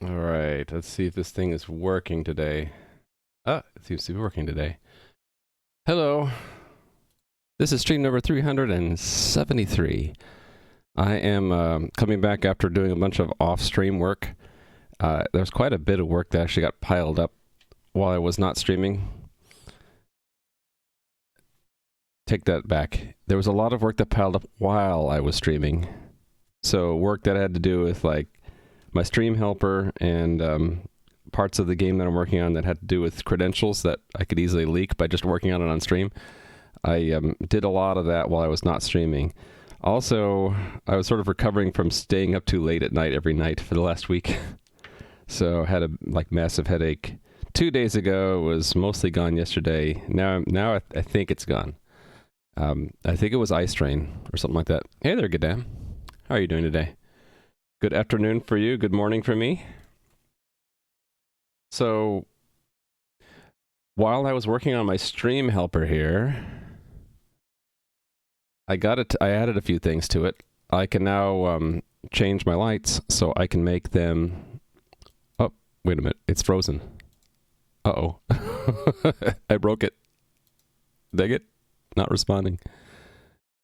All right, let's see if this thing is working today. Ah, it seems to be working today. Hello. This is stream number 373. I am coming back after doing a bunch of off-stream work. There's quite a bit of work that actually got piled up while I was not streaming. Take that back. There was a lot of work that piled up while I was streaming. So work that had to do with like my stream helper and parts of the game that I'm working on that had to do with credentials that I could easily leak by just working on it on stream. I did a lot of that while I was not streaming. Also, I was sort of recovering from staying up too late at night every night for the last week. So I had a massive headache 2 days ago. It was mostly gone yesterday. Now I think it's gone. I think it was eye strain or something like that. Hey there, Gadam. How are you doing today? Good afternoon for you. Good morning for me. So, while I was working on my stream helper here, I added a few things to it. I can now change my lights so I can make them. Oh, wait a minute! It's frozen. Uh-oh. I broke it. Dang it! Not responding.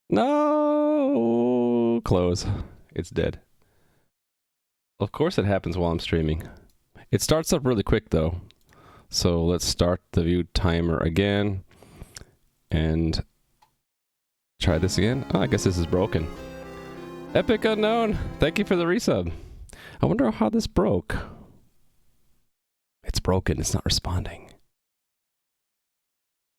No! Close. It's dead. Of course it happens while I'm streaming. It starts up really quick though. So let's start the view timer again. And try this again. Oh, I guess this is broken. Epic Unknown, thank you for the resub. I wonder how this broke. It's broken, it's not responding.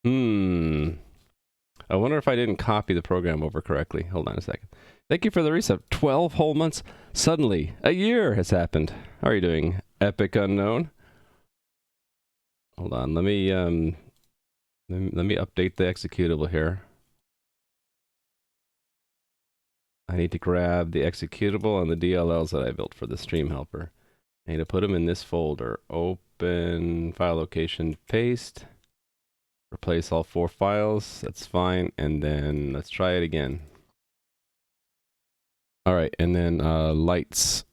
I wonder if I didn't copy the program over correctly. Hold on a second. Thank you for the resub. 12 whole months. Suddenly, a year has happened. How are you doing, Epic Unknown? Hold on, let me update the executable here. I need to grab the executable and the DLLs that I built for the stream helper. I need to put them in this folder. Open, file location, paste. Replace all 4 files. That's fine. And then let's try it again. All right, and then lights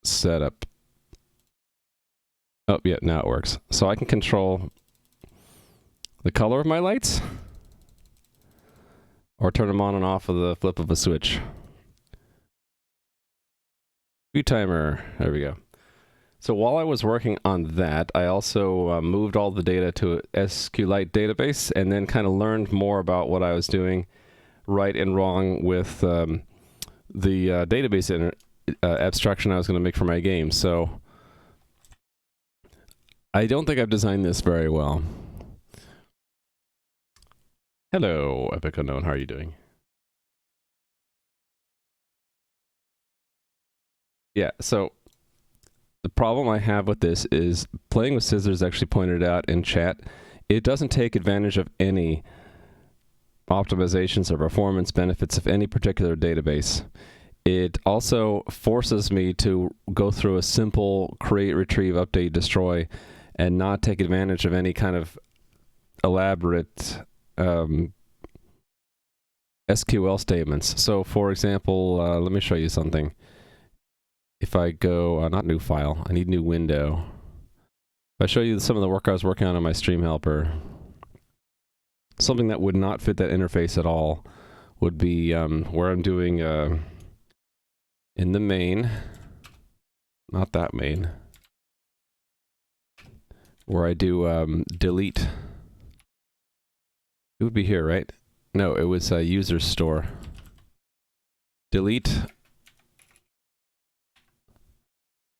setup. Oh, yeah, now it works. So I can control the color of my lights or turn them on and off with the flip of a switch. View timer. There we go. So while I was working on that, I also moved all the data to a SQLite database and then kind of learned more about what I was doing right and wrong with the database abstraction I was going to make for my game. So I don't think I've designed this very well. Hello, Epic Unknown. How are you doing? Yeah, so the problem I have with this is Playing with Scissors actually pointed out in chat, it doesn't take advantage of any optimizations or performance benefits of any particular database. It also forces me to go through a simple create, retrieve, update, destroy, and not take advantage of any kind of elaborate SQL statements. So for example, let me show you something. If I go, not new file, I need new window. If I show you some of the work I was working on my stream helper, something that would not fit that interface at all would be where I'm doing in the main, not that main, where I do delete. It would be here, right? No, it was user store. Delete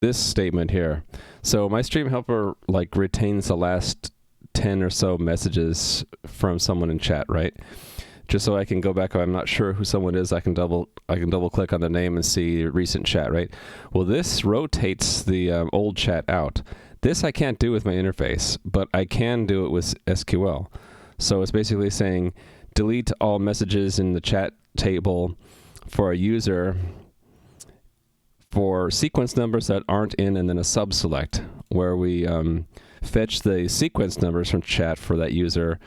this statement here. So my stream helper like retains the last 10 or so messages from someone in chat, right? Just so I can go back, if I'm not sure who someone is, I can double click on the name and see recent chat, right? Well, this rotates the old chat out. This I can't do with my interface, but I can do it with SQL. So it's basically saying delete all messages in the chat table for a user for sequence numbers that aren't in, and then a subselect where we fetch the sequence numbers from chat for that user,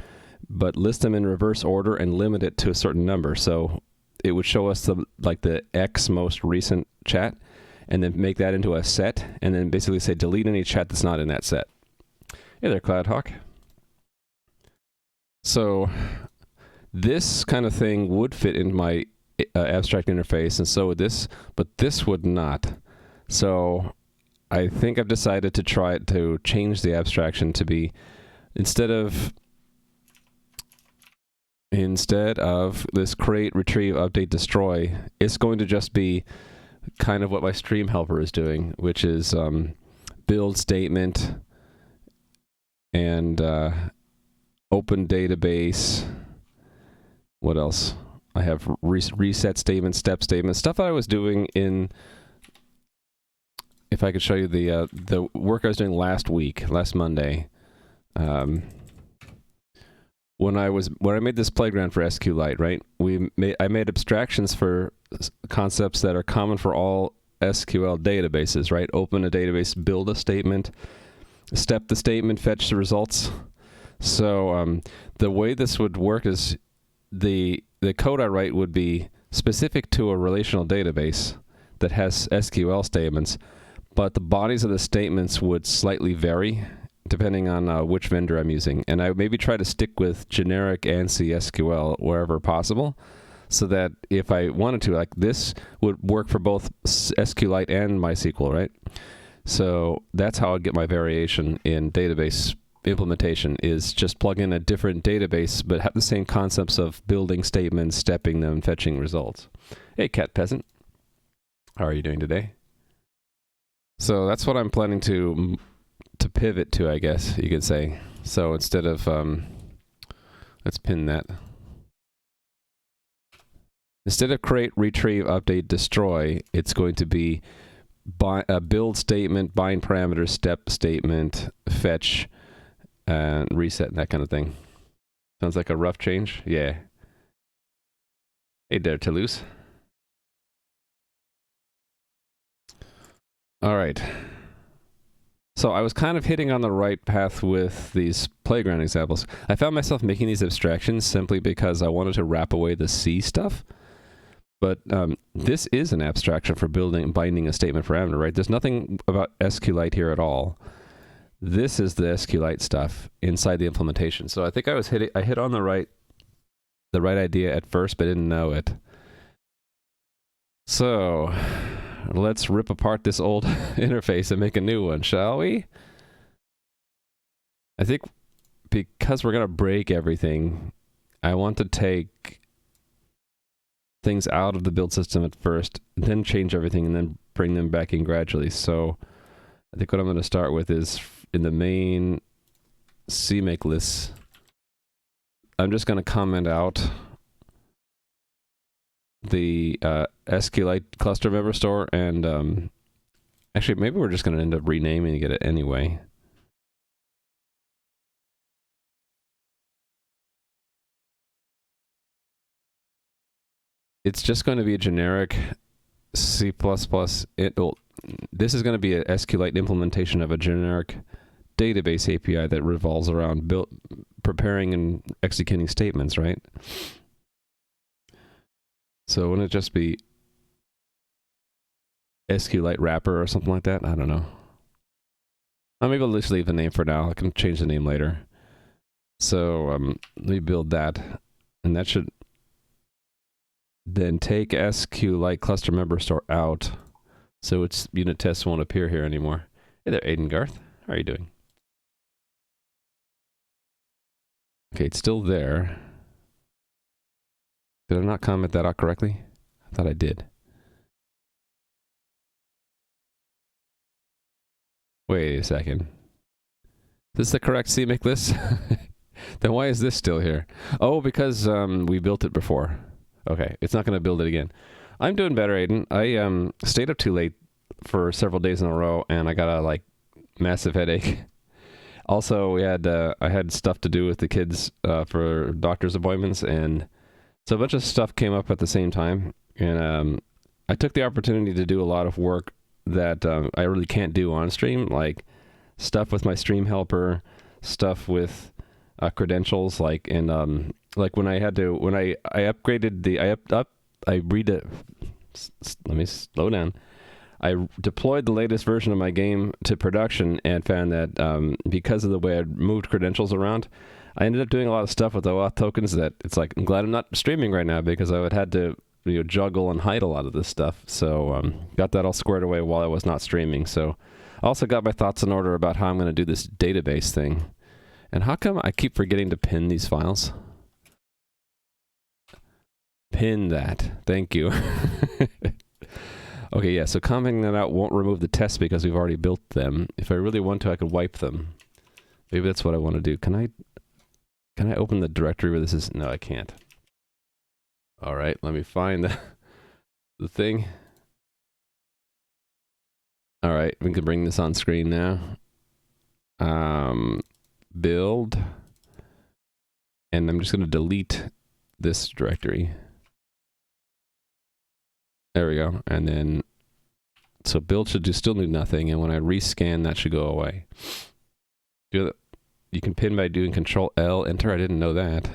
but list them in reverse order and limit it to a certain number. So it would show us the X most recent chat, and then make that into a set, and then basically say delete any chat that's not in that set. Hey there, CloudHawk. So this kind of thing would fit in my abstract interface, and so would this, but this would not. So I think I've decided to try to change the abstraction to be, instead of this create, retrieve, update, destroy, it's going to just be kind of what my stream helper is doing, which is build statement and open database. What else? I have reset statement, step statement, stuff I was doing in, if I could show you the work I was doing last Monday. When I made this playground for SQLite, right? I made abstractions for concepts that are common for all SQL databases, right? Open a database, build a statement, step the statement, fetch the results. So the way this would work is the code I write would be specific to a relational database that has SQL statements, but the bodies of the statements would slightly vary depending on which vendor I'm using. And I maybe try to stick with generic ANSI SQL wherever possible, so that if I wanted to, like, this would work for both SQLite and MySQL, right? So that's how I get my variation in database implementation, is just plug in a different database, but have the same concepts of building statements, stepping them, fetching results. Hey, Cat Peasant. How are you doing today? So that's what I'm planning to pivot to, I guess you could say. So instead of, let's pin that. Instead of create, retrieve, update, destroy, it's going to be build statement, bind parameters, step statement, fetch, and reset, and that kind of thing. Sounds like a rough change? Yeah. Hey there, Toulouse. All right. So I was kind of hitting on the right path with these playground examples. I found myself making these abstractions simply because I wanted to wrap away the C stuff. But this is an abstraction for building and binding a statement parameter, right? There's nothing about SQLite here at all. This is the SQLite stuff inside the implementation. So I think I hit on the right idea at first, but didn't know it. So let's rip apart this old interface and make a new one, shall we? I think because we're going to break everything, I want to take things out of the build system at first, then change everything, and then bring them back in gradually. So I think what I'm going to start with is in the main CMake list, I'm just going to comment out the SQLite cluster member store, and actually maybe we're just going to end up renaming it anyway. It's just going to be a generic C++. This is going to be a SQLite implementation of a generic database API that revolves around preparing and executing statements, right? So wouldn't it just be SQLite wrapper or something like that? I don't know. Maybe I'll just leave the name for now. I can change the name later. So let me build that, and that should then take SQLite cluster member store out, so its unit tests won't appear here anymore. Hey there, Aiden Garth. How are you doing? Okay, it's still there. Did I not comment that out correctly? I thought I did. Wait a second. Is this the correct CMake list? Then why is this still here? Oh, because we built it before. Okay, it's not going to build it again. I'm doing better, Aiden. I stayed up too late for several days in a row, and I got a massive headache. Also, I had stuff to do with the kids for doctor's appointments, and so a bunch of stuff came up at the same time. And I took the opportunity to do a lot of work that I really can't do on stream, like stuff with my stream helper, stuff with credentials, like when I upgraded let me slow down. I deployed the latest version of my game to production and found that because of the way I moved credentials around, I ended up doing a lot of stuff with OAuth tokens that it's like, I'm glad I'm not streaming right now because I would had to juggle and hide a lot of this stuff. So got that all squared away while I was not streaming. So I also got my thoughts in order about how I'm going to do this database thing. And how come I keep forgetting to pin these files? Pin that. Thank you. Okay, yeah, so commenting that out won't remove the tests because we've already built them. If I really want to, I could wipe them. Maybe that's what I want to do. Can I open the directory where this is? No, I can't. All right, let me find the thing. All right, we can bring this on screen now. Build. And I'm just going to delete this directory. There we go. And then, so build should still do nothing. And when I rescan, that should go away. You can pin by doing Control L, Enter. I didn't know that.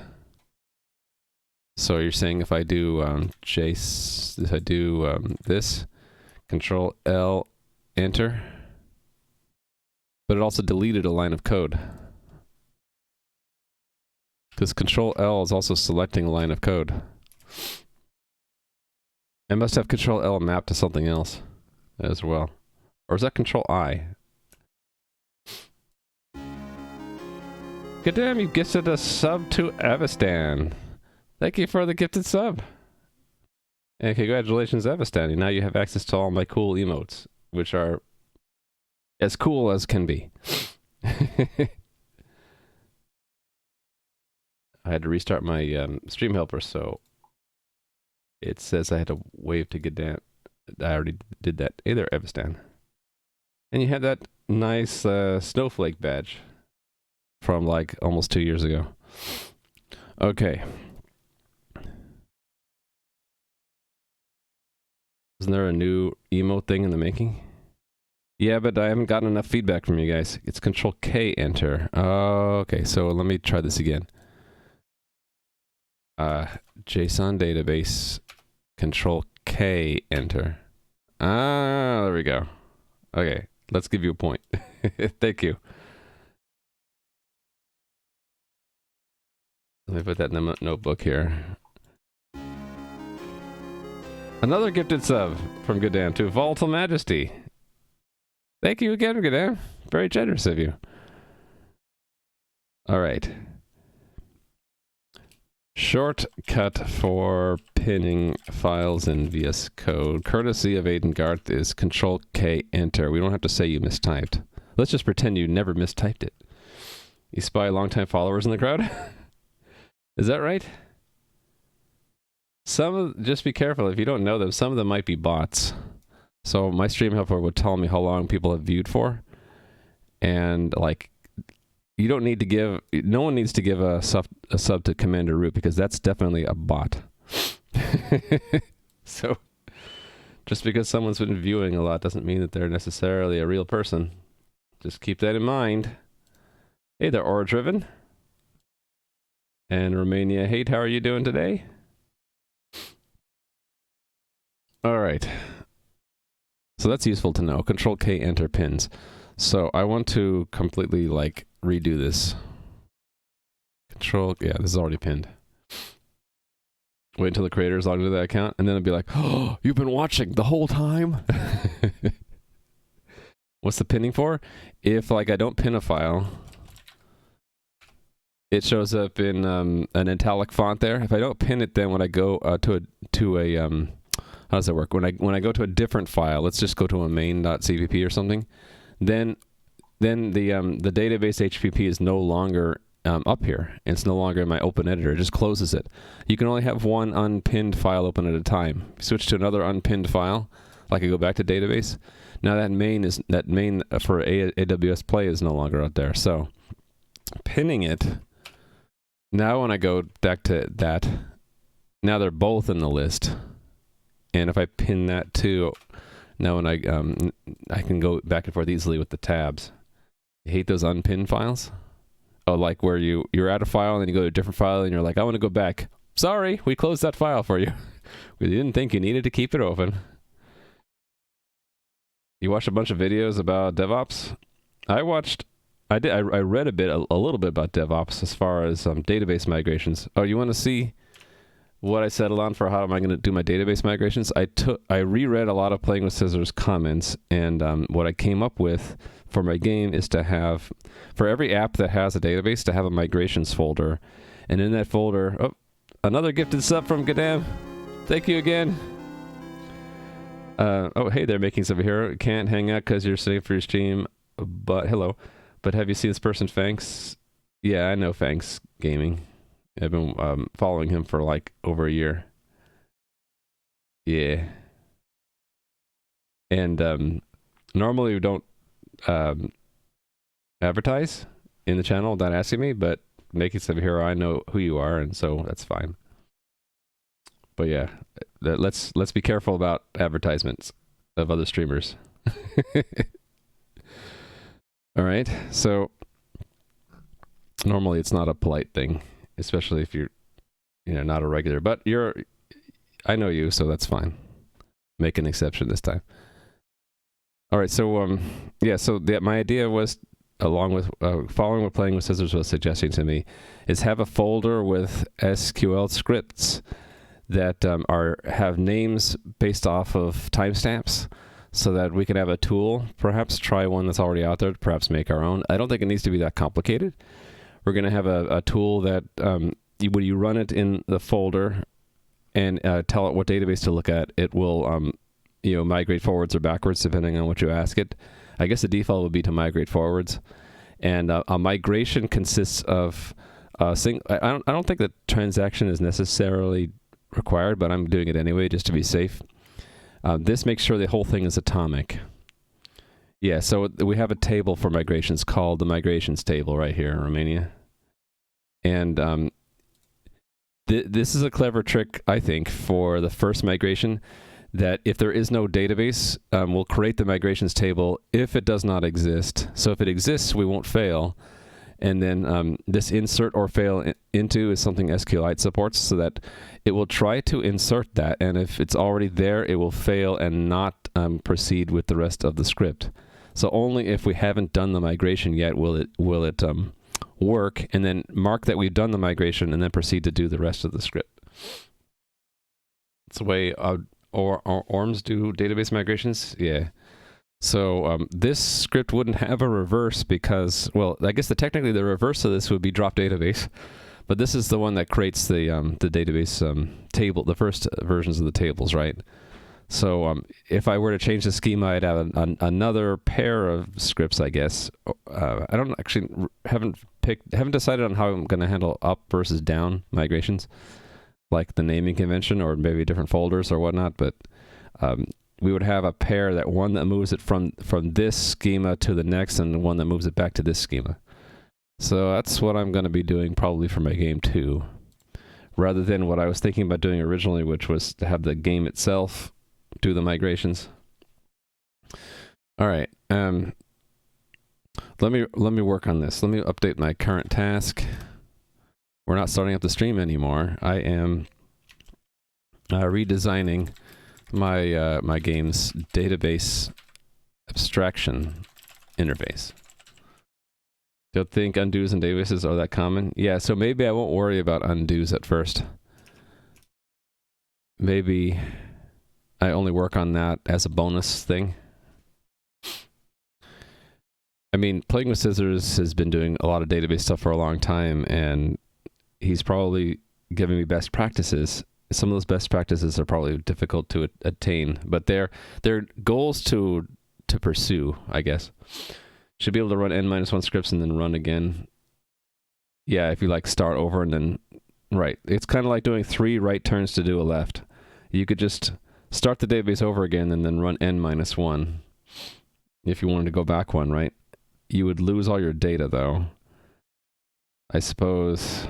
So you're saying if I do this, Control L, Enter, but it also deleted a line of code. Because Control L is also selecting a line of code. I must have Control L mapped to something else as well. Or is that Control I? Good damn, you gifted a sub to Avastan. Thank you for the gifted sub. And congratulations, Avastan. Now you have access to all my cool emotes, which are as cool as can be. I had to restart my stream helper, so it says I had to wave to get down. I already did that. Hey there, Avastan. And you had that nice snowflake badge from like almost 2 years ago. Okay. Isn't there a new emote thing in the making? Yeah, but I haven't gotten enough feedback from you guys. It's Control K, Enter. Okay, so let me try this again. JSON database, Control K, Enter. There we go. Okay, let's give you a point. Thank you. Let me put that in the notebook here. Another gifted sub from Goodam to Volatile Majesty. Thank you again, Goodam. Very generous of you. All right. Shortcut for pinning files in VS Code, courtesy of Aiden Garth, is Control K, Enter. We don't have to say you mistyped. Let's just pretend you never mistyped it. You spy longtime followers in the crowd? Is that right? Just be careful if you don't know them. Some of them might be bots. So my stream helper would tell me how long people have viewed for, and like, you don't need to give. No one needs to give a sub to Commander Root because that's definitely a bot. So, just because someone's been viewing a lot doesn't mean that they're necessarily a real person. Just keep that in mind. Hey there, Aura Driven. And Romania Hate, how are you doing today? All right. So that's useful to know. Control K, Enter pins. So I want to completely like redo this. Yeah, this is already pinned. Wait until the creator is logged into that account, and then it'll be like, oh, you've been watching the whole time? What's the pinning for? If like I don't pin a file, it shows up in an italic font there. If I don't pin it, then when I go to a how does that work? When I go to a different file, let's just go to a main.cpp or something, then the database HPP is no longer up here. It's no longer in my open editor. It just closes it. You can only have one unpinned file open at a time. Switch to another unpinned file, like I go back to database. Now that main for AWS Play is no longer out there. So pinning it. Now when I go back to that, now they're both in the list. And if I pin that too, now when I can go back and forth easily with the tabs. I hate those unpinned files. Oh, like where you're at a file and then you go to a different file and you're like, I want to go back. Sorry, we closed that file for you. We didn't think you needed to keep it open. You watch a bunch of videos about DevOps? I read a little bit about DevOps as far as database migrations. Oh, you want to see what I settled on for how am I going to do my database migrations? I reread a lot of Playing with Scissors comments, and what I came up with for my game is to have, for every app that has a database, to have a migrations folder. And in that folder, oh, another gifted sub from Gadam. Thank you again. Oh, hey there, Making Stuff Here. Can't hang out because you're sitting for your stream, but hello. But have you seen this person, Fanks? Yeah, I know Fanks Gaming. I've been following him for like over a year. Yeah. And normally we don't advertise in the channel without asking me, but Making Stuff Here, I know who you are, and so that's fine. But yeah, let's be careful about advertisements of other streamers. All right, so normally it's not a polite thing, especially if you're, not a regular. But I know you, so that's fine. Make an exception this time. All right, so yeah, so my idea was, along with following what Playing with Scissors was suggesting to me, is have a folder with SQL scripts that have names based off of timestamps, so that we can have a tool, perhaps try one that's already out there, perhaps make our own. I don't think it needs to be that complicated. We're going to have a tool that when you run it in the folder and tell it what database to look at, it will migrate forwards or backwards depending on what you ask it. I guess the default would be to migrate forwards. And a migration consists of I don't think that transaction is necessarily required, but I'm doing it anyway just to be safe. This makes sure the whole thing is atomic. Yeah, so we have a table for migrations called the migrations table right here in Romania. And this is a clever trick, I think, for the first migration, that if there is no database, we'll create the migrations table if it does not exist. So if it exists, we won't fail. And then this insert or fail into is something SQLite supports, so that it will try to insert that, and if it's already there, it will fail and not proceed with the rest of the script. So only if we haven't done the migration yet will it work, and then mark that we've done the migration, and then proceed to do the rest of the script. It's the way ORMs do database migrations. Yeah. So this script wouldn't have a reverse because, well, I guess technically the reverse of this would be drop database, but this is the one that creates the database table, the first versions of the tables, right? So if I were to change the schema, I'd have another pair of scripts, I guess. I don't actually haven't decided on how I'm going to handle up versus down migrations, like the naming convention or maybe different folders or whatnot, but we would have a pair, that one that moves it from this schema to the next, and one that moves it back to this schema. So that's what I'm going to be doing probably for my game too, rather than what I was thinking about doing originally, which was to have the game itself do the migrations. All right, let me work on this. Let me update my current task. We're not starting up the stream anymore. I am redesigning my game's database abstraction interface. Don't think undos and databases are that common. Yeah, so maybe I won't worry about undos at first. Maybe I only work on that as a bonus thing. I mean, Playing with Scissors has been doing a lot of database stuff for a long time, and he's probably giving me best practices. Some of those best practices are probably difficult to attain, but they're goals to pursue, I guess. Should be able to run n-1 scripts and then run again. Yeah, if you like start over and then, right. It's kind of like doing 3 right turns to do a left. You could just start the database over again and then run n-1 if you wanted to go back one, right? You would lose all your data though. I suppose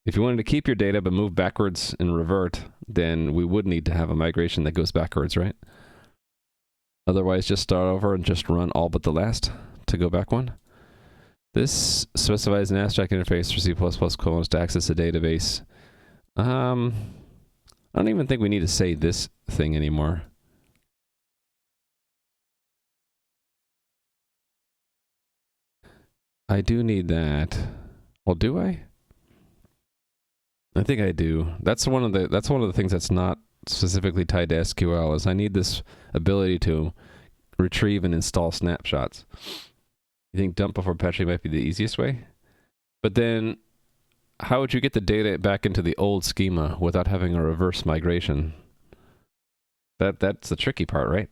if you wanted to keep your data but move backwards and revert, then we would need to have a migration that goes backwards, right? Otherwise, just start over and just run all but the last to go back one. This specifies an abstract interface for C++ colons to access a database. I don't even think we need to say this thing anymore. I do need that. Well, do I? I think I do. That's one of the things that's not specifically tied to SQL is I need this ability to retrieve and install snapshots. You think dump before patching might be the easiest way? But then how would you get the data back into the old schema without having a reverse migration? That's the tricky part, right?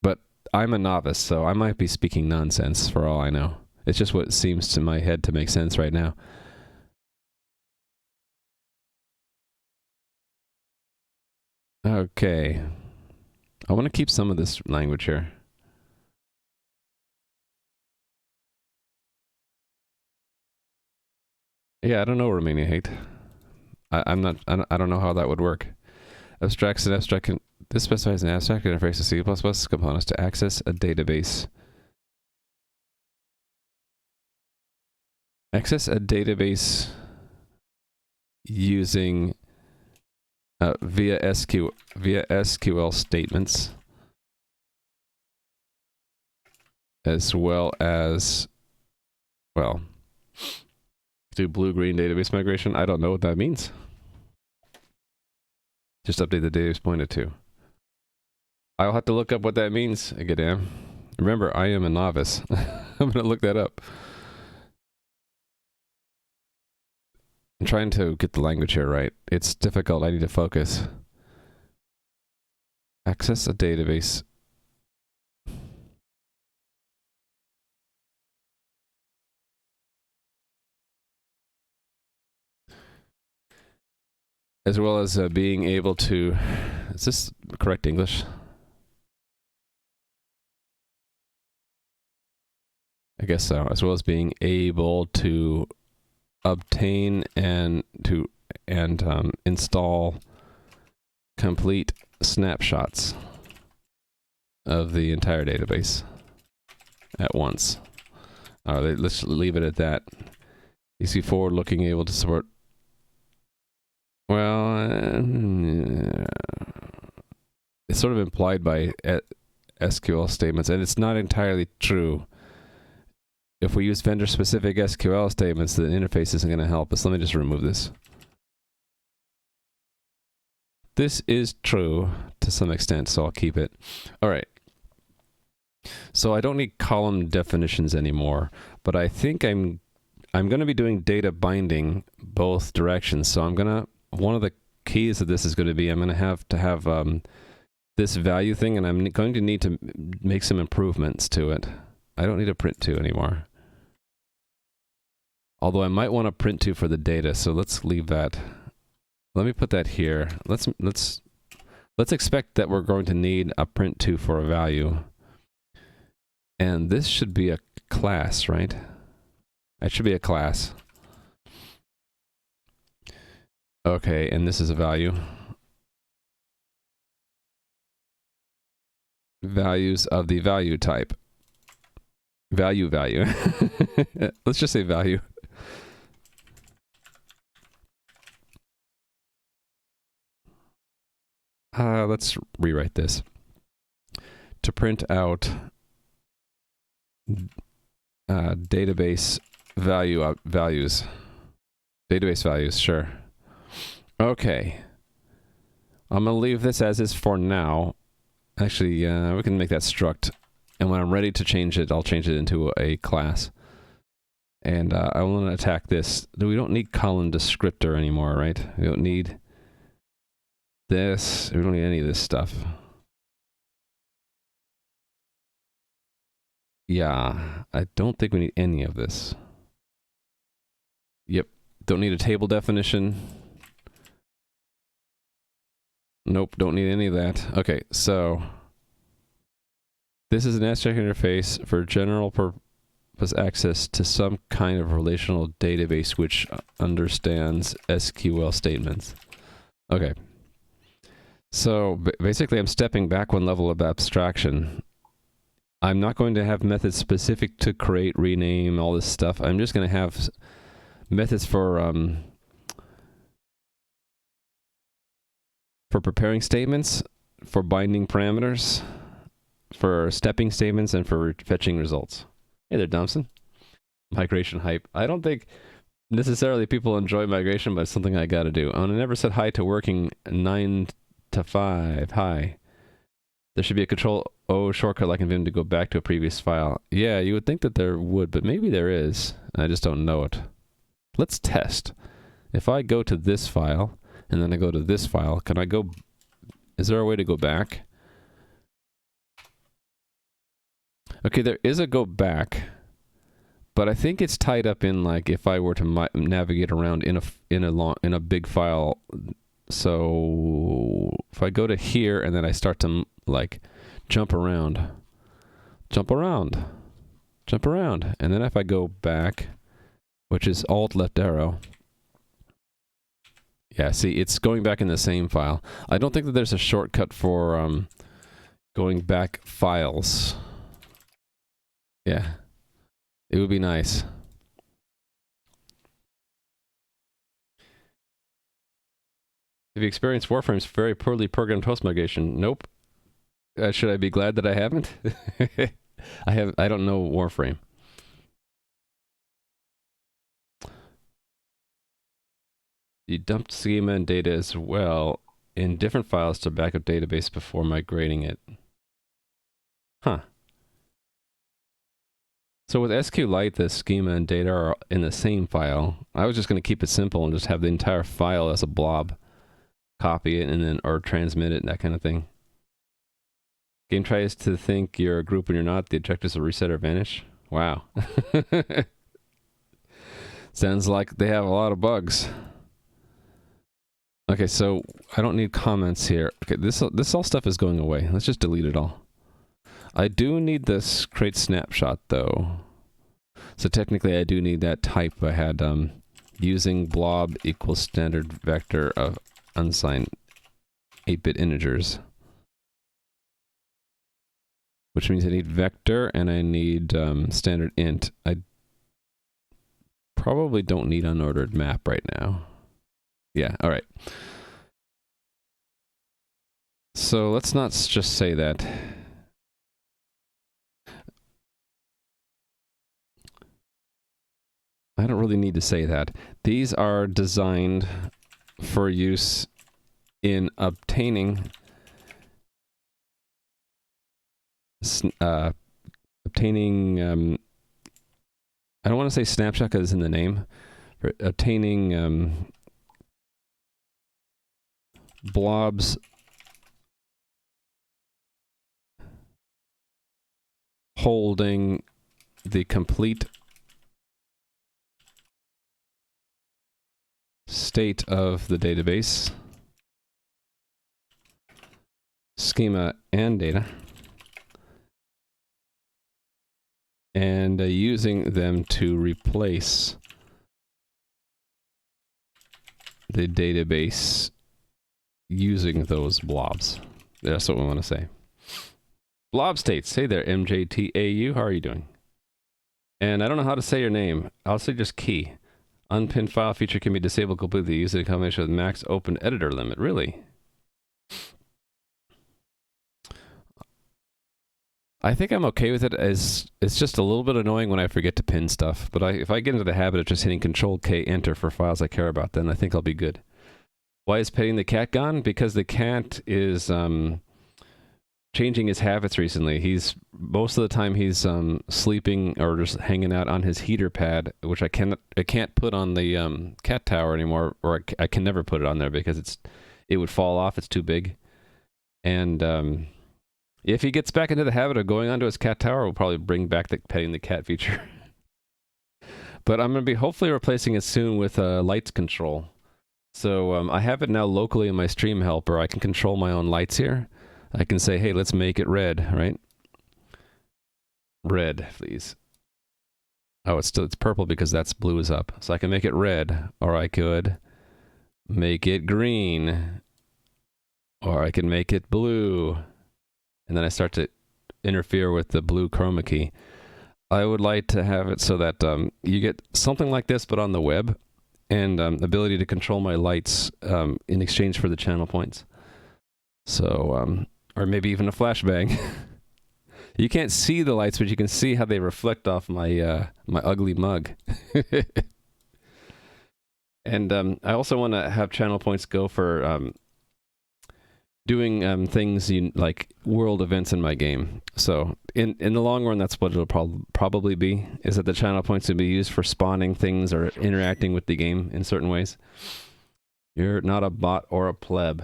But I'm a novice, so I might be speaking nonsense for all I know. It's just what seems to my head to make sense right now. Okay. I want to keep some of this language here. Yeah, I don't know Romania hate. I don't know how that would work. Abstracts and abstract. This specifies an abstract interface to C++ components to access a database. Access a database using via SQL statements, as well as, well, do blue-green database migration. I don't know what that means. Just update the database pointed to. I'll have to look up what that means, Gadam. Remember, I am a novice. I'm going to look that up. I'm trying to get the language here right. It's difficult. I need to focus. Access a database. As well as being able to... Is this correct English? I guess so. As well as being able to obtain and install complete snapshots of the entire database at once. Let's leave it at that. You see forward-looking, able to support. Well, it's sort of implied by SQL statements, and it's not entirely true. If we use vendor-specific SQL statements, the interface isn't going to help us. Let me just remove this. This is true to some extent, so I'll keep it. All right. So I don't need column definitions anymore, but I think I'm going to be doing data binding both directions. So one of the keys of this is going to be I'm going to have this value thing, and I'm going to need to make some improvements to it. I don't need a print to anymore. Although I might want a print to for the data, so let's leave that. Let me put that here. Let's expect that we're going to need a print to for a value. And this should be a class, right? It should be a class. Okay, and this is a value. Values of the value type. Value. Let's just say value. Let's rewrite this. To print out database values. Database values, sure. Okay. I'm going to leave this as is for now. Actually, we can make that struct. And when I'm ready to change it, I'll change it into a class. And I want to attack this. We don't need column descriptor anymore, right? We don't need this. We don't need any of this stuff. Yeah, I don't think we need any of this. Yep, don't need a table definition. Nope, don't need any of that. Okay, so this is an abstract interface for general purpose access to some kind of relational database which understands SQL statements. Okay. So basically I'm stepping back one level of abstraction. I'm not going to have methods specific to create, rename, all this stuff. I'm just going to have methods for preparing statements, for binding parameters, for stepping statements and for fetching results. Hey there, Thompson. Migration hype. I don't think necessarily people enjoy migration, but it's something I got to do. And I never said hi to working 9 to 5. Hi. There should be a Control O shortcut like in Vim to go back to a previous file. Yeah, you would think that there would, but maybe there is. I just don't know it. Let's test. If I go to this file, and then I go to this file, can I go... Is there a way to go back? Okay, there is a go back, but I think it's tied up in, like, if I were to navigate around in a big file. So if I go to here and then I start to like jump around, and then if I go back, which is Alt left arrow, yeah, see, it's going back in the same file. I don't think that there's a shortcut for going back files. Yeah, it would be nice. Have you experienced Warframe's very poorly programmed host migration? Nope. Should I be glad that I haven't? I don't know Warframe. You dumped schema and data as well in different files to backup database before migrating it. Huh. So with SQLite, the schema and data are in the same file. I was just going to keep it simple and just have the entire file as a blob. Copy it and then, or transmit it, that kind of thing. Game tries to think you're a group when you're not. The objectives will reset or vanish. Wow. Sounds like they have a lot of bugs. Okay, so I don't need comments here. Okay, this all stuff is going away. Let's just delete it all. I do need this create snapshot though. So technically I do need that type. I had using blob equals standard vector of unsigned 8-bit integers. Which means I need vector and I need standard int. I probably don't need unordered map right now. Yeah, all right. So let's not just say that. I don't really need to say that. These are designed for use in obtaining I don't want to say snapshot because it's in the name. For obtaining blobs holding the complete state of the database, schema and data, and using them to replace the database using those blobs. That's what we want to say. Blob states. Hey there, MJTAU. How are you doing? And I don't know how to say your name. I'll say just key. Unpinned file feature can be disabled completely using a combination with max open editor limit. Really? I think I'm okay with it, as it's just a little bit annoying when I forget to pin stuff. But if I get into the habit of just hitting Control-K, Enter for files I care about, then I think I'll be good. Why is petting the cat gone? Because the cat is changing his habits recently. Most of the time he's sleeping or just hanging out on his heater pad, which I can't put on the cat tower anymore, or I can never put it on there because it would fall off. It's too big. And if he gets back into the habit of going onto his cat tower, we'll probably bring back the petting the cat feature. But I'm going to be hopefully replacing it soon with lights control. So I have it now locally in my stream helper. I can control my own lights here. I can say, hey, let's make it red, right? Red, please. Oh, it's purple because that's blue is up. So I can make it red, or I could make it green, or I can make it blue. And then I start to interfere with the blue chroma key. I would like to have it so that you get something like this, but on the web, and ability to control my lights in exchange for the channel points. So, or maybe even a flashbang. You can't see the lights, but you can see how they reflect off my my ugly mug. And I also want to have channel points go for doing things like world events in my game. So in the long run, that's what it'll probably be, is that the channel points will be used for spawning things or interacting with the game in certain ways. You're not a bot or a pleb.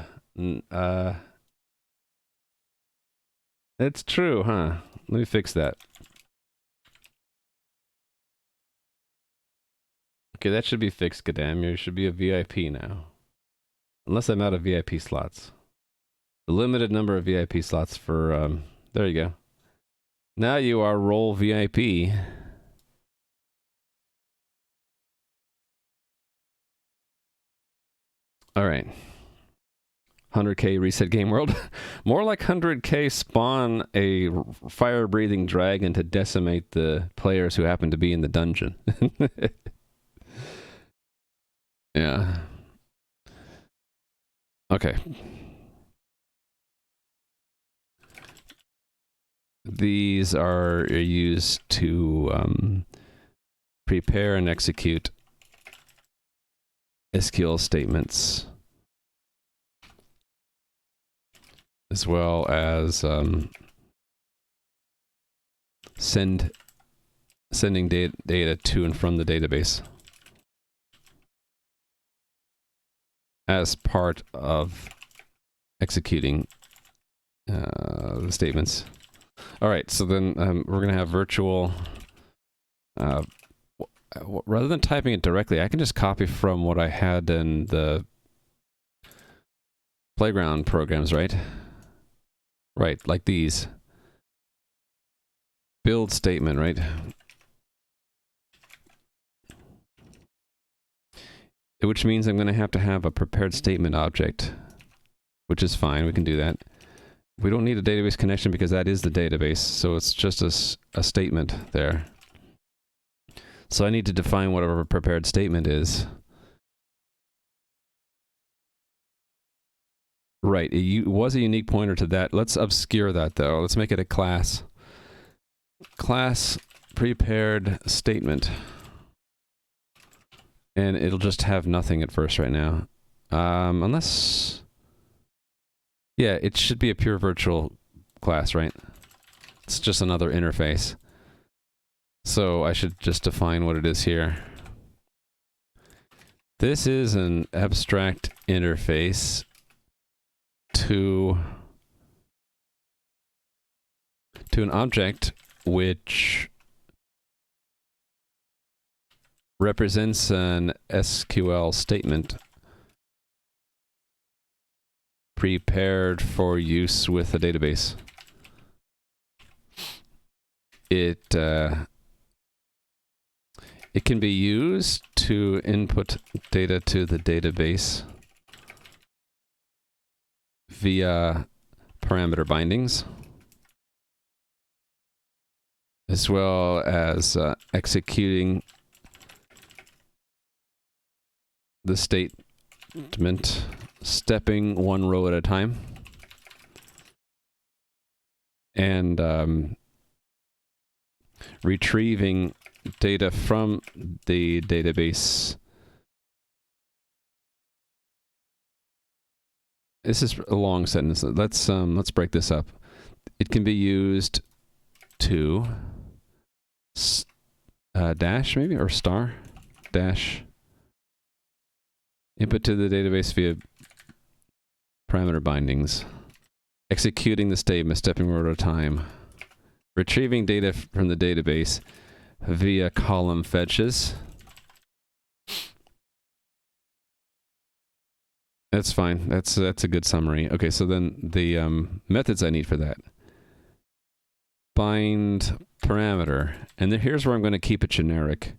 It's true, huh? Let me fix that. Okay, that should be fixed, Gadam. You should be a VIP now. Unless I'm out of VIP slots. The limited number of VIP slots for, there you go. Now you are role VIP. All right. 100k reset game world. More like 100k spawn a fire-breathing dragon to decimate the players who happen to be in the dungeon. Yeah. Okay. These are used to prepare and execute SQL statements, as well as sending data to and from the database as part of executing the statements. All right, so then we're going to have virtual. Rather than typing it directly, I can just copy from what I had in the playground programs, right? Right, like these. Build statement, right? Which means I'm going to have a prepared statement object, which is fine. We can do that. We don't need a database connection because that is the database, so it's just a statement there. So I need to define whatever a prepared statement is. Right, it was a unique pointer to that. Let's obscure that though. Let's make it a class. Class prepared statement. And it'll just have nothing at first right now. Unless... Yeah, it should be a pure virtual class, right? It's just another interface. So I should just define what it is here. This is an abstract interface to an object which represents an SQL statement prepared for use with a database. It can be used to input data to the database via parameter bindings, as well as executing the statement, stepping one row at a time, and retrieving data from the database. This is a long sentence. Let's break this up. It can be used to dash maybe, or star dash input to the database via parameter bindings, executing the statement, stepping one row at a time, retrieving data from the database via column fetches. That's fine. That's a good summary. Okay, so then the methods I need for that. Bind parameter. And then here's where I'm going to keep it generic.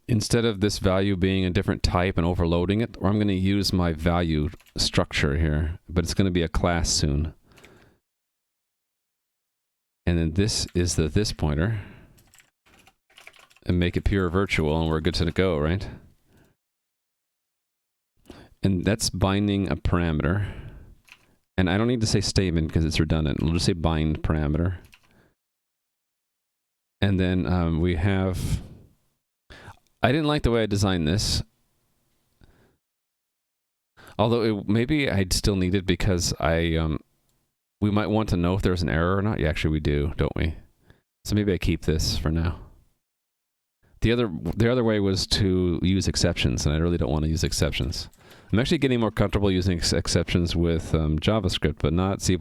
Instead of this value being a different type and overloading it, or I'm going to use my value structure here, but it's going to be a class soon. And then this is the this pointer. And make it pure virtual, and we're good to go, right? And that's binding a parameter. And I don't need to say statement because it's redundant. We'll just say bind parameter. And then we have... I didn't like the way I designed this. Although maybe I'd still need it because we might want to know if there's an error or not. Yeah, actually we do, don't we? So maybe I keep this for now. The other way was to use exceptions, and I really don't want to use exceptions. I'm actually getting more comfortable using exceptions with JavaScript, but not C++.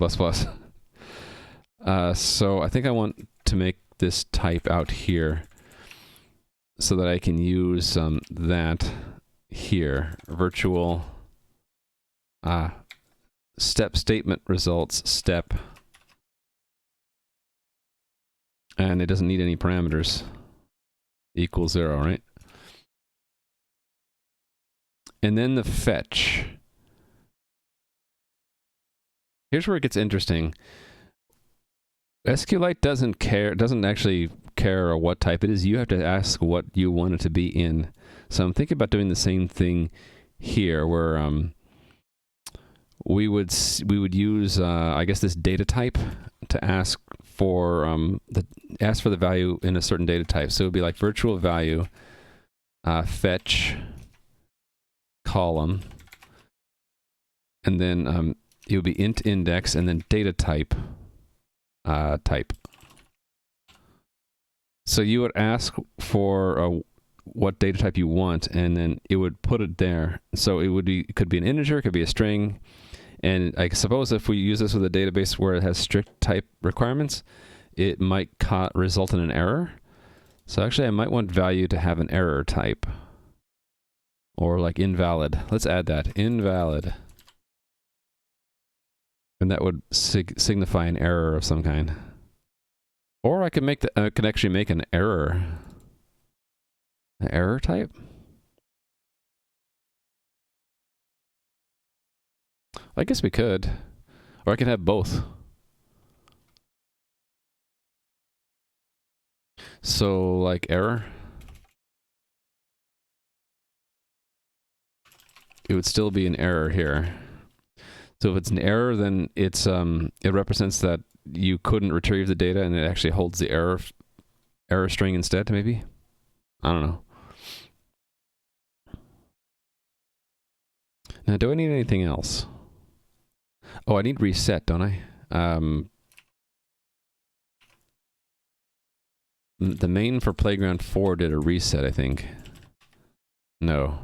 So I think I want to make this type out here so that I can use that here. Virtual step statement results step. And it doesn't need any parameters. Equals 0, right? And then the fetch. Here's where it gets interesting. SQLite doesn't actually care what type it is. You have to ask what you want it to be in. So I'm thinking about doing the same thing here, where we would use I guess this data type to ask for the value in a certain data type. So it would be like virtual value fetch column, and then it would be int index, and then data type type. So you would ask for what data type you want, and then it would put it there. So it could be an integer, it could be a string. And I suppose if we use this with a database where it has strict type requirements, it might result in an error. So actually I might want value to have an error type. Or like invalid. Let's add that. Invalid. And that would signify an error of some kind. Or I could actually make an error. An error type? I guess we could. Or I could have both. So, like error. It would still be an error here. So if it's an error, then it's it represents that you couldn't retrieve the data, and it actually holds the error string instead, maybe? I don't know. Now, do I need anything else? Oh, I need reset, don't I? The main for Playground 4 did a reset, I think. No.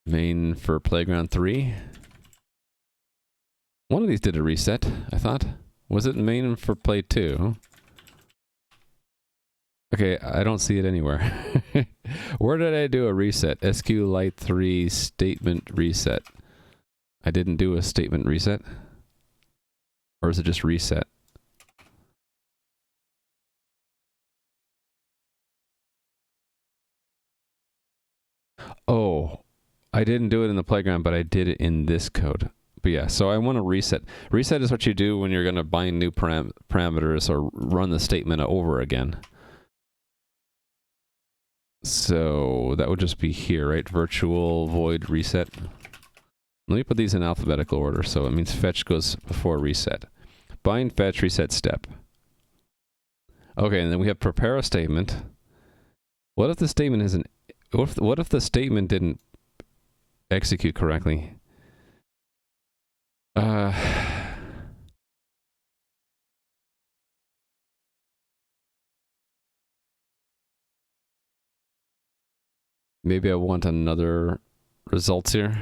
Main for Playground 3? One of these did a reset, I thought. Was it main for Play 2? Okay, I don't see it anywhere. Where did I do a reset? SQLite 3 statement reset. I didn't do a statement reset? Or is it just reset? Oh, I didn't do it in the playground, but I did it in this code. But yeah, so I want to reset. Reset is what you do when you're going to bind new parameters or run the statement over again. So that would just be here, right? Virtual void reset. Let me put these in alphabetical order. So it means fetch goes before reset. Bind, fetch, reset, step. Okay, and then we have prepare a statement. What if the statement isn't... What if the statement didn't execute correctly? Maybe I want another results here.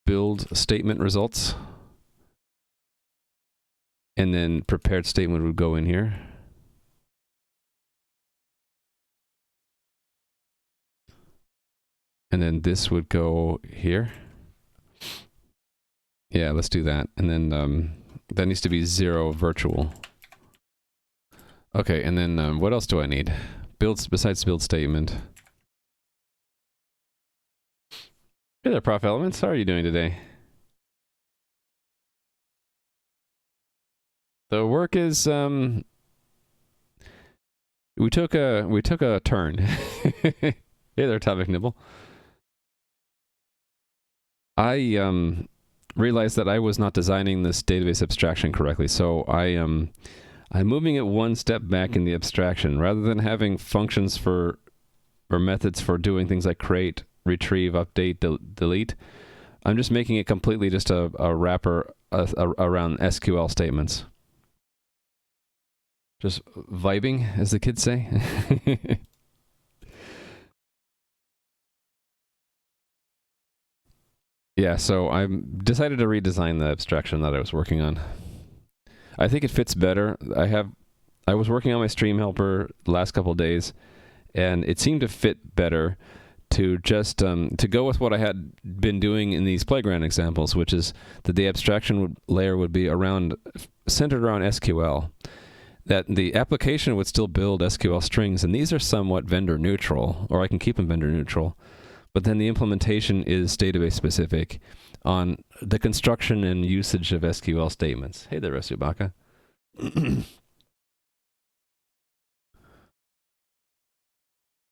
Build statement results. And then prepared statement would go in here. And then this would go here. Yeah, let's do that. And then that needs to be 0 virtual. Okay, and then what else do I need? Besides build statement. Hey there, Prof Elements. How are you doing today? The work is we took a turn. Hey there, Topic Nibble. I realized that I was not designing this database abstraction correctly, so I'm moving it one step back in the abstraction. Rather than having functions for or methods for doing things like create, retrieve, update, delete, I'm just making it completely just a wrapper around SQL statements. Just vibing, as the kids say. Yeah, so I decided to redesign the abstraction that I was working on. I think it fits better. I was working on my stream helper the last couple of days, and it seemed to fit better to just to go with what I had been doing in these playground examples, which is that the abstraction layer would be centered around SQL. That the application would still build SQL strings, and these are somewhat vendor neutral, or I can keep them vendor neutral. But then the implementation is database specific on the construction and usage of SQL statements. Hey there, Resubaka.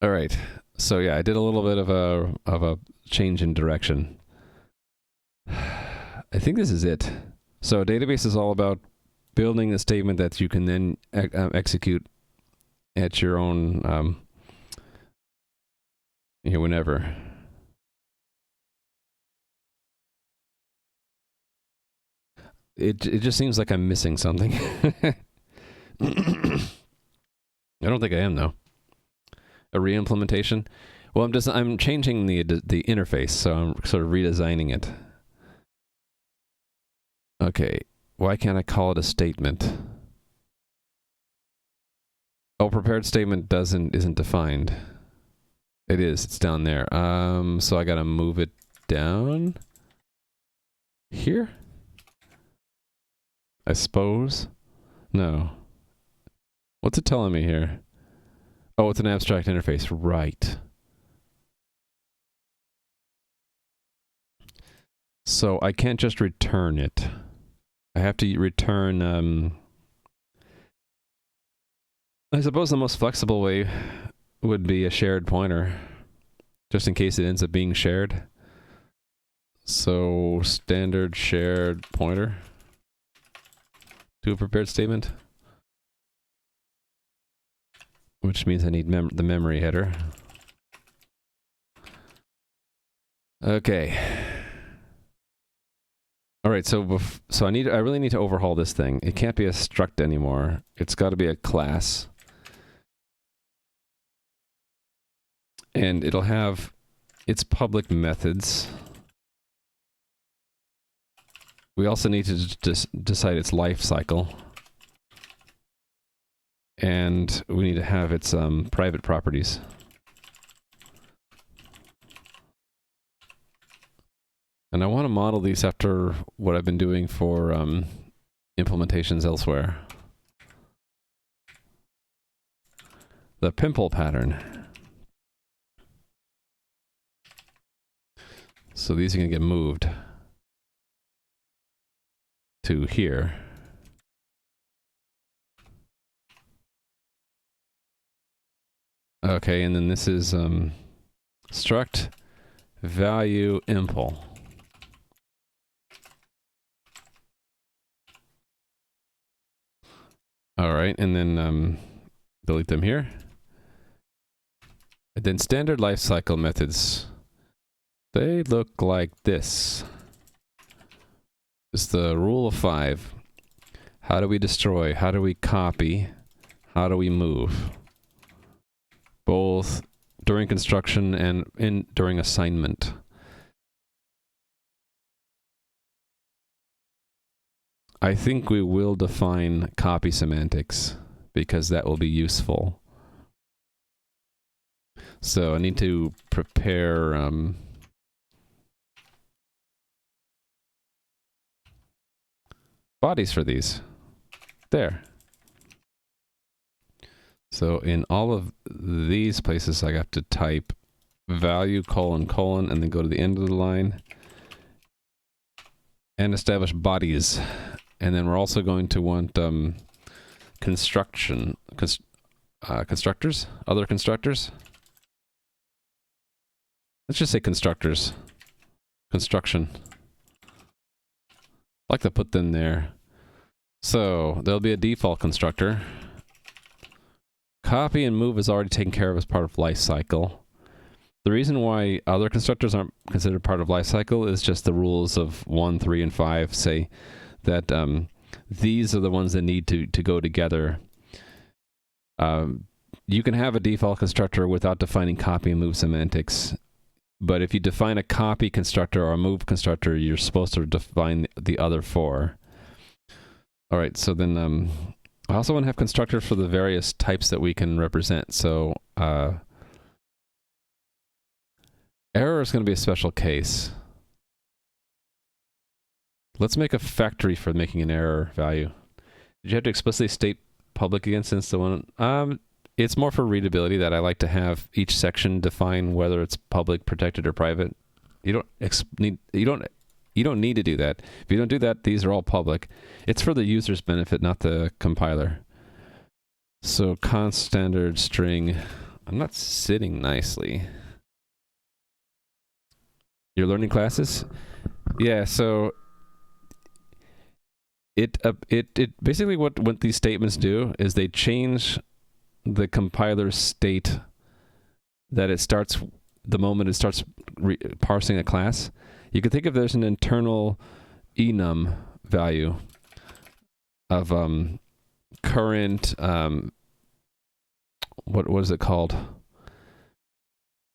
All right. So yeah, I did a little bit of a change in direction. I think this is it. So a database is all about building a statement that you can then execute at your own, whenever. It just seems like I'm missing something. I don't think I am though. A re-implementation. Well, I'm changing the interface, so I'm sort of redesigning it. Okay, why can't I call it a statement? Oh, prepared statement isn't defined. It is. It's down there. So I gotta move it down here. I suppose. No. What's it telling me here? Oh, it's an abstract interface. Right. So I can't just return it. I have to return, I suppose the most flexible way would be a shared pointer, just in case it ends up being shared. So standard shared pointer to a prepared statement, which means I need the memory header. Okay. All right, so I really need to overhaul this thing. It can't be a struct anymore. It's got to be a class. And it'll have its public methods. We also need to decide its life cycle. And we need to have its private properties. And I want to model these after what I've been doing for implementations elsewhere. The pimple pattern. So these are going to get moved to here. Okay, and then this is struct value impl. All right, and then delete them here. And then standard lifecycle methods. They look like this. It's the rule of 5. How do we destroy? How do we copy? How do we move? Both during construction and during assignment. I think we will define copy semantics because that will be useful. So I need to prepare bodies for these. There. So in all of these places, I have to type value : and then go to the end of the line and establish bodies. And then we're also going to want constructors, other constructors. let's just say constructors. Construction. I like to put them there. So there'll be a default constructor. Copy and move is already taken care of as part of lifecycle. The reason why other constructors aren't considered part of lifecycle is just the rules of 1, 3, and 5 say that these are the ones that need to go together. You can have a default constructor without defining copy and move semantics. But if you define a copy constructor or a move constructor, you're supposed to define the other 4. All right, so then I also want to have constructors for the various types that we can represent. So error is going to be a special case. Let's make a factory for making an error value. Did you have to explicitly state public again since the one? It's more for readability that I like to have each section define whether it's public, protected, or private. You don't need to do that. If you don't do that, these are all public. It's for the user's benefit, not the compiler. So const standard string. I'm not sitting nicely. Your learning classes? Yeah, so it basically what these statements do is they change the compiler's state that it starts the moment it starts parsing a class. You can think of there's an internal enum value of current what is it called?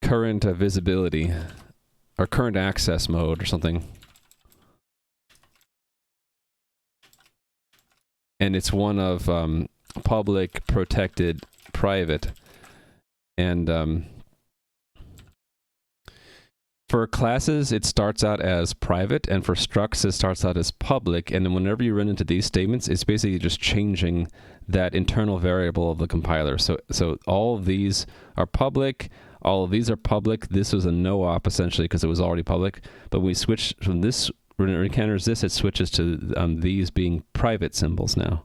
Current visibility or current access mode or something. And it's one of public, protected, private. And for classes, it starts out as private, and for structs, it starts out as public. And then whenever you run into these statements, it's basically just changing that internal variable of the compiler. So all of these are public, all of these are public. This was a no-op, essentially, because it was already public. But we switch from this, when it encounters this, it switches to these being private symbols now.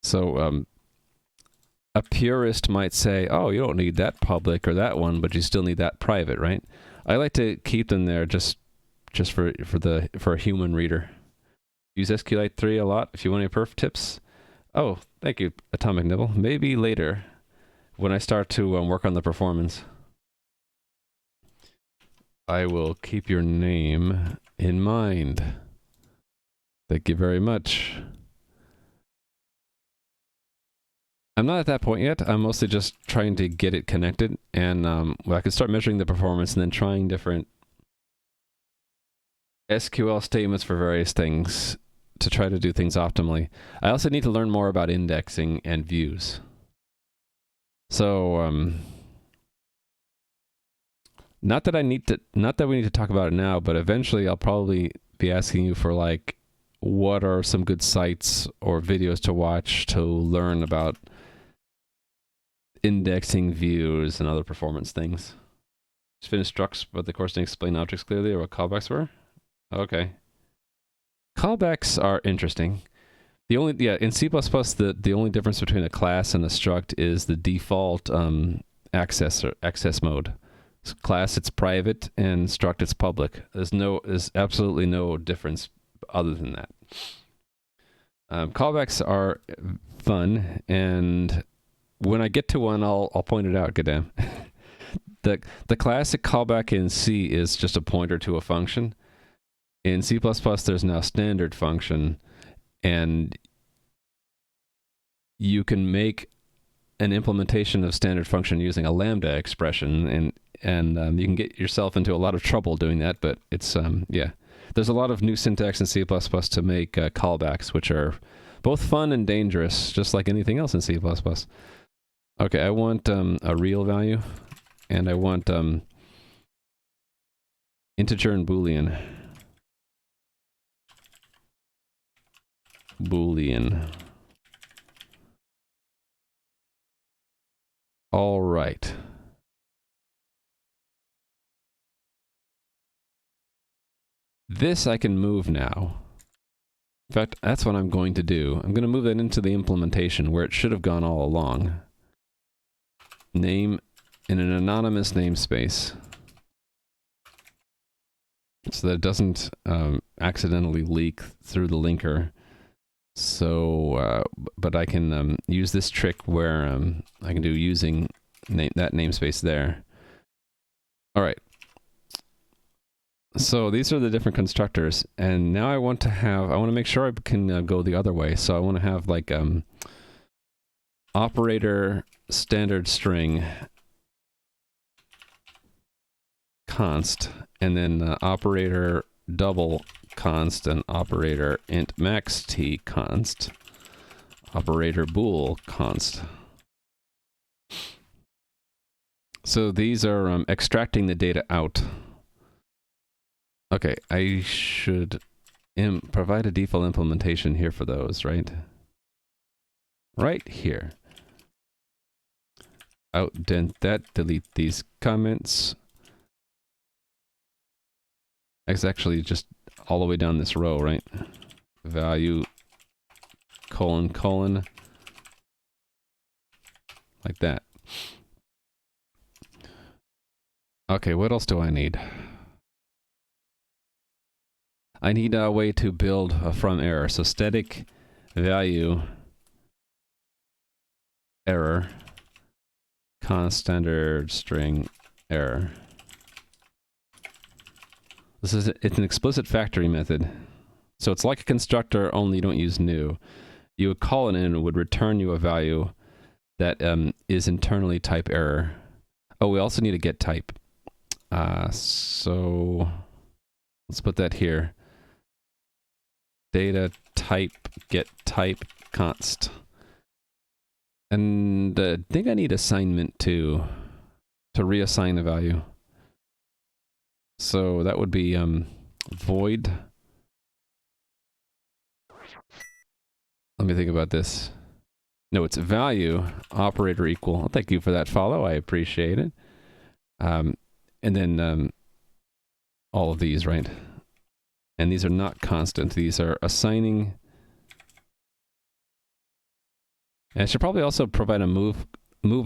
So a purist might say, oh, you don't need that public or that one, but you still need that private, right? I like to keep them there just for a human reader. Use SQLite 3 a lot if you want any perf tips. Oh, thank you, Atomic Nibble. Maybe later when I start to work on the performance. I will keep your name in mind. Thank you very much. I'm not at that point yet. I'm mostly just trying to get it connected, and I can start measuring the performance and then trying different SQL statements for various things to try to do things optimally. I also need to learn more about indexing and views. So not that we need to talk about it now, but eventually I'll probably be asking you for like, what are some good sites or videos to watch to learn about indexing, views, and other performance things. Just finished structs, but the course didn't explain objects clearly or what callbacks were. Okay. Callbacks are interesting. In C++, the only difference between a class and a struct is the default access mode. So class, it's private, and struct, it's public. There's absolutely no difference other than that. Callbacks are fun, and when I get to one, I'll point it out. Goddamn. The classic callback in C is just a pointer to a function. In C++, there's now standard function, and you can make an implementation of standard function using a lambda expression, and you can get yourself into a lot of trouble doing that. But it's yeah. There's a lot of new syntax in C++ to make callbacks, which are both fun and dangerous, just like anything else in C++. Okay, I want a real value, and I want integer and Boolean. Boolean. All right. This I can move now. In fact, that's what I'm going to do. I'm going to move that into the implementation where it should have gone all along. Name in an anonymous namespace. so that it doesn't accidentally leak through the linker. So, but I can use this trick where I can do using that namespace there. All right. So these are the different constructors, and now I want to make sure I can go the other way. So I want to have like operator standard string const, and then operator double const, and operator int max t const, operator bool const. So these are extracting the data out. Okay, I should provide a default implementation here for those, right? Right here. Outdent that, delete these comments. It's actually just all the way down this row, right? Value, colon, colon. Like that. Okay, what else do I need? I need a way to build a from error. So static value error const standard string error. It's an explicit factory method. So it's like a constructor, only you don't use new. You would call it in and it would return you a value that is internally type error. Oh, we also need a get type. So let's put that here. Data type get type const. And I think I need assignment too, to reassign a value. So that would be void. Let me think about this. No, it's value operator equal. Oh, thank you for that follow. I appreciate it. And then all of these, right? And these are not constant. These are assigning. And I should probably also provide a move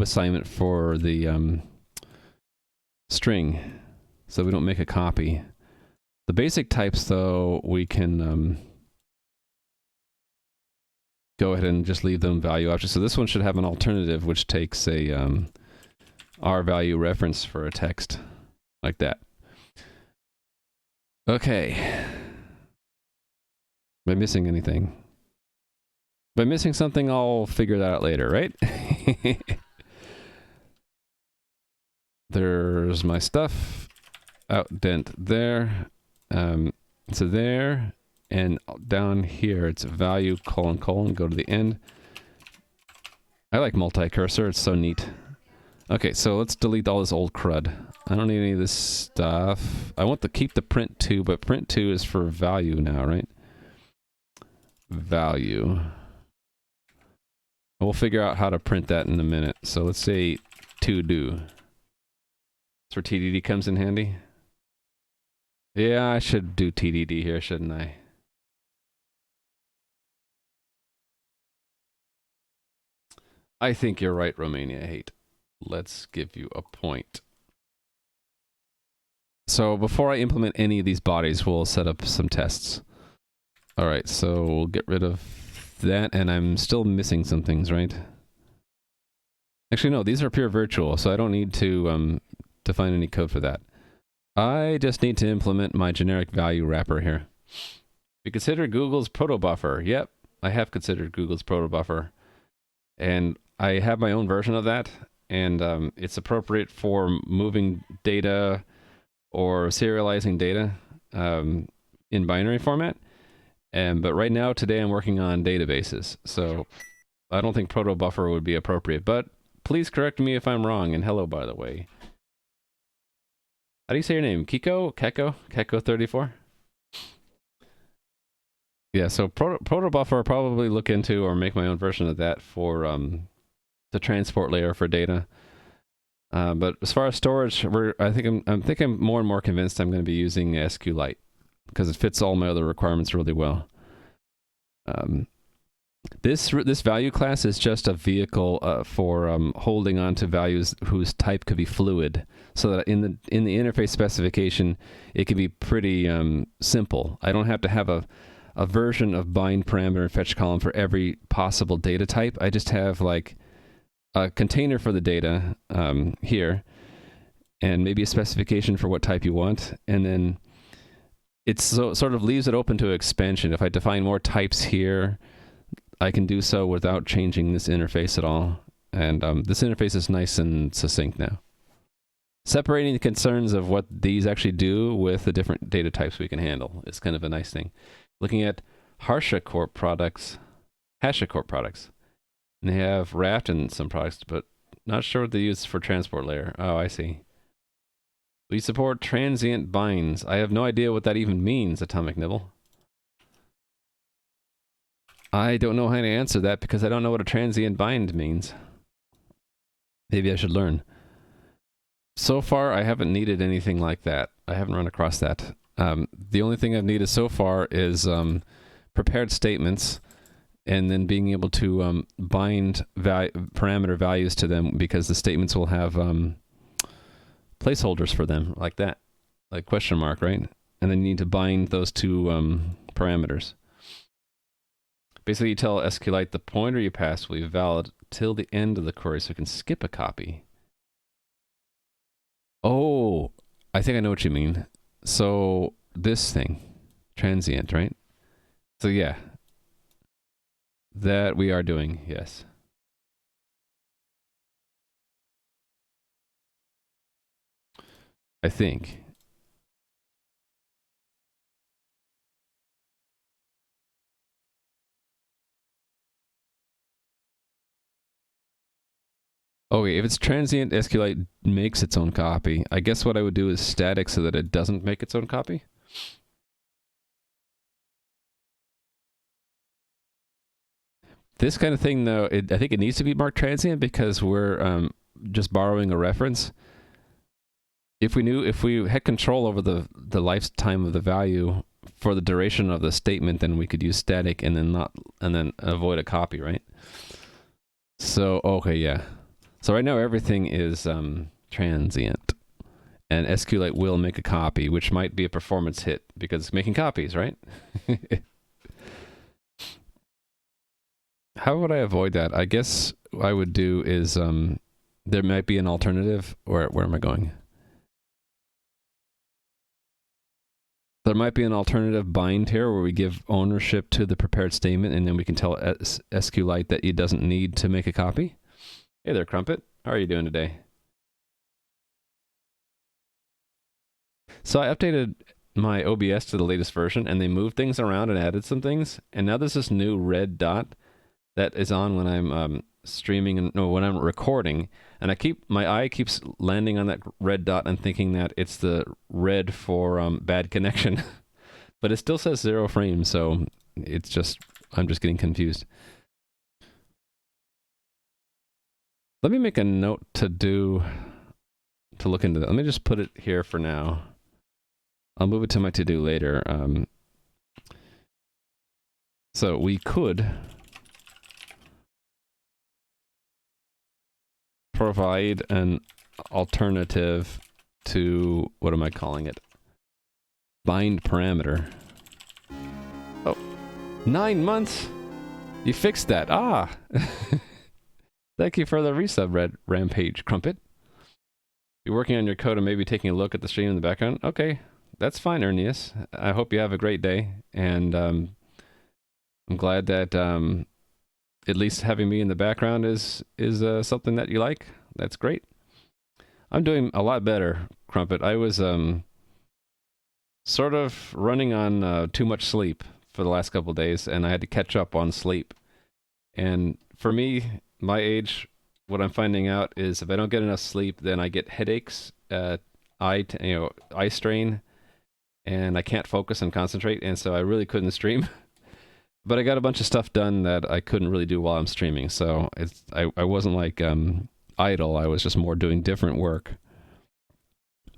assignment for the string, so we don't make a copy. The basic types, though, we can go ahead and just leave them value objects. So this one should have an alternative, which takes a R value reference for a text, like that. Okay. Am I missing anything? If I'm missing something, I'll figure that out later, right? There's my stuff. Outdent there. So there. And down here, it's value colon colon. Go to the end. I like multi-cursor. It's so neat. Okay, so let's delete all this old crud. I don't need any of this stuff. I want to keep the print 2, but print 2 is for value now, right? Value. We'll figure out how to print that in a minute. So let's say to do. That's where TDD comes in handy. Yeah, I should do TDD here, shouldn't I? I think you're right, Romania hate. Let's give you a point. So before I implement any of these bodies, we'll set up some tests. All right, so we'll get rid of that, and I'm still missing some things, right? Actually, no, these are pure virtual, so I don't need to define any code for that. I just need to implement my generic value wrapper here. We consider Google's protobuffer. Yep, I have considered Google's protobuffer. And I have my own version of that, and it's appropriate for moving data or serializing data in binary format. But right now, today, I'm working on databases, so I don't think protobuffer would be appropriate. But please correct me if I'm wrong, and hello, by the way. How do you say your name? Kiko? Keko? Keko34? Yeah, so protobuffer I'll probably look into or make my own version of that for the transport layer for data. But as far as storage, I think I'm more and more convinced I'm going to be using SQLite because it fits all my other requirements really well. This value class is just a vehicle for holding on to values whose type could be fluid, so that in the interface specification, it can be pretty simple. I don't have to have a version of bind parameter and fetch column for every possible data type. I just have like a container for the data here, and maybe a specification for what type you want, and then it sort of leaves it open to expansion. If I define more types here, I can do so without changing this interface at all. And this interface is nice and succinct now. Separating the concerns of what these actually do with the different data types we can handle is kind of a nice thing. Looking at HashiCorp products. And they have Raft and some products, but not sure what they use for transport layer. Oh, I see. We support transient binds. I have no idea what that even means, Atomic Nibble. I don't know how to answer that because I don't know what a transient bind means. Maybe I should learn. So far, I haven't needed anything like that. I haven't run across that. The only thing I've needed so far is prepared statements, and then being able to bind parameter values to them, because the statements will have placeholders for them, like that, like question mark, right? And then you need to bind those two parameters. Basically, you tell SQLite the pointer you pass will be valid till the end of the query, so you can skip a copy. Oh, I think I know what you mean. So this thing, transient, right? So yeah, that we are doing, yes. I think. Okay, if it's transient, SQLite makes its own copy. I guess what I would do is static so that it doesn't make its own copy. This kind of thing, though, I think it needs to be marked transient because we're just borrowing a reference. If we had control over the lifetime of the value for the duration of the statement, then we could use static and then avoid a copy, right? So okay, yeah. So right now everything is transient, and SQLite will make a copy, which might be a performance hit because it's making copies, right? How would I avoid that? I guess what I would do is there might be an alternative. Where am I going? There might be an alternative bind here where we give ownership to the prepared statement, and then we can tell SQLite that it doesn't need to make a copy. Hey there, Crumpet. How are you doing today? So I updated my OBS to the latest version, and they moved things around and added some things. And now there's this new red dot that is on when I'm streaming and when I'm recording. And my eye keeps landing on that red dot and thinking that it's the red for bad connection. But it still says 0 frames, so I'm just getting confused. Let me make a note to look into that. Let me just put it here for now. I'll move it to my to-do later. So we could provide an alternative to, what am I calling it? Bind parameter. Oh, 9 months? You fixed that. Ah! Thank you for the resub, Rampage Crumpet. You're working on your code and maybe taking a look at the stream in the background. Okay, that's fine, Ernius. I hope you have a great day, and I'm glad that at least having me in the background is something that you like. That's great. I'm doing a lot better, Crumpet. I was sort of running on too much sleep for the last couple of days, and I had to catch up on sleep. And for me, my age, what I'm finding out is if I don't get enough sleep, then I get headaches, eye strain, and I can't focus and concentrate, and so I really couldn't stream. But I got a bunch of stuff done that I couldn't really do while I'm streaming, so I wasn't like idle. I was just more doing different work.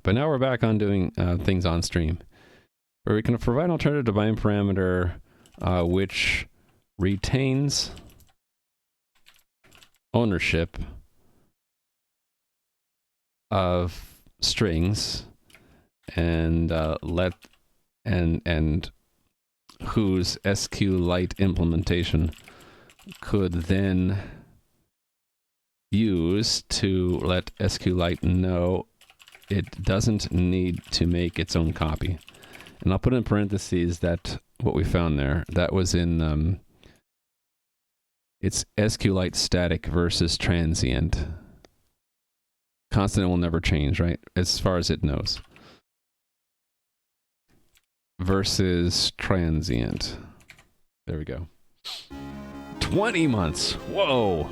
But now we're back on doing things on stream, where we can provide an alternative to bind parameter, which retains ownership of strings and and whose SQLite implementation could then use to let SQLite know it doesn't need to make its own copy. And I'll put in parentheses that what we found there. That was in it's SQLite static versus transient. Constant will never change, right? As far as it knows. Versus transient. There we go. 20 months. Whoa.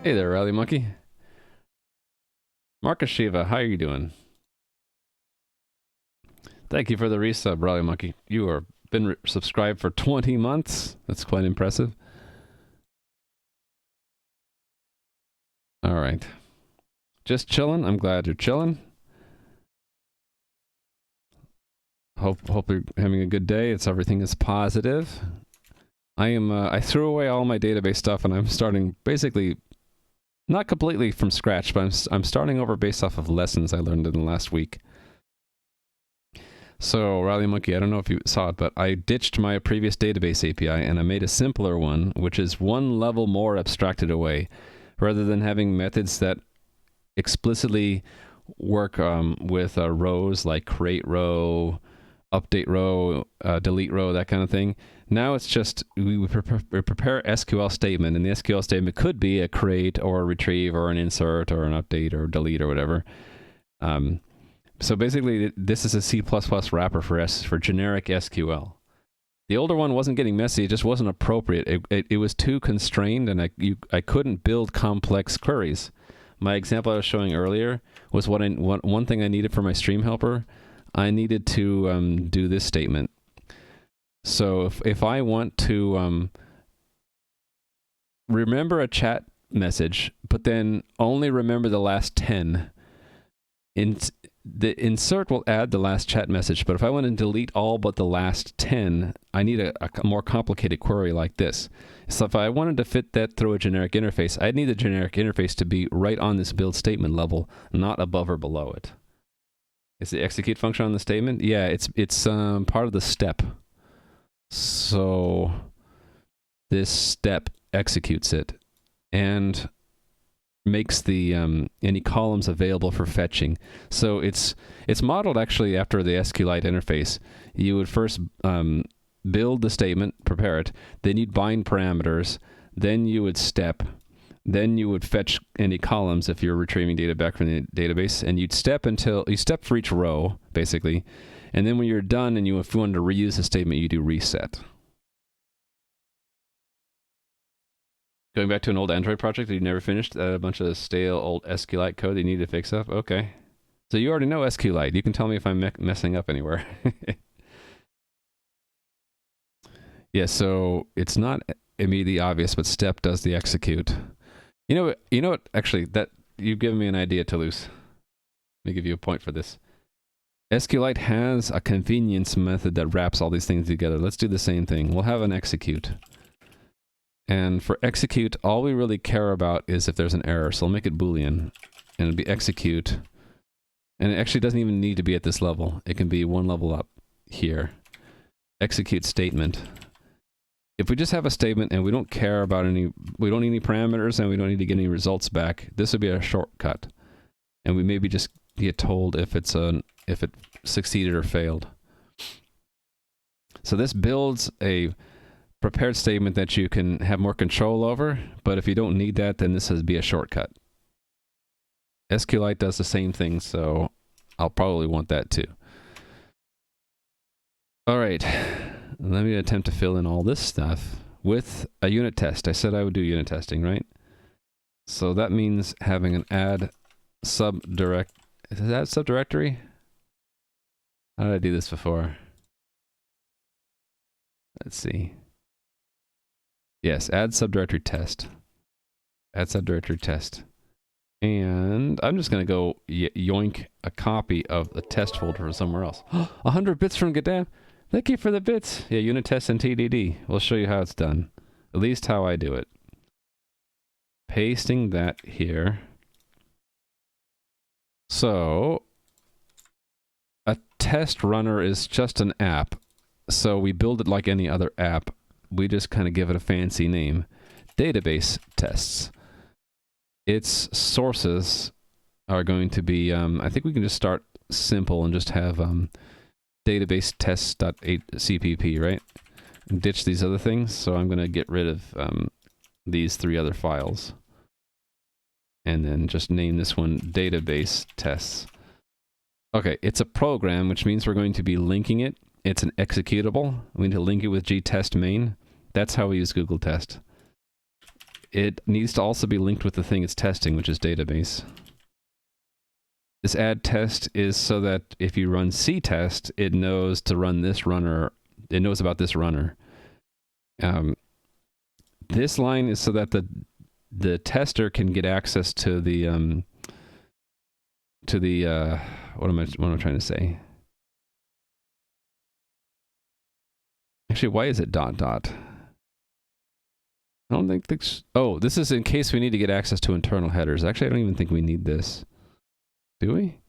Hey there, Rally Monkey. Marcus Shiva, how are you doing? Thank you for the resub, Rally Monkey. You are been subscribed for 20 months. That's quite impressive. All right. Just chilling. I'm glad you're chilling. Hope you're having a good day. Everything is positive. I threw away all my database stuff and I'm starting basically not completely from scratch, but I'm starting over based off of lessons I learned in the last week. So, Rally Monkey, I don't know if you saw it, but I ditched my previous database API and I made a simpler one, which is one level more abstracted away. Rather than having methods that explicitly work with rows like create row, update row, delete row, that kind of thing. Now it's just we prepare SQL statement, and the SQL statement could be a create or a retrieve or an insert or an update or delete or whatever. So basically, this is a C++ wrapper for generic SQL. The older one wasn't getting messy; it just wasn't appropriate. It was too constrained, and I couldn't build complex queries. My example I was showing earlier was one thing I needed for my stream helper. I needed to do this statement. So if I want to remember a chat message, but then only remember the last 10, the insert will add the last chat message. But if I want to delete all but the last 10, I need a more complicated query like this. So if I wanted to fit that through a generic interface, I'd need the generic interface to be right on this build statement level, not above or below it. Is the execute function on the statement? Yeah, it's part of the step. So this step executes it and makes the any columns available for fetching. So it's modeled actually after the SQLite interface. You would first build the statement, prepare it, then you'd bind parameters, then you would step, then you would fetch any columns if you're retrieving data back from the database, and you'd step for each row, basically. And then when you're done and if you wanted to reuse the statement, you do reset. Going back to an old Android project that you never finished, a bunch of stale old SQLite code that you need to fix up? Okay. So you already know SQLite. You can tell me if I'm messing up anywhere. Yeah, so it's not immediately obvious, but step does the execute. You know what? Actually, that you've given me an idea, Toulouse. Let me give you a point for this. SQLite has a convenience method that wraps all these things together. Let's do the same thing. We'll have an execute. And for execute, all we really care about is if there's an error. So I'll make it Boolean, and it'll be execute. And it actually doesn't even need to be at this level. It can be one level up here. Execute statement. If we just have a statement and we don't care about we don't need any parameters and we don't need to get any results back, this would be a shortcut. And we maybe just get told if it succeeded or failed. So this builds a prepared statement that you can have more control over, but if you don't need that, then this would be a shortcut. SQLite does the same thing, so I'll probably want that too. All right. Let me attempt to fill in all this stuff with a unit test. I said I would do unit testing, right? So that means having an add subdirectory. Is that subdirectory? How did I do this before? Let's see. Yes, add subdirectory test. Add subdirectory test. And I'm just going to go yoink a copy of the test folder from somewhere else. 100 bits from Gadam. Thank you for the bits. Yeah, unit test and TDD. We'll show you how it's done. At least how I do it. Pasting that here. So, a test runner is just an app. So we build it like any other app. We just kind of give it a fancy name. Database tests. Its sources are going to be, I think we can just start simple and just have database tests.cpp, right? And ditch these other things. So I'm going to get rid of these 3 other files. And then just name this one database tests. Okay, it's a program, which means we're going to be linking it. It's an executable. We need to link it with gtest main. That's how we use Google Test. It needs to also be linked with the thing it's testing, which is database. This add test is so that if you run ctest, it knows to run this runner. It knows about this runner. This line is so that the tester can get access to the what am I trying to say? Actually, why is it dot dot? I don't think this... Oh, this is in case we need to get access to internal headers. Actually, I don't even think we need this. Do we?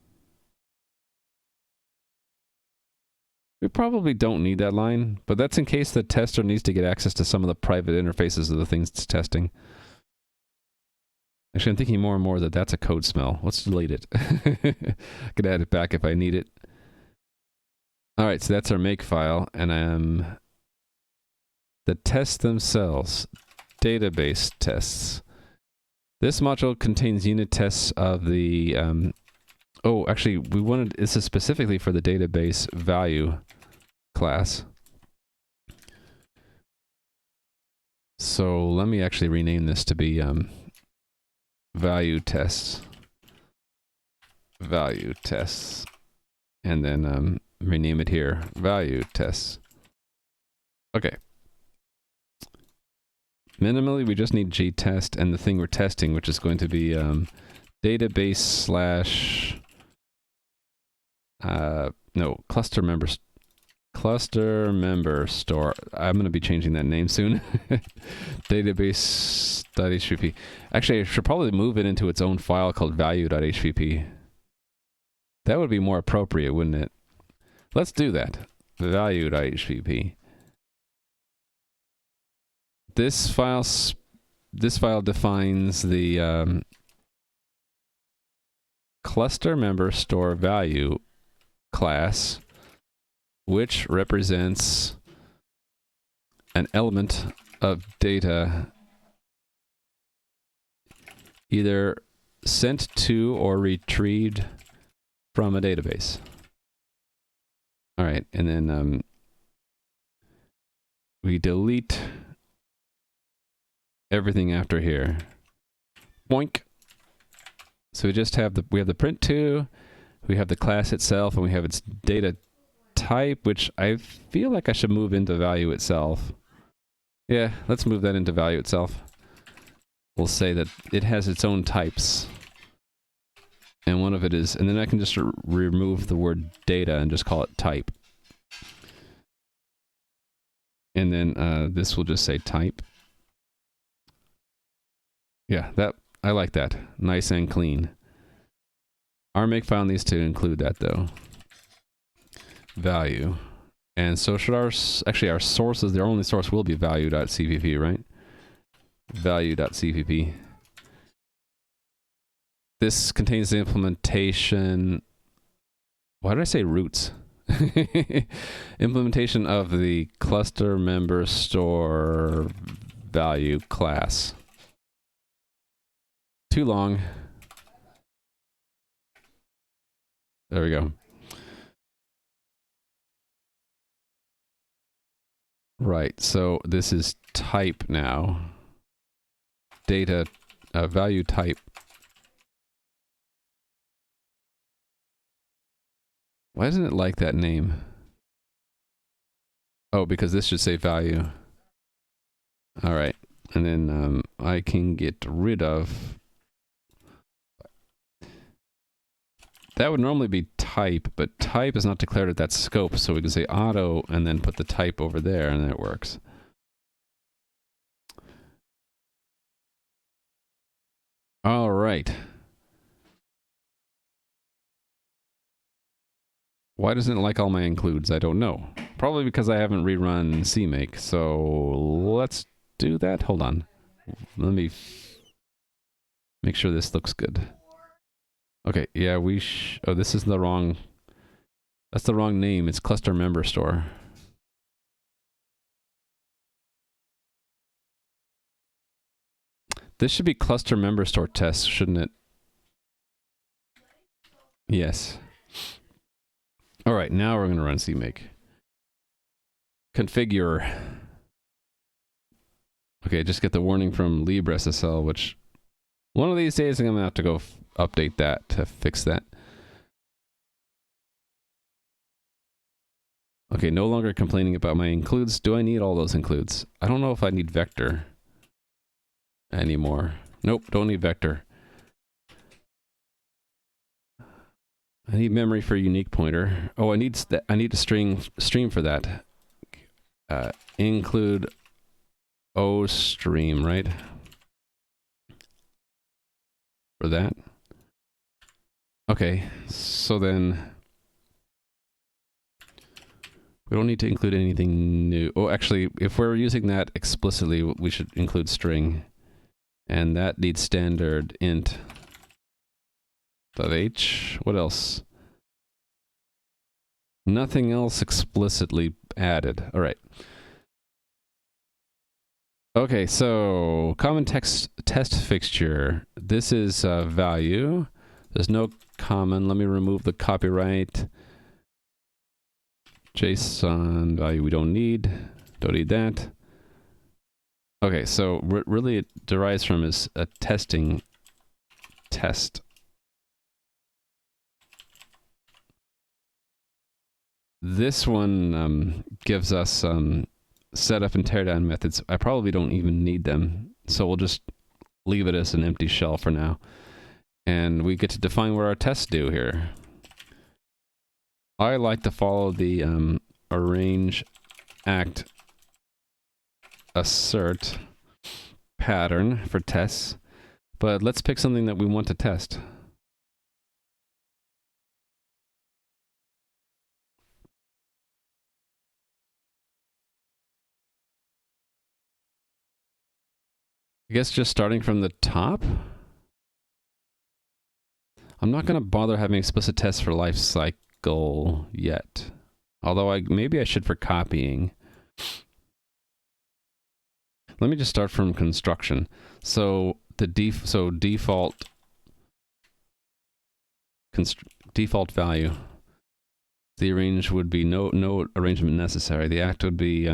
We probably don't need that line, but that's in case the tester needs to get access to some of the private interfaces of the things it's testing. Actually, I'm thinking more and more that that's a code smell. Let's delete it. I could add it back if I need it. All right, so that's our make file, and the tests themselves, database tests. This module contains unit tests of the, oh, actually, this is specifically for the database value class. So let me actually rename this to be value tests, and then rename it here, value tests. Okay. Minimally, we just need gtest and the thing we're testing, which is going to be database slash no, cluster member store. I'm going to be changing that name soon. Database.hvp. Actually, I should probably move it into its own file called value.hvp. That would be more appropriate, wouldn't it? Let's do that. Value.hvp. This file defines the cluster member store value class, which represents an element of data either sent to or retrieved from a database. All right, and then we delete everything after here. Boink. So we just have the print to, we have the class itself, and we have its data type, which I feel like I should move into value itself. Yeah, let's move that into value itself. We'll say that it has its own types. And one of it is, and then I can just remove the word data and just call it type. And then this will just say type. Yeah, I like that. Nice and clean. Our makefile needs to include that though. Value. And so should our sources, their only source will be value.cpp, right? Value.cpp. This contains the implementation. Why did I say roots? Implementation of the cluster member store value class. Too long. There we go. Right, so this is type now. Data, value type. Why doesn't it like that name? Oh, because this should say value. All right, and then I can get rid of... That would normally be type, but type is not declared at that scope, so we can say auto and then put the type over there, and then it works. All right. Why doesn't it like all my includes? I don't know. Probably because I haven't rerun CMake, so let's do that. Hold on. Let me make sure this looks good. Okay, yeah, oh, this is the wrong... That's the wrong name. It's cluster member store. This should be cluster member store test, shouldn't it? Yes. All right, now we're going to run CMake. Configure. Okay, just get the warning from LibreSSL, which one of these days I'm going to have to go update that to fix that. Okay, no longer complaining about my includes. Do I need all those includes? I don't know if I need vector anymore. Nope, don't need vector. I need memory for unique pointer. Oh, I need a stream for that. Include O stream, right? For that. Okay, so then we don't need to include anything new. Oh, actually, if we're using that explicitly, we should include string. And that needs standard int. .h. What else? Nothing else explicitly added. All right. Okay, so common text test fixture. This is value. There's no common. Let me remove the copyright. JSON value we don't need. Don't need that. Okay, so really it derives from is a testing test. This one gives us setup and teardown methods. I probably don't even need them, so we'll just leave it as an empty shell for now. And we get to define what our tests do here. I like to follow the arrange, act, assert pattern for tests, but let's pick something that we want to test. I guess just starting from the top. I'm not going to bother having explicit tests for life cycle yet, although maybe I should for copying. Let me just start from construction. So the default value. The arrange would be no arrangement necessary. The act would be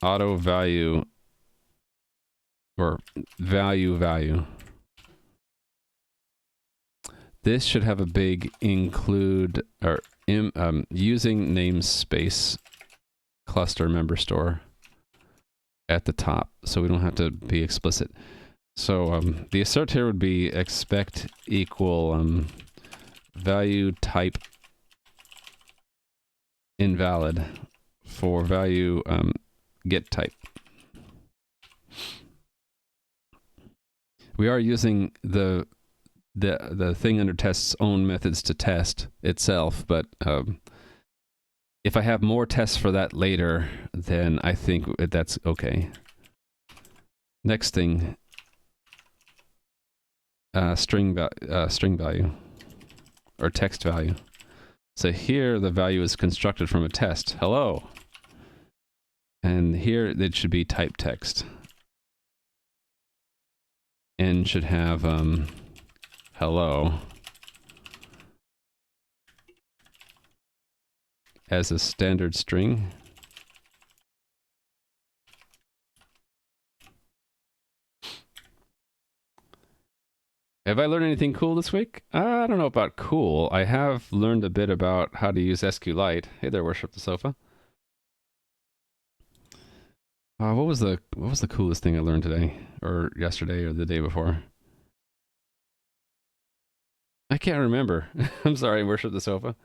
auto value or value. This should have a big include or using namespace cluster member store at the top, so we don't have to be explicit. So the assert here would be expect equal value type invalid for value get type. We are using the thing under test's own methods to test itself, but if I have more tests for that later, then I think that's okay. Next thing, string value or text value. So here the value is constructed from a test. Hello. And here it should be type text. N should have hello as a standard string. Have I learned anything cool this week? I don't know about cool. I have learned a bit about how to use SQLite. Hey there, Worship the Sofa. What was the coolest thing I learned today, or yesterday, or the day before? I can't remember. I'm sorry, worship the sofa.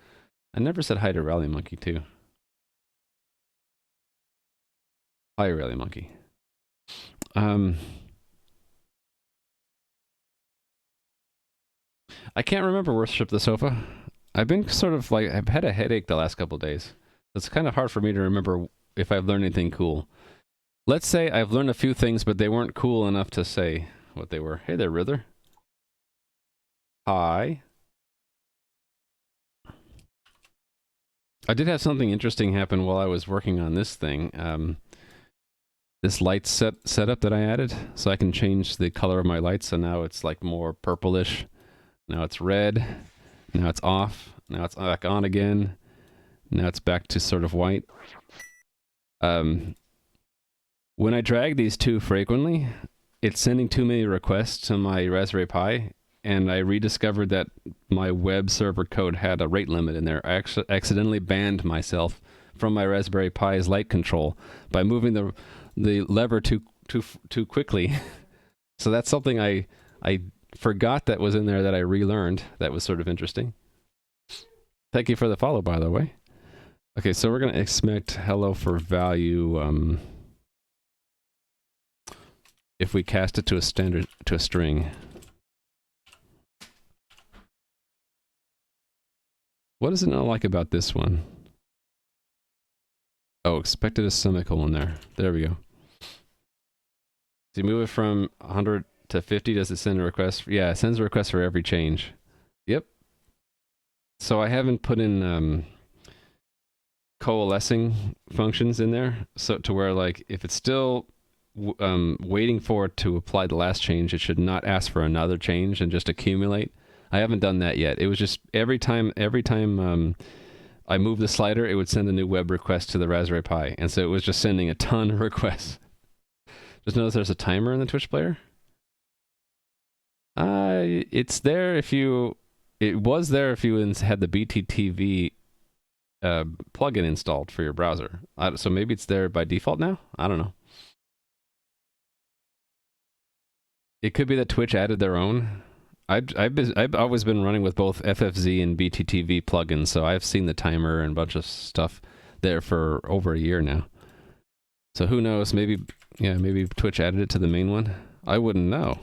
I never said hi to Rally Monkey, too. Hi, Rally Monkey. I can't remember worship the sofa. I've been sort of like, I've had a headache the last couple of days. It's kind of hard for me to remember if I've learned anything cool. Let's say I've learned a few things, but they weren't cool enough to say what they were. Hey there, Rither. Hi. I did have something interesting happen while I was working on this thing. This light setup that I added, so I can change the color of my lights. So now it's like more purplish. Now it's red. Now it's off. Now it's back on again. Now it's back to sort of white. When I drag these two frequently, it's sending too many requests to my Raspberry Pi, and I rediscovered that my web server code had a rate limit in there. I actually accidentally banned myself from my Raspberry Pi's light control by moving the lever too quickly. So that's something I forgot that was in there that I relearned. That was sort of interesting. Thank you for the follow, by the way. Okay, so we're going to expect hello for value if we cast it to a string. What does it not like about this one? Oh, expected a semicolon there. There we go. So you move it from 100 to 50, does it send a request? Yeah, it sends a request for every change. Yep. So I haven't put in coalescing functions in there, so to where like if it's still waiting for it to apply the last change, it should not ask for another change and just accumulate. I haven't done that yet. It was just every time I moved the slider, it would send a new web request to the Raspberry Pi, and so it was just sending a ton of requests. Just notice there's a timer in the Twitch player. It's there if you. It was there if you had the BTTV plugin installed for your browser. So maybe it's there by default now. I don't know. It could be that Twitch added their own. I've always been running with both FFZ and BTTV plugins, so I've seen the timer and a bunch of stuff there for over a year now. So who knows? Maybe Twitch added it to the main one. I wouldn't know.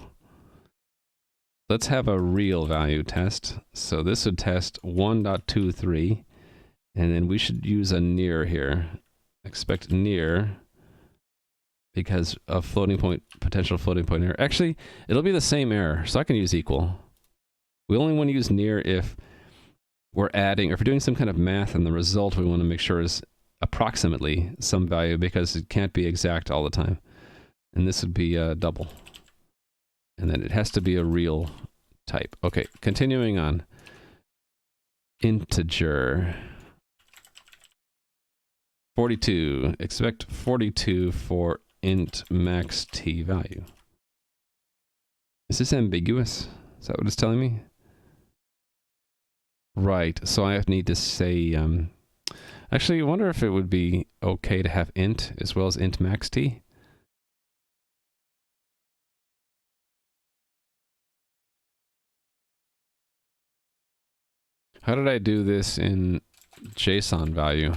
Let's have a real value test. So this would test 1.23, and then we should use a near here. Expect near because of potential floating point error. Actually, it'll be the same error, so I can use equal. We only want to use near if we're adding, or if we're doing some kind of math, and the result we want to make sure is approximately some value, because it can't be exact all the time. And this would be double. And then it has to be a real type. Okay, continuing on. Integer. 42. Expect 42 for int max t value. Is this ambiguous? Is that what it's telling me? Right, so I need to say, actually, I wonder if it would be okay to have int as well as int max t. How did I do this in JSON value?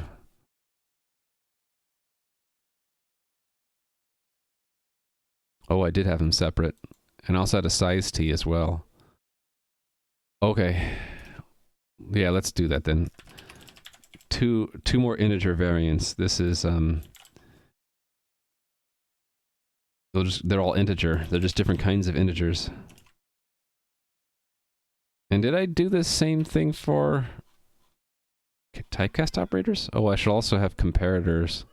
Oh, I did have them separate. And I also had a size t as well. Okay. Yeah, let's do that then. Two more integer variants. This is they're all integer. They're just different kinds of integers. And did I do the same thing for typecast operators? Oh, I should also have comparators.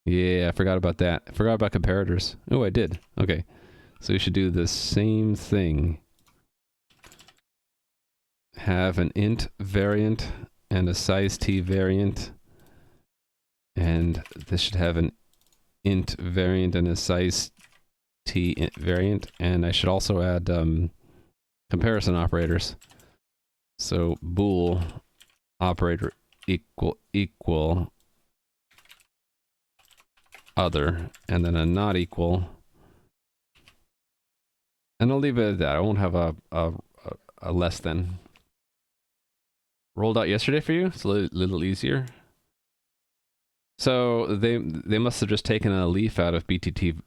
Yeah, I forgot about that. I forgot about comparators. Oh, I did. Okay. So we should do the same thing. Have an int variant and a size t variant. And this should have an int variant and a size t variant. And I should also add comparison operators. So bool operator equal other, and then a not equal. And I'll leave it at that. I won't have a less than. rolled out yesterday for you. It's a little easier. So they must have just taken a leaf out of BTT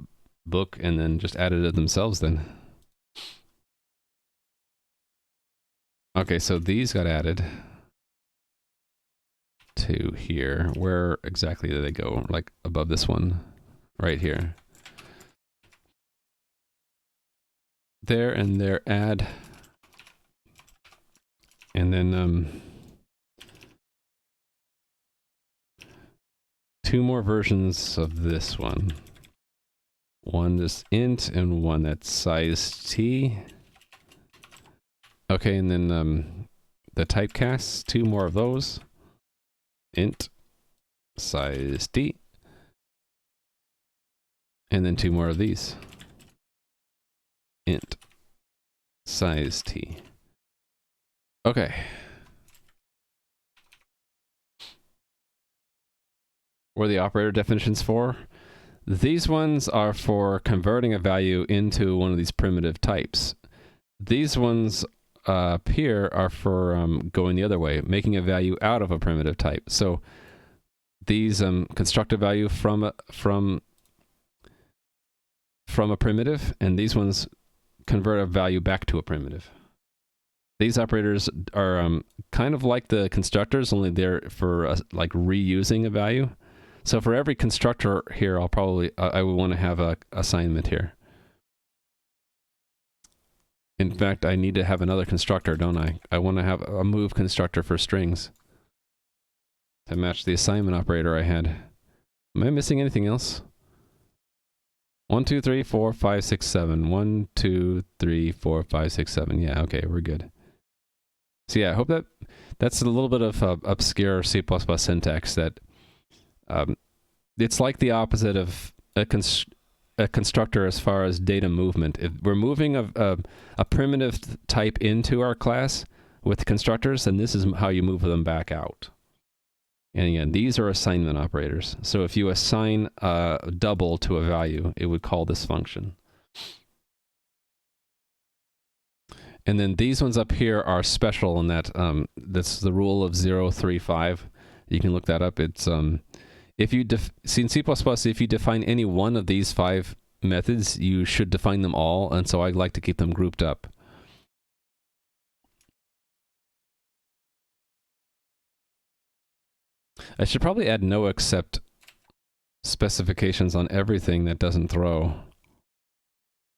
book and then just added it themselves then. Okay, so these got added to here. Where exactly do they go? Like above this one, right here. There and there, add. And then two more versions of this one. One that's int and one that's size t. Okay, and then the typecasts, two more of those. Int, size t. And then two more of these. Int, size t. Okay. What are the operator definitions for? These ones are for converting a value into one of these primitive types. These ones up here are for going the other way, making a value out of a primitive type. So these construct a value from a primitive, and these ones convert a value back to a primitive. These operators are kind of like the constructors, only they're for like reusing a value. So for every constructor here, I would want to have a assignment here. In fact, I need to have another constructor, don't I? I want to have a move constructor for strings to match the assignment operator I had. Am I missing anything else? 1, 2, 3, 4, 5, 6, 7. 1, 2, 3, 4, 5, 6, 7. Yeah, okay, we're good. So yeah, I hope that's a little bit of obscure C++ syntax that it's like the opposite of a constructor as far as data movement. If we're moving a primitive type into our class with constructors, then this is how you move them back out. And again, these are assignment operators. So if you assign a double to a value, it would call this function. And then these ones up here are special in that that's the rule of 035. You can look that up. It's if you see in C++, if you define any one of these 5 methods, you should define them all, and so I like to keep them grouped up. I should probably add no except specifications on everything that doesn't throw.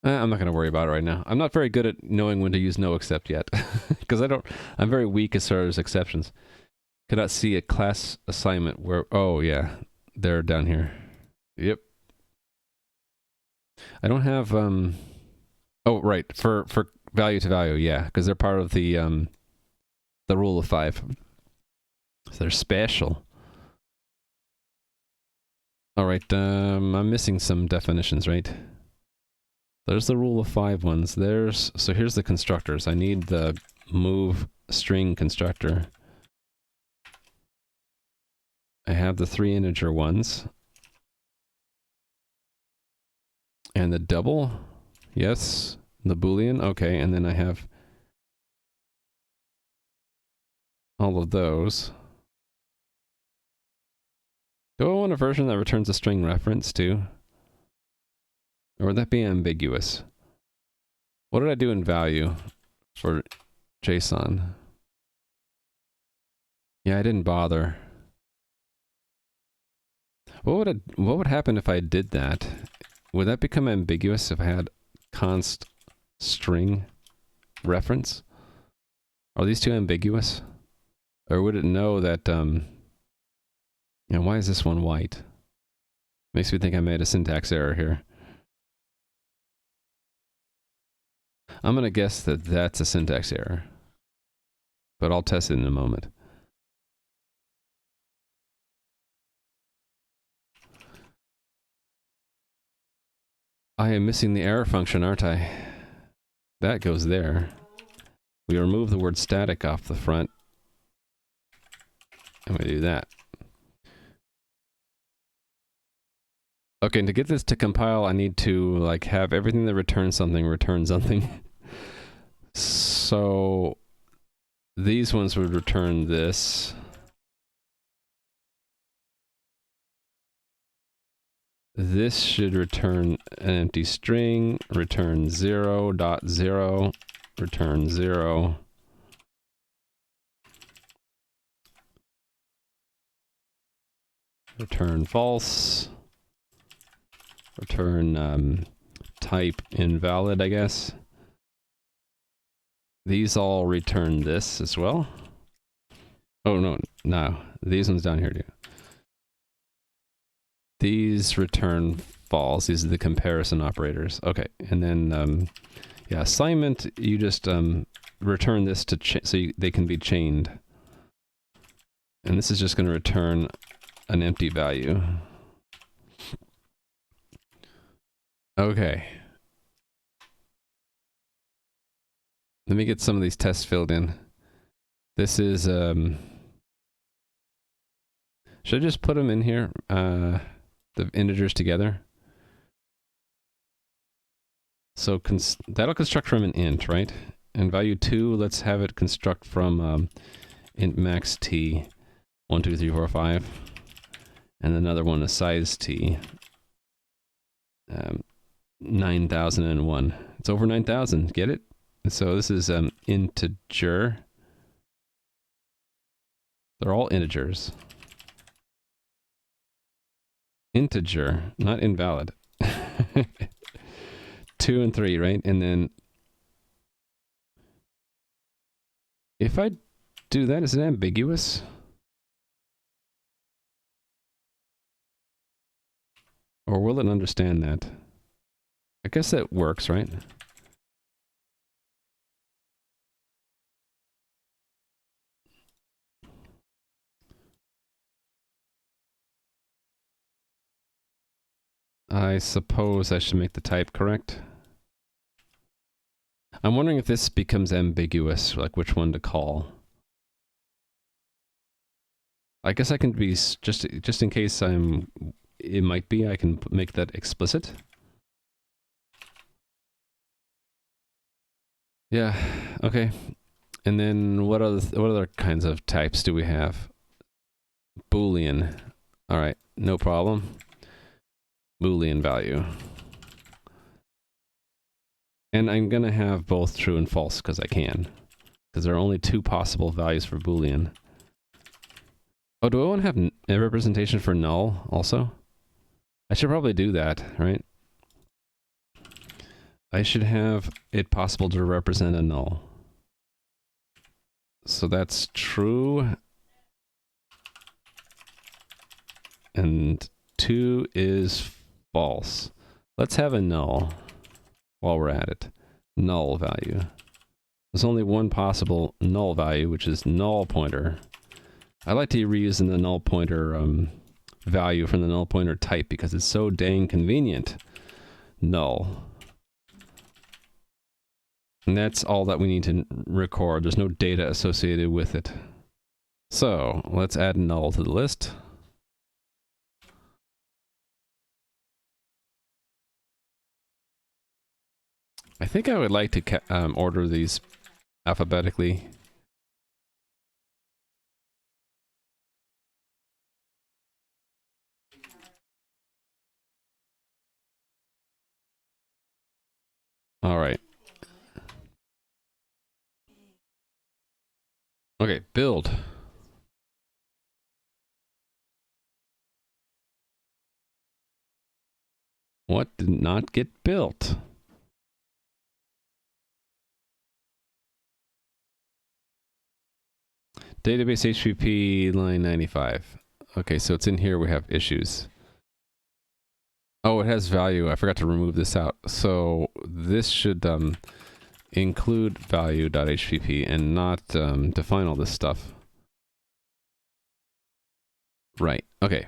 I'm not going to worry about it right now. I'm not very good at knowing when to use no except yet, because I'm very weak as far as exceptions. Could not see a class assignment where, oh yeah, they're down here. Yep. I don't have, oh right, for value to value, yeah, because they're part of the rule of 5. So they're special. All right, I'm missing some definitions, right? There's the rule of 5 ones. So here's the constructors. I need the move string constructor. I have the 3 integer ones. And the double, yes. The Boolean, okay. And then I have all of those. Do I want a version that returns a string reference too? Or would that be ambiguous? What did I do in value for JSON? Yeah, I didn't bother. What would happen if I did that? Would that become ambiguous if I had const string reference? Are these two ambiguous? Or would it know that, you know, why is this one white? Makes me think I made a syntax error here. I'm going to guess that that's a syntax error. But I'll test it in a moment. I am missing the error function, aren't I? That goes there. We remove the word static off the front. And we do that. Okay, and to get this to compile, I need to like have everything that return something return something. So these ones would return this. This should return an empty string, return 0.0, return 0. Return false. Return type invalid, I guess. These all return this as well. Oh, no. These ones down here do. These return false. These are the comparison operators. Okay, and then, yeah, assignment, you just return this to so they can be chained. And this is just going to return an empty value. Okay. Let me get some of these tests filled in. This is, should I just put them in here? The integers together. So that'll construct from an int, right? And value 2, let's have it construct from int max t, 1, 2, 3, 4, 5. And another one, a size t, 9,001. It's over 9,000, get it? So this is integer. They're all integers. Integer, not invalid. 2 and 3, right? And then if I do that, is it ambiguous? Or will it understand that? I guess that works, right? I suppose I should make the type correct. I'm wondering if this becomes ambiguous, like which one to call. I guess I can be, just in case it might be, I can make that explicit. Yeah, okay. And then what other kinds of types do we have? Boolean. All right, no problem. Boolean value. And I'm going to have both true and false because I can. Because there are only 2 possible values for Boolean. Oh, do I want to have a representation for null also? I should probably do that, right? I should have it possible to represent a null. So that's true. And 2 is false. Let's have a null while we're at it. Null value. There's only one possible null value, which is null pointer. I like to reuse the null pointer value from the null pointer type because it's so dang convenient. Null. And that's all that we need to record. There's no data associated with it. So let's add null to the list. I think I would like to order these alphabetically. All right. Okay, build. What did not get built? Database HTTP line 95. Okay, so it's in here. We have issues. Oh, it has value. I forgot to remove this out. So this should include value.http and not define all this stuff. Right. Okay.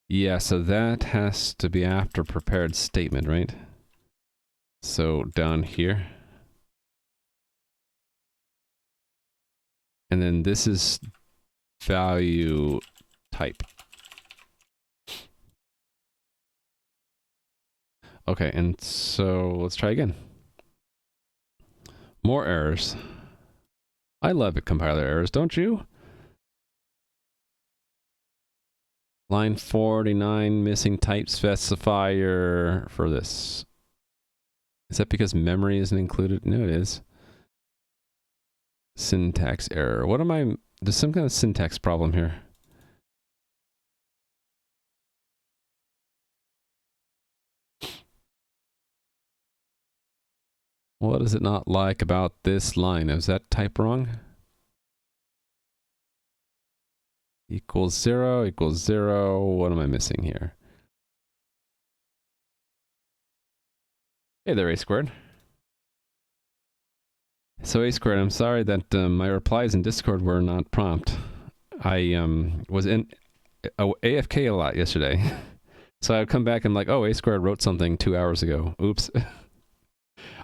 Yeah, so that has to be after prepared statement, right? So down here. And then this is value type. Okay, and so let's try again. More errors. I love it, compiler errors, don't you? Line 49, missing type specifier for this. Is that because memory isn't included? No, it is. Syntax error. What am I... There's some kind of syntax problem here. What is it not like about this line? Is that type wrong? Equals 0, equals 0. What am I missing here? Hey there, A squared. So A squared, I'm sorry that my replies in Discord were not prompt. I was in AFK a lot yesterday. So I would come back and I'm like, oh, A squared wrote something 2 hours ago. Oops.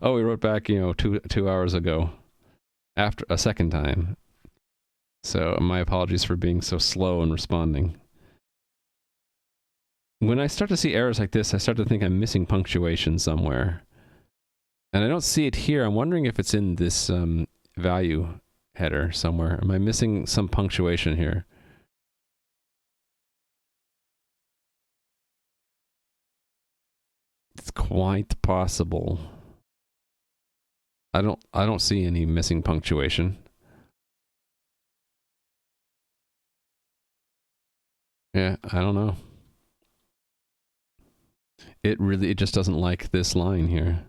Oh, he wrote back, you know, two hours ago. After a second time. So my apologies for being so slow in responding. When I start to see errors like this, I start to think I'm missing punctuation somewhere. And I don't see it here. I'm wondering if it's in this value header somewhere. Am I missing some punctuation here? It's quite possible. I don't see any missing punctuation. Yeah, I don't know. It just doesn't like this line here.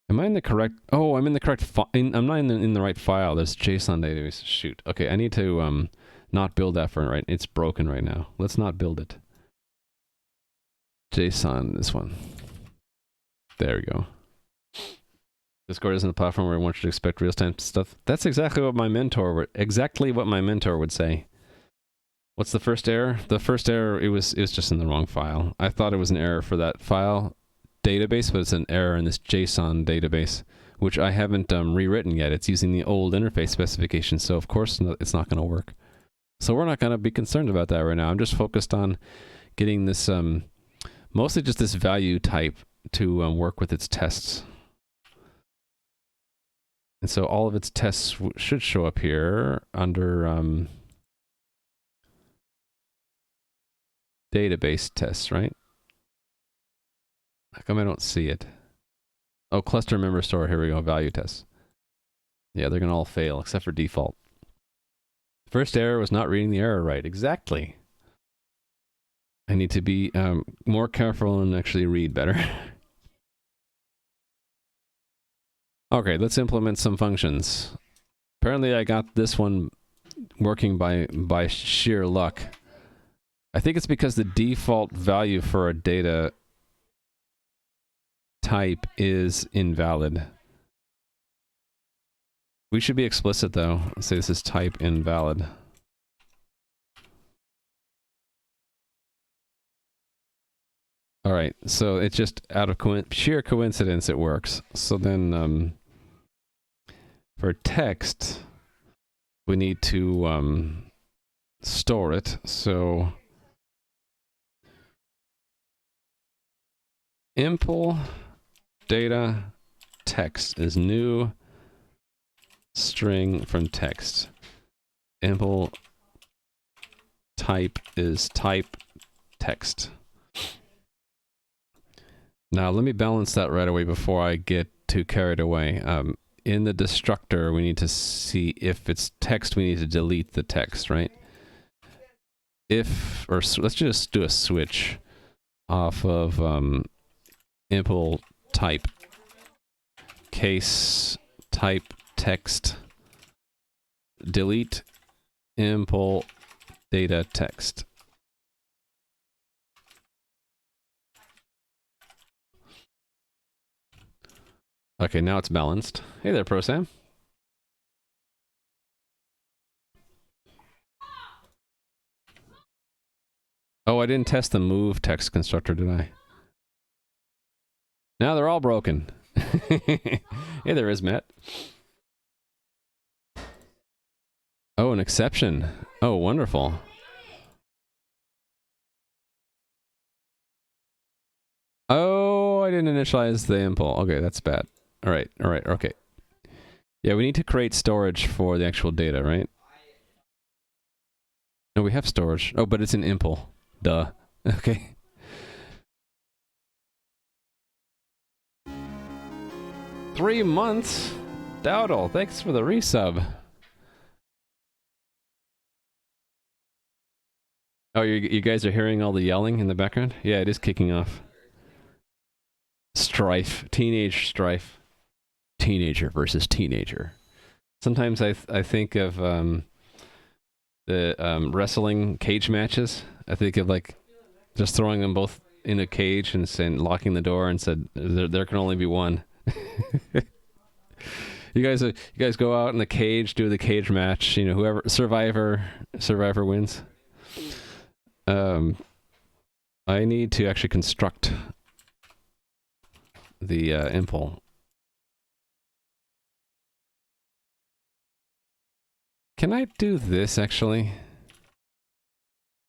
Am I in the correct... Oh, I'm in the correct... I'm not in the right file. There's JSON database. Shoot. Okay, I need to not build that for right. It's broken right now. Let's not build it. JSON, this one. There we go. Discord isn't a platform where I want you to expect real-time stuff. That's exactly what my mentor would say. What's the first error? The first error, it was just in the wrong file. I thought it was an error for that file database, but it's an error in this JSON database, which I haven't rewritten yet. It's using the old interface specification, so of course it's not going to work. So we're not going to be concerned about that right now. I'm just focused on getting this, mostly just this value type to work with its tests. And so all of its tests should show up here under database tests, right? How come I don't see it? Oh, cluster member store. Here we go. Value tests. Yeah, they're going to all fail except for default. First error was not reading the error right. Exactly. I need to be more careful and actually read better. Okay, let's implement some functions. Apparently I got this one working by sheer luck. I think it's because the default value for a data type is invalid. We should be explicit though. Let's say this is type invalid. All right, so it's just out of sheer coincidence it works. So then for text, we need to store it. So impl data text is new string from text. Impl type is type text. Now let me balance that right away before I get too carried away. In the destructor, we need to see if it's text, we need to delete the text, right? If, or let's just do a switch off of impl type case type text delete impl data text. Okay, now it's balanced. Hey there, ProSam. Oh, I didn't test the move text constructor, did I? Now they're all broken. Hey, there is Matt. Oh, an exception. Oh, wonderful. Oh, I didn't initialize the impl. Okay, that's bad. All right, okay. Yeah, we need to create storage for the actual data, right? No, we have storage. Oh, but it's an impl. Duh. Okay. Three months? Dowdle, thanks for the resub. Oh, you guys are hearing all the yelling in the background? Yeah, it is kicking off. Strife. Teenage strife. Teenager versus teenager. Sometimes I think of the wrestling cage matches. I think of like just throwing them both in a cage and saying, locking the door and said, there can only be one. You guys go out in the cage, do the cage match. You know, whoever survivor wins. I need to actually construct the impl. Can I do this actually?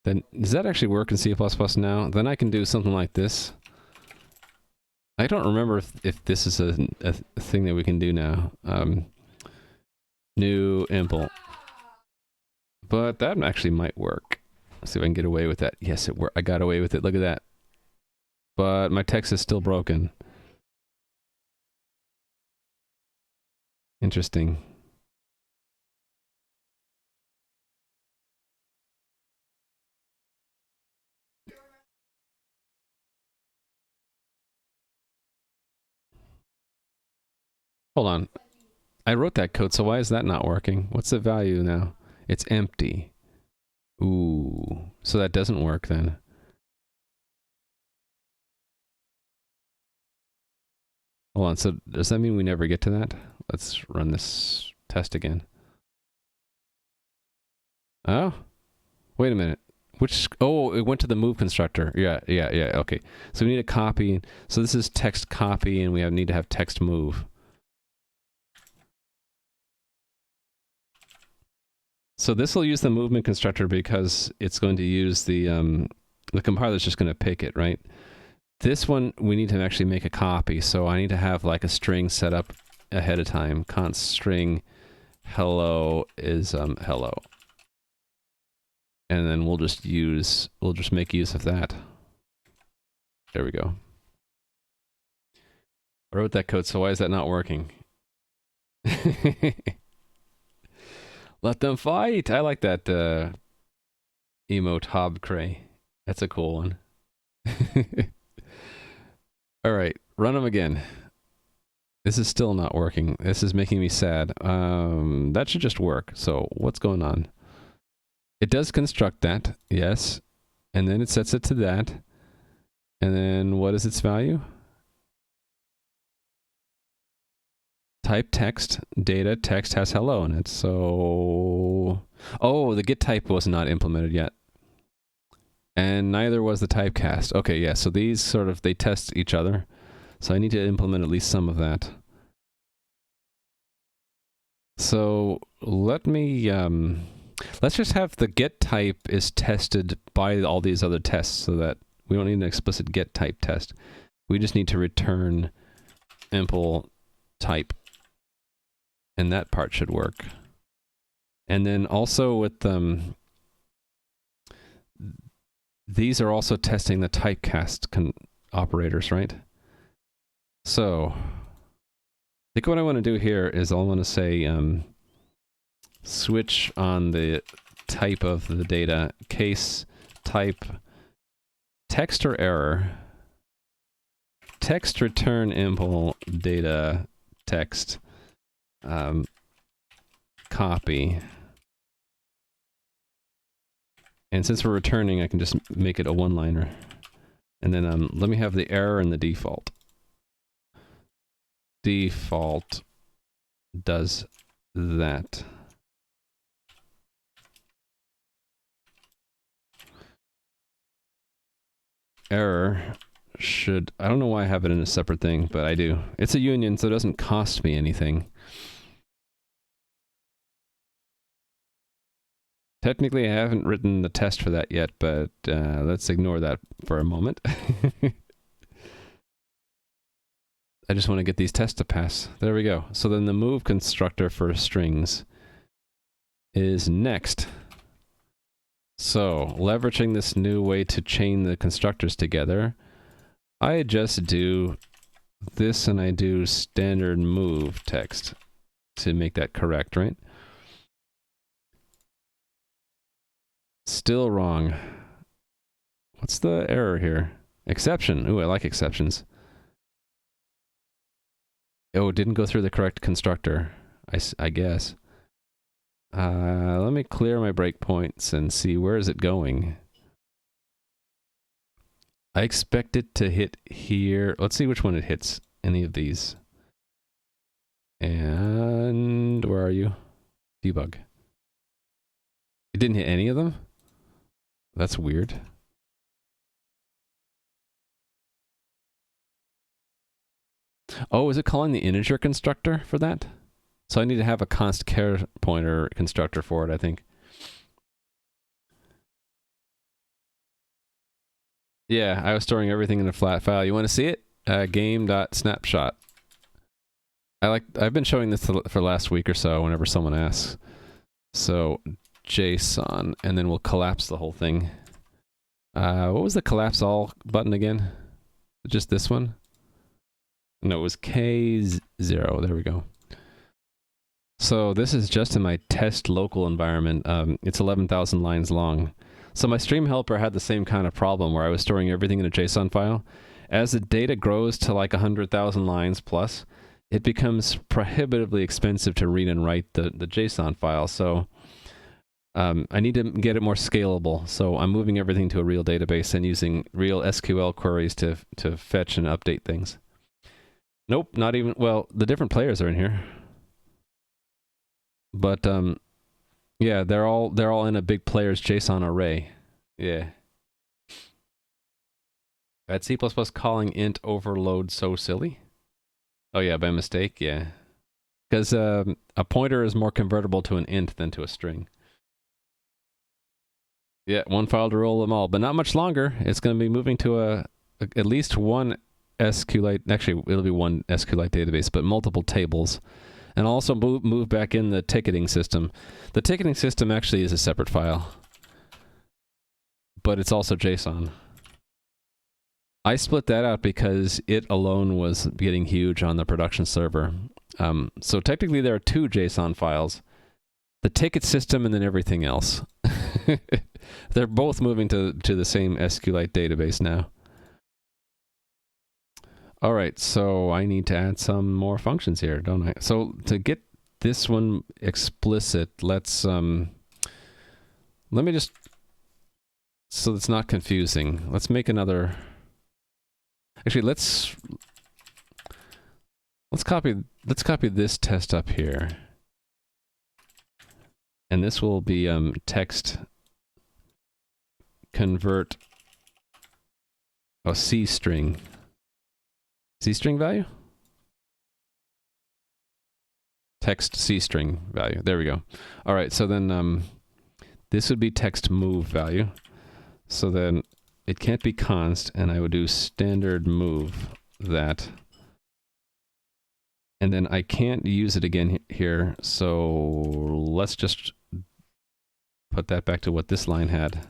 Then does that actually work in C++ now? Then I can do something like this. I don't remember if this is a thing that we can do now. New impl. But that actually might work. Let's see if I can get away with that. Yes, it worked. I got away with it. Look at that. But my text is still broken. Interesting. Hold on. I wrote that code, so why is that not working? What's the value now? It's empty. Ooh. So that doesn't work then. Hold on, so does that mean we never get to that? Let's run this test again. Oh? Wait a minute. Which, oh, it went to the move constructor. Yeah, okay. So we need a copy. So this is text copy, and we need to have text move. So this will use the movement constructor because it's going to use the compiler's just going to pick it, right? This one, we need to actually make a copy. So I need to have like a string set up ahead of time. Const string hello is hello. And then we'll just make use of that. There we go. I wrote that code, so why is that not working? Let them fight! I like that emote Hob Cray. That's a cool one. Alright, run them again. This is still not working. This is making me sad. That should just work. So what's going on? It does construct that, yes. And then it sets it to that. And then what is its value? Type text, data, text has hello in it. So, oh, the get type was not implemented yet. And neither was the typecast. Okay, yeah, so these sort of, they test each other. So I need to implement at least some of that. So let me, let's just have the get type is tested by all these other tests so that we don't need an explicit get type test. We just need to return impl type. And that part should work. And then also with these are also testing the typecast operators, right? So I think what I want to do here is I want to say switch on the type of the data, case type text or error, text return impl data text copy. And since we're returning, I can just make it a one-liner. And then let me have the error and the default. Default does that. Error should, I don't know why I have it in a separate thing, but I do. It's a union, so it doesn't cost me anything. Technically, I haven't written the test for that yet, but let's ignore that for a moment. I just want to get these tests to pass. There we go. So then the move constructor for strings is next. So leveraging this new way to chain the constructors together, I just do this and I do standard move text to make that correct, right? Still wrong. What's the error here? Exception. Ooh, I like exceptions. Oh, it didn't go through the correct constructor, I guess. Let me clear my breakpoints and see where is it going. I expect it to hit here. Let's see which one it hits. Any of these. And where are you? Debug. It didn't hit any of them? That's weird. Oh, is it calling the integer constructor for that? So I need to have a const char pointer constructor for it, I think. Yeah, I was storing everything in a flat file. You want to see it? Game.snapshot. I've been showing this for last week or so whenever someone asks. So JSON, and then we'll collapse the whole thing. What was the collapse all button again? Just this one? No, it was K0. There we go. So this is just in my test local environment. It's 11,000 lines long. So my stream helper had the same kind of problem where I was storing everything in a JSON file. As the data grows to like 100,000 lines plus, it becomes prohibitively expensive to read and write the JSON file. So I need to get it more scalable. So I'm moving everything to a real database and using real SQL queries to fetch and update things. Nope, not even, well, the different players are in here. But yeah, they're all in a big players JSON array. Yeah. That C++ calling int overload so silly. Oh yeah, by mistake, yeah. Because a pointer is more convertible to an int than to a string. Yeah, one file to roll them all, but not much longer. It's going to be moving to at least one SQLite. Actually, it'll be one SQLite database, but multiple tables. And also move back in the ticketing system. The ticketing system actually is a separate file, but it's also JSON. I split that out because it alone was getting huge on the production server. So technically there are two JSON files, the ticket system and then everything else. They're both moving to the same SQLite database now. All right, so I need to add some more functions here, don't I? So to get this one explicit, let's let me just, so it's not confusing. Let's make another. Actually, let's copy this test up here, and this will be text convert C string. C string value? Text C string value. There we go. All right, so then this would be text move value. So then it can't be const, and I would do standard move that. And then I can't use it again here, so let's just put that back to what this line had.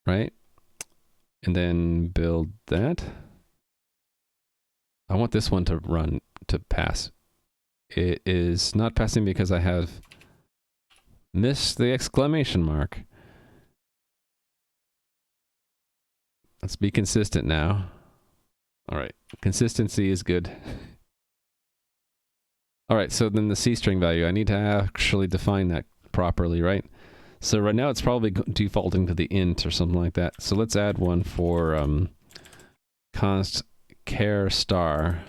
Right? And then build that. I want this one to run, to pass. It is not passing because I have missed the exclamation mark. Let's be consistent now. All right, consistency is good. All right, so then the C string value, I need to actually define that properly, right? So right now it's probably defaulting to the int or something like that. So let's add one for const char star.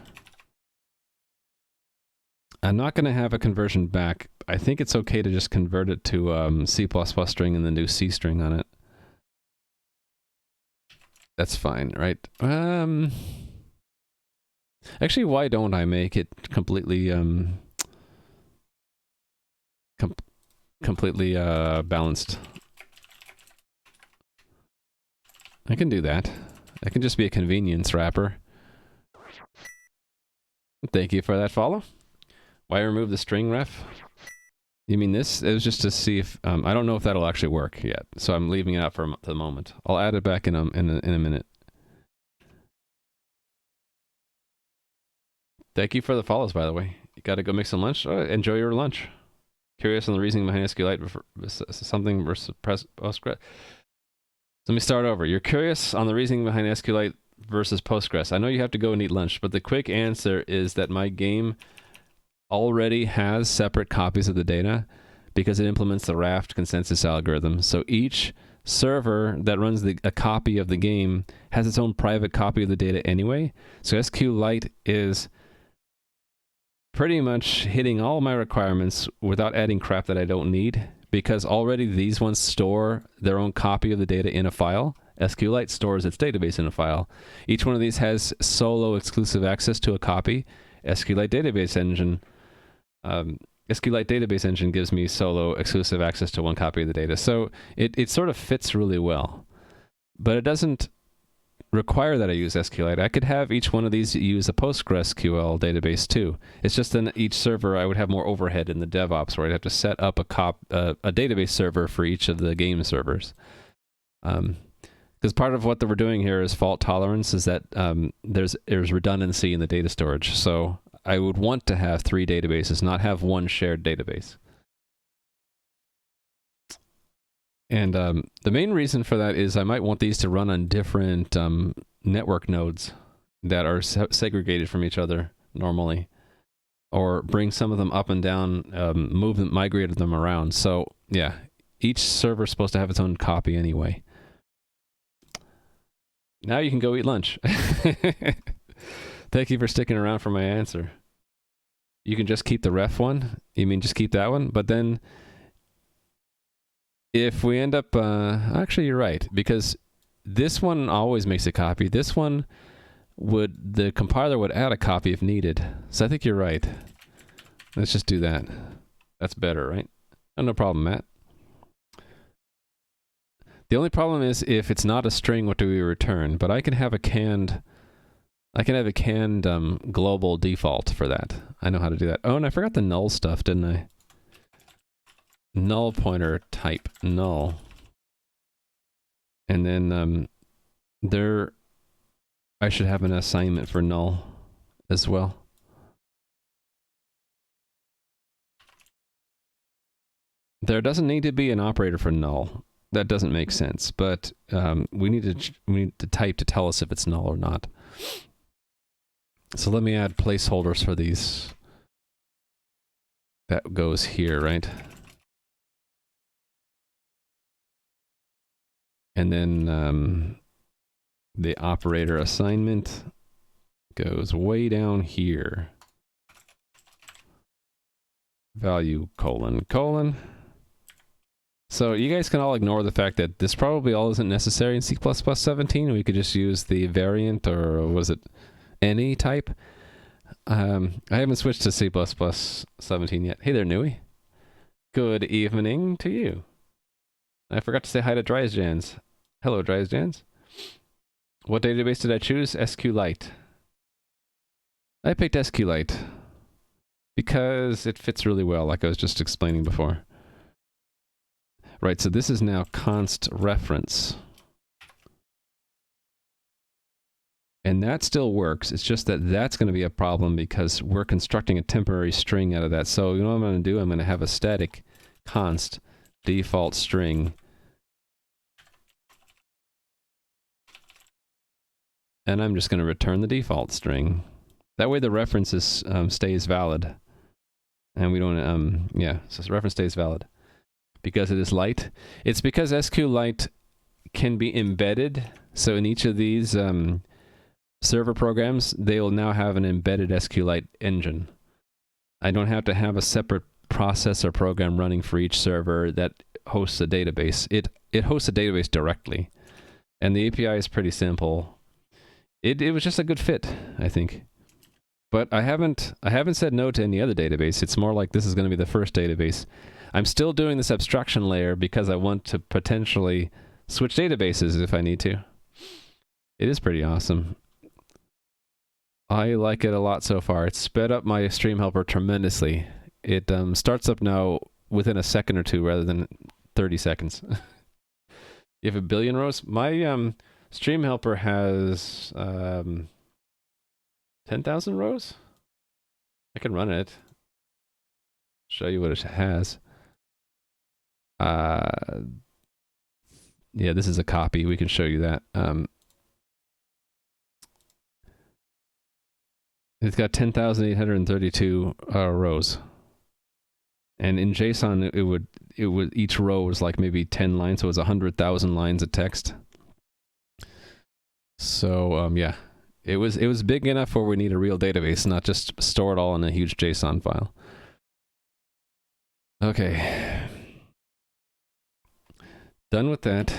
I'm not going to have a conversion back. I think it's okay to just convert it to C++ string and then do C string on it. That's fine, right? Actually, why don't I make it completely completely balanced? I can do that. That can just be a convenience wrapper. Thank you for that follow. Why remove the string ref? You mean this? It was just to see if I don't know if that'll actually work yet, so I'm leaving it out for the moment. I'll add it back in a minute. Thank you for the follows, by the way. You got to go make some lunch. Enjoy your lunch. Curious on the reasoning behind SQLite something versus Postgres. Let me start over. You're curious on the reasoning behind SQLite versus Postgres. I know you have to go and eat lunch, but the quick answer is that my game already has separate copies of the data because it implements the Raft consensus algorithm. So each server that runs a copy of the game has its own private copy of the data anyway. So SQLite is pretty much hitting all my requirements without adding crap that I don't need, because already these ones store their own copy of the data in a file. SQLite stores its database in a file. Each one of these has solo exclusive access to a copy. SQLite Database Engine gives me solo exclusive access to one copy of the data. So it sort of fits really well. But it doesn't require that I use SQLite. I could have each one of these use a PostgreSQL database too. It's just in each server I would have more overhead in the DevOps where I'd have to set up a database server for each of the game servers. Because part of what we're doing here is fault tolerance, is that there's redundancy in the data storage. So I would want to have 3 databases, not have one shared database. And the main reason for that is I might want these to run on different network nodes that are segregated from each other normally, or bring some of them up and down, migrate them around. So yeah, each server is supposed to have its own copy anyway. Now you can go eat lunch. Thank you for sticking around for my answer. You can just keep the ref one? You mean just keep that one? But then if we end up, actually you're right, because this one always makes a copy. This one the compiler would add a copy if needed. So I think you're right. Let's just do that. That's better, right? Oh, no problem, Matt. The only problem is if it's not a string, what do we return? But I can have a canned global default for that. I know how to do that. Oh, and I forgot the null stuff, didn't I? Null pointer type null. And then I should have an assignment for null as well. There doesn't need to be an operator for null. That doesn't make sense, but we need to type to tell us if it's null or not. So let me add placeholders for these. That goes here, right? And then the operator assignment goes way down here. Value : So you guys can all ignore the fact that this probably all isn't necessary in C++ 17. We could just use the variant, or was it any type? I haven't switched to C++ 17 yet. Hey there, Nui. Good evening to you. I forgot to say hi to Dryasjans. Hello, Dryasjans. What database did I choose? SQLite. I picked SQLite because it fits really well, like I was just explaining before. Right, so this is now const reference. And that still works. It's just that that's going to be a problem because we're constructing a temporary string out of that. So you know what I'm going to do? I'm going to have a static const default string. And I'm just going to return the default string. That way the reference stays valid. And we don't, yeah, so the reference stays valid. Because it is light. It's because SQLite can be embedded. So in each of these server programs, they will now have an embedded SQLite engine. I don't have to have a separate process or program running for each server that hosts a database. It hosts a database directly. And the API is pretty simple. It was just a good fit, I think. But I haven't said no to any other database. It's more like this is going to be the first database. I'm still doing this abstraction layer because I want to potentially switch databases if I need to. It is pretty awesome. I like it a lot so far. It's sped up my stream helper tremendously. It starts up now within a second or two rather than 30 seconds. You have a billion rows? My stream helper has 10,000 rows? I can run it. Show you what it has. Yeah, this is a copy. We can show you that. It's got 10,832 rows. And in JSON, it would each row was like maybe 10 lines, so it was 100,000 lines of text. So yeah, it was big enough where we need a real database, not just store it all in a huge JSON file. Okay, done with that.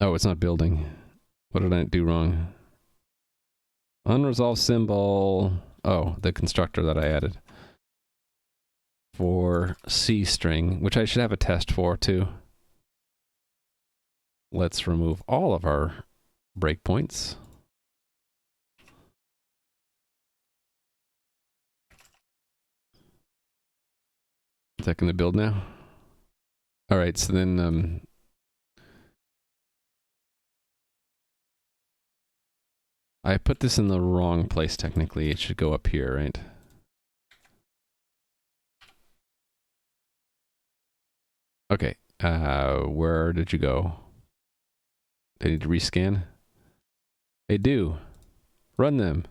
Oh, it's not building. What did I do wrong? Unresolved symbol. Oh, the constructor that I added for C string, which I should have a test for too. Let's remove all of our breakpoints. Is that going to build now? All right, so then I put this in the wrong place technically. It should go up here, right? Okay, where did you go? They need to rescan? They do. Run them.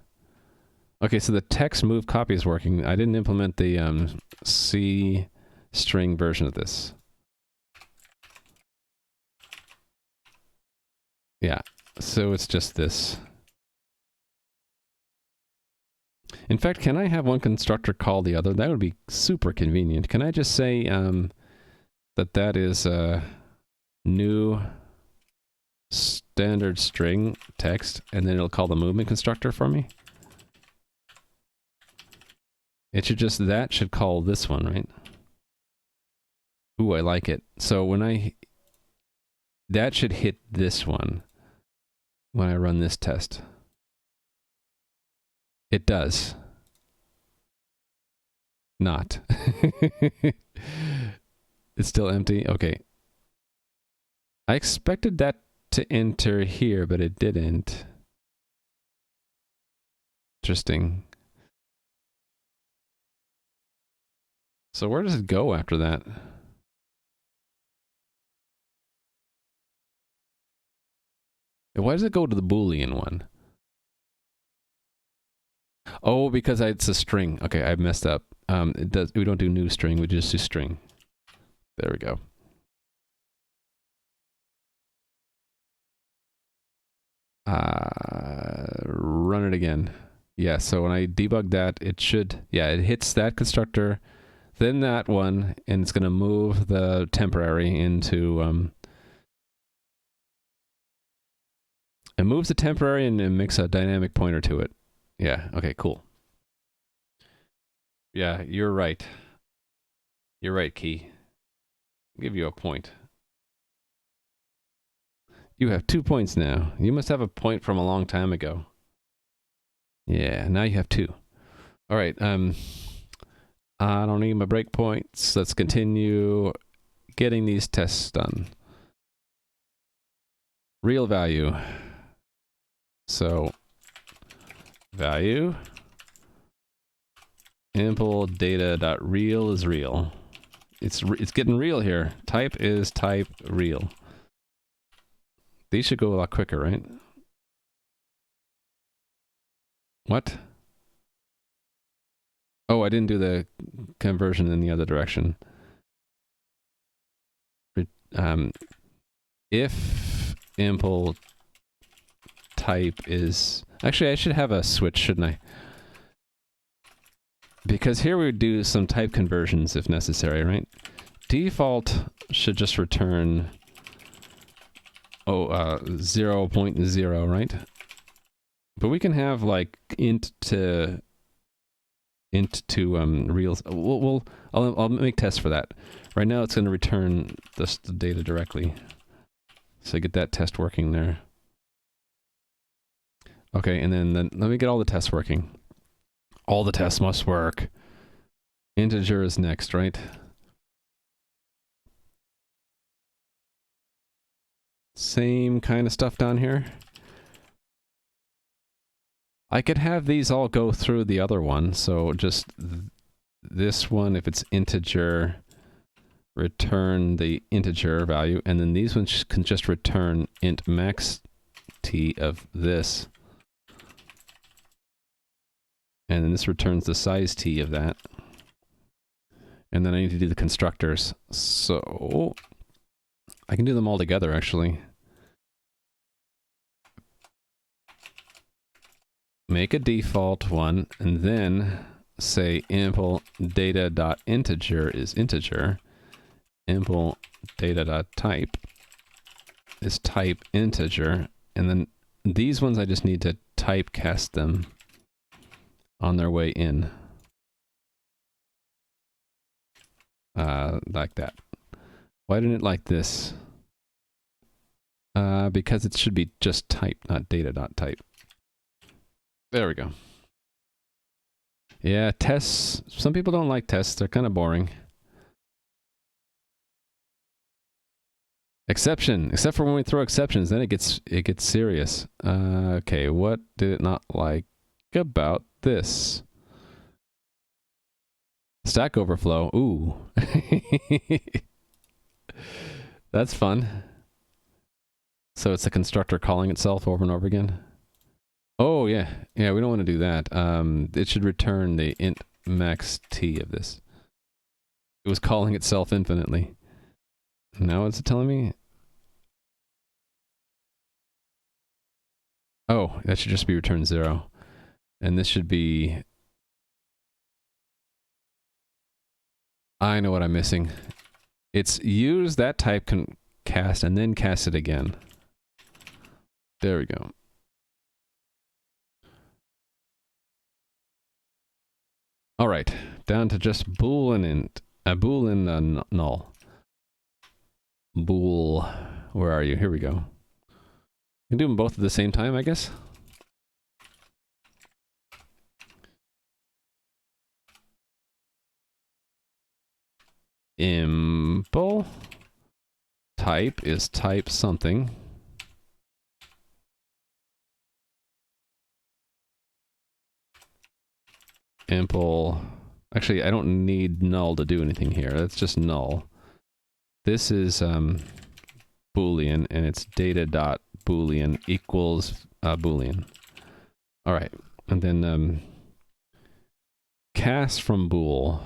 Okay, so the text move copy is working. I didn't implement the C string version of this. Yeah, so it's just this. In fact, can I have one constructor call the other? That would be super convenient. Can I just say that is a new standard string text, and then it'll call the movement constructor for me? It should just, that should call this one, right? Ooh, I like it. So when that should hit this one when I run this test. It does. Not. It's still empty? Okay. I expected that to enter here, but it didn't. Interesting. So where does it go after that? Why does it go to the Boolean one? Oh, because it's a string. Okay, I messed up. It does. We don't do new string. We just do string. There we go. Run it again. Yeah. So when I debug that, it should. Yeah, it hits that constructor, then that one, and it's going to move the temporary into. It moves the temporary and it makes a dynamic pointer to it. Yeah. Okay. Cool. Yeah, you're right. You're right, Key. I'll give you a point. You have 2 points now. You must have a point from a long time ago. Yeah, now you have 2. All right. I don't need my breakpoints. Let's continue getting these tests done. Real value. So value impl data.real is real. It's getting real here. Type is type real. These should go a lot quicker, right? What? Oh, I didn't do the conversion in the other direction. If impl type is... Actually, I should have a switch, shouldn't I? Because here we would do some type conversions if necessary, right? Default should just return 0.0, right? But we can have like int to int to real. I'll make tests for that. Right now, it's going to return the data directly. So get that test working there. Okay, and then let me get all the tests working. All the tests must work. Integer is next, right? Same kind of stuff down here. I could have these all go through the other one, so just this one, if it's integer, return the integer value, and then these ones can just return int max t of this. And then this returns the size t of that. And then I need to do the constructors. So I can do them all together, actually. Make a default one, and then say impl data.integer is integer. Impl data.type is type integer. And then these ones I just need to typecast them on their way in. Like that. Why didn't it like this? Because it should be just type, not data.type. There we go. Yeah, tests. Some people don't like tests. They're kind of boring. Exception. Except for when we throw exceptions, then it gets serious. Okay, what did it not like about this? Stack Overflow. Ooh. That's fun. So it's a constructor calling itself over and over again. Oh, yeah. Yeah, we don't want to do that. It should return the int max t of this. It was calling itself infinitely. Now what's it telling me? Oh, that should just be return 0. And this should be... I know what I'm missing. It's use that type cast and then cast it again. There we go. All right, down to just boolean int, boolean null. Bool, where are you? Here we go. We can do them both at the same time, I guess. Impl type is type something. Impl, actually, I don't need null to do anything here. That's just null. This is boolean, and it's data.boolean equals boolean. All right, and then cast from bool.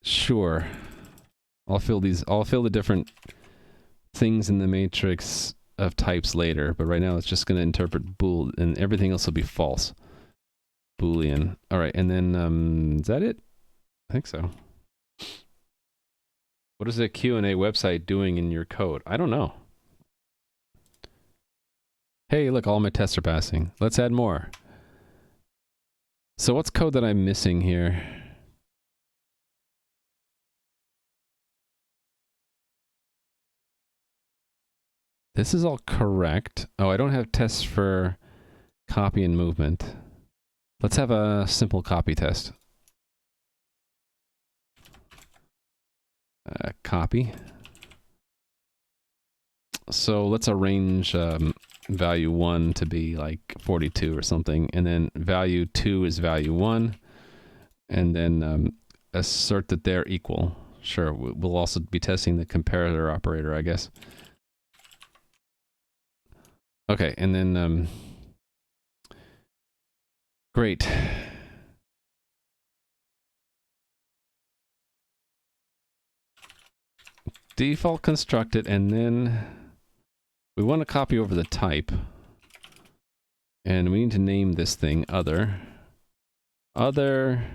Sure. I'll fill the different things in the matrix of types later, but right now it's just going to interpret bool, and everything else will be false. Boolean. All right, and then is that it? I think so. What is a Q&A website doing in your code? I don't know. Hey, look, all my tests are passing. Let's add more. So what's code that I'm missing here? This is all correct. Oh, I don't have tests for copy and movement. Let's have a simple copy test. Copy. So let's arrange value 1 to be like 42 or something, and then value 2 is value 1, and then assert that they're equal. Sure, we'll also be testing the comparator operator, I guess. Okay, and then great. Default constructed, and then we want to copy over the type. And we need to name this thing other. Other.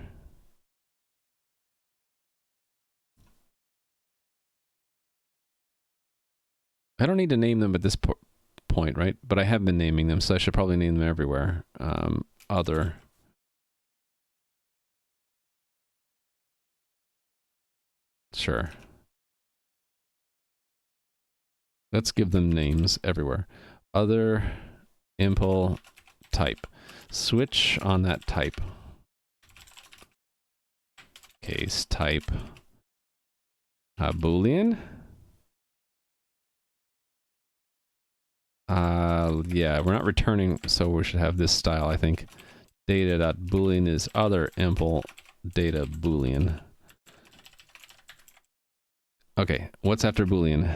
I don't need to name them at this point, right? But I have been naming them, so I should probably name them everywhere. other. Sure. Let's give them names everywhere. Other impl type. Switch on that type. Case type. Boolean. Yeah, we're not returning, so we should have this style, I think. Data.boolean is other impl data boolean. Okay, what's after boolean?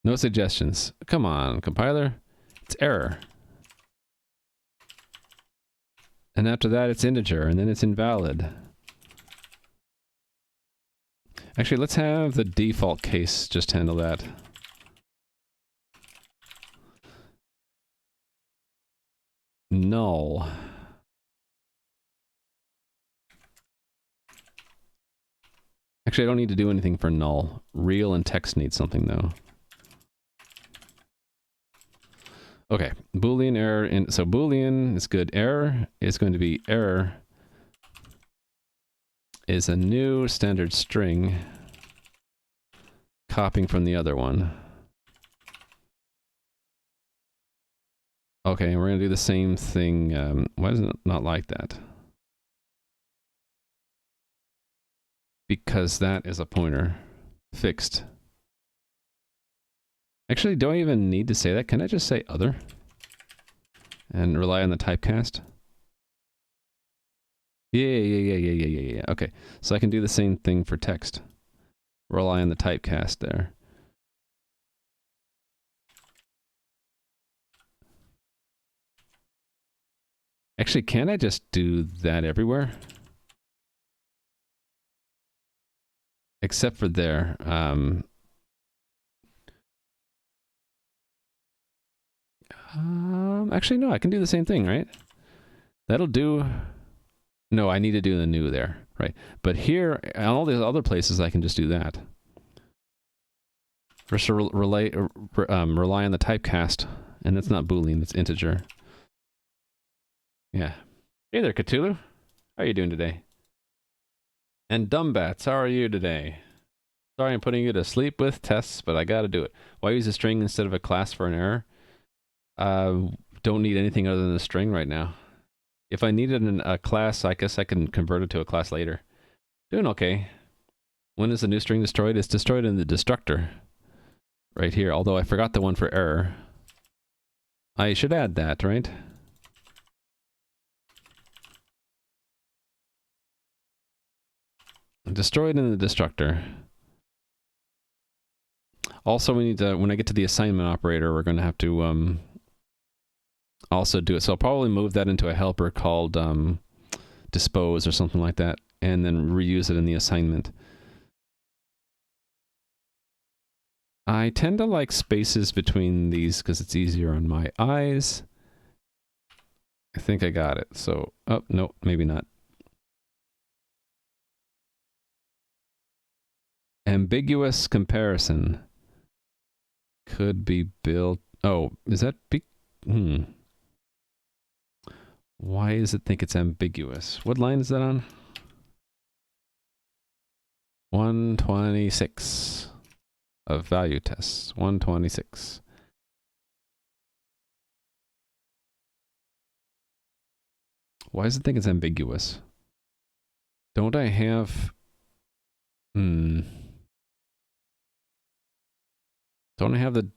No suggestions. Come on, compiler. It's error. And after that, it's integer, and then it's invalid. Actually, let's have the default case just handle that. Null. Actually, I don't need to do anything for null. Real and text need something, though. Okay, Boolean error. So Boolean is good. Error is going to be error is a new standard string copying from the other one. Okay, we're going to do the same thing. Why is it not like that? Because that is a pointer. Fixed. Actually, do I even need to say that? Can I just say other? And rely on the typecast? Yeah. Okay, so I can do the same thing for text. Rely on the typecast there. Actually, can't I just do that everywhere? Except for there. Actually, no, I can do the same thing, right? That'll do. No, I need to do the new there, right? But here, all the other places, I can just do that. First, rely on the typecast, and that's not Boolean, it's integer. Yeah. Hey there, Cthulhu. How are you doing today? And Dumbbats, how are you today? Sorry I'm putting you to sleep with tests, but I gotta do it. Why use a string instead of a class for an error? Don't need anything other than a string right now. If I needed a class, I guess I can convert it to a class later. Doing okay. When is the new string destroyed? It's destroyed in the destructor. Right here, although I forgot the one for error. I should add that, right? Destroyed in the destructor. Also, we need to, when I get to the assignment operator, we're going to have to also do it. So I'll probably move that into a helper called dispose or something like that, and then reuse it in the assignment. I tend to like spaces between these because it's easier on my eyes. I think I got it. So, oh, no, maybe not. Ambiguous comparison could be built. Oh, is that big? Why does it think it's ambiguous? What line is that on? 126 of value tests. 126. Why does it think it's ambiguous? Don't I have... Don't I have the...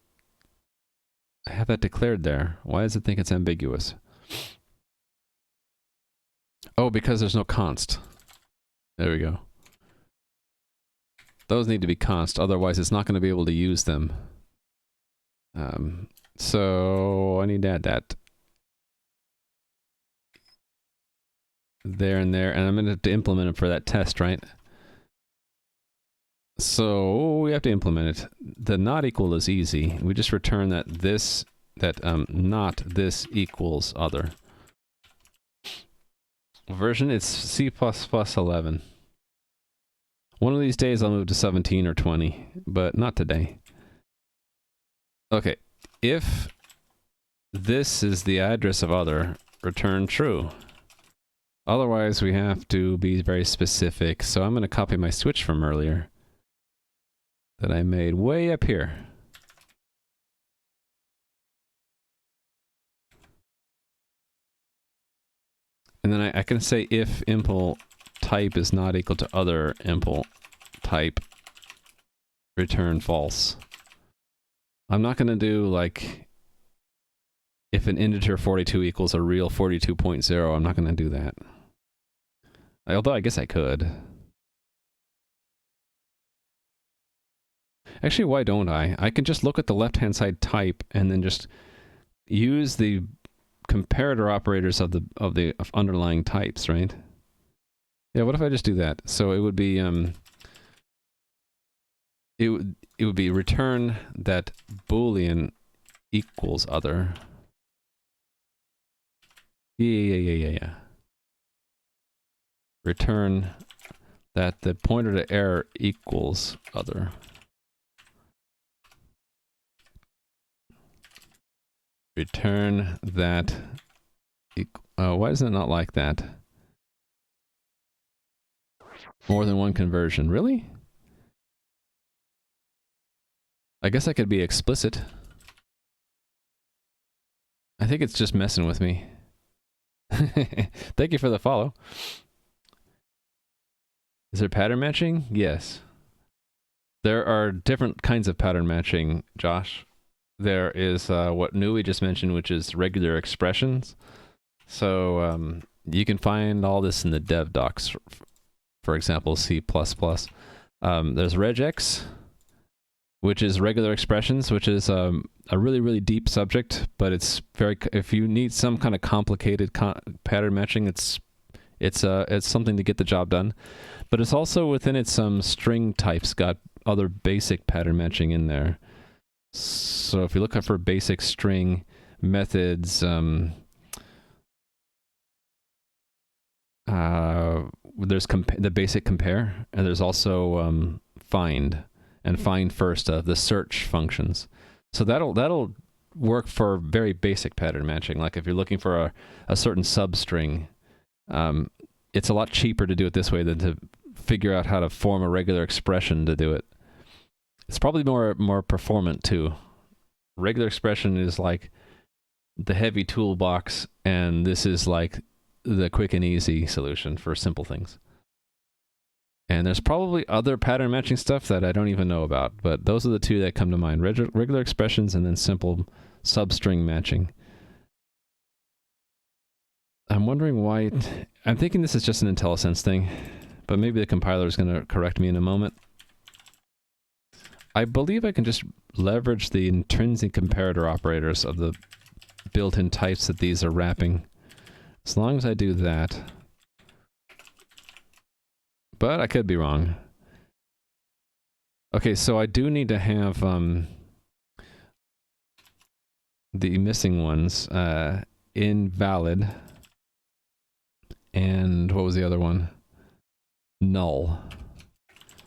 I have that declared there. Why does it think it's ambiguous? Oh, because there's no const. There we go. Those need to be const, otherwise it's not going to be able to use them. So I need to add that. There and there, and I'm going to have to implement it for that test, right? So we have to implement it. The not equal is easy. We just return that this, not this equals other. Version, it's C++ 11. One of these days I'll move to 17 or 20, but not today. Okay, if this is the address of other, return true. Otherwise, we have to be very specific. So I'm going to copy my switch from earlier that I made way up here. And then I can say if impl type is not equal to other impl type, return false. I'm not going to do like if an integer 42 equals a real 42.0, I'm not going to do that. Although I guess I could. Actually, why don't I? I can just look at the left-hand side type and then just use the comparator operators of the underlying types, right? Yeah, what if I just do that? So it would be it would be return that Boolean equals other. Yeah. Return that the pointer to error equals other. Return that. Why is it not like that? More than one conversion. Really? I guess I could be explicit. I think it's just messing with me. Thank you for the follow. Is there pattern matching? Yes. There are different kinds of pattern matching, Josh. There is what Nui just mentioned, which is regular expressions. So you can find all this in the dev docs, for example, C++. There's regex, which is regular expressions, which is a really, really deep subject, but it's very, if you need some kind of complicated pattern matching, it's something to get the job done. But it's also within it some string types got other basic pattern matching in there. So if you look up for basic string methods, there's the basic compare, and there's also find and find first of the search functions. So that'll work for very basic pattern matching. Like if you're looking for a certain substring, it's a lot cheaper to do it this way than to figure out how to form a regular expression to do it. It's probably more performant too. Regular expression is like the heavy toolbox, and this is like the quick and easy solution for simple things. And there's probably other pattern matching stuff that I don't even know about, but those are the two that come to mind. Regular expressions and then simple substring matching. I'm wondering why... I'm thinking this is just an IntelliSense thing, but maybe the compiler is going to correct me in a moment. I believe I can just leverage the intrinsic comparator operators of the built-in types that these are wrapping. As long as I do that. But I could be wrong. Okay, so I do need to have the missing ones invalid. And what was the other one? Null.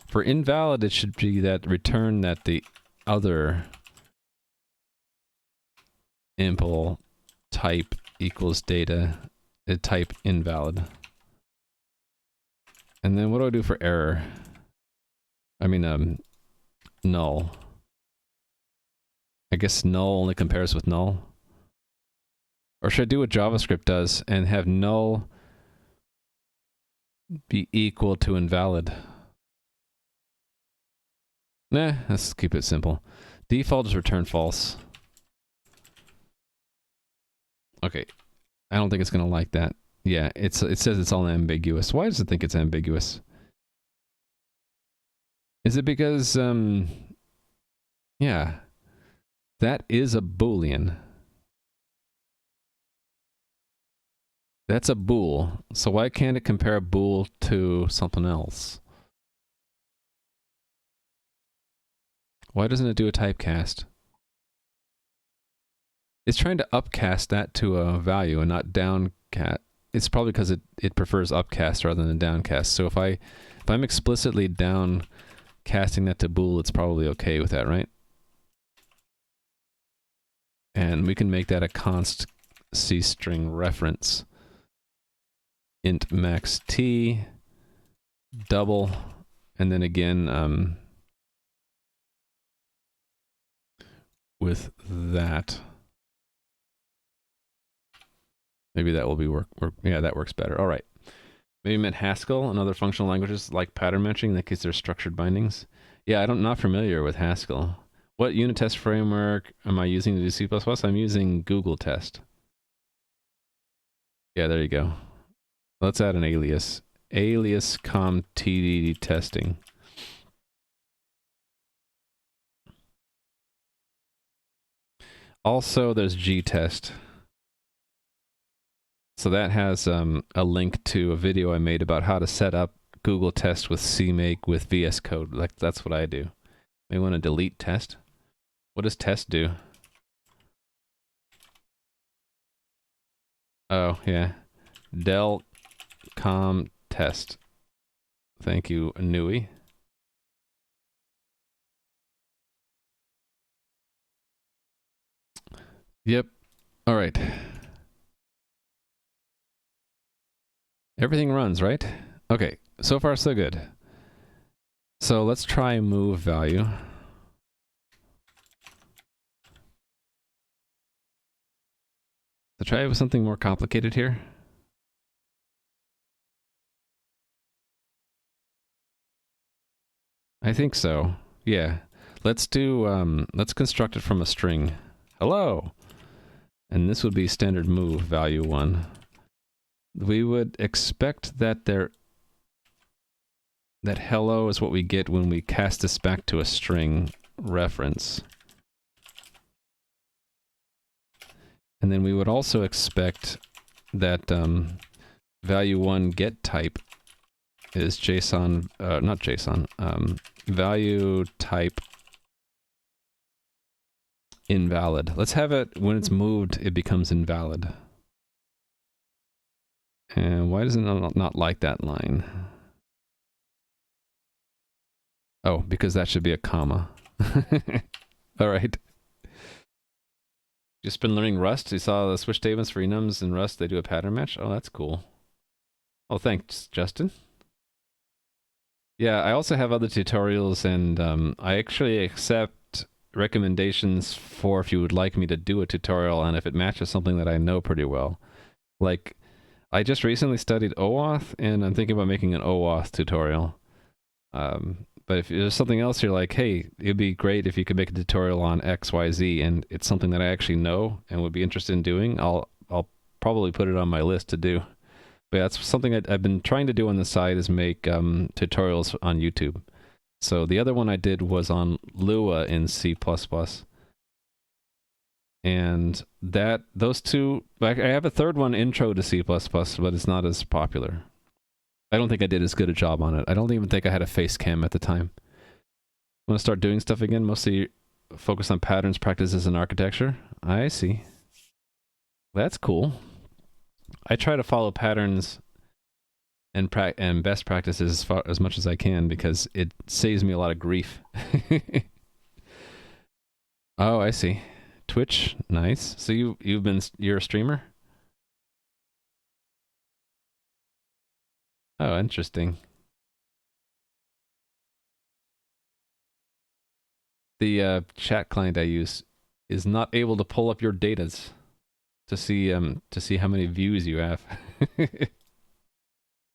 For invalid, it should be that return that the other impl type equals data, type invalid. And then what do I do for error? I mean, null. I guess null only compares with null. Or should I do what JavaScript does and have null be equal to invalid? Nah, let's keep it simple. Default is return false. Okay, I don't think it's gonna like that. Yeah, it says it's all ambiguous. Why does it think it's ambiguous? Is it because, yeah, that is a Boolean. That's a bool. So why can't it compare a bool to something else? Why doesn't it do a typecast? It's trying to upcast that to a value and not downcast. It's probably because it prefers upcast rather than downcast. So if I'm explicitly downcasting that to bool, it's probably okay with that, right? And we can make that a const C string reference. Int max t double, and then again with that. Maybe that will be work. Yeah, that works better. All right. Maybe meant Haskell and other functional languages like pattern matching. In that case, there's structured bindings. Yeah, I'm not familiar with Haskell. What unit test framework am I using to do C++? I'm using Google Test. Yeah, there you go. Let's add an alias. Alias comtd testing. Also, there's gtest. So that has a link to a video I made about how to set up Google Test with CMake with VS Code. Like, that's what I do. May want to delete test. What does test do? Oh, yeah. Del com test. Thank you, Nui. Yep. All right. Everything runs, right? Okay. So far, so good. So let's try move value. Let's try with something more complicated here. I think so. Yeah. Let's do, let's construct it from a string. Hello. And this would be standard move value 1. We would expect that that hello is what we get when we cast this back to a string reference. And then we would also expect that value 1 get type is JSON, not JSON, value type invalid. Let's have it, when it's moved, it becomes invalid. And why does it not like that line? Oh, because that should be a comma. All right. Just been learning Rust. You saw the switch statements for enums in Rust. They do a pattern match. Oh, that's cool. Oh, thanks, Justin. Yeah, I also have other tutorials, and I actually accept recommendations for if you would like me to do a tutorial and if it matches something that I know pretty well. Like, I just recently studied OAuth, and I'm thinking about making an OAuth tutorial. But if there's something else you're like, hey, it'd be great if you could make a tutorial on X, Y, Z, and it's something that I actually know and would be interested in doing, I'll probably put it on my list to do. But that's something I've been trying to do on the side, is make tutorials on YouTube. So the other one I did was on Lua in C++. And those two, I have a third one, Intro to C++, but it's not as popular. I don't think I did as good a job on it. I don't even think I had a face cam at the time. I want to start doing stuff again, mostly focus on patterns, practices, and architecture. I see. That's cool. I try to follow patterns and best practices as much as I can because it saves me a lot of grief. Oh, I see. Twitch, nice. So you're a streamer? Oh, interesting. The chat client I use is not able to pull up your datas to see how many views you have.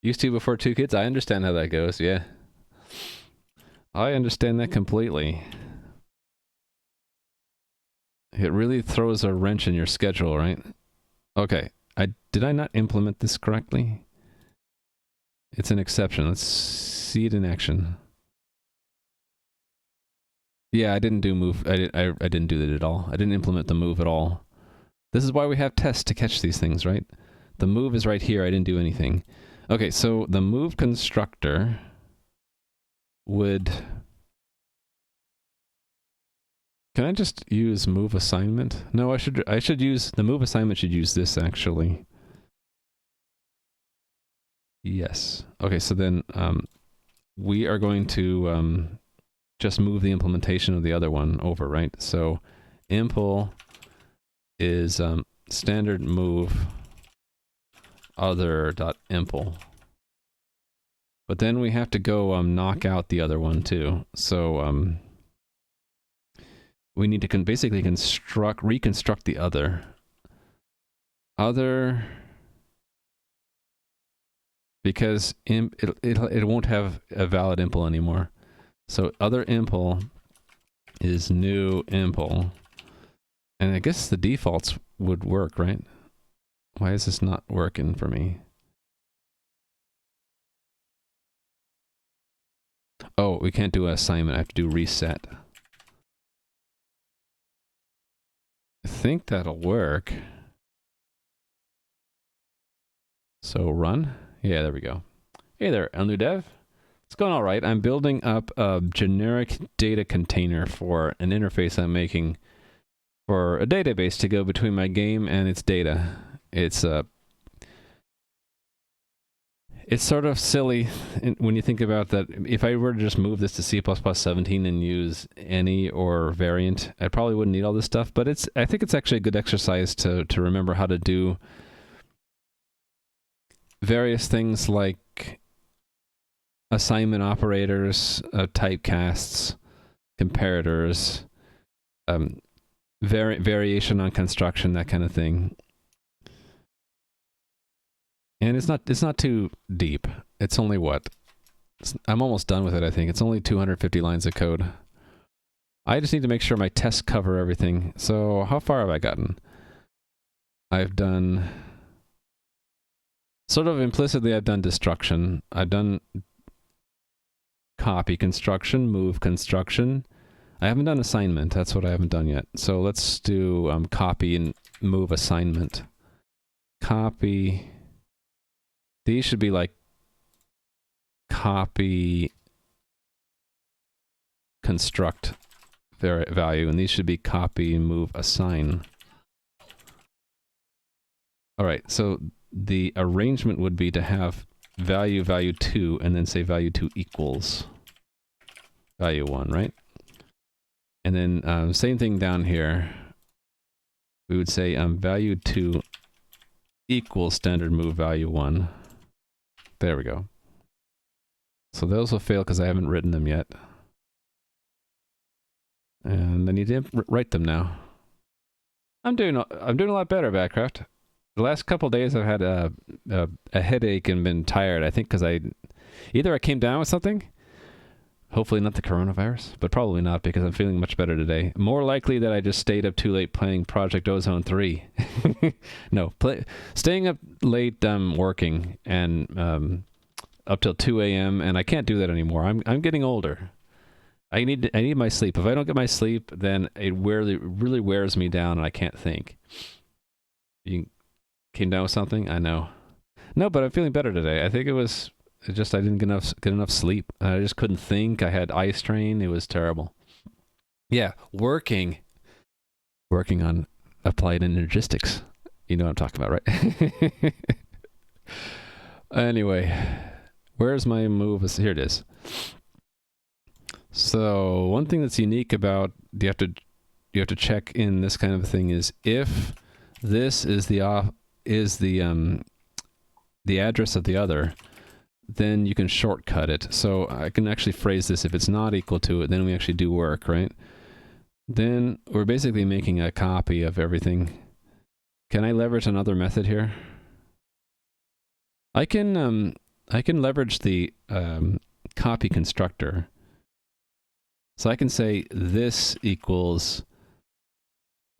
Used to before 2 kids. I understand how that goes. Yeah, I understand that completely. It really throws a wrench in your schedule, right? Okay, did I not implement this correctly? It's an exception. Let's see it in action. Yeah, I didn't do move. I didn't do that at all. I didn't implement the move at all. This is why we have tests to catch these things, right? The move is right here. I didn't do anything. Okay, so the move constructor would... Can I just use move assignment? No, I should use... The move assignment should use this, actually. Yes. Okay, so then we are going to just move the implementation of the other one over, right? So impl is standard move other.impl. But then we have to go knock out the other one too. So we need to basically reconstruct the other. Other, because it won't have a valid impl anymore. So other impl is new impl. And I guess the defaults would work, right? Why is this not working for me? Oh, we can't do an assignment. I have to do reset. I think that'll work. So run. Yeah, there we go. Hey there, new dev. It's going all right. I'm building up a generic data container for an interface I'm making for a database to go between my game and its data. It's sort of silly when you think about that. If I were to just move this to C++ 17 and use any or variant, I probably wouldn't need all this stuff, but I think it's actually a good exercise to remember how to do various things like assignment operators, typecasts, comparators, variation on construction, that kind of thing. And it's not too deep. It's only what? I'm almost done with it, I think. It's only 250 lines of code. I just need to make sure my tests cover everything. So how far have I gotten? I've done... Sort of implicitly, I've done destruction. I've done copy construction, move construction. I haven't done assignment. That's what I haven't done yet. So let's do copy and move assignment. Copy. These should be like copy construct value, and these should be copy move assign. All right, so the arrangement would be to have value 2 and then say value 2 equals value 1, right? And then same thing down here. We would say value 2 equals standard move value 1. There we go. So those will fail because I haven't written them yet. And I need to write them now. I'm doing a lot better, Backcraft. The last couple of days I've had a headache and been tired. I think because either I came down with something, hopefully not the coronavirus, but probably not because I'm feeling much better today. More likely that I just stayed up too late playing Project Ozone 3. No, staying up late working and up till 2 a.m. and I can't do that anymore. I'm getting older. I need my sleep. If I don't get my sleep, then it really wears me down and I can't think. You came down with something? I know. No, but I'm feeling better today. I think it was just I didn't get enough sleep. I just couldn't think. I had eye strain. It was terrible. Yeah, working on applied energistics. You know what I'm talking about, right? Anyway, where's my move? Here it is. So one thing that's unique about you have to check in this kind of thing is if this is the address of the other, then you can shortcut it. So I can actually phrase this: if it's not equal to it, then we actually do work, right? Then we're basically making a copy of everything. Can I leverage another method here? I can leverage the copy constructor. So I can say this equals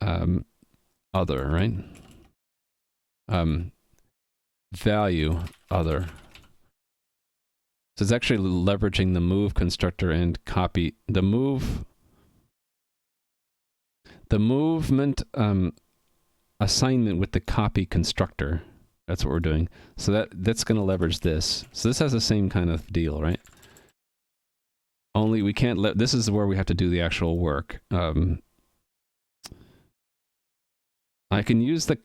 other, right? Value other. So it's actually leveraging the move constructor and copy the movement assignment with the copy constructor. That's what we're doing. So that's going to leverage this. So this has the same kind of deal, right? Only we can't this is where we have to do the actual work. I can use the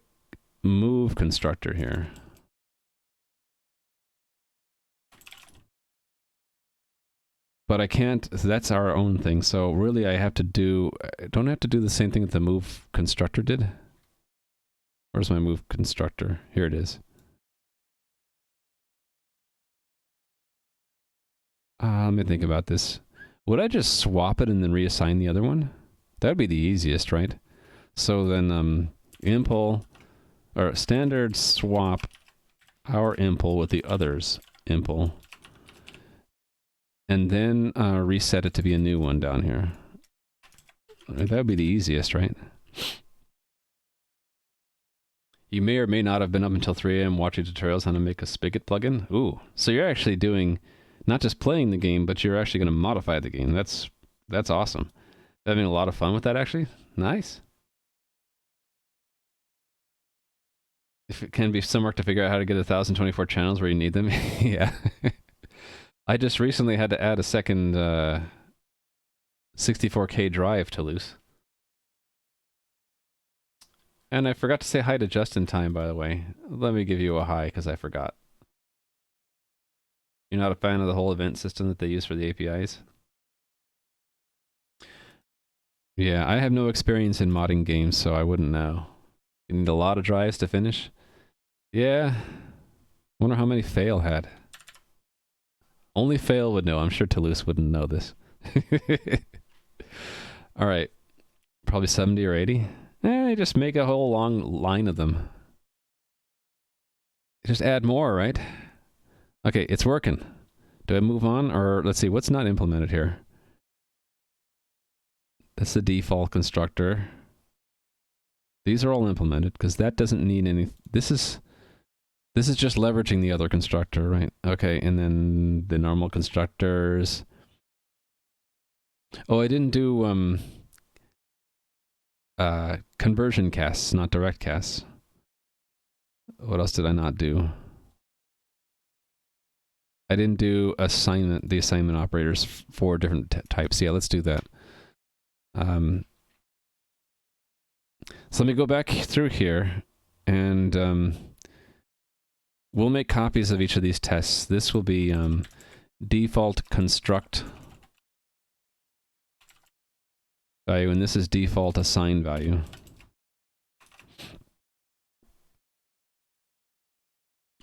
move constructor here. But I can't, that's our own thing. So really I don't have to do the same thing that the move constructor did. Where's my move constructor? Here it is. Let me think about this. Would I just swap it and then reassign the other one? That would be the easiest, right? So then impl, or standard swap our impl with the other's impl. And then reset it to be a new one down here. That would be the easiest, right? You may or may not have been up until 3 a.m. watching tutorials on how to make a Spigot plugin. Ooh, so you're actually doing, not just playing the game, but you're actually going to modify the game. That's awesome. Having a lot of fun with that, actually. Nice. If it can be some work to figure out how to get 1,024 channels where you need them. Yeah. I just recently had to add a second 64K drive to loose. And I forgot to say hi to Just in Time, by the way. Let me give you a hi, because I forgot. You're not a fan of the whole event system that they use for the APIs? Yeah, I have no experience in modding games, so I wouldn't know. You need a lot of drives to finish? Yeah. Wonder how many Fail had. Only Fail would know. I'm sure Toulouse wouldn't know this. Alright. Probably 70 or 80? Just make a whole long line of them. Just add more, right? Okay, it's working. Do I move on? Or, let's see, what's not implemented here? That's the default constructor. These are all implemented, because that doesn't need any... This is just leveraging the other constructor, right? Okay, and then the normal constructors. Oh, I didn't do conversion casts, not direct casts. What else did I not do? I didn't do the assignment operators for different types. Yeah, let's do that. So let me go back through here, and we'll make copies of each of these tests. This will be default construct value, and this is default assign value.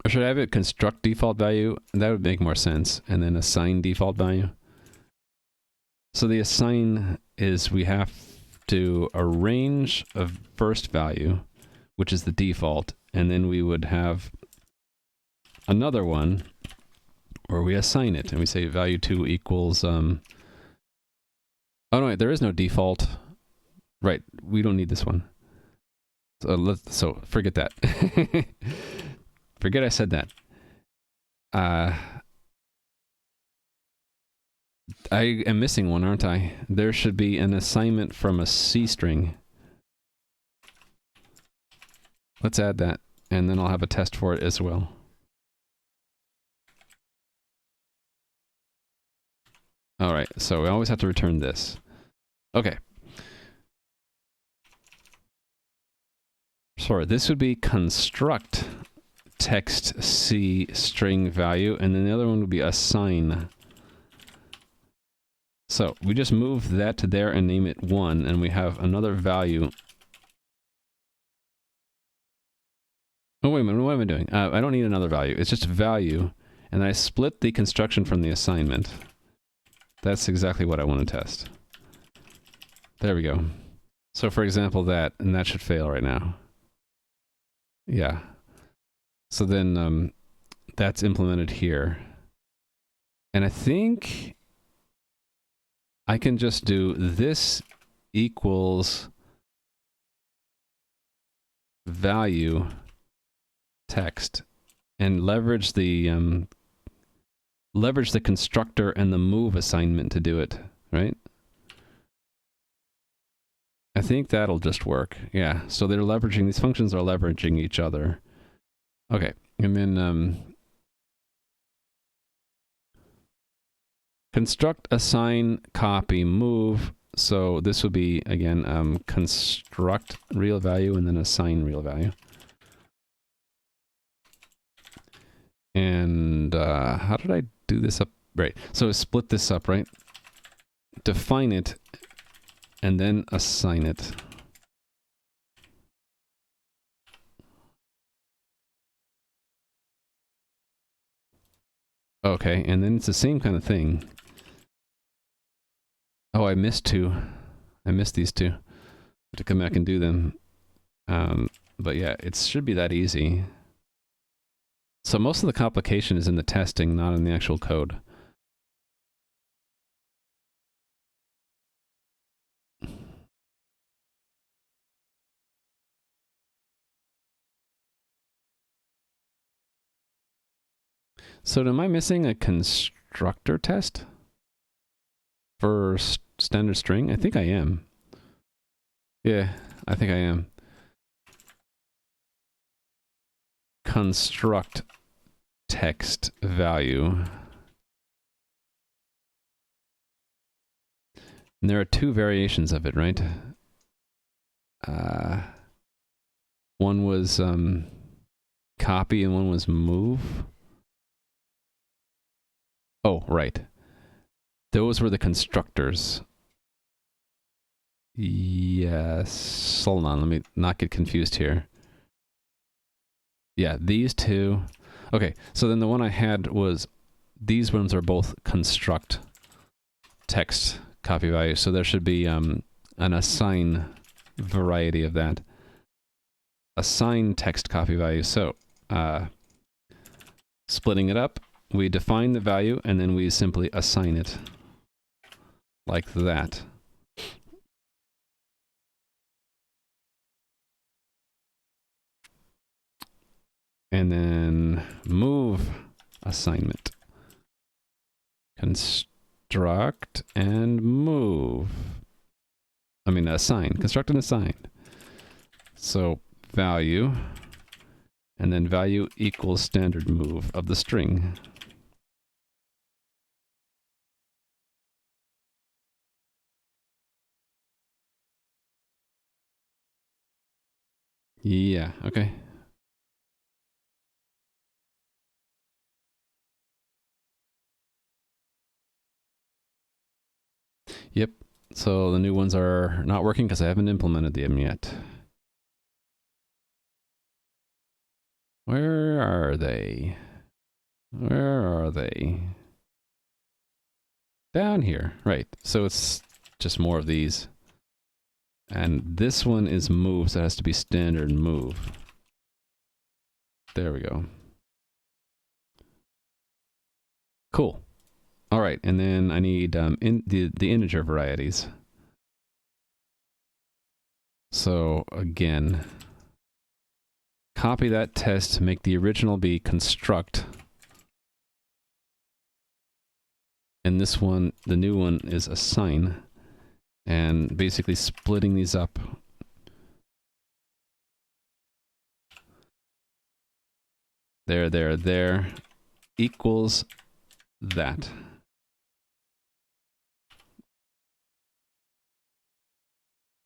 Or should I have it construct default value? That would make more sense. And then assign default value. So the assign is we have to arrange a first value, which is the default, and then we would have another one where we assign it, and we say value 2 equals... Oh, no, wait, there is no default. Right, we don't need this one. So forget that. Forget I said that. I am missing one, aren't I? There should be an assignment from a C string. Let's add that, and then I'll have a test for it as well. Alright, so we always have to return this. Okay. Sorry, this would be construct text C string value, and then the other one would be assign. So we just move that to there and name it 1, and we have another value. Oh, wait a minute, what am I doing? I don't need another value. It's just a value, and I split the construction from the assignment. That's exactly what I want to test. There we go. So for example, that, and that should fail right now. Yeah. So then that's implemented here. And I think I can just do this equals value text and leverage the constructor and the move assignment to do it, right? I think that'll just work. Yeah, so they're leveraging, these functions are leveraging each other. Okay, and then construct, assign, copy, move. So this would be, again, construct real value and then assign real value. And how did I do this up? Right, so split this up, right? Define it, and then assign it. Okay, and then it's the same kind of thing. Oh, I missed two. I missed these two. I have to come back and do them. But yeah, it should be that easy. So most of the complication is in the testing, not in the actual code. So am I missing a constructor test for standard string? I think I am. Yeah, I think I am. Construct text value. And there are two variations of it, right? One was copy and one was move. Oh, right. Those were the constructors. Yes. Hold on, let me not get confused here. Yeah, these two. Okay, so then the one I had was, these ones are both construct text copy value. So there should be an assign variety of that. Assign text copy value. So splitting it up, we define the value and then we simply assign it like that. And then move assignment. Construct and move. I mean, assign. Construct and assign. So value, and then value equals standard move of the string. Yeah, okay. Yep. So the new ones are not working because I haven't implemented them yet. Where are they? Where are they? Down here, right. So it's just more of these. And this one is move, so it has to be standard move. There we go. Cool. All right, and then I need the integer varieties. So again, copy that test, make the original be construct. And this one, the new one, is assign. And basically splitting these up. There, equals that.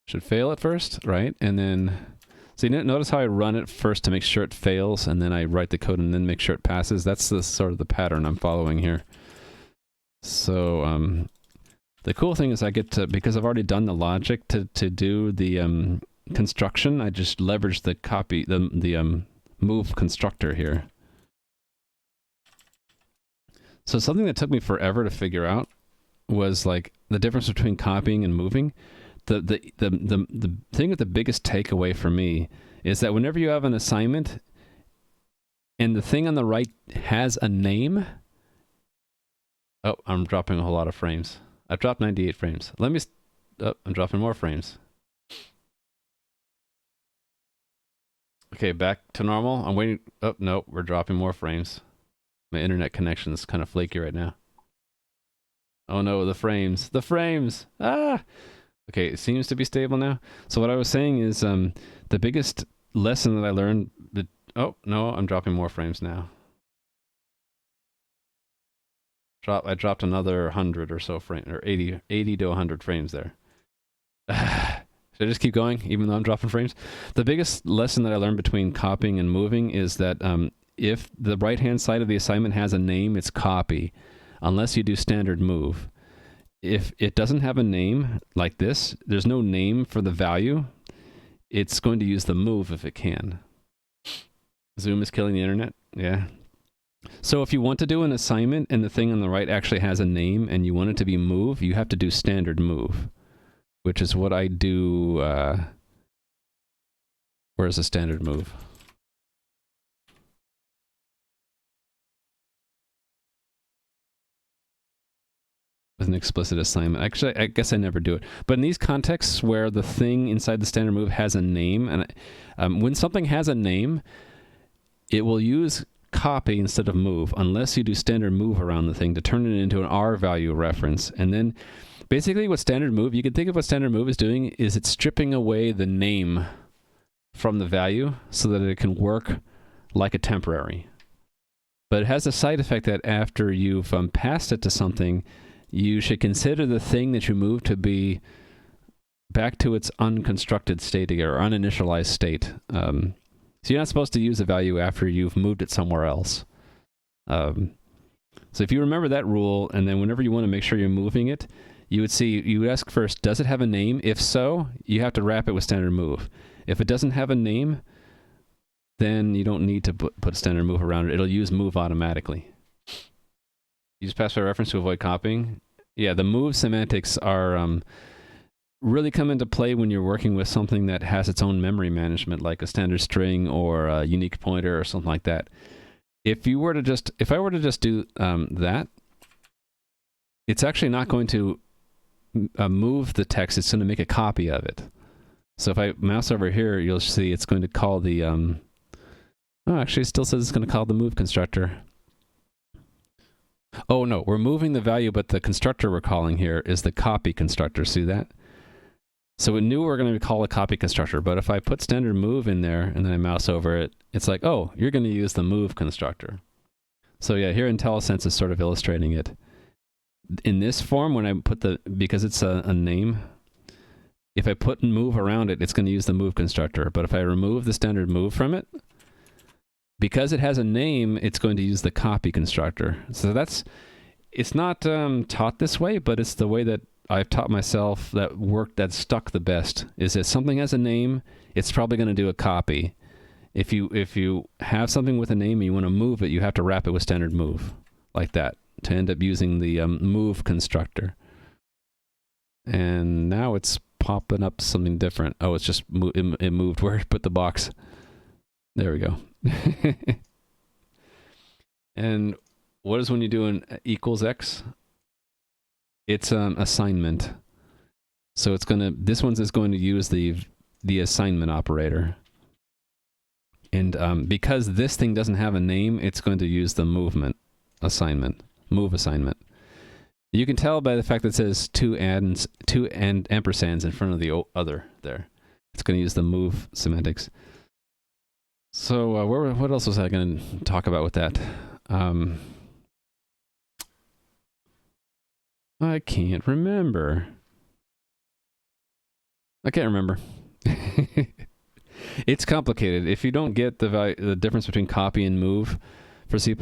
Should fail at first, right? And then, so you notice how I run it first to make sure it fails, and then I write the code and then make sure it passes. That's the sort of the pattern I'm following here. So the cool thing is I get to, because I've already done the logic to do the construction, I just leverage the copy, the move constructor here. So something that took me forever to figure out was like the difference between copying and moving. The thing with the biggest takeaway for me is that whenever you have an assignment and the thing on the right has a name. Oh, I'm dropping a whole lot of frames. I've dropped 98 frames. Let me, oh, I'm dropping more frames. Okay, back to normal. I'm waiting. Oh, no, we're dropping more frames. My internet connection is kind of flaky right now. Oh no, the frames. The frames! Ah! Okay, it seems to be stable now. So what I was saying is the biggest lesson that I learned... Oh, no, I'm dropping more frames now. I dropped another 100 or so frames, or 80 to 100 frames there. Should I just keep going, even though I'm dropping frames? The biggest lesson that I learned between copying and moving is that if the right-hand side of the assignment has a name, it's copy, unless you do standard move. If it doesn't have a name like this, there's no name for the value, it's going to use the move if it can. Zoom is killing the internet? Yeah. So if you want to do an assignment and the thing on the right actually has a name and you want it to be move, you have to do standard move, which is what I do. Where's the standard move? With an explicit assignment. Actually, I guess I never do it. But in these contexts where the thing inside the standard move has a name, and when something has a name, it will use copy instead of move, unless you do standard move around the thing to turn it into an R value reference. And then basically what standard move, you can think of what standard move is doing is it's stripping away the name from the value so that it can work like a temporary. But it has a side effect that after you've passed it to something, you should consider the thing that you move to be back to its unconstructed state or uninitialized state. So you're not supposed to use a value after you've moved it somewhere else. So if you remember that rule, and then whenever you want to make sure you're moving it, you would ask first, does it have a name? If so, you have to wrap it with standard move. If it doesn't have a name, then you don't need to put standard move around it. It'll use move automatically. Use pass by reference to avoid copying. Yeah, the move semantics are really come into play when you're working with something that has its own memory management, like a standard string or a unique pointer or something like that. If I were to just do that, it's actually not going to move the text. It's going to make a copy of it. So if I mouse over here, you'll see it's going to call the oh, actually it still says it's going to call the move constructor. Oh no, we're moving the value, but the constructor we're calling here is the copy constructor. See that? So we knew we're going to call a copy constructor, but if I put standard move in there and then I mouse over it, it's like, oh, you're going to use the move constructor. So yeah, here IntelliSense is sort of illustrating it. In this form, when I put because it's a name, if I put move around it, it's going to use the move constructor. But if I remove the standard move from it, because it has a name, it's going to use the copy constructor. So it's not taught this way, but it's the way that I've taught myself that stuck the best. Is that something has a name, it's probably going to do a copy. If you have something with a name and you want to move it, you have to wrap it with standard move, like that, to end up using the move constructor. And now it's popping up something different. Oh, it's just it moved where it put the box. There we go. And what is when you do an equals X? It's an assignment. So this one's is going to use the assignment operator. And because this thing doesn't have a name, it's going to use the move assignment. You can tell by the fact that it says two and ampersands in front of the other there. It's going to use the move semantics. So what else was I going to talk about with that? I can't remember. It's complicated. If you don't get the difference between copy and move for C++,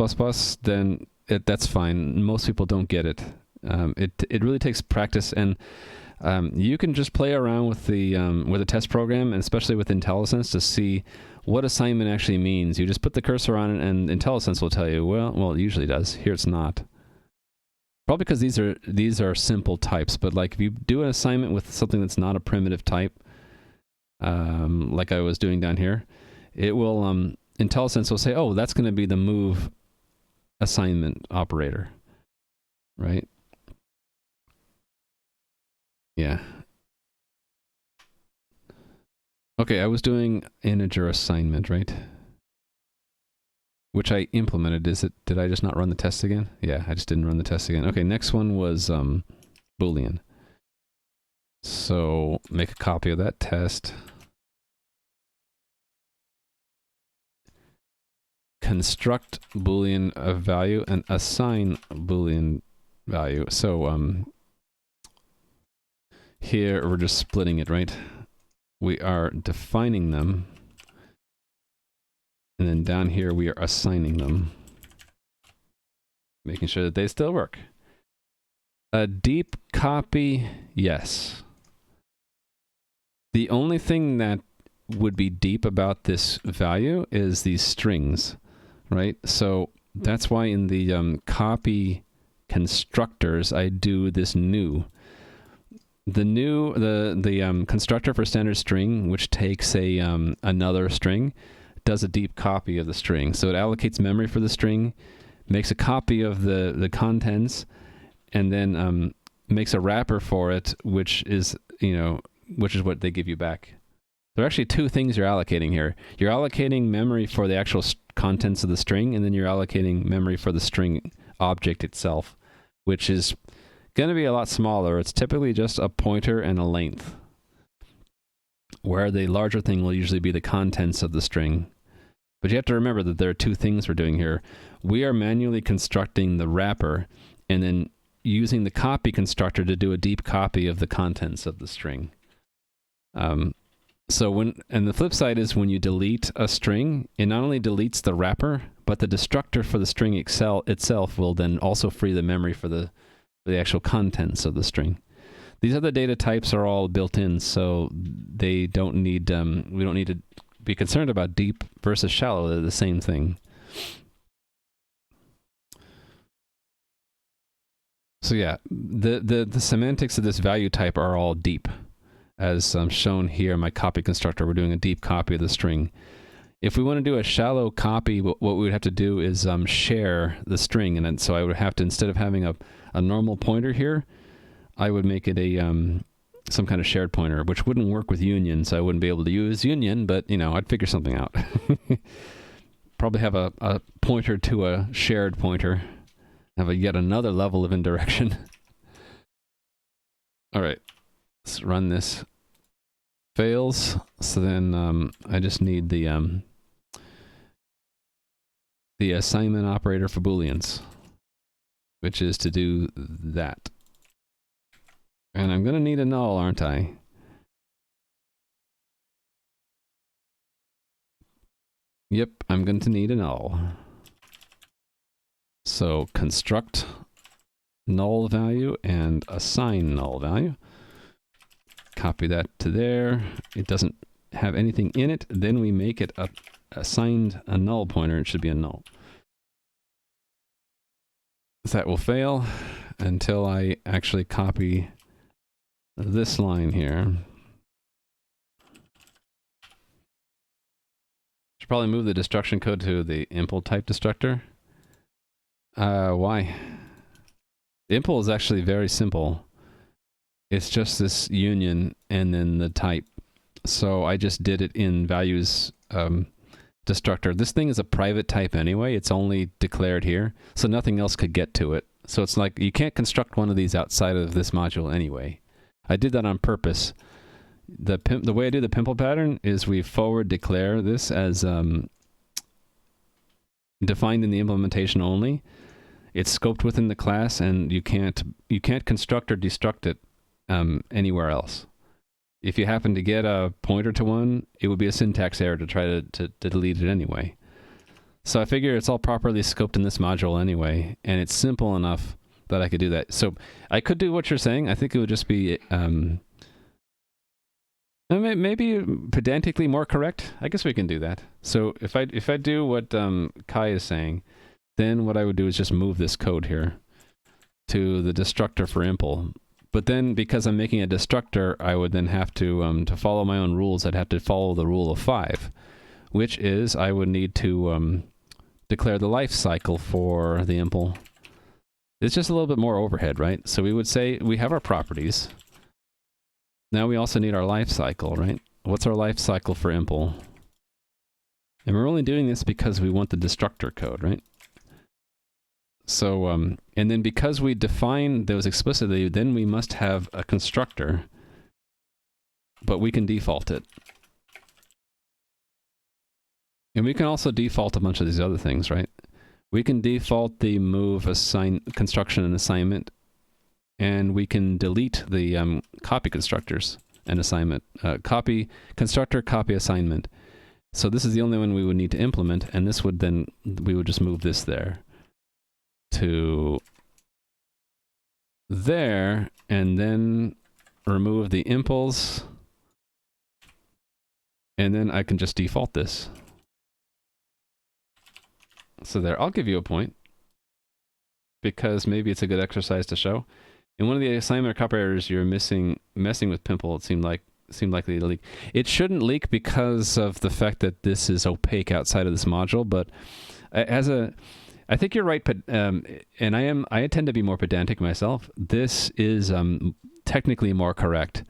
then that's fine. Most people don't get it. It really takes practice, and you can just play around with the test program, and especially with IntelliSense, to see what assignment actually means. You just put the cursor on it, and IntelliSense will tell you. Well, it usually does. Here it's not. Probably because these are simple types. But like if you do an assignment with something that's not a primitive type, like I was doing down here, it will IntelliSense will say, oh, that's going to be the move assignment operator, right? Yeah. Okay, I was doing integer assignment, right? Which I implemented. Did I just not run the test again? Yeah, I just didn't run the test again. Okay, next one was Boolean. So make a copy of that test. Construct Boolean value and assign Boolean value. So here we're just splitting it, right? We are defining them. And then down here we are assigning them. Making sure that they still work. A deep copy, yes. The only thing that would be deep about this value is these strings, right? So that's why in the copy constructors, I do this new. The constructor for standard string, which takes a another string, does a deep copy of the string. So it allocates memory for the string, makes a copy of the contents, and then makes a wrapper for it, which is what they give you back. There are actually two things you're allocating here. You're allocating memory for the actual contents of the string, and then you're allocating memory for the string object itself, which is going to be a lot smaller. It's typically just a pointer and a length, where the larger thing will usually be the contents of the string. But you have to remember that there are two things we're doing here. We are manually constructing the wrapper and then using the copy constructor to do a deep copy of the contents of the string. And the flip side is when you delete a string, it not only deletes the wrapper, but the destructor for the string itself will then also free the memory for the actual contents of the string. These other data types are all built in, so they don't need, we don't need to be concerned about deep versus shallow. They're the same thing. So yeah, the semantics of this value type are all deep. As shown here in my copy constructor, we're doing a deep copy of the string. If we want to do a shallow copy, what we would have to do is share the string. And then, so I would have to, instead of having a normal pointer here, I would make it a some kind of shared pointer, which wouldn't work with union, so I wouldn't be able to use union, but I'd figure something out. Probably have a pointer to a shared pointer. Have yet another level of indirection. All right, let's run this. Fails, so then I just need the assignment operator for booleans, which is to do that. And I'm going to need a null, aren't I? Yep, I'm going to need a null. So construct null value and assign null value. Copy that to there. It doesn't have anything in it. Then we make it assigned a null pointer. It should be a null. That will fail until I actually copy this line here. Should probably move the destruction code to the impl type destructor. Why? The impl is actually very simple. It's just this union and then the type. So I just did it in values destructor. This thing is a private type anyway. It's only declared here, so nothing else could get to it. So it's like you can't construct one of these outside of this module anyway. I did that on purpose. The way I do the pimple pattern is we forward declare this as defined in the implementation only. It's scoped within the class, and you can't construct or destruct it anywhere else. If you happen to get a pointer to one, it would be a syntax error to try to delete it anyway. So I figure it's all properly scoped in this module anyway, and it's simple enough that I could do that. So I could do what you're saying. I think it would just be maybe pedantically more correct. I guess we can do that. So if I do what Kai is saying, then what I would do is just move this code here to the destructor for impl. But then, because I'm making a destructor, I would then have to follow my own rules. I'd have to follow the rule of 5, which is I would need to declare the life cycle for the impl. It's just a little bit more overhead, right? So we would say we have our properties. Now we also need our life cycle, right? What's our life cycle for impl? And we're only doing this because we want the destructor code, right? So, and then because we define those explicitly, then we must have a constructor, but we can default it. And we can also default a bunch of these other things, right? We can default the move, assign, construction, and assignment, and we can delete the copy constructors and assignment. Copy constructor, copy assignment. So this is the only one we would need to implement, and this would then, we would just move this there to there, and then remove the impls, and then I can just default this. So there, I'll give you a point because maybe it's a good exercise to show. In one of the assignment or copy errors, you're messing with Pimple. It seemed likely to leak. It shouldn't leak because of the fact that this is opaque outside of this module. But I think you're right. But and I tend to be more pedantic myself. This is technically more correct.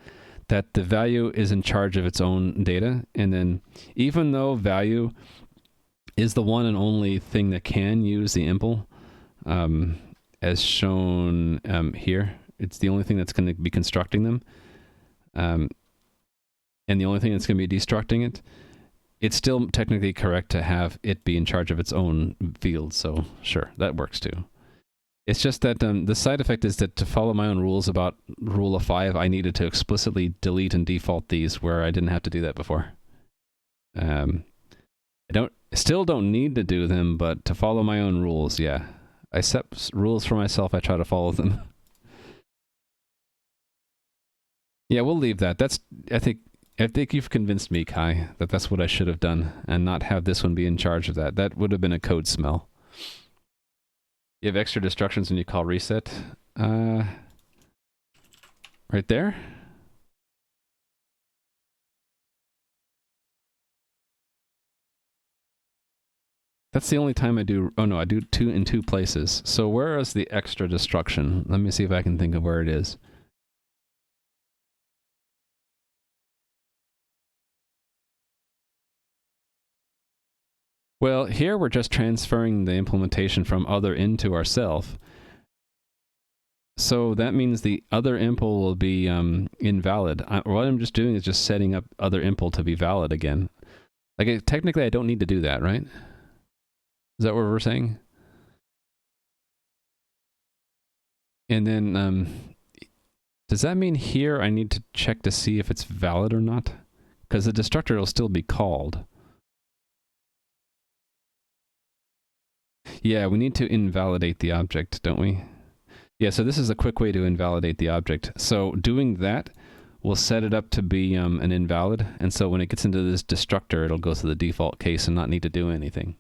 That the value is in charge of its own data, and then even though value is the one and only thing that can use the impl, as shown here, it's the only thing that's going to be constructing them, and the only thing that's going to be destructing it. It's still technically correct to have it be in charge of its own field. So sure, that works too. It's just that the side effect is that to follow my own rules about rule of 5, I needed to explicitly delete and default these where I didn't have to do that before. I still don't need to do them, but to follow my own rules, yeah. I set rules for myself, I try to follow them. Yeah, we'll leave that. I think you've convinced me, Kai, that that's what I should have done and not have this one be in charge of that. That would have been a code smell. You have extra destructions when you call reset. Right there. That's the only time I do. Oh no, I do two in two places. So where is the extra destruction? Let me see if I can think of where it is. Well, here we're just transferring the implementation from other into ourself. So that means the other impl will be invalid. What I'm just doing is just setting up other impl to be valid again. Like technically I don't need to do that, right? Is that what we're saying? And then does that mean here I need to check to see if it's valid or not? Because the destructor will still be called. Yeah, we need to invalidate the object, don't we? Yeah, so this is a quick way to invalidate the object. So doing that will set it up to be an invalid, and so when it gets into this destructor, it'll go to the default case and not need to do anything.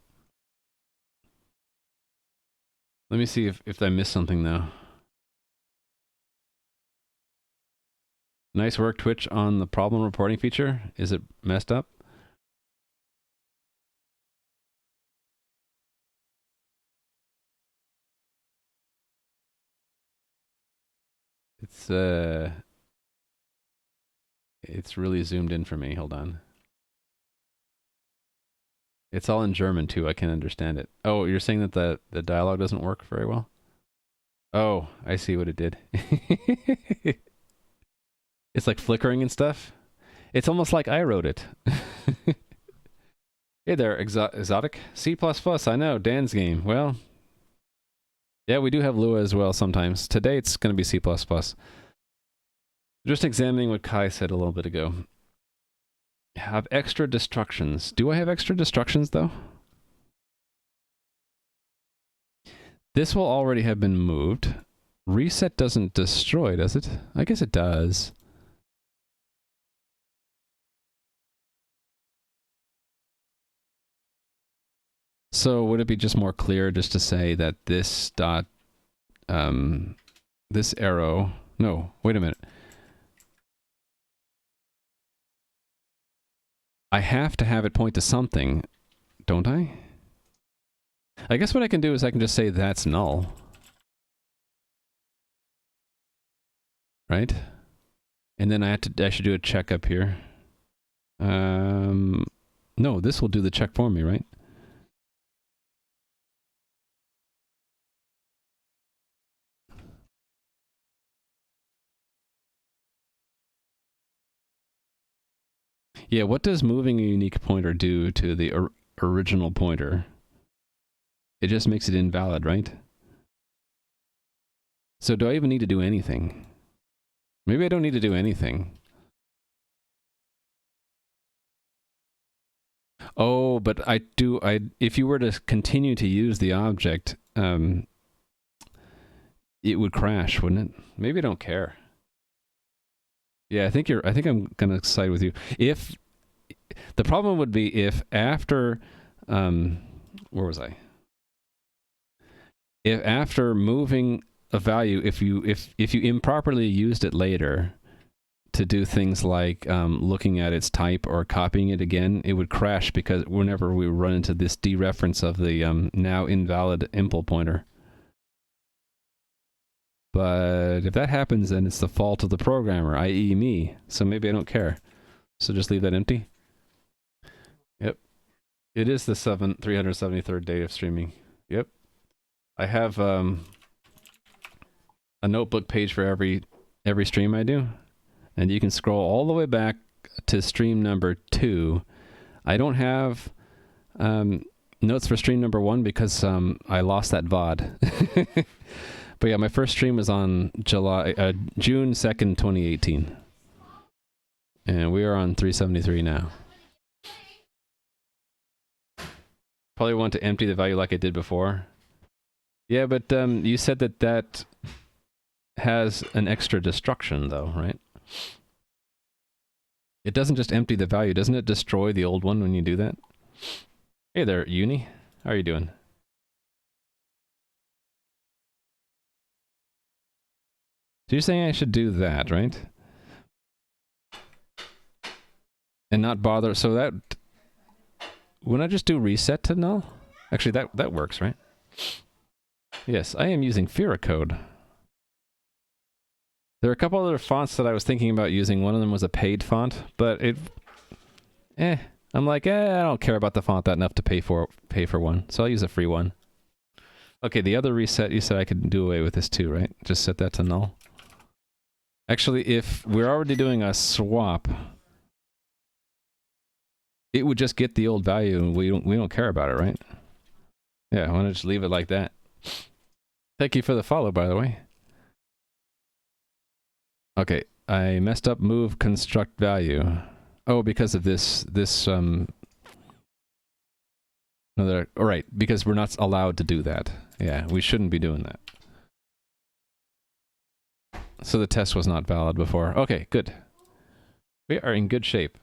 Let me see if I missed something, though. Nice work, Twitch, on the problem reporting feature. Is it messed up? It's really zoomed in for me. Hold on. It's all in German too. I can't understand it. Oh, you're saying that the dialogue doesn't work very well? Oh, I see what it did. It's like flickering and stuff. It's almost like I wrote it. Hey there, Exotic. C++, I know, Dan's game. Well, yeah, we do have Lua as well sometimes. Today it's going to be C++. Just examining what Kai said a little bit ago. Have extra destructions. Do I have extra destructions, though? This will already have been moved. Reset doesn't destroy, does it? I guess it does. So would it be just more clear just to say that this dot, this arrow... No, wait a minute. I have to have it point to something, don't I? I guess what I can do is I can just say that's null. Right? And then I should do a check up here. No, this will do the check for me, right? Yeah, what does moving a unique pointer do to the original pointer? It just makes it invalid, right? So do I even need to do anything? Maybe I don't need to do anything. Oh, but if you were to continue to use the object, it would crash, wouldn't it? Maybe I don't care. Yeah, I think I'm gonna side with you. If the problem would be if after, where was I? if after moving a value, if you improperly used it later to do things like looking at its type or copying it again, it would crash because whenever we run into this dereference of the now invalid impl pointer. But if that happens, then it's the fault of the programmer, i.e. me. So maybe I don't care. So just leave that empty. Yep. It is the 373rd day of streaming. Yep. I have a notebook page for every stream I do. And you can scroll all the way back to stream number 2. I don't have notes for stream number 1 because I lost that VOD. But yeah, my first stream was on June 2nd, 2018. And we are on 373 now. Probably want to empty the value like I did before. Yeah, but you said that has an extra destruction though, right? It doesn't just empty the value. Doesn't it destroy the old one when you do that? Hey there, Uni. How are you doing? So you're saying I should do that, right? And not bother. So that... Wouldn't I just do reset to null? Actually, that works, right? Yes, I am using Fira code. There are a couple other fonts that I was thinking about using. One of them was a paid font, but I'm like, I don't care about the font that enough to pay for one, so I'll use a free one. Okay, the other reset, you said I could do away with this too, right? Just set that to null. Actually, if we're already doing a swap, it would just get the old value, and we don't care about it, right? Yeah, I want to just leave it like that. Thank you for the follow, by the way. Okay, I messed up move construct value. Oh, because of this all right, because we're not allowed to do that. Yeah, we shouldn't be doing that. So the test was not valid before. Okay, good. We are in good shape.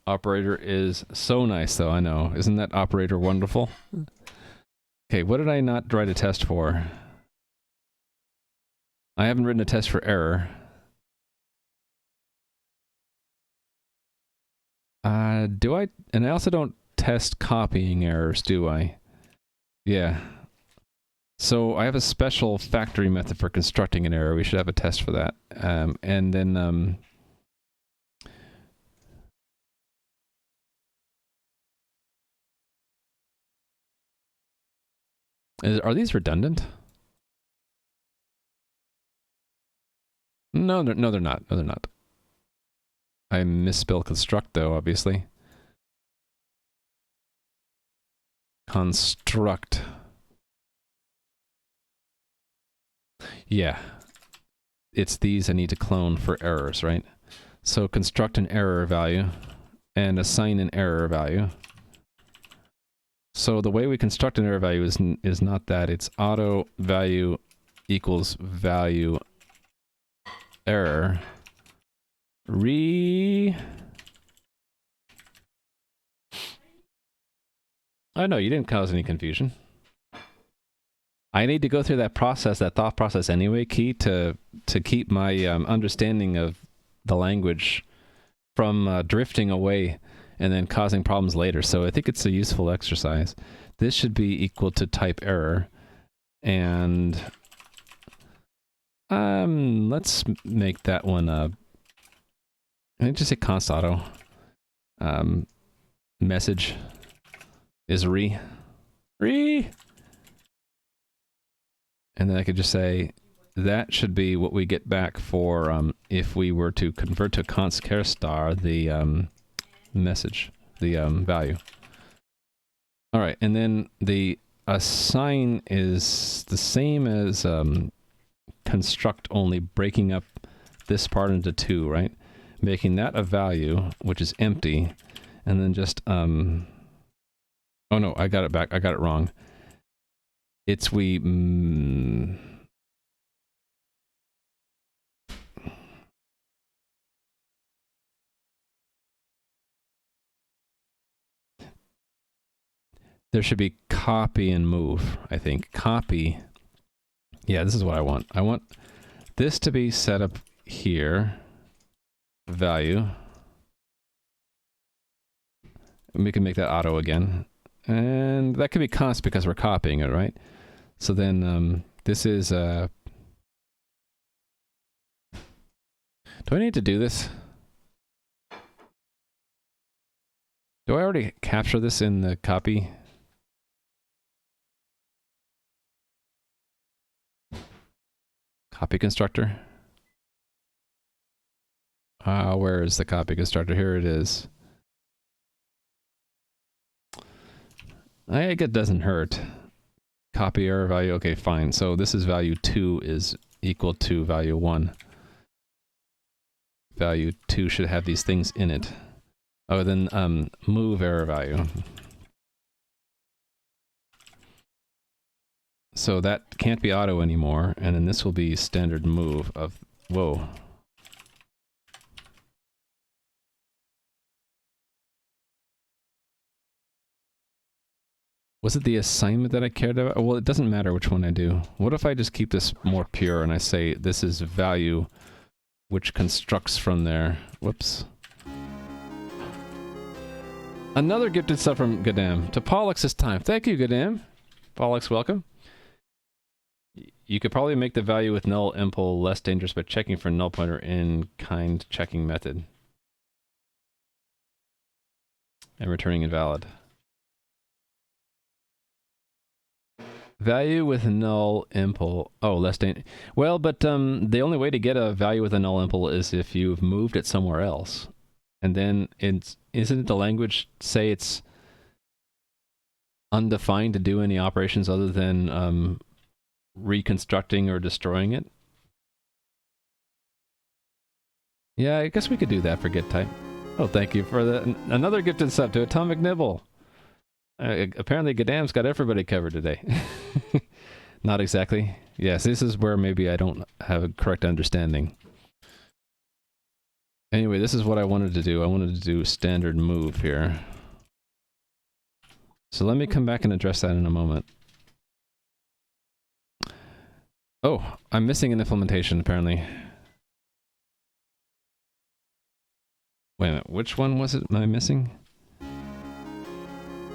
Operator is so nice, though, I know. Isn't that operator wonderful? Okay, what did I not write a test for? I haven't written a test for error. Do I? And I also don't test copying errors, do I? Yeah. So I have a special factory method for constructing an error. We should have a test for that. And then... are these redundant? No, they're not. No, they're not. I misspelled construct, though, obviously. Construct. Yeah. It's these I need to clone for errors, right? So construct an error value and assign an error value. So the way we construct an error value is not that. It's auto value equals value error. Oh no, you didn't cause any confusion. I need to go through that process, that thought process anyway, Key, to keep my understanding of the language from drifting away and then causing problems later. So I think it's a useful exercise. This should be equal to type error. And let's make that one I think just say const auto. Message is re. And then I could just say, that should be what we get back for if we were to convert to const char star the message, the value. All right, and then the assign is the same as construct, only breaking up this part into two, right? Making that a value, which is empty, and then just, oh no, I got it back, I got it wrong. It's there should be copy and move, I think. Copy. Yeah, this is what I want. I want this to be set up here. Value. And we can make that auto again. And that could be const because we're copying it, right? So then this is... do I need to do this? Do I already capture this in the copy? Copy constructor? Where is the copy constructor? Here it is. I think it doesn't hurt. Copy error value, okay, fine. So this is value 2 is equal to value 1. Value 2 should have these things in it. Oh, then move error value. So that can't be auto anymore, and then this will be standard move of, whoa. Was it the assignment that I cared about? Well, it doesn't matter which one I do. What if I just keep this more pure and I say this is value which constructs from there? Whoops. Another gifted sub from Gadam. To Pollux this time. Thank you, Gadam. Pollux, welcome. You could probably make the value with null impl less dangerous by checking for null pointer in kind checking method. And returning invalid. Value with null impl. Oh, less dangerous. Well, but the only way to get a value with a null impl is if you've moved it somewhere else. And then isn't the language say it's undefined to do any operations other than reconstructing or destroying it? Yeah, I guess we could do that for get type. Oh, thank you for another gifted sub to Atomic Nibble. Apparently Gadam's got everybody covered today. Not exactly. Yes, this is where maybe I don't have a correct understanding. Anyway, this is what I wanted to do. I wanted to do standard move here. So let me come back and address that in a moment. Oh, I'm missing an implementation apparently. Wait a minute, which one was it am I missing?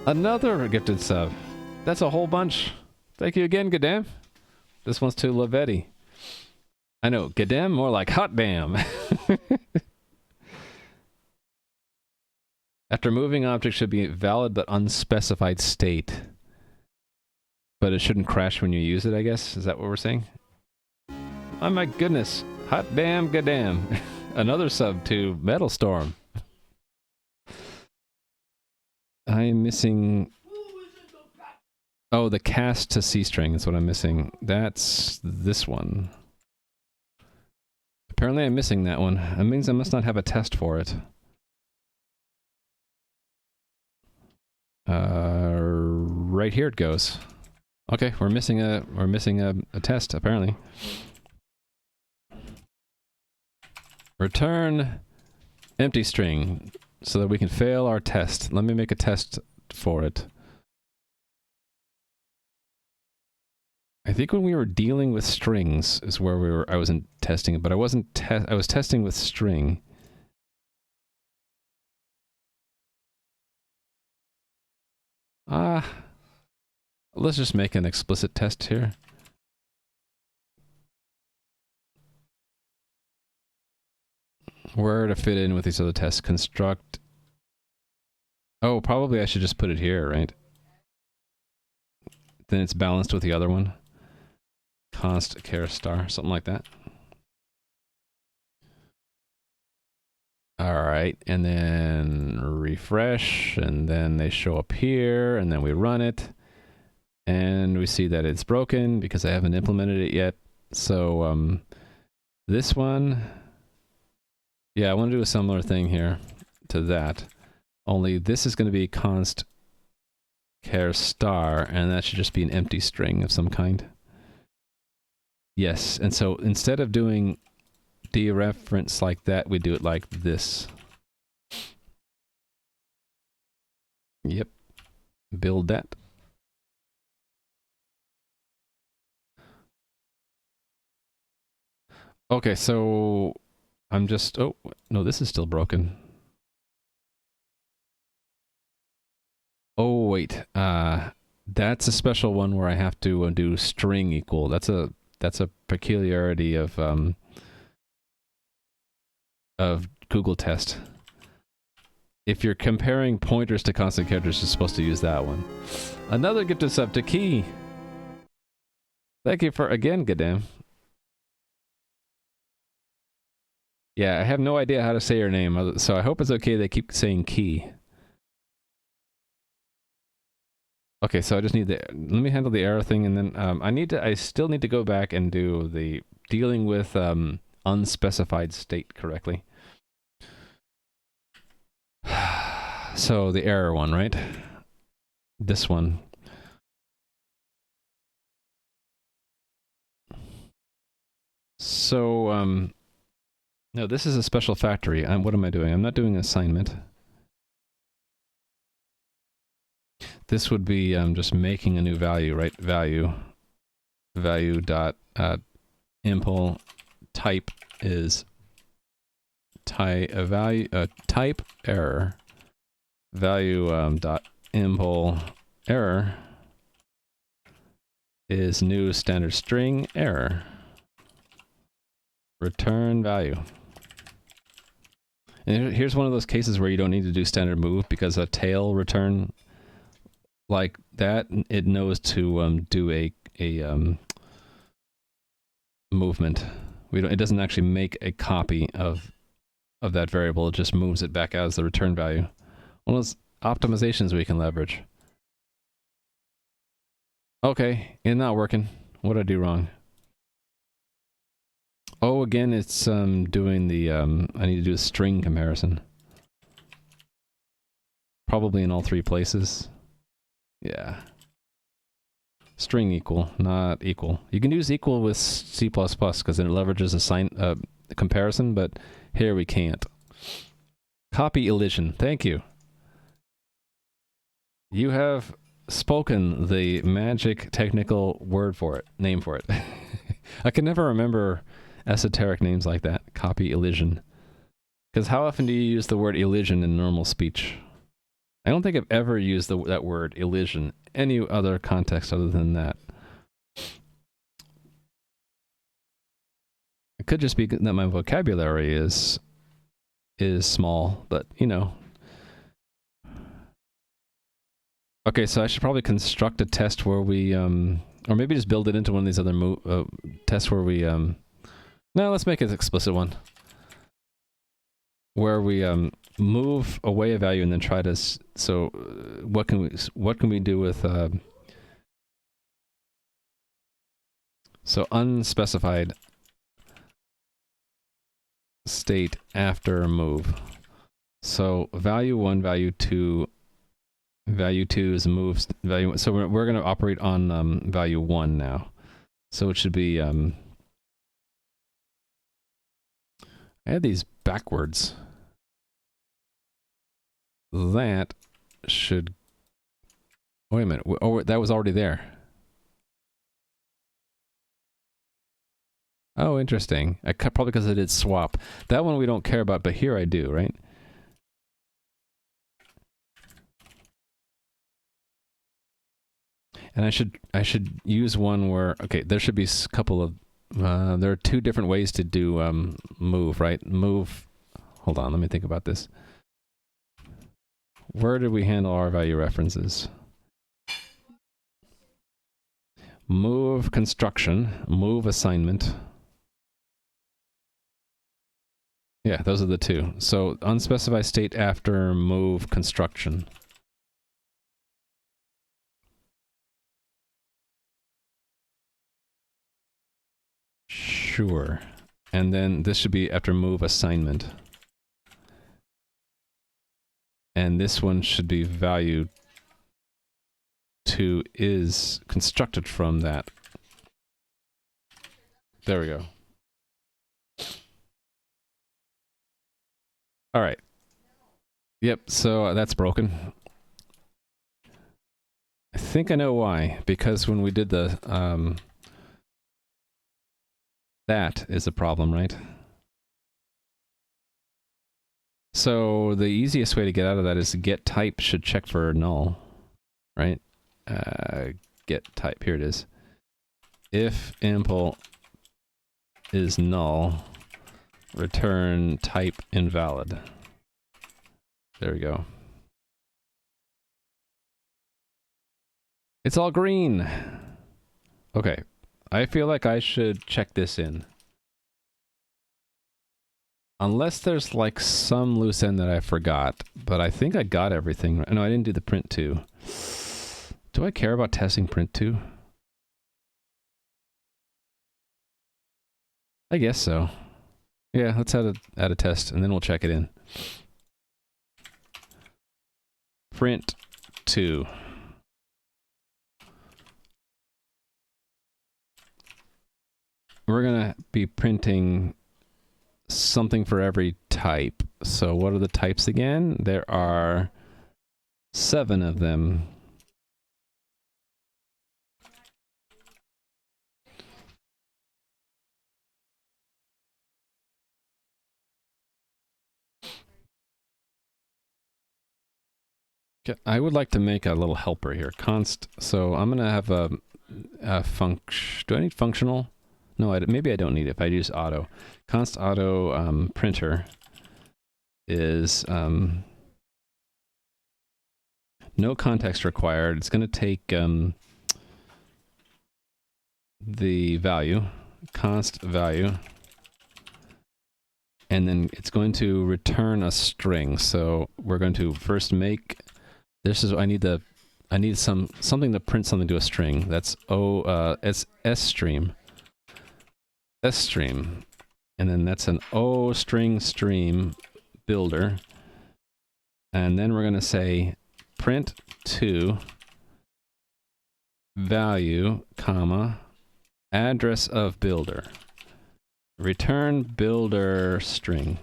Another gifted sub. That's a whole bunch. Thank you again, Gadam. This one's to Lavetti. I know, Gadam, more like hot damn. After moving, object should be valid but unspecified state. But it shouldn't crash when you use it, I guess? Is that what we're saying? Oh my goodness. Hot damn, Gadam. Another sub to Metal Storm. I'm missing... Oh, the cast to C string is what I'm missing. That's this one. Apparently I'm missing that one. That means I must not have a test for it. Right here it goes. Okay, we're missing a test apparently. Return empty string so that we can fail our test. Let me make a test for it. I think when we were dealing with strings is where I wasn't testing it, but I was testing with string. Let's just make an explicit test here. Where to fit in with these other tests? Construct. Oh, probably I should just put it here, right? Then it's balanced with the other one. Const char star, something like that. All right, and then refresh, and then they show up here, and then we run it, and we see that it's broken because I haven't implemented it yet. So this one, yeah, I want to do a similar thing here to that. Only this is going to be const char star, and that should just be an empty string of some kind. Yes, and so instead of doing dereference like that, we do it like this. Yep. Build that. Okay, so I'm just, oh, no, this is still broken. Oh, wait, that's a special one where I have to do string equal. That's a peculiarity of Google test. If you're comparing pointers to constant characters, you're supposed to use that one. Another gifted sub to Key. Thank you for, again, Gadam. Yeah, I have no idea how to say your name, so I hope it's okay they keep saying Key. Okay, so I just need the, let me handle the error thing, and then I still need to go back and do the dealing with unspecified state correctly. So the error one, right? This one. So, no, this is a special factory. What am I doing? I'm not doing an assignment. This would be just making a new value, right? Value dot impl type is type error. Value dot impl error is new standard string error. Return value. And here's one of those cases where you don't need to do standard move because a tail return like that, it knows to do a movement. It doesn't actually make a copy of that variable. It just moves it back out as the return value. One of those optimizations we can leverage. Okay, it's not working. What did I do wrong? Oh, again, it's doing the I need to do a string comparison. Probably in all three places. Yeah. String equal, not equal. You can use equal with C++ because it leverages a comparison, but here we can't. Copy elision. Thank you. You have spoken the magic technical word for it, name for it. I can never remember esoteric names like that. Copy elision. Because how often do you use the word elision in normal speech? I don't think I've ever used that word elision any other context other than that. It could just be that my vocabulary is small, but you know. Okay, so I should probably construct a test where we or maybe just build it into one of these other tests where we no, let's make it an explicit one. Where we move away a value and then try to what can we do with so unspecified state after move. So value 1, value 2 is moves value. So we're going to operate on value 1 now. So it should be I had these backwards. That should, wait a minute. Oh, that was already there. Oh, interesting. Probably because I did swap. That one we don't care about, but here I do, right? And I should use one where, okay, there should be a couple of, there are two different ways to do move, right? Move, hold on, let me think about this. Where did we handle our value references? Move construction, move assignment. Yeah, those are the two. So unspecified state after move construction. Sure. And then this should be after move assignment. And this one should be value 2 is constructed from that. There we go. All right. Yep, so that's broken. I think I know why. Because when we did the That is a problem, right? So the easiest way to get out of that is get type should check for null, right? Get type, here it is. If impl is null, return type invalid. There we go. It's all green. Okay, I feel like I should check this in. Unless there's like some loose end that I forgot, but I think I got everything. No, I didn't do the print too. Do I care about testing print too? I guess so. Yeah, let's add a test and then we'll check it in. Print 2. We're gonna be printing something for every type. So what are the types again? There are 7 of them. I would like to make a little helper here. Const. So I'm gonna have a function. Do I need functional? No, maybe I don't need it if I use auto. Const auto printer is no context required. It's going to take the value, const value, and then it's going to return a string. So we're going to first make this is I need something to print something to a string. That's stream, and then that's an O string builder, and then we're going to say print 2 value comma address of builder, return builder string.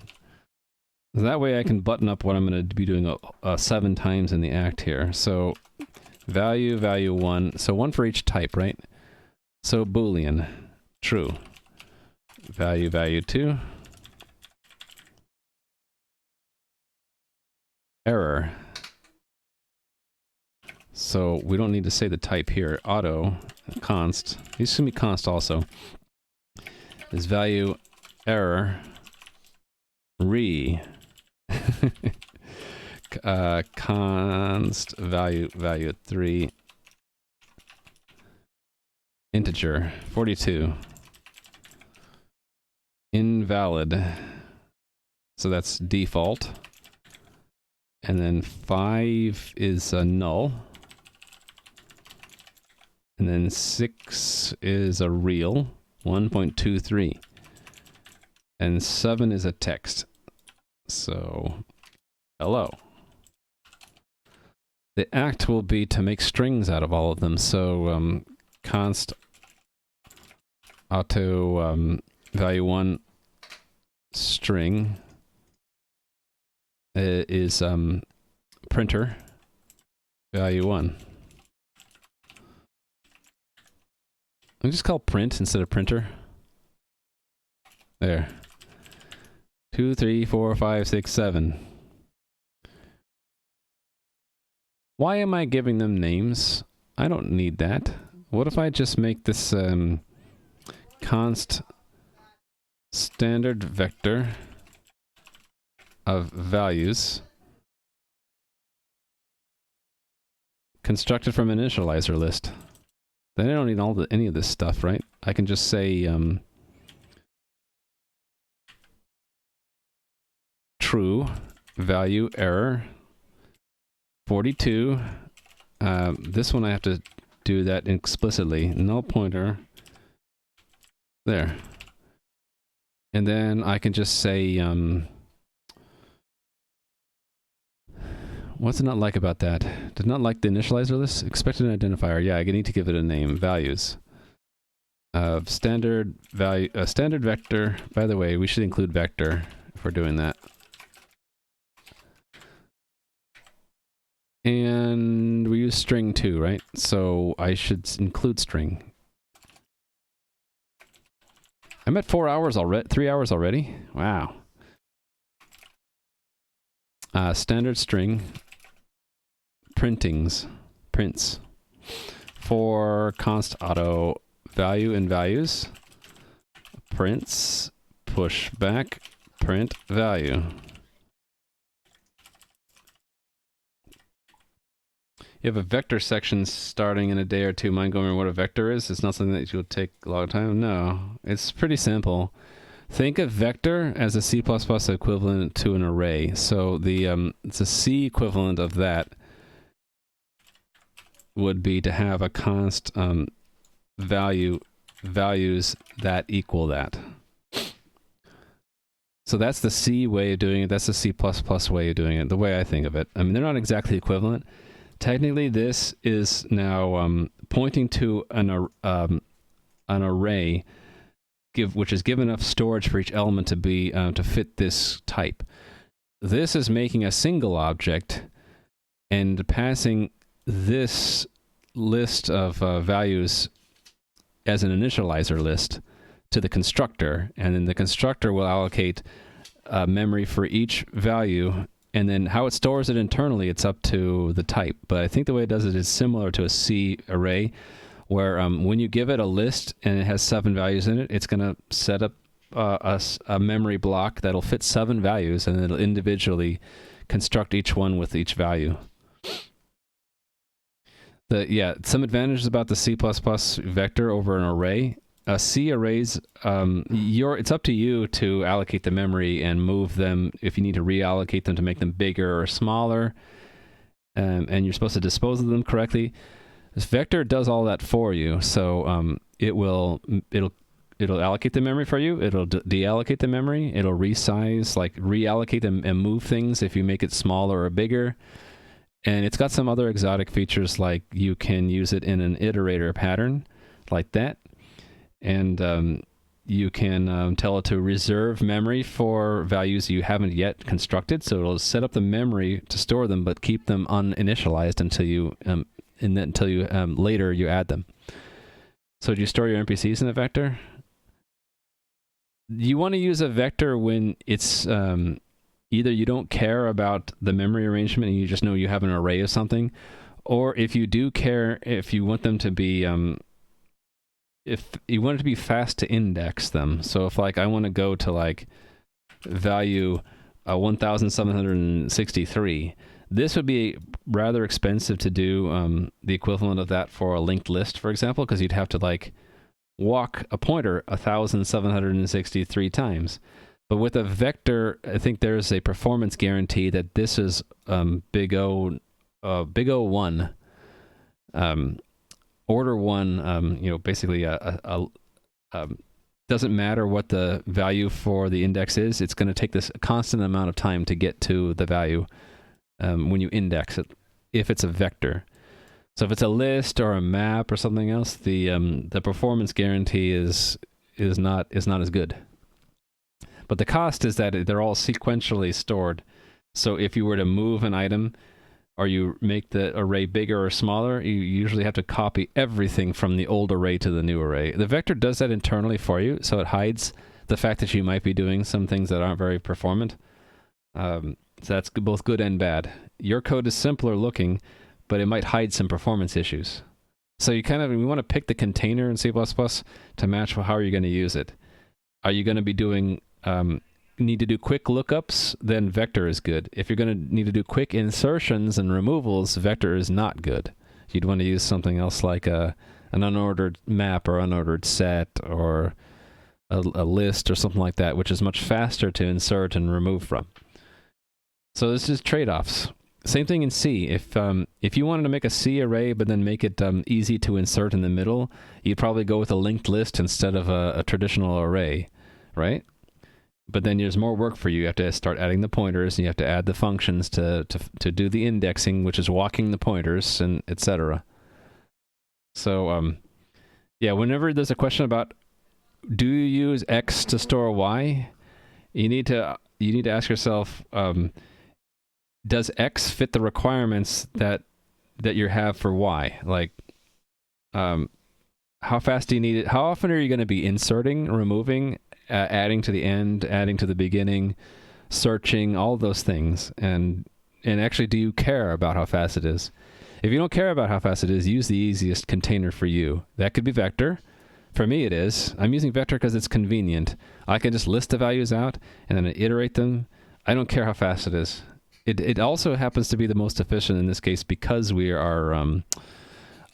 That way I can button up what I'm going to be doing 7 times in the act here. So value 1, so 1 for each type, right? So boolean true. Value 2. Error. So we don't need to say the type here. Auto, const. These can be const also. Is value error re. Const value 3. Integer 42. Invalid. So that's default. And then 5 is a null. And then 6 is a real, 1.23. And 7 is a text. So, hello. The act will be to make strings out of all of them. So, const auto value 1 string is printer value 1. Let me just call print instead of printer. There. 2, 3, 4, 5, 6, 7. Why am I giving them names? I don't need that. What if I just make this const standard vector of values constructed from an initializer list? Then I don't need any of this stuff, right? I can just say true value error 42. This one I have to do that explicitly. Null pointer. There. And then I can just say what's it not like about that? Did not like the initializer list? Expected identifier. Yeah, I need to give it a name. Values. Standard value. Standard vector. By the way, we should include vector if we're doing that. And we use string too, right? So I should include string. I'm at 4 hours already, 3 hours already. Wow. Standard string prints for const auto value and values prints push back print value. You have a vector section starting in a day or two. Mind going over what a vector is? It's not something that you'll take a long time. No, it's pretty simple. Think of vector as a C++ equivalent to an array. So the it's a C equivalent of that would be to have a const values that equal that. So that's the C way of doing it. That's the C++ way of doing it, the way I think of it. I mean, they're not exactly equivalent. Technically, this is now pointing to an array which is given enough storage for each element to be to fit this type. This is making a single object and passing this list of values as an initializer list to the constructor, and then the constructor will allocate memory for each value, and then how it stores it internally, it's up to the type. But I think the way it does it is similar to a C array, where when you give it a list and it has 7 values in it, it's going to set up a memory block that'll fit 7 values, and it'll individually construct each one with each value. Some advantages about the C++ vector over an array. C arrays, it's up to you to allocate the memory and move them if you need to reallocate them to make them bigger or smaller, and you're supposed to dispose of them correctly. This vector does all that for you, so it'll allocate the memory for you. It'll deallocate the memory. It'll resize, like reallocate and move things if you make it smaller or bigger. And it's got some other exotic features, like you can use it in an iterator pattern like that. And you can tell it to reserve memory for values you haven't yet constructed. So it'll set up the memory to store them, but keep them uninitialized until you later you add them. So do you store your NPCs in a vector? You want to use a vector when it's either you don't care about the memory arrangement and you just know you have an array of something, or if you do care, if you want them to be if you want it to be fast to index them. So if like I want to go to like value 1763, this would be rather expensive to do the equivalent of that for a linked list, for example, because you'd have to like walk a pointer 1763 times. But with a vector, I think there's a performance guarantee that this is big O1, order 1. Basically doesn't matter what the value for the index is. It's going to take this constant amount of time to get to the value when you index it, if it's a vector. So if it's a list or a map or something else, the performance guarantee is not as good. But the cost is that they're all sequentially stored. So if you were to move an item or you make the array bigger or smaller, you usually have to copy everything from the old array to the new array. The vector does that internally for you, so it hides the fact that you might be doing some things that aren't very performant. So that's both good and bad. Your code is simpler looking, but it might hide some performance issues. So you want to pick the container in C++ to match how are you going to use it. Are you going to be doing need to do quick lookups, then vector is good. If you're going to need to do quick insertions and removals, vector is not good. You'd want to use something else like an unordered map or unordered set or a list or something like that, which is much faster to insert and remove from. So this is trade-offs. Same thing in C. If you wanted to make a C array but then make it easy to insert in the middle, you'd probably go with a linked list instead of a traditional array, right? But then there's more work for you. You have to start adding the pointers, and you have to add the functions to do the indexing, which is walking the pointers, and etc. So, whenever there's a question about do you use X to store Y, you need to ask yourself, does X fit the requirements that you have for Y? Like, how how fast do you need it? How often are you going to be inserting, removing, adding to the end, adding to the beginning, searching, all those things? And actually, do you care about how fast it is? If you don't care about how fast it is, use the easiest container for you. That could be vector. For me, it is. I'm using vector because it's convenient. I can just list the values out and then iterate them. I don't care how fast it is. It also happens to be the most efficient in this case because we are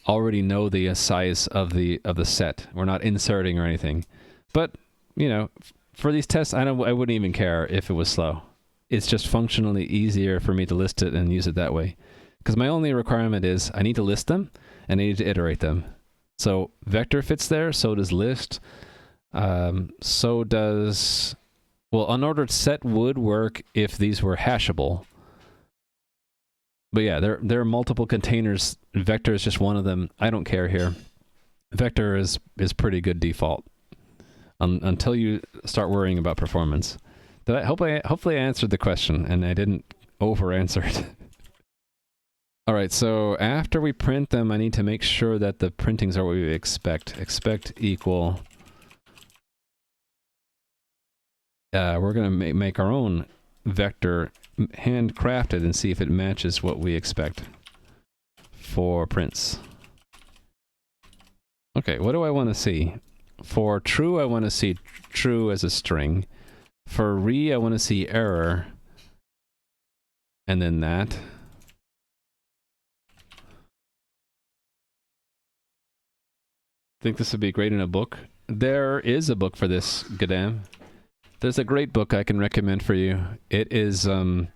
already know the size of the set. We're not inserting or anything. But you know, for these tests, I wouldn't even care if it was slow. It's just functionally easier for me to list it and use it that way. Because my only requirement is I need to list them and I need to iterate them. So vector fits there, so does list. So does, well, unordered set would work if these were hashable. But yeah, there are multiple containers. Vector is just one of them. I don't care here. Vector is pretty good default until you start worrying about performance. Hopefully I answered the question and I didn't over-answer it. All right, so after we print them, I need to make sure that the printings are what we expect. Expect equal. We're going to make our own vector handcrafted and see if it matches what we expect for prints. Okay, what do I want to see? For true, I want to see true as a string. For I want to see error. And then that. Think this would be great in a book? There is a book for this, Gadam. There's a great book I can recommend for you. It is I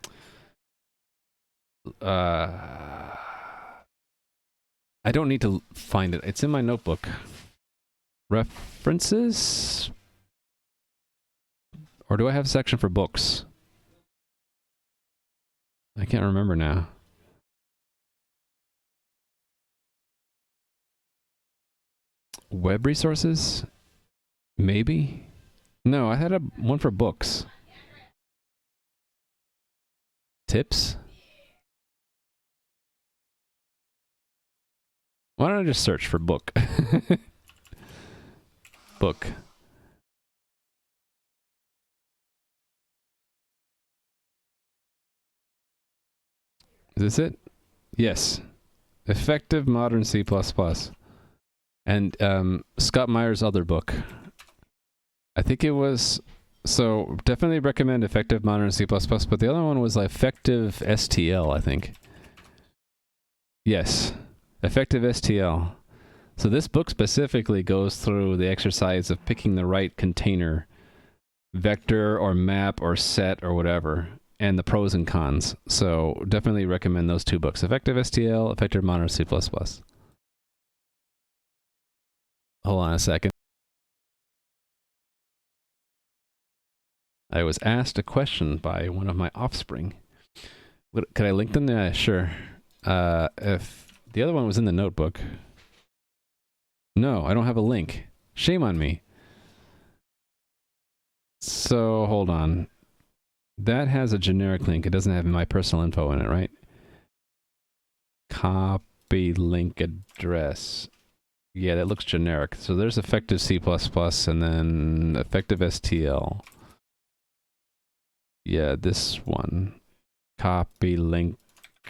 don't need to find it. It's in my notebook. References? Or do I have a section for books? I can't remember now. Web resources? Maybe? No, I had one for books. Tips? Why don't I just search for book? Book. Is this it? Yes. Effective Modern C++. And Scott Meyer's other book. I think it was, so definitely recommend Effective Modern C++, but the other one was Effective STL, I think. Yes, Effective STL. So this book specifically goes through the exercise of picking the right container, vector or map or set or whatever, and the pros and cons. So definitely recommend those two books, Effective STL, Effective Modern C++. Hold on a second. I was asked a question by one of my offspring. Could I link them? Yeah, sure. If the other one was in the notebook. No, I don't have a link. Shame on me. So, hold on. That has a generic link. It doesn't have my personal info in it, right? Copy link address. Yeah, that looks generic. So there's Effective C++ and then Effective STL. Yeah, this one. Copy link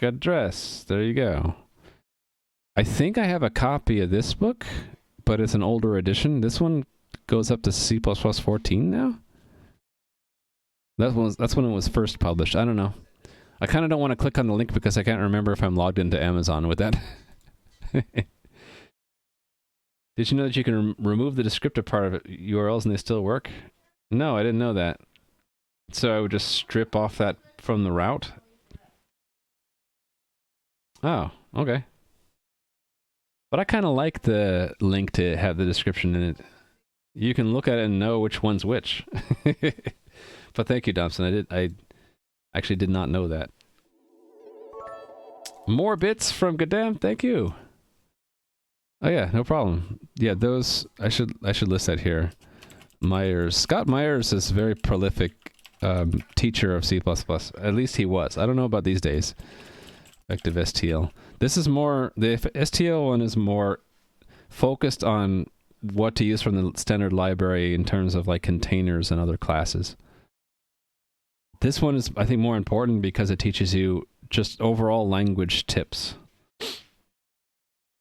address. There you go. I think I have a copy of this book, but it's an older edition. This one goes up to C++ 14 now? That's when it was first published. I don't know. I kind of don't want to click on the link because I can't remember if I'm logged into Amazon with that. Did you know that you can remove the descriptive part of URLs and they still work? No, I didn't know that. So I would just strip off that from the route? Oh, okay. But I kind of like the link to have the description in it. You can look at it and know which one's which. But thank you, Dobson. I actually did not know that. More bits from Gadam. Thank you. Oh yeah, no problem. Yeah, those I should list that here. Myers. Scott Myers is a very prolific teacher of C++. At least he was. I don't know about these days. Effective STL. This is more, the STL one is more focused on what to use from the standard library in terms of like containers and other classes. This one is, I think, more important because it teaches you just overall language tips.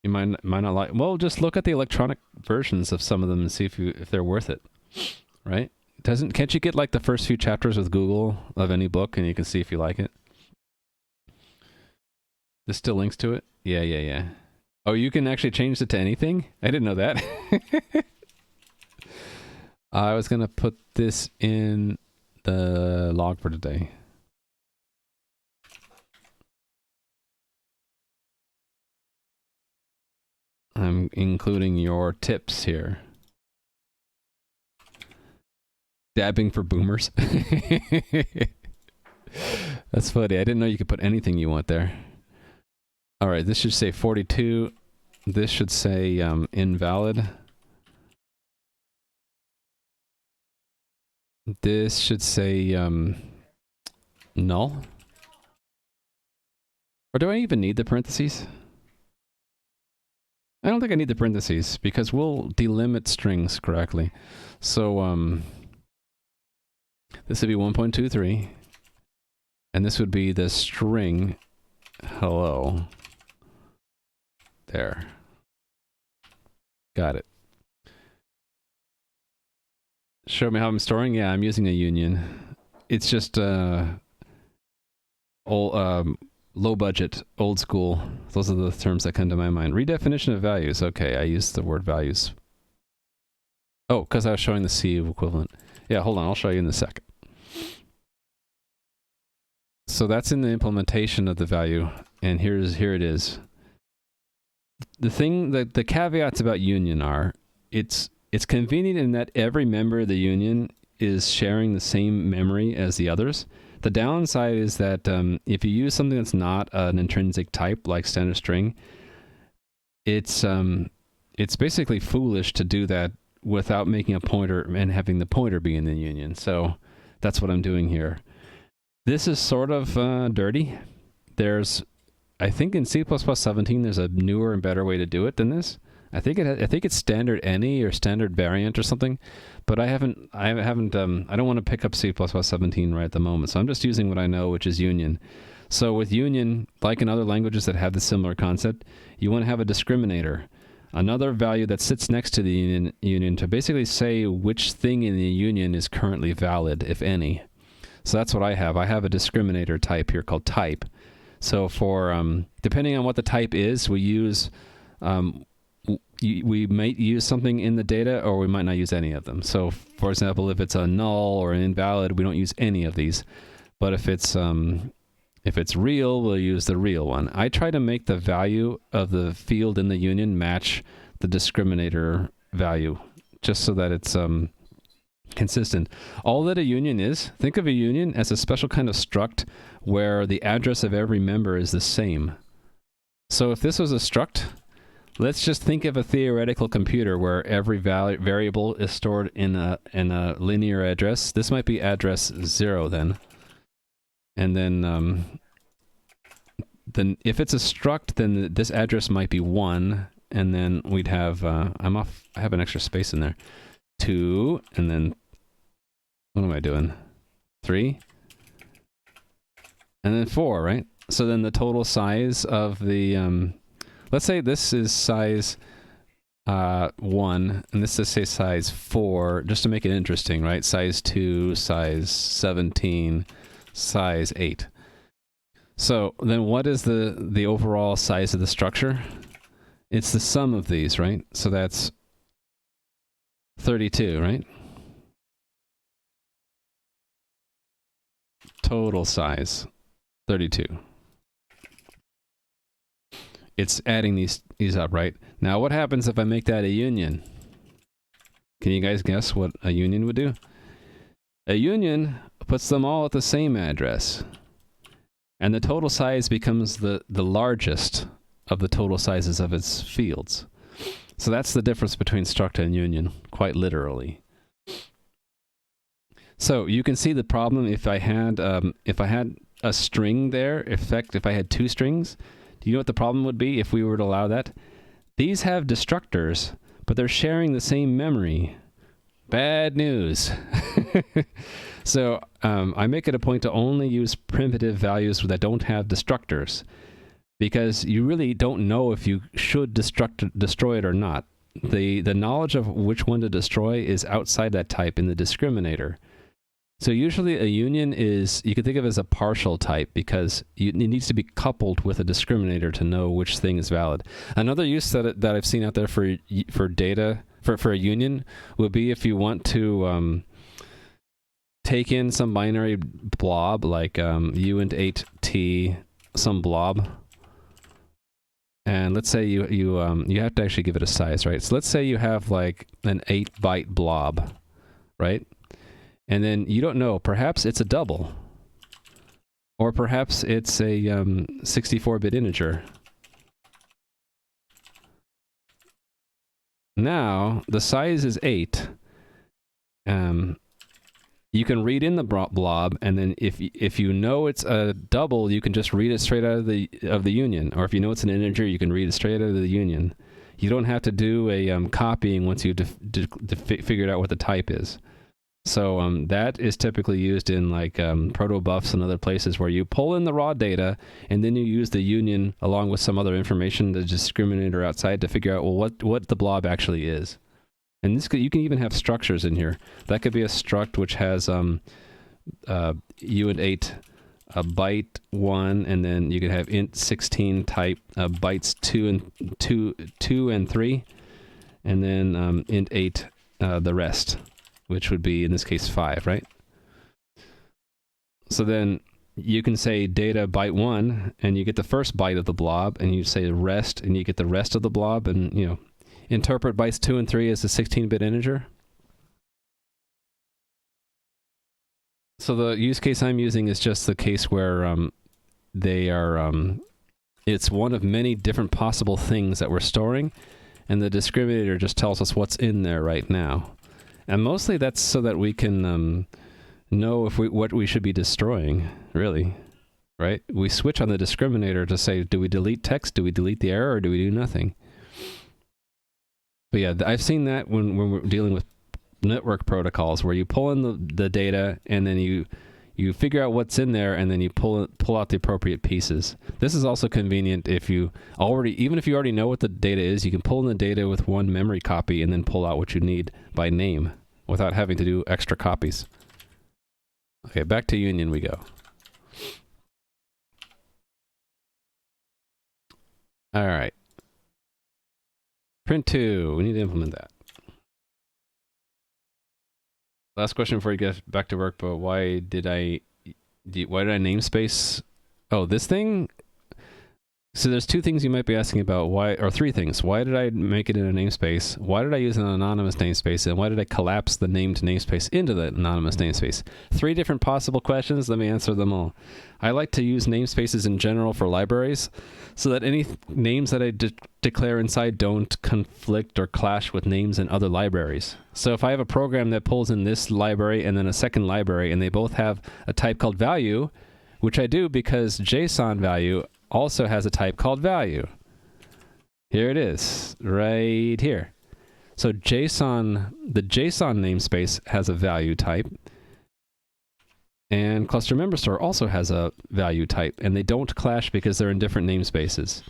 You might not like, well, just look at the electronic versions of some of them and see if they're worth it, right? Can't you get like the first few chapters with Google of any book and you can see if you like it? This still links to it? Yeah. Oh, you can actually change it to anything? I didn't know that. I was going to put this in the log for today. I'm including your tips here. Dabbing for boomers. That's funny. I didn't know you could put anything you want there. All right, this should say 42. This should say invalid. This should say null. Or do I even need the parentheses? I don't think I need the parentheses because we'll delimit strings correctly. So this would be 1.23. And this would be the string hello. There. Got it. Show me how I'm storing? Yeah, I'm using a union. It's just low budget, old school. Those are the terms that come to my mind. Redefinition of values. Okay, I used the word values. Oh, because I was showing the C equivalent. Yeah, hold on. I'll show you in a second. So that's in the implementation of the value, and here it is. The thing that the caveats about union are, it's convenient in that every member of the union is sharing the same memory as the others. The downside is that if you use something that's not an intrinsic type like standard string, it's basically foolish to do that without making a pointer and having the pointer be in the union. So that's what I'm doing here. This is sort of dirty. I think in C++ 17 there's a newer and better way to do it than this. I think it's standard any or standard variant or something, but I don't want to pick up C++ 17 right at the moment. So I'm just using what I know, which is union. So with union, like in other languages that have the similar concept, you want to have a discriminator, another value that sits next to the union to basically say which thing in the union is currently valid, if any. So that's what I have. I have a discriminator type here called type. So for depending on what the type is, we use we might use something in the data, or we might not use any of them. So, for example, if it's a null or an invalid, we don't use any of these. But if it's real, we'll use the real one. I try to make the value of the field in the union match the discriminator value, just so that it's consistent. All that a union is, think of a union as a special kind of struct where the address of every member is the same. So if this was a struct, let's just think of a theoretical computer where every variable is stored in a linear address. This might be address 0 then. And then if it's a struct, then this address might be 1, and then we'd have I have an extra space in there. 2, and then what am I doing? 3, and then 4, right? So then the total size of the let's say this is size 1, and this is say size 4, just to make it interesting, right? Size 2, size 17, size 8. So then what is the overall size of the structure? It's the sum of these, right? So that's 32, right? Total size 32. It's adding these up, right? Now what happens if I make that a union? Can you guys guess what a union would do? A union puts them all at the same address, and the total size becomes the largest of the total sizes of its fields. So that's the difference between struct and union, quite literally. So you can see the problem if I had a string there. If I had 2 strings, do you know what the problem would be if we were to allow that? These have destructors, but they're sharing the same memory. Bad news. So I make it a point to only use primitive values that don't have destructors, because you really don't know if you should destroy it or not. The knowledge of which one to destroy is outside that type in the discriminator. So usually a union is, you can think of it as a partial type, because it needs to be coupled with a discriminator to know which thing is valid. Another use that I've seen out there for data, for a union, would be if you want to take in some binary blob, like uint8t, some blob. And let's say you have to actually give it a size, right? So let's say you have like an 8-byte blob, right? And then you don't know, perhaps it's a double, or perhaps it's a 64-bit integer. Now the size is 8. You can read in the blob, and then if you know it's a double, you can just read it straight out of the union. Or if you know it's an integer, you can read it straight out of the union. You don't have to do a copying once you've figured out what the type is. So that is typically used in like protobufs and other places where you pull in the raw data and then you use the union along with some other information, the discriminator outside, to figure out, well, what the blob actually is. And this you can even have structures in here. That could be a struct which has uint8 byte 1, and then you could have int16 type bytes 2 and 3, and then int8 the rest, which would be in this case 5, right? So then you can say data byte 1, and you get the first byte of the blob, and you say rest, and you get the rest of the blob, and you know, interpret bytes 2 and 3 as a 16-bit integer. So the use case I'm using is just the case where they are, it's one of many different possible things that we're storing, and the discriminator just tells us what's in there right now. And mostly that's so that we can know if what we should be destroying, really, right? We switch on the discriminator to say, do we delete text, do we delete the error, or do we do nothing? But yeah, I've seen that when we're dealing with network protocols, where you pull in the data and then you figure out what's in there, and then you pull out the appropriate pieces. This is also convenient if you even if you already know what the data is, you can pull in the data with one memory copy and then pull out what you need by name without having to do extra copies. Okay, back to union we go. All right. Print 2, we need to implement that. Last question before you get back to work, but why did I namespace? Oh, this thing? So there's two things you might be asking about, or three things. Why did I make it in a namespace? Why did I use an anonymous namespace? And why did I collapse the named namespace into the anonymous namespace? Three different possible questions. Let me answer them all. I like to use namespaces in general for libraries, so that any names that I declare inside don't conflict or clash with names in other libraries. So if I have a program that pulls in this library and then a second library, and they both have a type called value, which I do because JSON value also has a type called value. Here it is, right here. So the JSON namespace has a value type, and cluster member store also has a value type, and they don't clash because they're in different namespaces.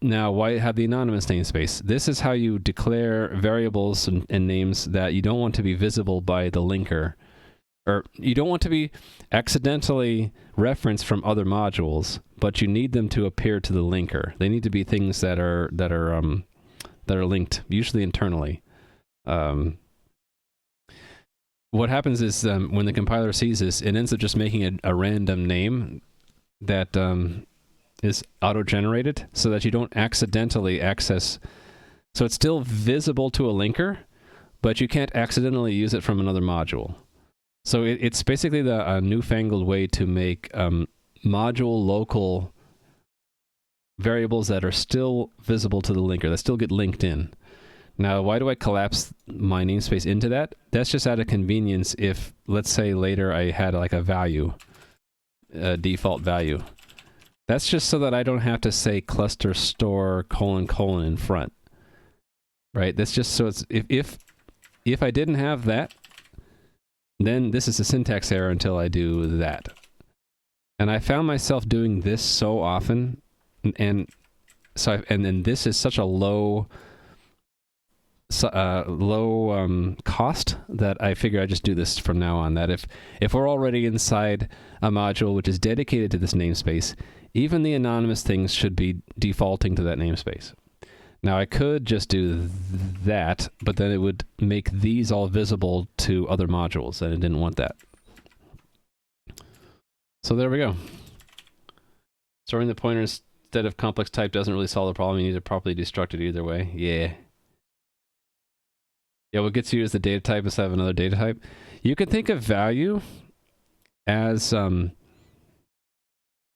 Now, why have the anonymous namespace? This is how you declare variables and names that you don't want to be visible by the linker, or you don't want to be accidentally referenced from other modules, but you need them to appear to the linker. They need to be things that are linked, usually internally. What happens is when the compiler sees this, it ends up just making a random name that is auto-generated, so that you don't accidentally access. So it's still visible to a linker, but you can't accidentally use it from another module. So it's basically a newfangled way to make module local variables that are still visible to the linker, that still get linked in. Now, why do I collapse my namespace into that? That's just out of convenience if, let's say later I had like a value, a default value. That's just so that I don't have to say cluster store : in front. right? That's just so it's if I didn't have that, then this is a syntax error until I do that. And I found myself doing this so often, and and then this is such a low cost that I figure I just do this from now on. That if we're already inside a module which is dedicated to this namespace, even the anonymous things should be defaulting to that namespace. Now I could just do that, but then it would make these all visible to other modules, and I didn't want that. So there we go. Storing the pointer instead of complex type doesn't really solve the problem. You need to properly destruct it either way. Yeah. Yeah, what gets you is the data type instead of another data type. You can think of value as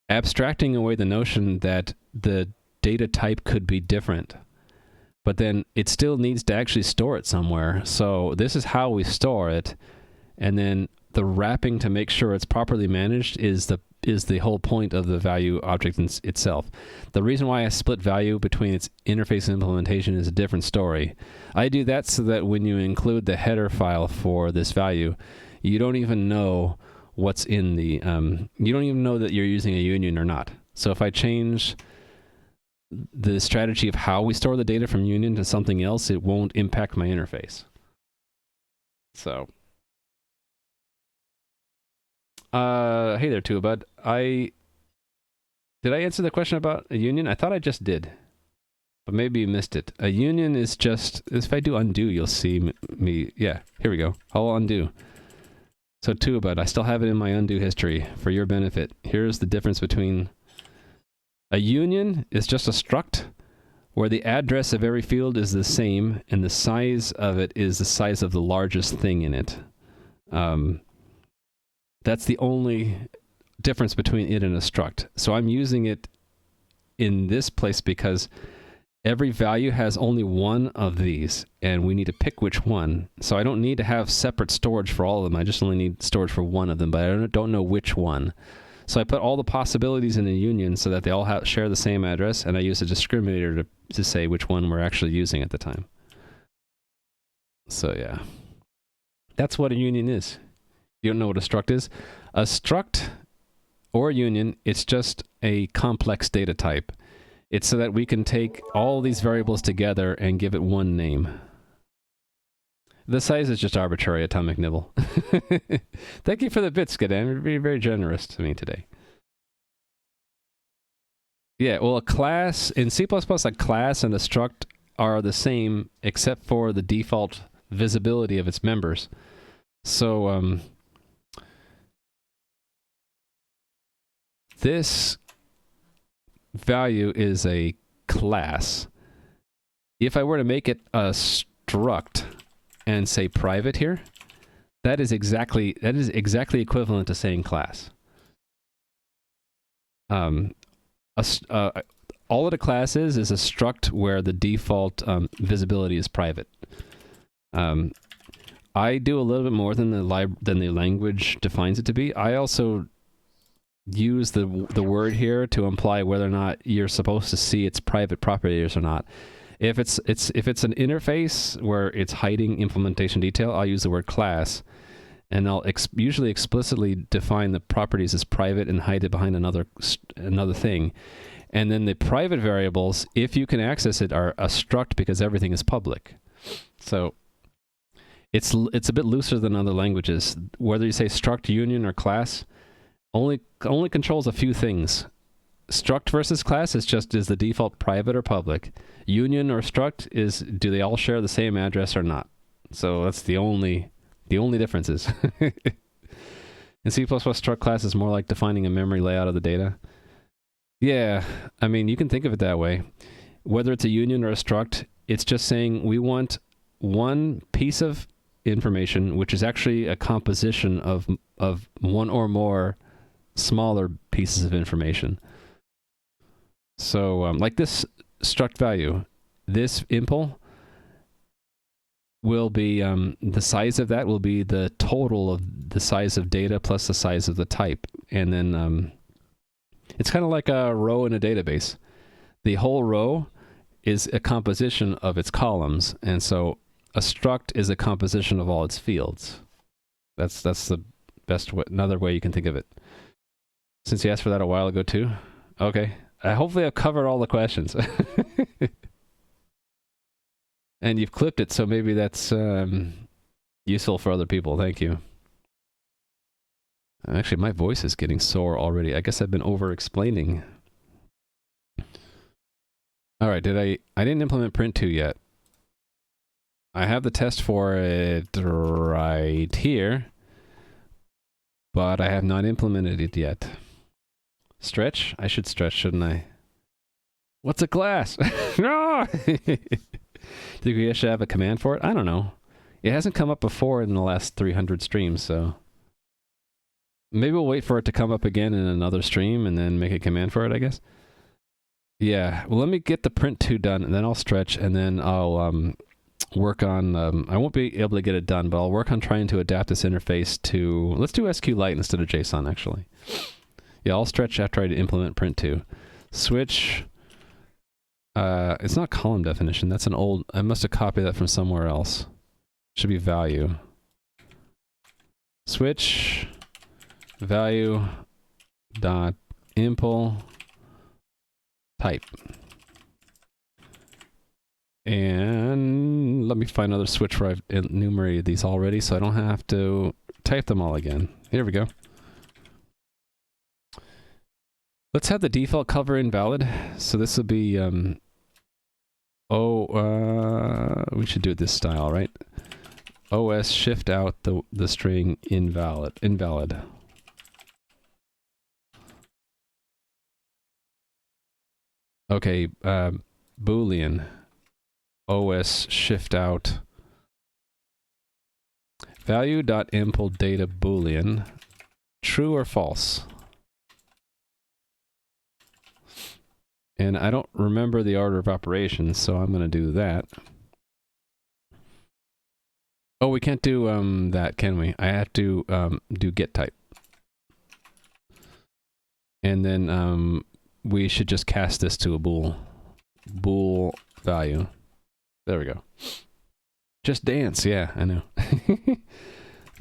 abstracting away the notion that the data type could be different, but then it still needs to actually store it somewhere. So this is how we store it, and then the wrapping to make sure it's properly managed is the whole point of the value object itself. The reason why I split value between its interface and implementation is a different story. I do that so that when you include the header file for this value, you don't even know what's in the, you don't even know that you're using a union or not. So if I change the strategy of how we store the data from union to something else, it won't impact my interface. So, hey there, too, bud. Did I answer the question about a union? I thought I just did, but maybe you missed it. A union is just, if I do undo, you'll see me. Yeah, here we go. I'll undo. So too, bud, I still have it in my undo history for your benefit. Here's the difference between a union is just a struct where the address of every field is the same and the size of it is the size of the largest thing in it. That's the only difference between it and a struct. So I'm using it in this place because every value has only one of these, and we need to pick which one. So I don't need to have separate storage for all of them. I just only need storage for one of them, but I don't know which one. So I put all the possibilities in a union so that they all share the same address, and I use a discriminator to say which one we're actually using at the time. So yeah, that's what a union is. You don't know what a struct is? A struct or a union, it's just a complex data type. It's so that we can take all these variables together and give it one name. The size is just arbitrary atomic nibble. Thank you for the bits, Gadan. You're very, very generous to me today. Yeah, well, a class, in C++, a class and a struct are the same except for the default visibility of its members. So, this value is a class. If I were to make it a struct and say private here, that is exactly equivalent to saying class. All that a class is a struct where the default visibility is private. I do a little bit more than the language defines it to be. I also use the word here to imply whether or not you're supposed to see its private properties or not. If it's an interface where it's hiding implementation detail, I'll use the word class, and I'll usually explicitly define the properties as private and hide it behind another thing. And then the private variables, if you can access it, are a struct because everything is public. So it's a bit looser than other languages. Whether you say struct, union, or class, only controls a few things. Struct versus class is the default private or public. Union or struct is, do they all share the same address or not? So that's the only differences. In C++, struct class is more like defining a memory layout of the data. Yeah, I mean, you can think of it that way. Whether it's a union or a struct, it's just saying we want one piece of information, which is actually a composition of one or more smaller pieces of information. So like this struct value, this impl will be, the size of that will be the total of the size of data plus the size of the type. And then it's kind of like a row in a database. The whole row is a composition of its columns, and so a struct is a composition of all its fields. That's the best way, another way you can think of it. Since you asked for that a while ago too, okay. Hopefully I've covered all the questions. And you've clipped it, so maybe that's useful for other people. Thank you. Actually, my voice is getting sore already. I guess I've been over-explaining. All right, I didn't implement print2 yet. I have the test for it right here, but I have not implemented it yet. Stretch? I should stretch, shouldn't I? What's a class? No! Do we actually have a command for it? I don't know. It hasn't come up before in the last 300 streams, so... Maybe we'll wait for it to come up again in another stream and then make a command for it, I guess. Yeah, well, let me get the print2 done, and then I'll stretch, and then I'll work on... I won't be able to get it done, but I'll work on trying to adapt this interface to... Let's do SQLite instead of JSON, actually. Yeah, I'll stretch after I implement print2. Switch... it's not column definition. That's an old... I must have copied that from somewhere else. Should be value. Switch value dot impl type. And let me find another switch where I've enumerated these already, so I don't have to type them all again. Here we go. Let's have the default cover invalid. So this will be we should do it this style, right? OS shift out the string invalid. Okay, Boolean. OS shift out value.impl data Boolean. True or false? And I don't remember the order of operations, so I'm going to do that. Oh, we can't do that, can we? I have to do get type. And then we should just cast this to a bool. Bool value. There we go. Just dance, yeah, I know.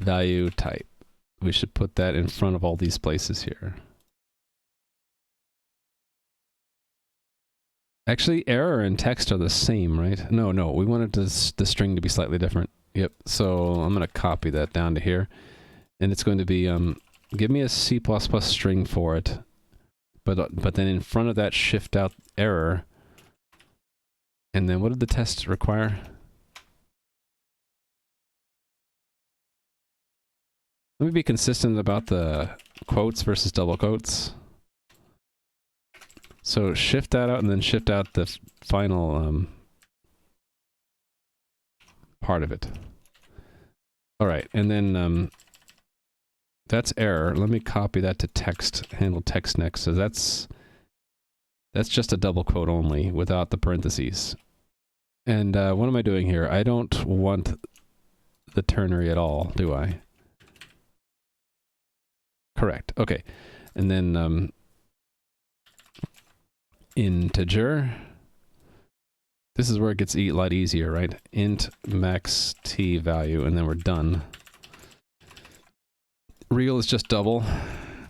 Value type. We should put that in front of all these places here. Actually, error and text are the same, right? No, we wanted the string to be slightly different. Yep, so I'm going to copy that down to here. And it's going to be, give me a C++ string for it. But then in front of that, shift out error. And then what did the test require? Let me be consistent about the quotes versus double quotes. So shift that out and then shift out the final part of it. All right, and then that's error. Let me copy that to text, handle text next. So that's just a double quote only without the parentheses. And what am I doing here? I don't want the ternary at all, do I? Correct. Okay. And then integer. This is where it gets a lot easier, right? Int max t value, and then we're done. Real is just double.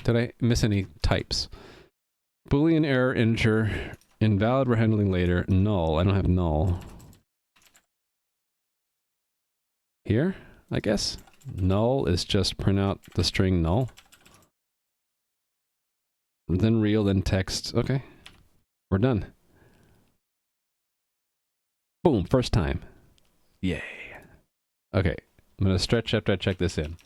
Did I miss any types? Boolean error integer. Invalid we're handling later. Null. I don't have null. Here, I guess. Null is just print out the string null. Then real, then text. Okay. We're done. Boom, first time. Yay. Okay, I'm going to stretch after I check this in.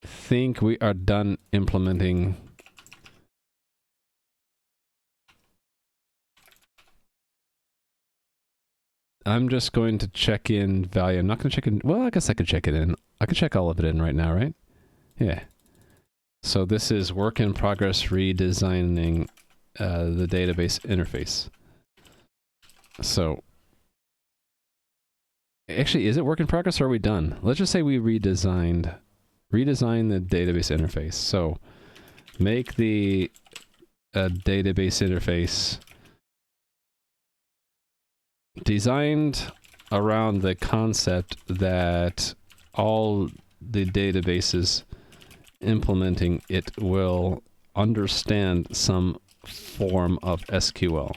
Think we are done implementing. I'm just going to check in value. I'm not going to check in. Well, I guess I could check it in. I could check all of it in right now, right? Yeah. So this is work in progress redesigning the database interface. So, actually, is it work in progress or are we done? Let's just say we redesign the database interface. So, make the database interface designed around the concept that all the databases implementing it will understand some form of SQL.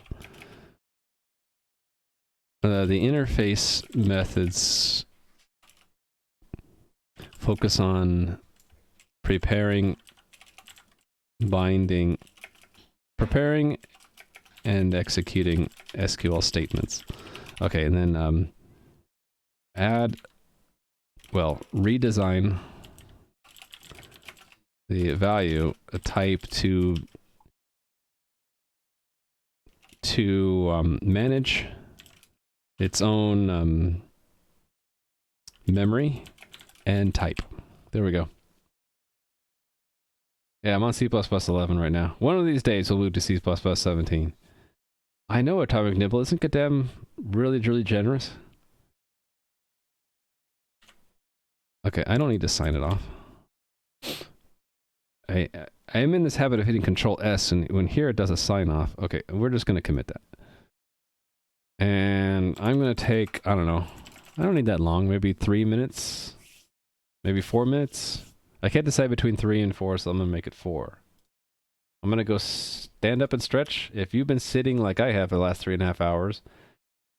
The interface methods focus on preparing and executing SQL statements. Okay, and then redesign the value type to manage its own memory and type. There we go. Yeah, I'm on C++ 11 right now. One of these days we'll move to C++ 17. I know Atomic Nibble isn't goddamn really generous. Okay, I don't need to sign it off. I am in this habit of hitting Control S, and when here it does a sign off. Okay, we're just gonna commit that. And I'm gonna take, I don't know, I don't need that long, maybe 3 minutes, maybe 4 minutes. I can't decide between 3 and 4, so I'm gonna make it 4. I'm gonna go stand up and stretch. If you've been sitting like I have for the last 3.5 hours,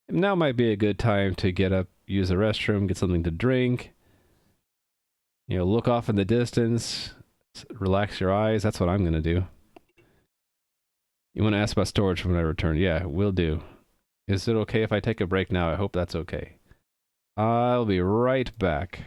now might be a good time to get up, use the restroom, get something to drink. You know, look off in the distance, relax your eyes. That's what I'm gonna do. You want to ask about storage when I return? Yeah, will do. Is it okay if I take a break now? I hope that's okay. I'll be right back.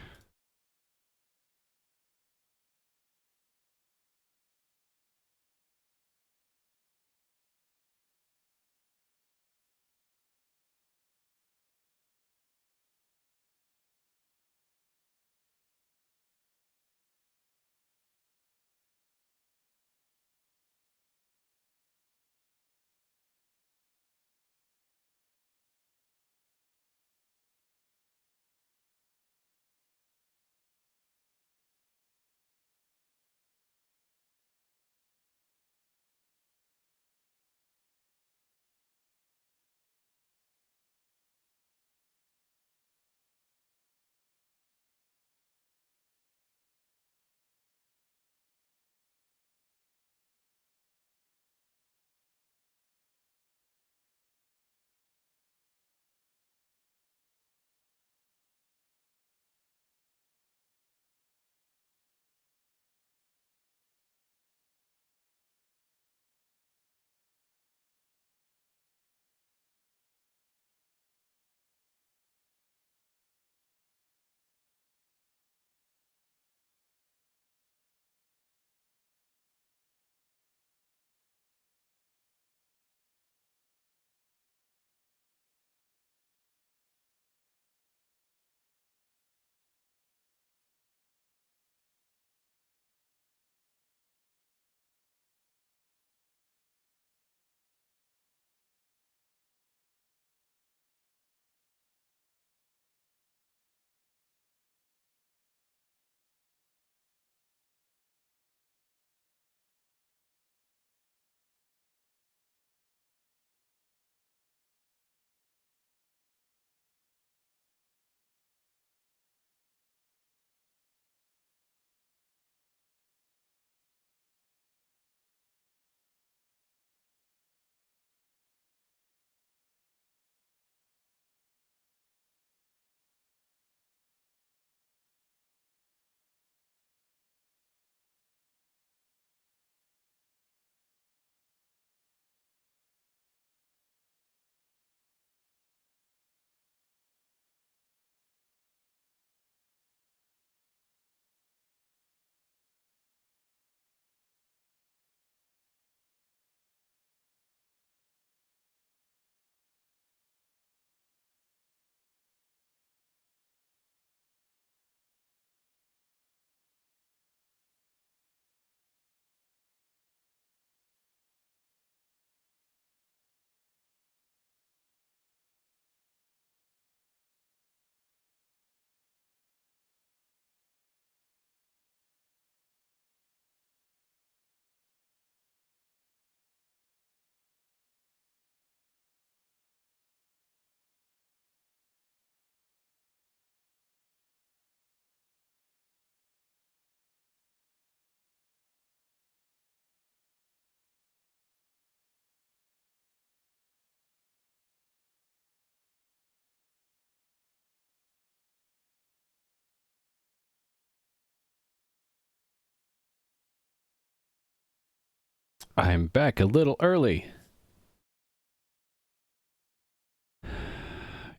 I'm back a little early.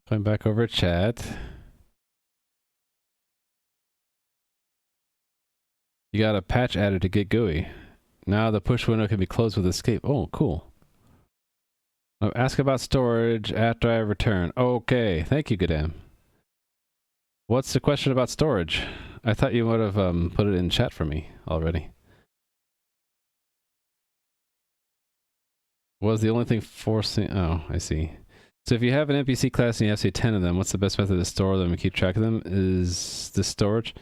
Going back over chat. You got a patch added to Get GUI. Now the push window can be closed with escape. Oh, cool. Ask about storage after I return. Okay, thank you, Godam. What's the question about storage? I thought you would have put it in chat for me already. Was the only thing forcing... Oh, I see. So if you have an NPC class and you have, say, 10 of them, what's the best method to store them and keep track of them? Is the storage?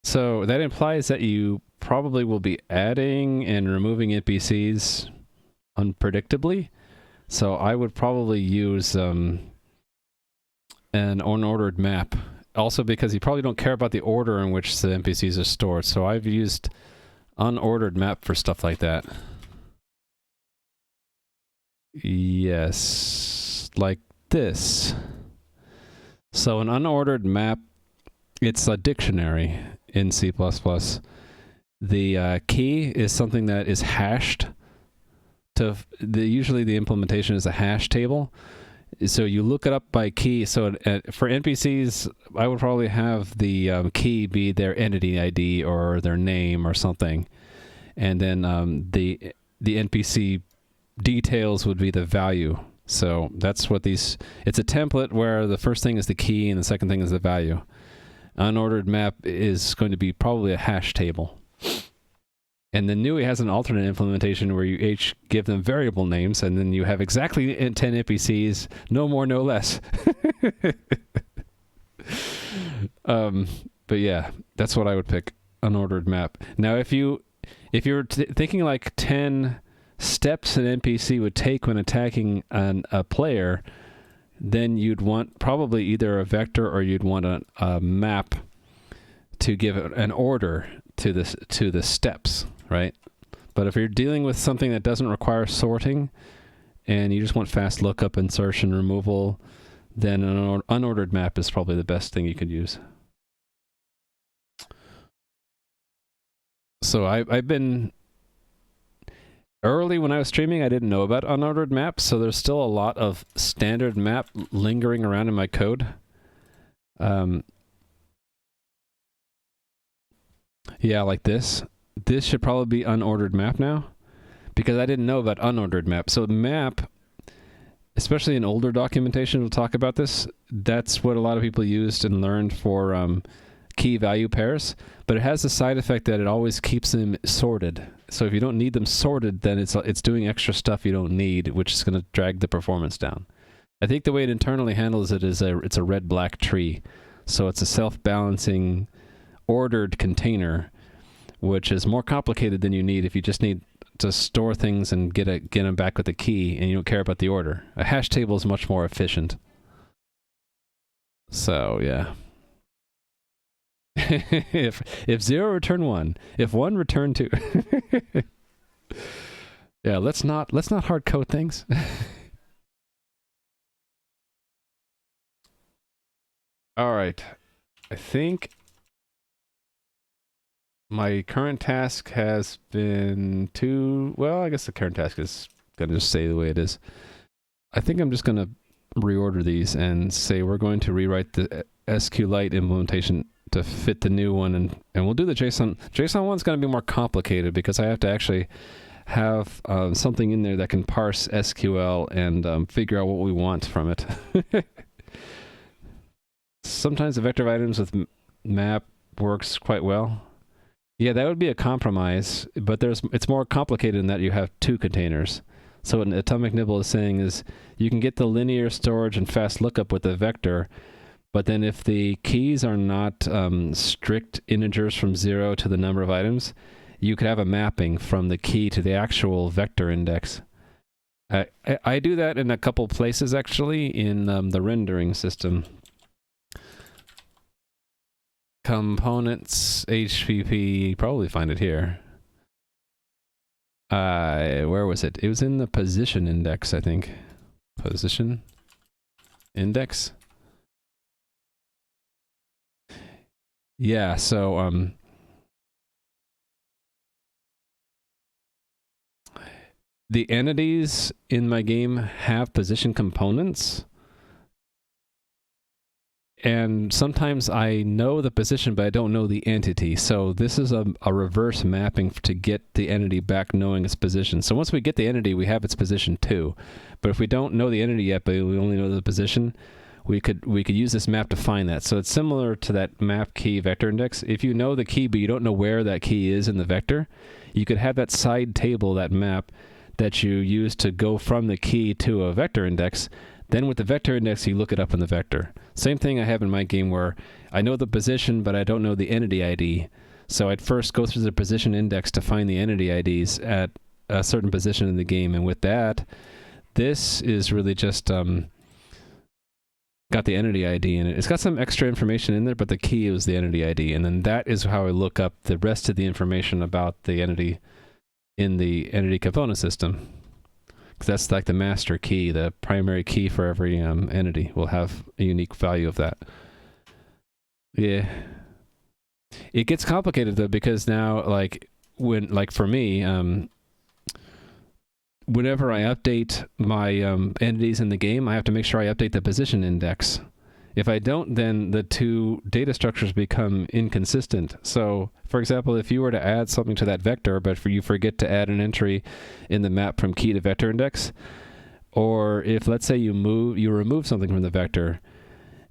So that implies that you probably will be adding and removing NPCs unpredictably. So I would probably use an unordered map. Also because you probably don't care about the order in which the NPCs are stored. So I've used unordered map for stuff like that. Yes, like this. So an unordered map, it's a dictionary in C++. The key is something that is hashed. Usually the implementation is a hash table. So you look it up by key. So for NPCs, I would probably have the key be their entity ID or their name or something. And then the NPC details would be the value. So that's what these... It's a template where the first thing is the key and the second thing is the value. Unordered map is going to be probably a hash table. And the NUI has an alternate implementation where you each give them variable names, and then you have exactly 10 NPCs, no more, no less. But yeah, that's what I would pick, unordered map. Now, if you're thinking like 10 steps an NPC would take when attacking a player, then you'd want probably either a vector or you'd want a map to give an order to the steps, right? But if you're dealing with something that doesn't require sorting and you just want fast lookup, insertion, removal, then an unordered map is probably the best thing you could use. So I've been... Early when I was streaming, I didn't know about unordered maps, so there's still a lot of standard map lingering around in my code. Yeah, like this. This should probably be unordered map now, because I didn't know about unordered map. So the map, especially in older documentation, we'll talk about this. That's what a lot of people used and learned for key value pairs, but it has the side effect that it always keeps them sorted. So if you don't need them sorted, then it's doing extra stuff you don't need, which is going to drag the performance down. I think the way it internally handles it is it's a red-black tree. So it's a self-balancing ordered container, which is more complicated than you need if you just need to store things and get them back with a key and you don't care about the order. A hash table is much more efficient. So yeah. if 0, return 1. If 1, return 2. Yeah, let's not hard code things. All right. I think my current task has been well, I guess the current task is going to just say the way it is. I think I'm just going to reorder these and say we're going to rewrite the SQLite implementation to fit the new one, and we'll do the JSON. JSON one's going to be more complicated because I have to actually have something in there that can parse SQL and figure out what we want from it. Sometimes the vector of items with map works quite well. Yeah, that would be a compromise, but it's more complicated in that you have 2 containers. So what Atomic Nibble is saying is you can get the linear storage and fast lookup with the vector, but then if the keys are not strict integers from 0 to the number of items, you could have a mapping from the key to the actual vector index. I do that in a couple places, actually, in the rendering system. Components, HPP, probably find it here. Where was it? It was in the position index, I think. Position index. Yeah, so the entities in my game have position components. And sometimes I know the position, but I don't know the entity. So this is a reverse mapping to get the entity back knowing its position. So once we get the entity, we have its position too. But if we don't know the entity yet, but we only know the position, we could use this map to find that. So it's similar to that map key vector index. If you know the key, but you don't know where that key is in the vector, you could have that side table, that map, that you use to go from the key to a vector index. Then with the vector index, you look it up in the vector. Same thing I have in my game where I know the position, but I don't know the entity ID. So I'd first go through the position index to find the entity IDs at a certain position in the game. And with that, this is really just got the entity ID in it. It's got some extra information in there, but the key is the entity ID. And then that is how I look up the rest of the information about the entity in the entity component system. Because that's like the master key, the primary key for every entity will have a unique value of that. Yeah. It gets complicated though, because now for me, whenever I update my entities in the game, I have to make sure I update the position index. If I don't, then the two data structures become inconsistent. So, for example, if you were to add something to that vector, but you forget to add an entry in the map from key to vector index, or if, let's say, you remove something from the vector,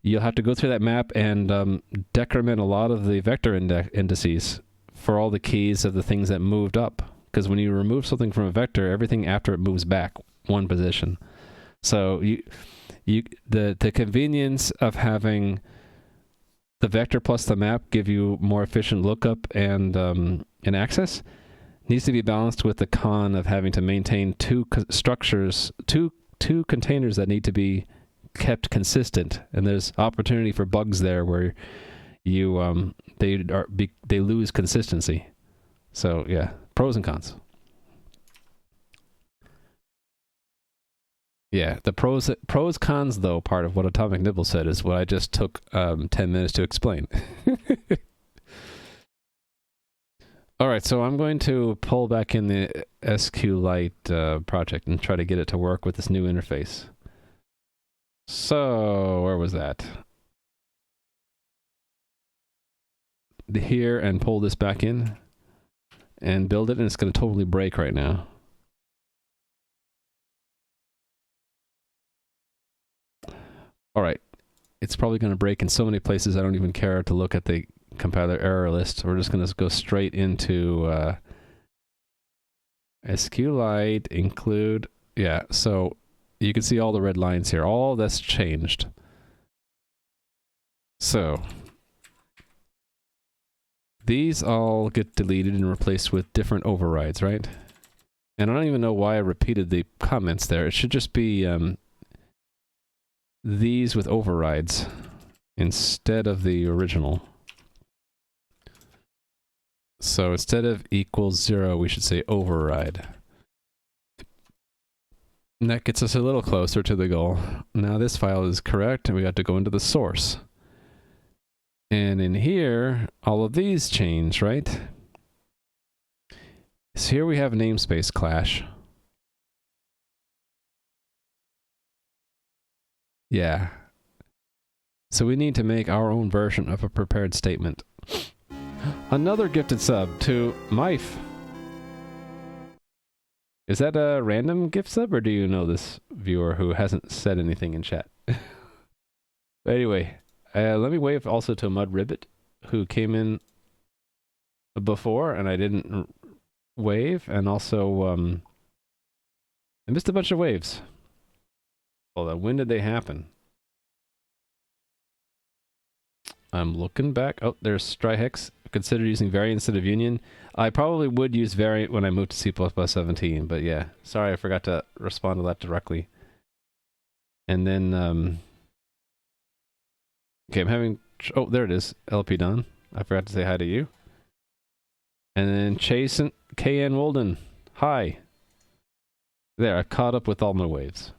you'll have to go through that map and decrement a lot of the vector indices for all the keys of the things that moved up. Because when you remove something from a vector, everything after it moves back one position. So the convenience of having the vector plus the map give you more efficient lookup and access needs to be balanced with the con of having to maintain two structures, two containers that need to be kept consistent. And there's opportunity for bugs there where they lose consistency. So yeah, pros and cons. Yeah, the pros cons though part of what Atomic Nibble said is what I just took 10 minutes to explain. All right, so I'm going to pull back in the SQLite project and try to get it to work with this new interface. So where was that? Here, and pull this back in and build it, and it's going to totally break right now. All right, it's probably going to break in so many places I don't even care to look at the compiler error list. We're just going to go straight into SQLite include. Yeah, so you can see all the red lines here. All that's changed. So these all get deleted and replaced with different overrides, right? And I don't even know why I repeated the comments there. It should just be these with overrides instead of the original. So instead of equals 0, we should say override. And that gets us a little closer to the goal. Now this file is correct, and we got to go into the source. And in here, all of these change, right? So here we have namespace clash. Yeah. So we need to make our own version of a prepared statement. Another gifted sub to Mife. Is that a random gift sub, or do you know this viewer who hasn't said anything in chat? But anyway, let me wave also to Mud Ribbit, who came in before and I didn't wave, and also I missed a bunch of waves. Hold on, when did they happen? I'm looking back. Oh, there's Stryhex. Consider using variant instead of union. I probably would use variant when I moved to C++17, but yeah. Sorry, I forgot to respond to that directly. And then, okay, I'm having, oh, there it is, LP Don. I forgot to say hi to you. And then Chase and KN Wolden. Hi. There, I caught up with all my waves.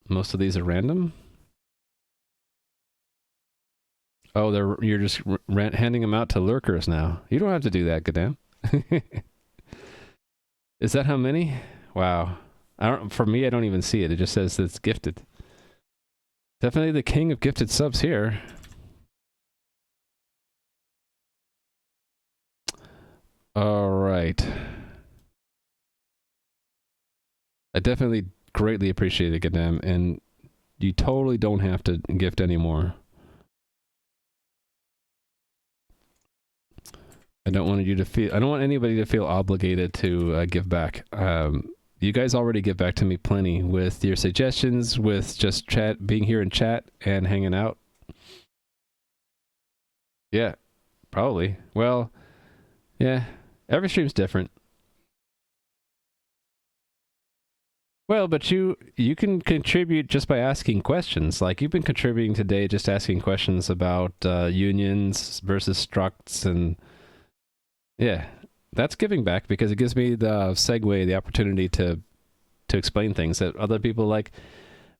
Most of these are random. Oh, you're just handing them out to lurkers now. You don't have to do that, Gadam. Is that how many? Wow. I don't. For me, I don't even see it. It just says that it's gifted. Definitely the king of gifted subs here. All right. I definitely greatly appreciate it, Gadam, and you totally don't have to gift anymore. I don't want you to feel. I don't want anybody to feel obligated to give back. You guys already give back to me plenty with your suggestions, with just chat, being here in chat and hanging out. Yeah, probably. Well, yeah. Every stream's different. Well, but you can contribute just by asking questions. Like you've been contributing today, just asking questions about unions versus structs, and yeah, that's giving back because it gives me the segue, the opportunity to explain things that other people like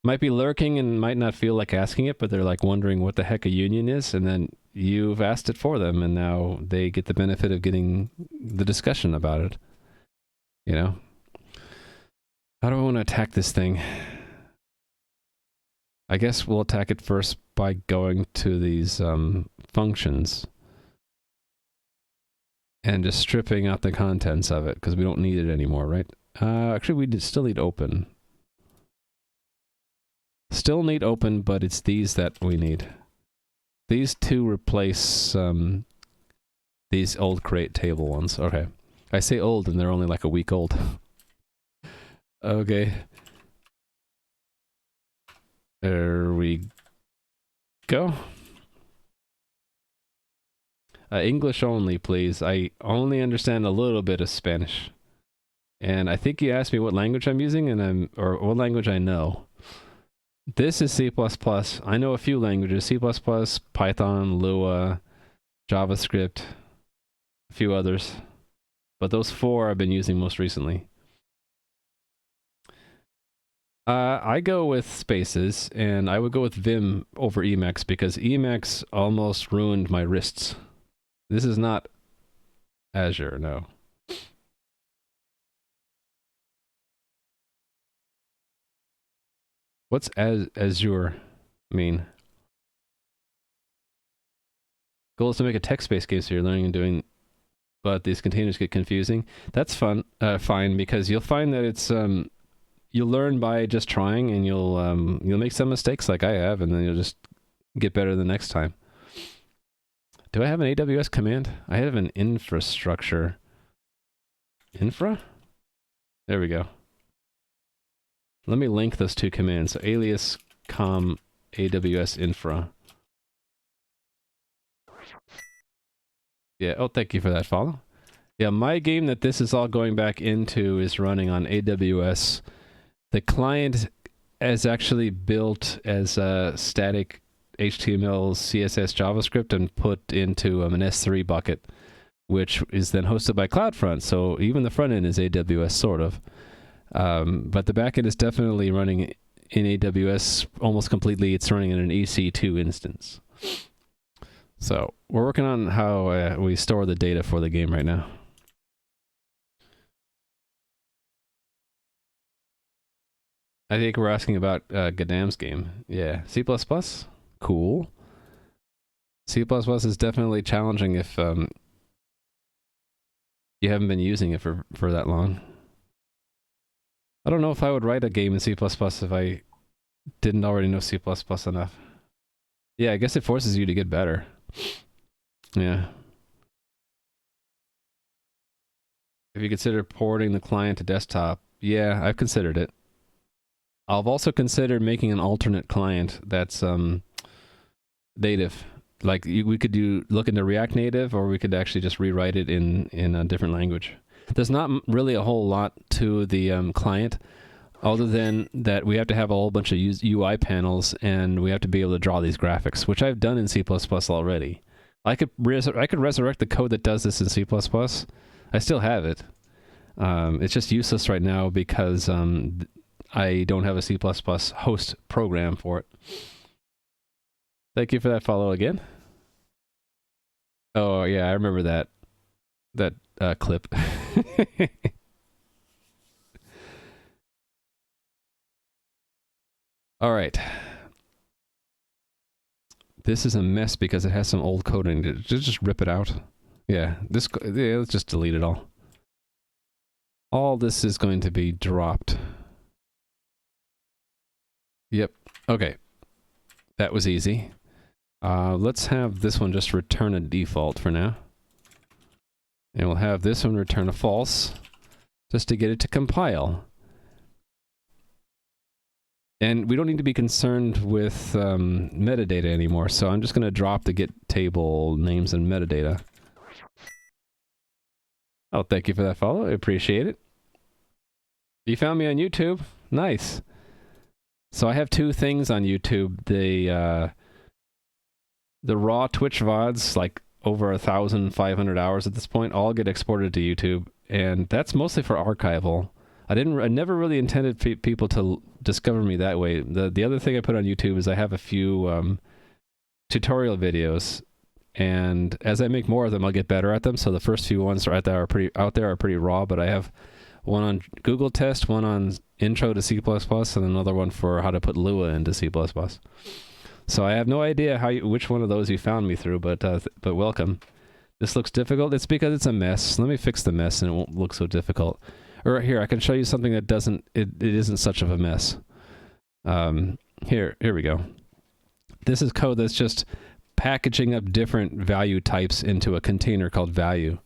might be lurking and might not feel like asking it, but they're like wondering what the heck a union is, and then you've asked it for them, and now they get the benefit of getting the discussion about it. You know. How do I want to attack this thing? I guess we'll attack it first by going to these functions and just stripping out the contents of it because we don't need it anymore, right? Actually, we still need open. Still need open, but it's these that we need. These two replace these old create table ones. Okay. I say old and they're only like a week old. Okay. There we go. English only, please. I only understand a little bit of Spanish. And I think you asked me what language I'm using or what language I know. This is C++. I know a few languages. C++, Python, Lua, JavaScript, a few others. But those four I've been using most recently. I go with spaces, and I would go with Vim over Emacs because Emacs almost ruined my wrists. This is not Azure, no. What's Azure mean? Goal is to make a text-based game so you're learning and doing, but these containers get confusing. That's fine, because you'll find that it's you'll learn by just trying, and you'll make some mistakes like I have, and then you'll just get better the next time. Do I have an AWS command? I have an infrastructure. Infra? There we go. Let me link those two commands. So alias com AWS infra. Yeah, oh, thank you for that follow. Yeah, my game that this is all going back into is running on AWS. The client is actually built as a static HTML, CSS, JavaScript and put into an S3 bucket, which is then hosted by CloudFront. So even the front end is AWS, sort of. But the backend is definitely running in AWS almost completely. It's running in an EC2 instance. So we're working on how we store the data for the game right now. I think we're asking about Gadam's game. Yeah, C++? Cool. C++ is definitely challenging if you haven't been using it for that long. I don't know if I would write a game in C++ if I didn't already know C++ enough. Yeah, I guess it forces you to get better. Yeah. If you consider porting the client to desktop, yeah, I've considered it. I've also considered making an alternate client that's native. Like we could look into React Native, or we could actually just rewrite it in a different language. There's not really a whole lot to the client, other than that we have to have a whole bunch of UI panels, and we have to be able to draw these graphics, which I've done in C++ already. I could resurrect the code that does this in C++. I still have it. It's just useless right now because I don't have a C++ host program for it. Thank you for that follow again. Oh yeah, I remember that clip. All right. This is a mess because it has some old code in it. Just rip it out. Yeah, let's just delete it all. All this is going to be dropped. Yep. Okay. That was easy. Let's have this one just return a default for now. And we'll have this one return a false, just to get it to compile. And we don't need to be concerned with metadata anymore, so I'm just going to drop the get table names and metadata. Oh, thank you for that follow. I appreciate it. You found me on YouTube? Nice. So I have two things on YouTube. The raw Twitch VODs, like over 1,500 hours at this point, all get exported to YouTube, and that's mostly for archival. I never really intended people to discover me that way. The other thing I put on YouTube is I have a few tutorial videos, and as I make more of them, I'll get better at them. So the first few ones are out there are pretty raw, but I have one on Google Test, one on Intro to C++, and another one for how to put Lua into C++. So I have no idea which one of those you found me through, but welcome. This looks difficult. It's because it's a mess. Let me fix the mess, and it won't look so difficult. Or here, I can show you something that it isn't such of a mess. Here we go. This is code that's just packaging up different value types into a container called value.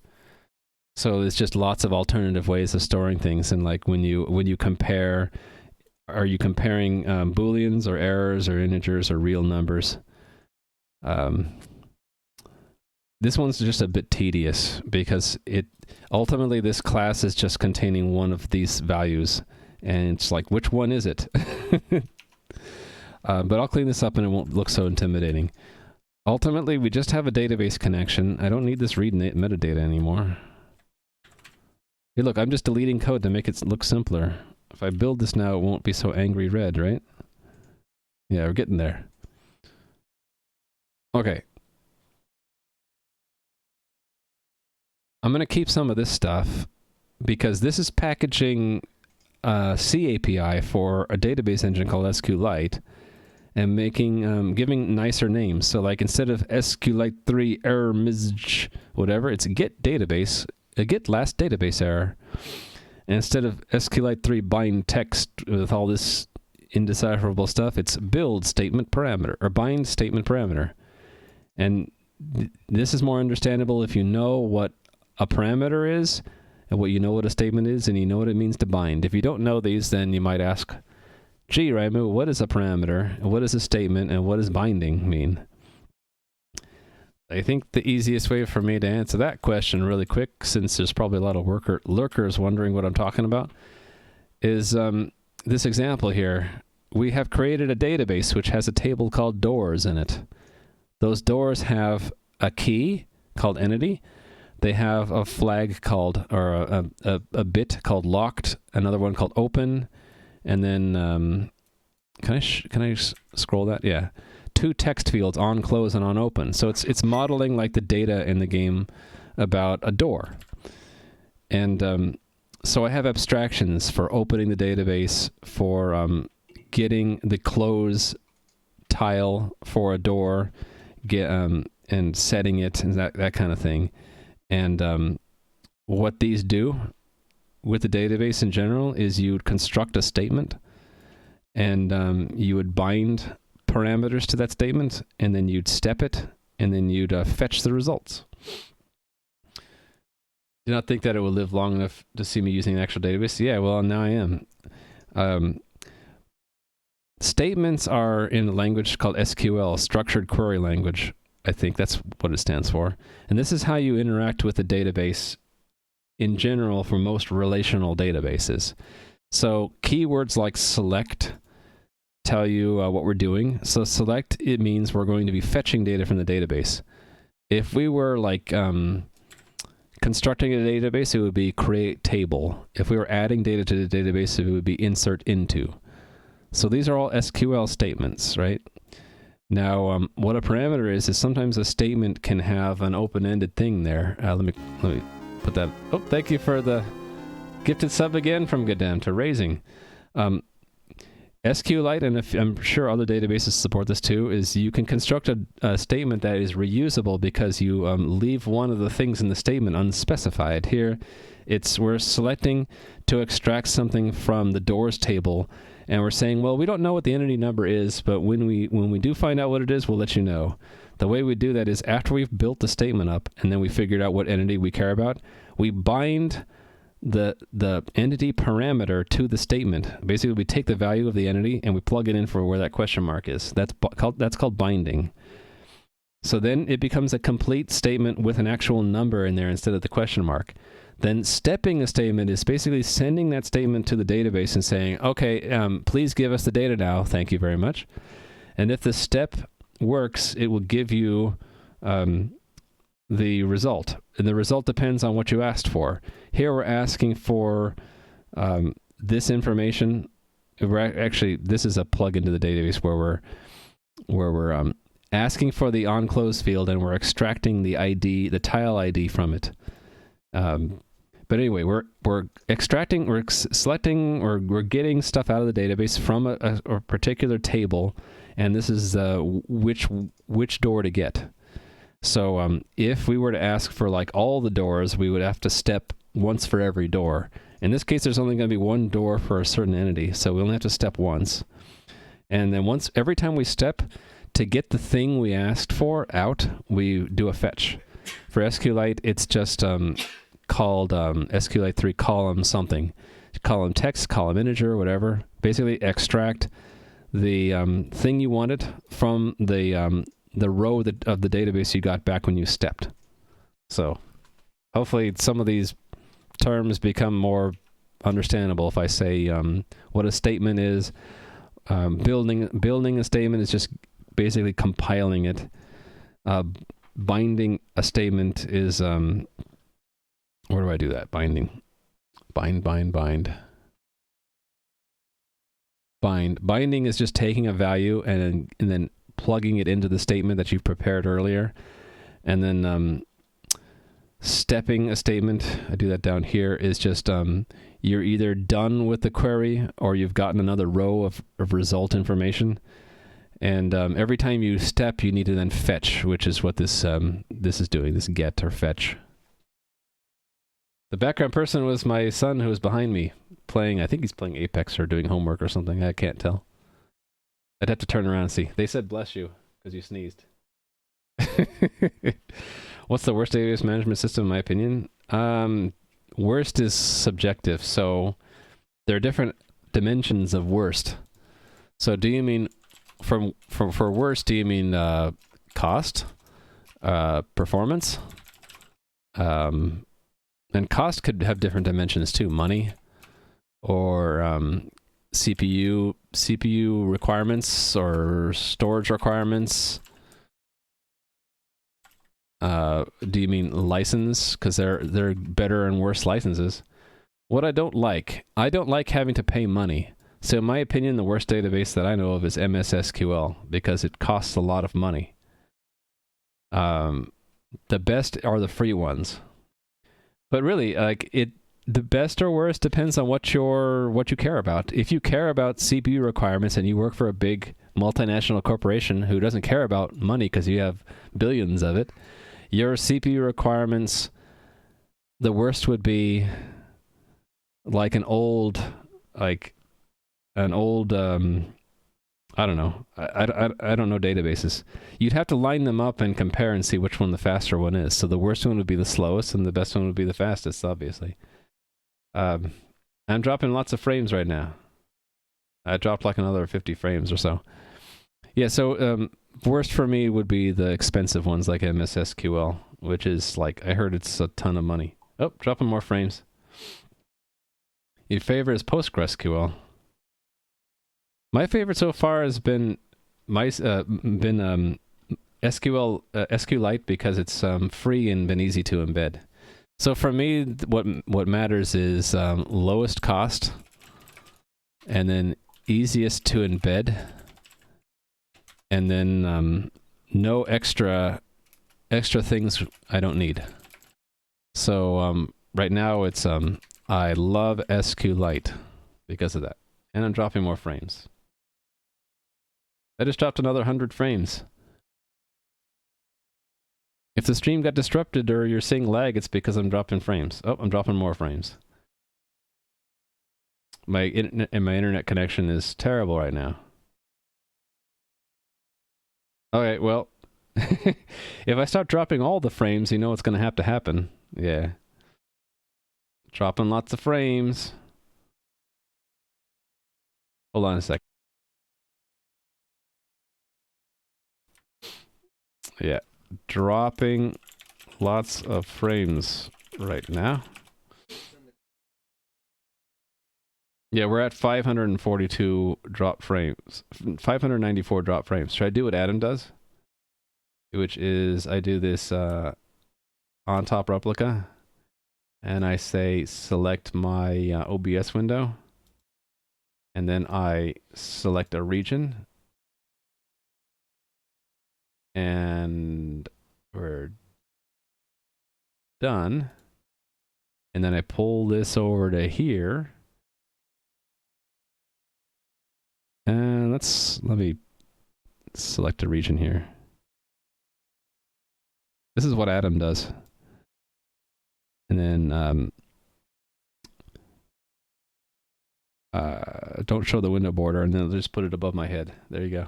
So there's just lots of alternative ways of storing things, and like when you compare, are you comparing booleans or errors or integers or real numbers? This one's just a bit tedious because ultimately this class is just containing one of these values, and it's like, which one is it? But I'll clean this up and it won't look so intimidating. Ultimately, we just have a database connection. I don't need this read metadata anymore. Hey, look, I'm just deleting code to make it look simpler. If I build this now, it won't be so angry red, right? Yeah, we're getting there. Okay. I'm going to keep some of this stuff because this is packaging C API for a database engine called SQLite and giving nicer names. So like instead of SQLite 3 error message whatever, it's get database, get last database error. And instead of SQLite 3 bind text with all this indecipherable stuff, it's build statement parameter or bind statement parameter. And this is more understandable if you know what a parameter is, and what you know what a statement is, and you know what it means to bind. If you don't know these, then you might ask, gee, Raimu, what is a parameter, and what is a statement, and what does binding mean? I think the easiest way for me to answer that question really quick, since there's probably a lot of lurkers wondering what I'm talking about, is this example here. We have created a database which has a table called doors in it. Those doors have a key called entity. They have a flag called, or a bit called locked, another one called open, and then, can I scroll that? Yeah. 2 text fields, on close and on open. So it's modeling like the data in the game about a door. And so I have abstractions for opening the database, for getting the close tile for a door, and setting it, and that kind of thing. And what these do with the database in general is you would construct a statement, and you would bind parameters to that statement, and then you'd step it, and then you'd fetch the results. Do not think that it will live long enough to see me using an actual database. Yeah, well, now I am. Statements are in a language called SQL, Structured Query Language. I think that's what it stands for. And this is how you interact with the database in general for most relational databases. So keywords like select tell you what we're doing. So select, it means we're going to be fetching data from the database. If we were like constructing a database, it would be create table. If we were adding data to the database, it would be insert into. So these are all SQL statements, right? Now, what a parameter is sometimes a statement can have an open-ended thing there. Let me put that. Oh, thank you for the gifted sub again from Goddamn to Raising. SQLite, and I'm sure other databases support this too, is you can construct a statement that is reusable because you leave one of the things in the statement unspecified. Here, we're selecting to extract something from the doors table, and we're saying, well, we don't know what the entity number is, but when we do find out what it is, we'll let you know. The way we do that is after we've built the statement up, and then we figured out what entity we care about, we bind the entity parameter to the statement. Basically, we take the value of the entity and we plug it in for where that question mark is. That's called binding. So then it becomes a complete statement with an actual number in there instead of the question mark. Then stepping a statement is basically sending that statement to the database and saying, okay, please give us the data now. Thank you very much. And if the step works, it will give you the result. And the result depends on what you asked for. Here we're asking for this information. Actually, this is a plug into the database where we're asking for the on-close field, and we're extracting the ID, the tile ID from it. But anyway, we're extracting, we're selecting, or we're getting stuff out of the database from a particular table, and this is which door to get. So if we were to ask for like all the doors, we would have to step once for every door. In this case, there's only going to be one door for a certain entity, so we only have to step once. And then every time we step, to get the thing we asked for out, we do a fetch. For SQLite, it's just called SQLite 3 column something. Column text, column integer, whatever. Basically extract the thing you wanted from the row of the database you got back when you stepped. So hopefully some of these terms become more understandable if I say what a statement is. Building a statement is just basically compiling it. Binding a statement is where do I do that? Binding. Bind. Binding is just taking a value and then plugging it into the statement that you've prepared earlier. And then stepping a statement, I do that down here, is just you're either done with the query or you've gotten another row of result information. And every time you step, you need to then fetch, which is what this is doing, this get or fetch. The background person was my son who was behind me playing, I think he's playing Apex or doing homework or something, I can't tell. I'd have to turn around and see. They said bless you because you sneezed. What's the worst database management system in my opinion? Worst is subjective, so there are different dimensions of worst. So do you mean for worst, do you mean cost, performance? And cost could have different dimensions too. Money, or CPU requirements, or storage requirements. Do you mean license? Because there are better and worse licenses. What I don't like having to pay money. So in my opinion, the worst database that I know of is MS SQL because it costs a lot of money. The best are the free ones. But really, the best or worst depends on what you care about. If you care about CPU requirements and you work for a big multinational corporation who doesn't care about money because you have billions of it, your CPU requirements, the worst would be like an old I don't know. I don't know databases. You'd have to line them up and compare and see which one the faster one is. So the worst one would be the slowest, and the best one would be the fastest, obviously. I'm dropping lots of frames right now. I dropped like another 50 frames or so. Yeah, so worst for me would be the expensive ones like MS SQL, which is like, I heard it's a ton of money. Oh, dropping more frames. Your favorite is PostgreSQL. My favorite so far has been SQLite because it's free and been easy to embed. So for me, what matters is lowest cost, and then easiest to embed, and then no extra things I don't need. So right now it's I love SQLite because of that, and I'm dropping more frames. I just dropped another 100 frames. If the stream got disrupted or you're seeing lag, it's because I'm dropping frames. Oh, I'm dropping more frames. My internet connection is terrible right now. Okay, well, if I start dropping all the frames, you know what's going to happen. Yeah. Dropping lots of frames. Hold on a sec. Yeah. Dropping lots of frames right now. Yeah, we're at 542 drop frames. 594 drop frames. Should I do what Adam does? Which is, I do this on top replica. And I say, select my OBS window. And then I select a region. And we're done. And then I pull this over to here. And let me select a region here. This is what Adam does. And then don't show the window border, and then I'll just put it above my head. There you go.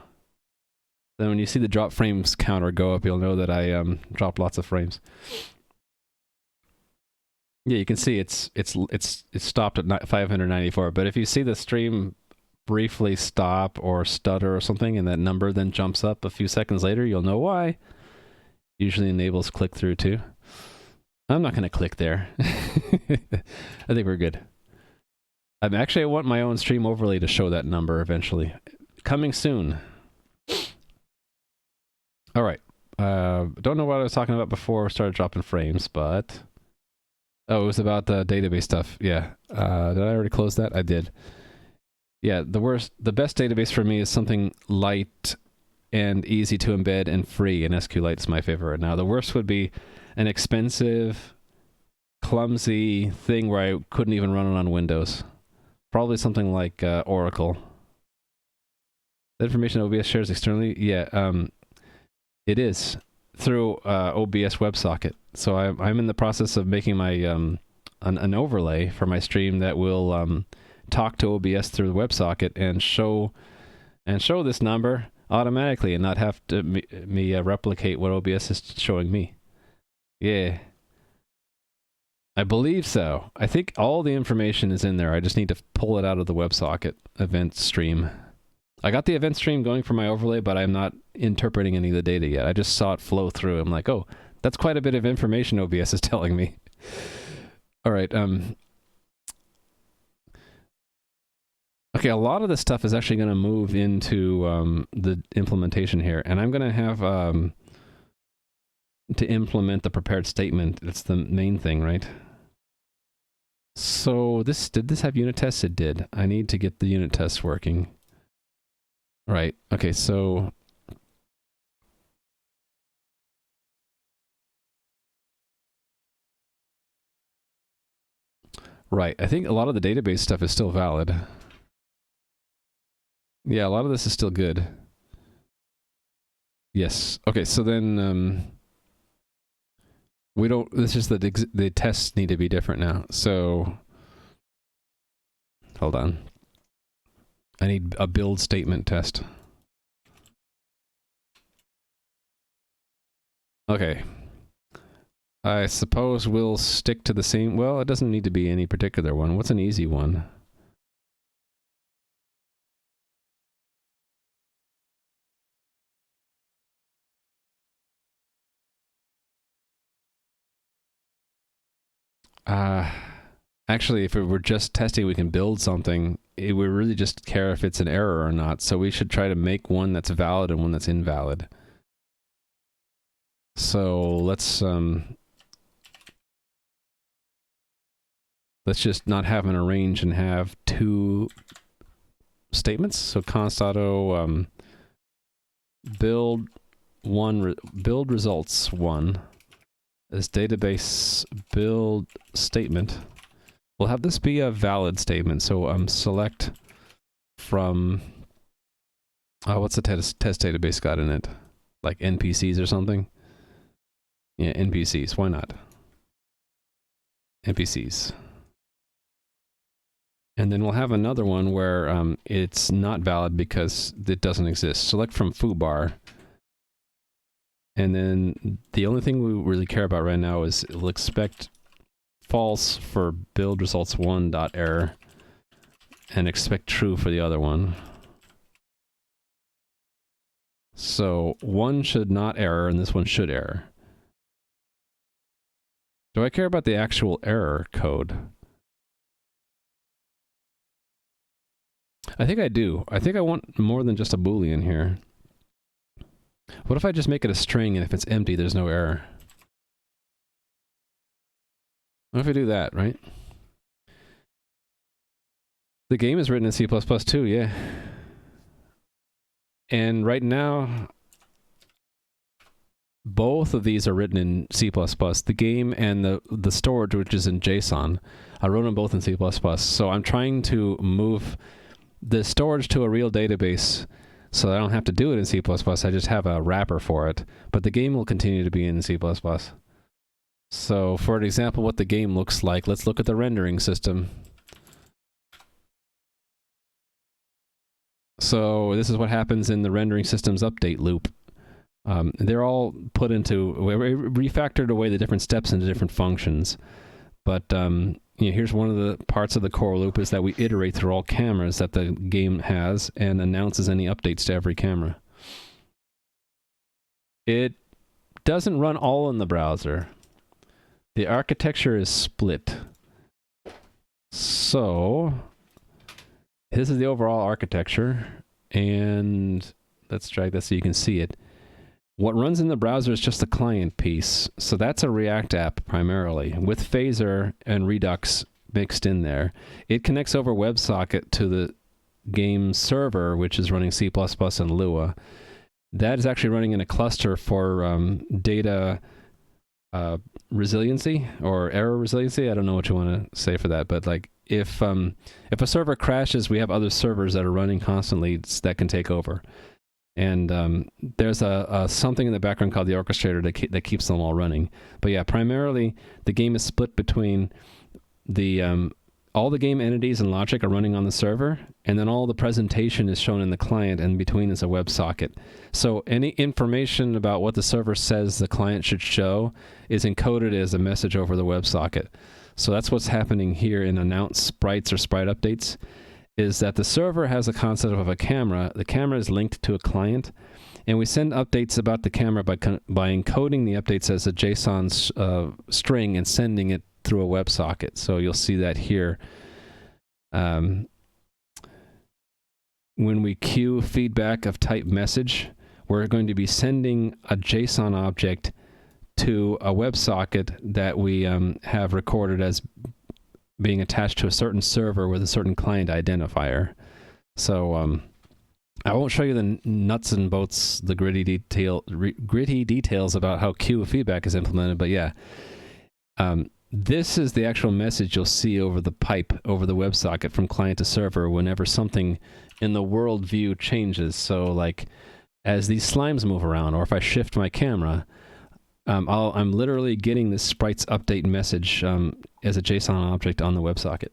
Then when you see the drop frames counter go up, you'll know that I dropped lots of frames. Yeah, you can see it's stopped at 594. But if you see the stream briefly stop or stutter or something, and that number then jumps up a few seconds later, you'll know why. Usually enables click through too. I'm not going to click there. I think we're good. Actually, I want my own stream overlay to show that number eventually. Coming soon. All right. Don't know what I was talking about before I started dropping frames, but... Oh, it was about the database stuff. Yeah. Did I already close that? I did. Yeah, the best database for me is something light and easy to embed and free, and SQLite is my favorite. Now, the worst would be an expensive, clumsy thing where I couldn't even run it on Windows. Probably something like Oracle. The information OBS shares externally? Yeah, it is through OBS WebSocket. So I'm in the process of making my an overlay for my stream that will talk to OBS through the WebSocket and show this number automatically and not have to me replicate what OBS is showing me. Yeah. I believe so. I think all the information is in there. I just need to pull it out of the WebSocket event stream. I got the event stream going for my overlay, but I'm not interpreting any of the data yet. I just saw it flow through. I'm like, oh, that's quite a bit of information OBS is telling me. All right. Okay, a lot of this stuff is actually going to move into the implementation here, and I'm going to have to implement the prepared statement. That's the main thing, right? So did this have unit tests? It did. I need to get the unit tests working. Right. Okay, so right. I think a lot of the database stuff is still valid. Yeah, a lot of this is still good. Yes. Okay, so then we don't, it's just that the tests need to be different now. So hold on. I need a build statement test. Okay. I suppose we'll stick to the same, well, it doesn't need to be any particular one. What's an easy one? Actually, if it were just testing, we can build something. It would really just care if it's an error or not. So we should try to make one that's valid and one that's invalid. So let's just not have an arrange and have two statements. So const auto build results one as database build statement. We'll have this be a valid statement. So select from What's the test database got in it? Like NPCs or something? Yeah, NPCs. Why not? NPCs. And then we'll have another one where it's not valid because it doesn't exist. Select from foobar. And then the only thing we really care about right now is it'll expect false for build results 1.error and expect true for the other one. So one should not error and this one should error. Do I care about the actual error code? I think I do. I think I want more than just a Boolean here. What if I just make it a string and if it's empty, there's no error? What if I do that, right? The game is written in C++ too, yeah. And right now, both of these are written in C++. The game and the storage, which is in JSON. I wrote them both in C++. So I'm trying to move the storage to a real database so I don't have to do it in C++. I just have a wrapper for it. But the game will continue to be in C++. So for an example, what the game looks like, let's look at the rendering system. So this is what happens in the rendering system's update loop. They're all put into, refactored away the different steps into different functions. But here's one of the parts of the core loop is that we iterate through all cameras that the game has and announces any updates to every camera. It doesn't run all in the browser. The architecture is split. So this is the overall architecture, and let's drag this so you can see it. What runs in the browser is just the client piece. So that's a React app primarily, with Phaser and Redux mixed in there. It connects over WebSocket to the game server, which is running C++ and Lua. That is actually running in a cluster for data resiliency or error resiliency. I don't know what you want to say for that, but like if a server crashes, we have other servers that are running constantly that can take over. And there's a something in the background called the orchestrator that keeps them all running. But yeah, primarily the game is split between the all the game entities and logic are running on the server, and then all the presentation is shown in the client, and between is a WebSocket. So any information about what the server says the client should show is encoded as a message over the WebSocket. So that's what's happening here in announce sprites or sprite updates, is that the server has a concept of a camera. The camera is linked to a client, and we send updates about the camera by encoding the updates as a JSON string and sending it through a WebSocket. So you'll see that here. When we queue feedback of type message, we're going to be sending a JSON object to a WebSocket that we have recorded as being attached to a certain server with a certain client identifier. So I won't show you the nuts and bolts, the gritty details about how queue feedback is implemented, but yeah. This is the actual message you'll see over the pipe, over the WebSocket from client to server whenever something in the world view changes. So like as these slimes move around, or if I shift my camera, I'm literally getting this sprites update message as a JSON object on the WebSocket.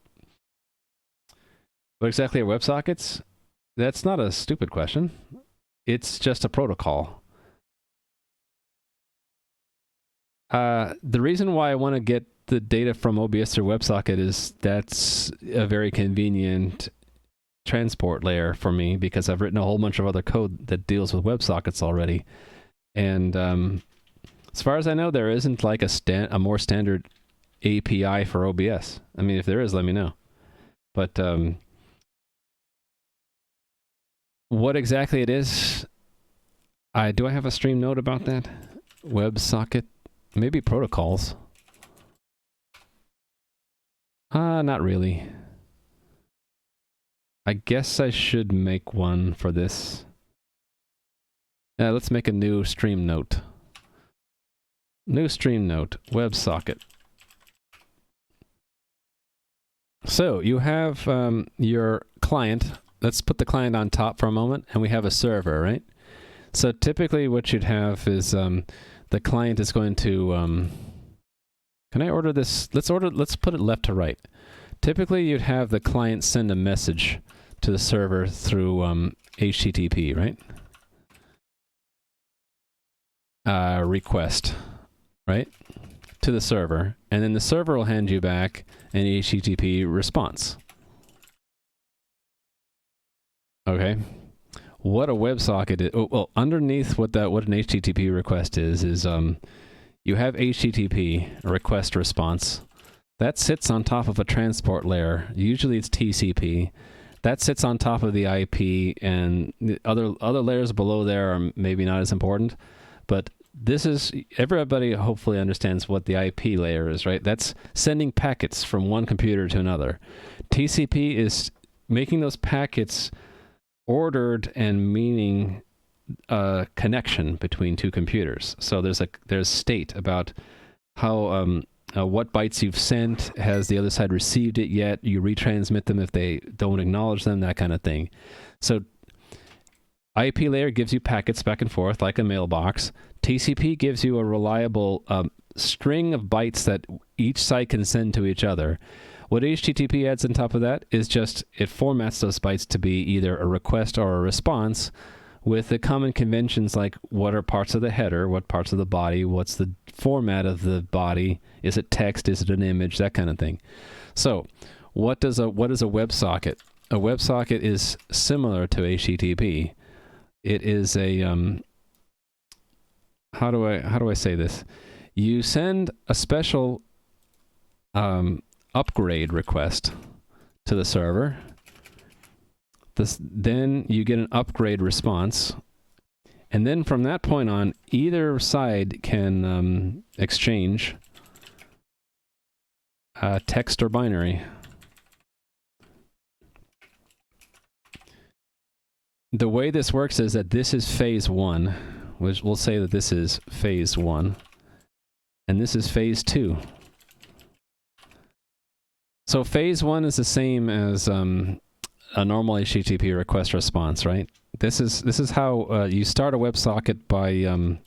What exactly are WebSockets? That's not a stupid question. It's just a protocol. The reason why I want to get the data from OBS or WebSocket is that's a very convenient transport layer for me, because I've written a whole bunch of other code that deals with WebSockets already. And as far as I know, there isn't like a more standard API for OBS. I mean, if there is, let me know. But what exactly it is, do I have a stream note about that? WebSocket, maybe protocols. Not really. I guess I should make one for this. Let's make a new stream note. New stream note, WebSocket. So you have your client let's put the client on top for a moment, and we have a server, right? So typically what you'd have is the client is going to, can I order this? Let's put it left to right. Typically you'd have the client send a message to the server through HTTP, right? Request, right? To the server. And then the server will hand you back an HTTP response. Okay. What a WebSocket is, well, underneath what an HTTP request is you have HTTP, request response. That sits on top of a transport layer. Usually it's TCP. That sits on top of the IP, and the other layers below there are maybe not as important. But this is, everybody hopefully understands what the IP layer is, right? That's sending packets from one computer to another. TCP is making those packets ordered and meaning a connection between two computers. So there's state about how what bytes you've sent. Has the other side received it yet? You retransmit them if they don't acknowledge them, that kind of thing. So IP layer gives you packets back and forth like a mailbox. TCP gives you a reliable string of bytes that each side can send to each other. What HTTP adds on top of that is just it formats those bytes to be either a request or a response with the common conventions like what are parts of the header, what parts of the body, what's the format of the body, is it text, is it an image, that kind of thing. So what is a WebSocket? A WebSocket is similar to HTTP. It is a how do I say this? You send a special upgrade request to the server. Then you get an upgrade response, and then from that point on, either side can exchange text or binary. The way this works is that this is phase 1, which we'll say that this is phase 1, and this is phase 2. So phase 1 is the same as a normal HTTP request response, right? This is how you start a WebSocket by,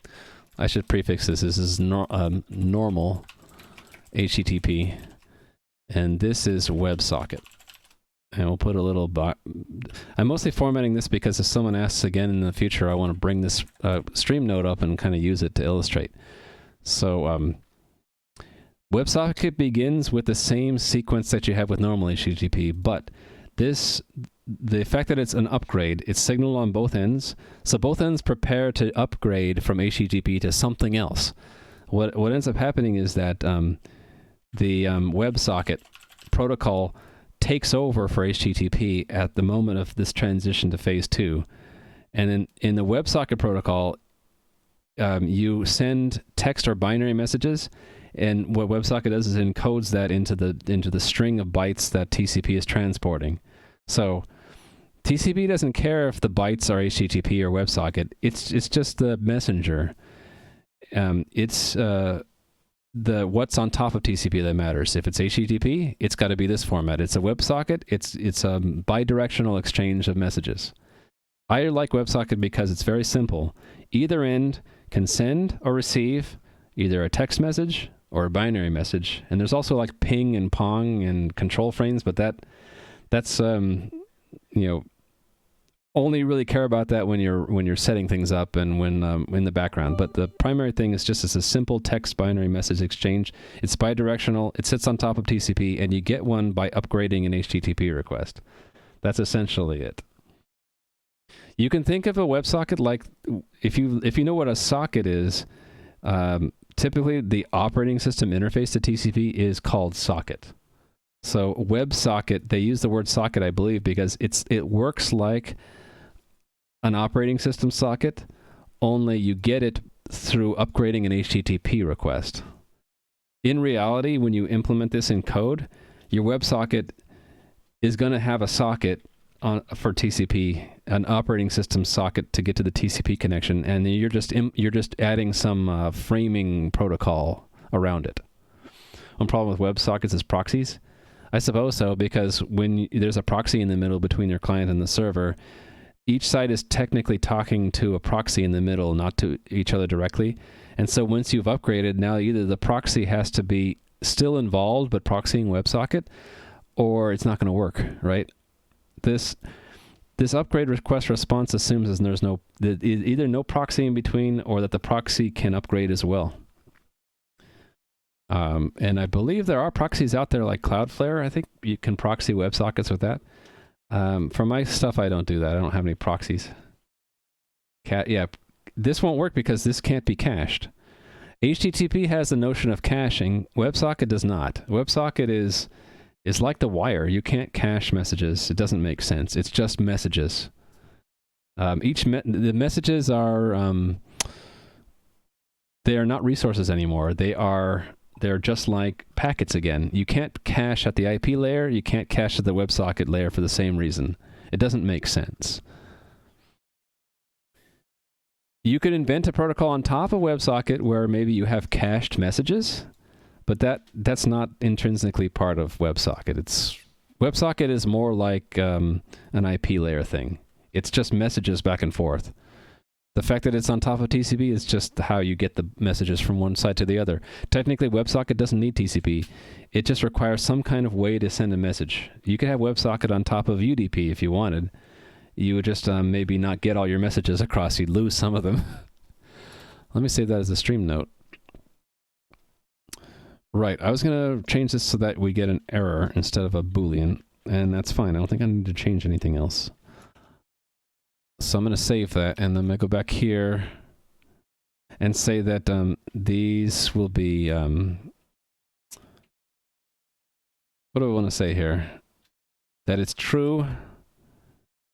I should prefix this. This is normal HTTP, and this is WebSocket. And we'll put a little I'm mostly formatting this because if someone asks again in the future, I want to bring this stream node up and kind of use it to illustrate. So WebSocket begins with the same sequence that you have with normal HTTP, but the fact that it's an upgrade, it's signaled on both ends. So both ends prepare to upgrade from HTTP to something else. What ends up happening is that the WebSocket protocol takes over for HTTP at the moment of this transition to phase 2. And in the WebSocket protocol, you send text or binary messages, and what WebSocket does is it encodes that into the string of bytes that TCP is transporting. So TCP doesn't care if the bytes are HTTP or WebSocket. It's just the messenger. It's the what's on top of TCP that matters. If it's HTTP, it's got to be this format. It's a WebSocket. It's a bidirectional exchange of messages. I like WebSocket because it's very simple. Either end can send or receive either a text message or a binary message. And there's also like ping and pong and control frames, but that's only really care about that when you're setting things up and when in the background. But the primary thing is just as a simple text binary message exchange. It's bidirectional. It sits on top of TCP, and you get one by upgrading an HTTP request. That's essentially it. You can think of a WebSocket like, if you know what a socket is, typically the operating system interface to TCP is called socket. So WebSocket, they use the word socket, I believe, because it works like an operating system socket, only you get it through upgrading an HTTP request. In reality, when you implement this in code, your WebSocket is going to have a socket for TCP, an operating system socket to get to the TCP connection, and you're just adding some framing protocol around it. One problem with WebSockets is proxies. I suppose so, because when there's a proxy in the middle between your client and the server, each side is technically talking to a proxy in the middle, not to each other directly. And so once you've upgraded, now either the proxy has to be still involved but proxying WebSocket, or it's not going to work, right? This upgrade request response assumes there's either no proxy in between, or that the proxy can upgrade as well. And I believe there are proxies out there like Cloudflare. I think you can proxy WebSockets with that. For my stuff, I don't do that. I don't have any proxies. Yeah, this won't work because this can't be cached. HTTP has the notion of caching. WebSocket does not. WebSocket is like the wire. You can't cache messages. It doesn't make sense. It's just messages. The messages are they are not resources anymore. They're just like packets again. You can't cache at the IP layer. You can't cache at the WebSocket layer for the same reason. It doesn't make sense. You could invent a protocol on top of WebSocket where maybe you have cached messages, but that's not intrinsically part of WebSocket. WebSocket is more like an IP layer thing. It's just messages back and forth. The fact that it's on top of TCP is just how you get the messages from one side to the other. Technically, WebSocket doesn't need TCP. It just requires some kind of way to send a message. You could have WebSocket on top of UDP if you wanted. You would just maybe not get all your messages across. You'd lose some of them. Let me save that as a stream note. Right, I was going to change this so that we get an error instead of a Boolean, and that's fine. I don't think I need to change anything else. So I'm going to save that, and then I'm going to go back here and say that these will be... what do I want to say here? That it's true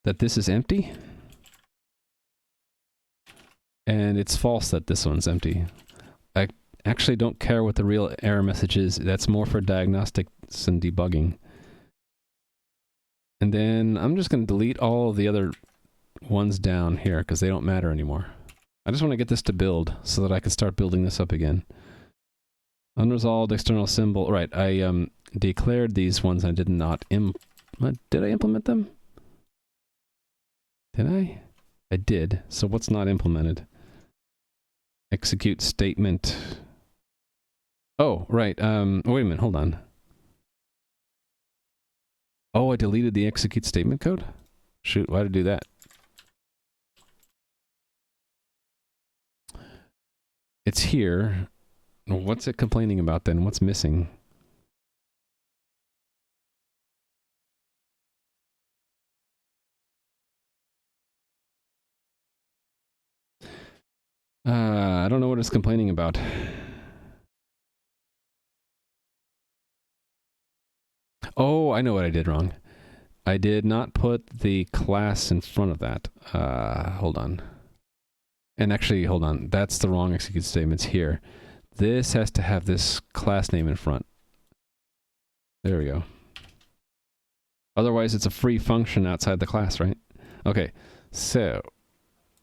that this is empty, and it's false that this one's empty. I actually don't care what the real error message is. That's more for diagnostics and debugging. And then I'm just going to delete all of the other ones down here because they don't matter anymore. I just want to get this to build so that I can start building this up again. Unresolved external symbol. Right, I declared these ones. I did not did I implement them? Did I? I did. So what's not implemented? Execute statement. Oh, right. Wait a minute. Hold on. Oh, I deleted the execute statement code? Shoot, why did I do that? It's here. What's it complaining about then? What's missing? I don't know what it's complaining about. Oh, I know what I did wrong. I did not put the class in front of that. Hold on. And actually, hold on. That's the wrong execute statements here. This has to have this class name in front. There we go. Otherwise, it's a free function outside the class, right? Okay, so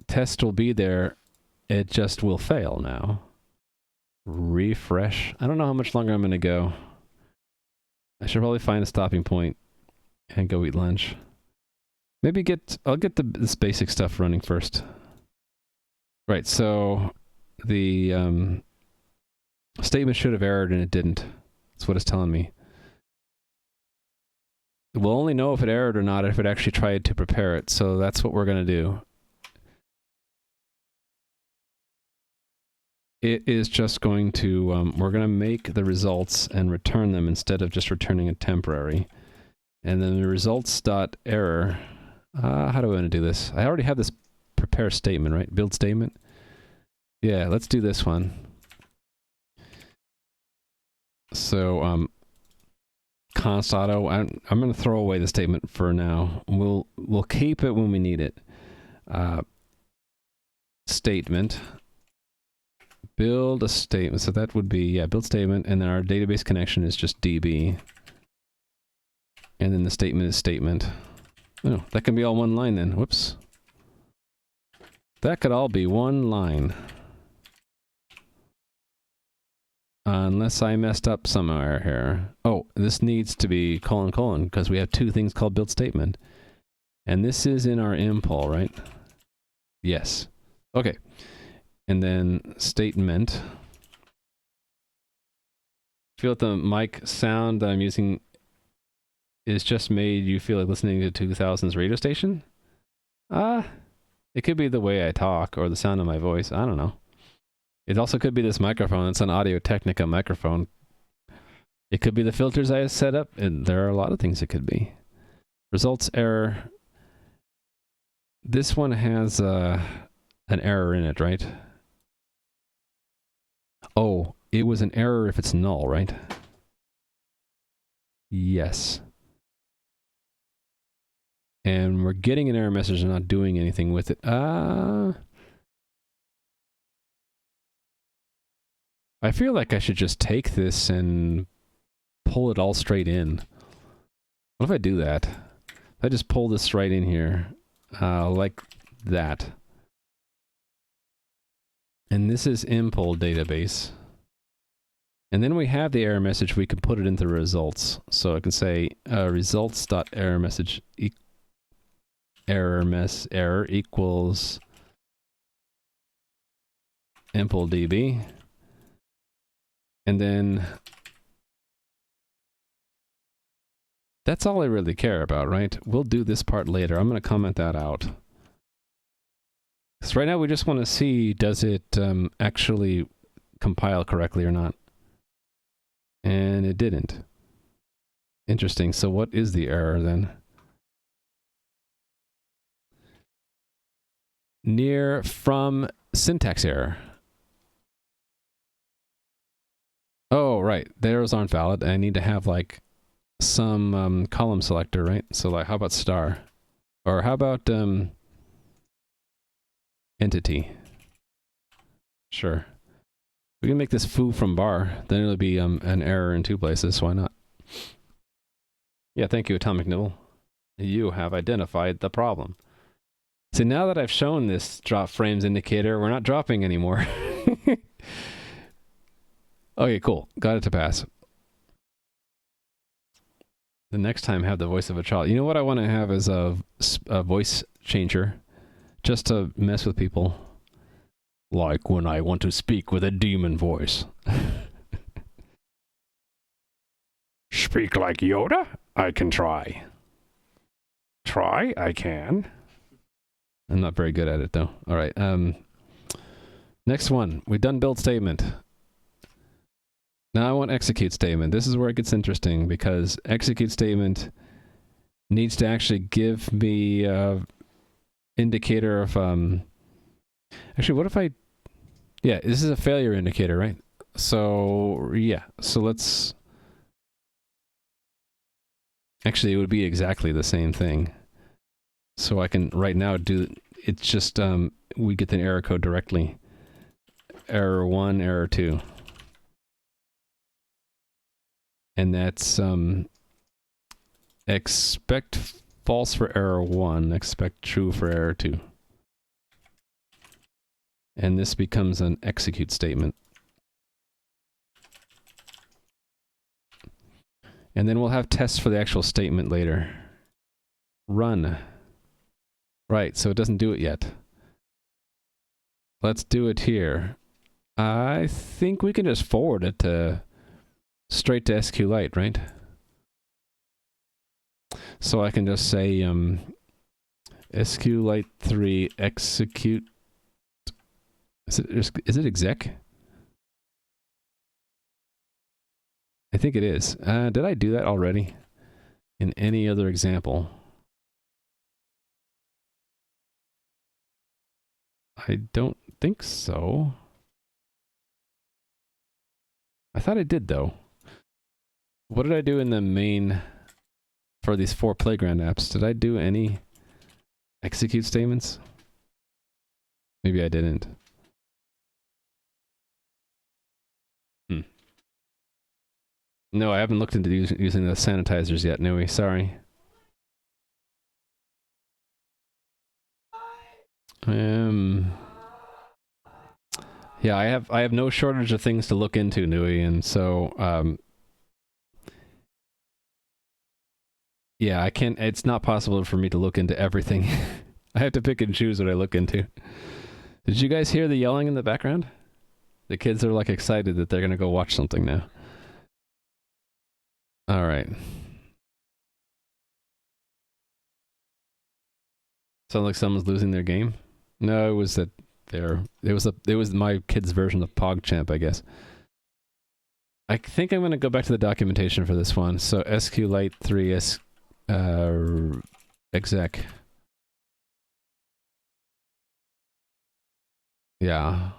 test will be there. It just will fail now. Refresh. I don't know how much longer I'm going to go. I should probably find a stopping point and go eat lunch. Maybe I'll get this basic stuff running first. Right, so the statement should have errored and it didn't. That's what it's telling me. We'll only know if it errored or not if it actually tried to prepare it, so that's what we're going to do. It is just going to, we're going to make the results and return them instead of just returning a temporary. And then the results.error, how do I want to do this? I already have this prepare statement, right? Build statement. Yeah, let's do this one. So, const auto, I'm going to throw away the statement for now. We'll keep it when we need it. Statement. Build a statement. So that would be, yeah, build statement, and then our database connection is just DB. And then the statement is statement. Oh, that can be all one line then. Whoops. That could all be one line. Unless I messed up somewhere here. Oh, this needs to be : because we have two things called build statement. And this is in our impl, right? Yes. Okay. And then statement. Feel that the mic sound that I'm using is just made you feel like listening to 2000s radio station? It could be the way I talk or the sound of my voice. I don't know. It also could be this microphone. It's an Audio-Technica microphone. It could be the filters I set up. And there are a lot of things it could be. Results error. This one has an error in it, right? Oh, it was an error if it's null, right? Yes. And we're getting an error message and not doing anything with it. I feel like I should just take this and pull it all straight in. What if I do that? If I just pull this right in here, like that. And this is impl database. And then we have the error message, we can put it into results. So I can say results.error message error equals impl db. And then that's all I really care about, right? We'll do this part later. I'm going to comment that out. So right now we just want to see, does it actually compile correctly or not? And it didn't. Interesting. So what is the error then? Near from syntax error. Oh, right. The arrows aren't valid. I need to have like some column selector, right? So like, how about star? Or how about entity? Sure. We can make this foo from bar. Then it'll be an error in two places. Why not? Yeah, thank you, Atomic Nibble. You have identified the problem. So now that I've shown this drop frames indicator, we're not dropping anymore. Okay, cool. Got it to pass. The next time, have the voice of a child. You know what I want to have is a voice changer, just to mess with people. Like when I want to speak with a demon voice. Speak like Yoda? I can try. Try? I can. I'm not very good at it, though. All right. Next one. We've done build statement. Now I want execute statement. This is where it gets interesting, because execute statement needs to actually give me an indicator of... Actually, what if I... Yeah, this is a failure indicator, right? So, yeah. So let's... Actually, it would be exactly the same thing. So I can right now do... It's just... we get the error code directly. Error 1, error 2. And that's expect false for error 1, expect true for error 2. And this becomes an execute statement. And then we'll have tests for the actual statement later. Run. Right, so it doesn't do it yet. Let's do it here. I think we can just forward it to straight to SQLite, right? So I can just say SQLite 3 execute. Is it exec? I think it is. Did I do that already? In any other example? I don't think so. I thought I did, though. What did I do in the main for these 4 playground apps? Did I do any execute statements? Maybe I didn't. No, I haven't looked into using the sanitizers yet, Nui. Sorry. Yeah, Yeah, I have no shortage of things to look into, Nui, and so yeah, I can't. It's not possible for me to look into everything. I have to pick and choose what I look into. Did you guys hear the yelling in the background? The kids are like excited that they're gonna go watch something now. All right. Sounds like someone's losing their game. No, it was that it was my kid's version of PogChamp, I guess. I think I'm gonna go back to the documentation for this one. So SQLite 3 exec. Yeah.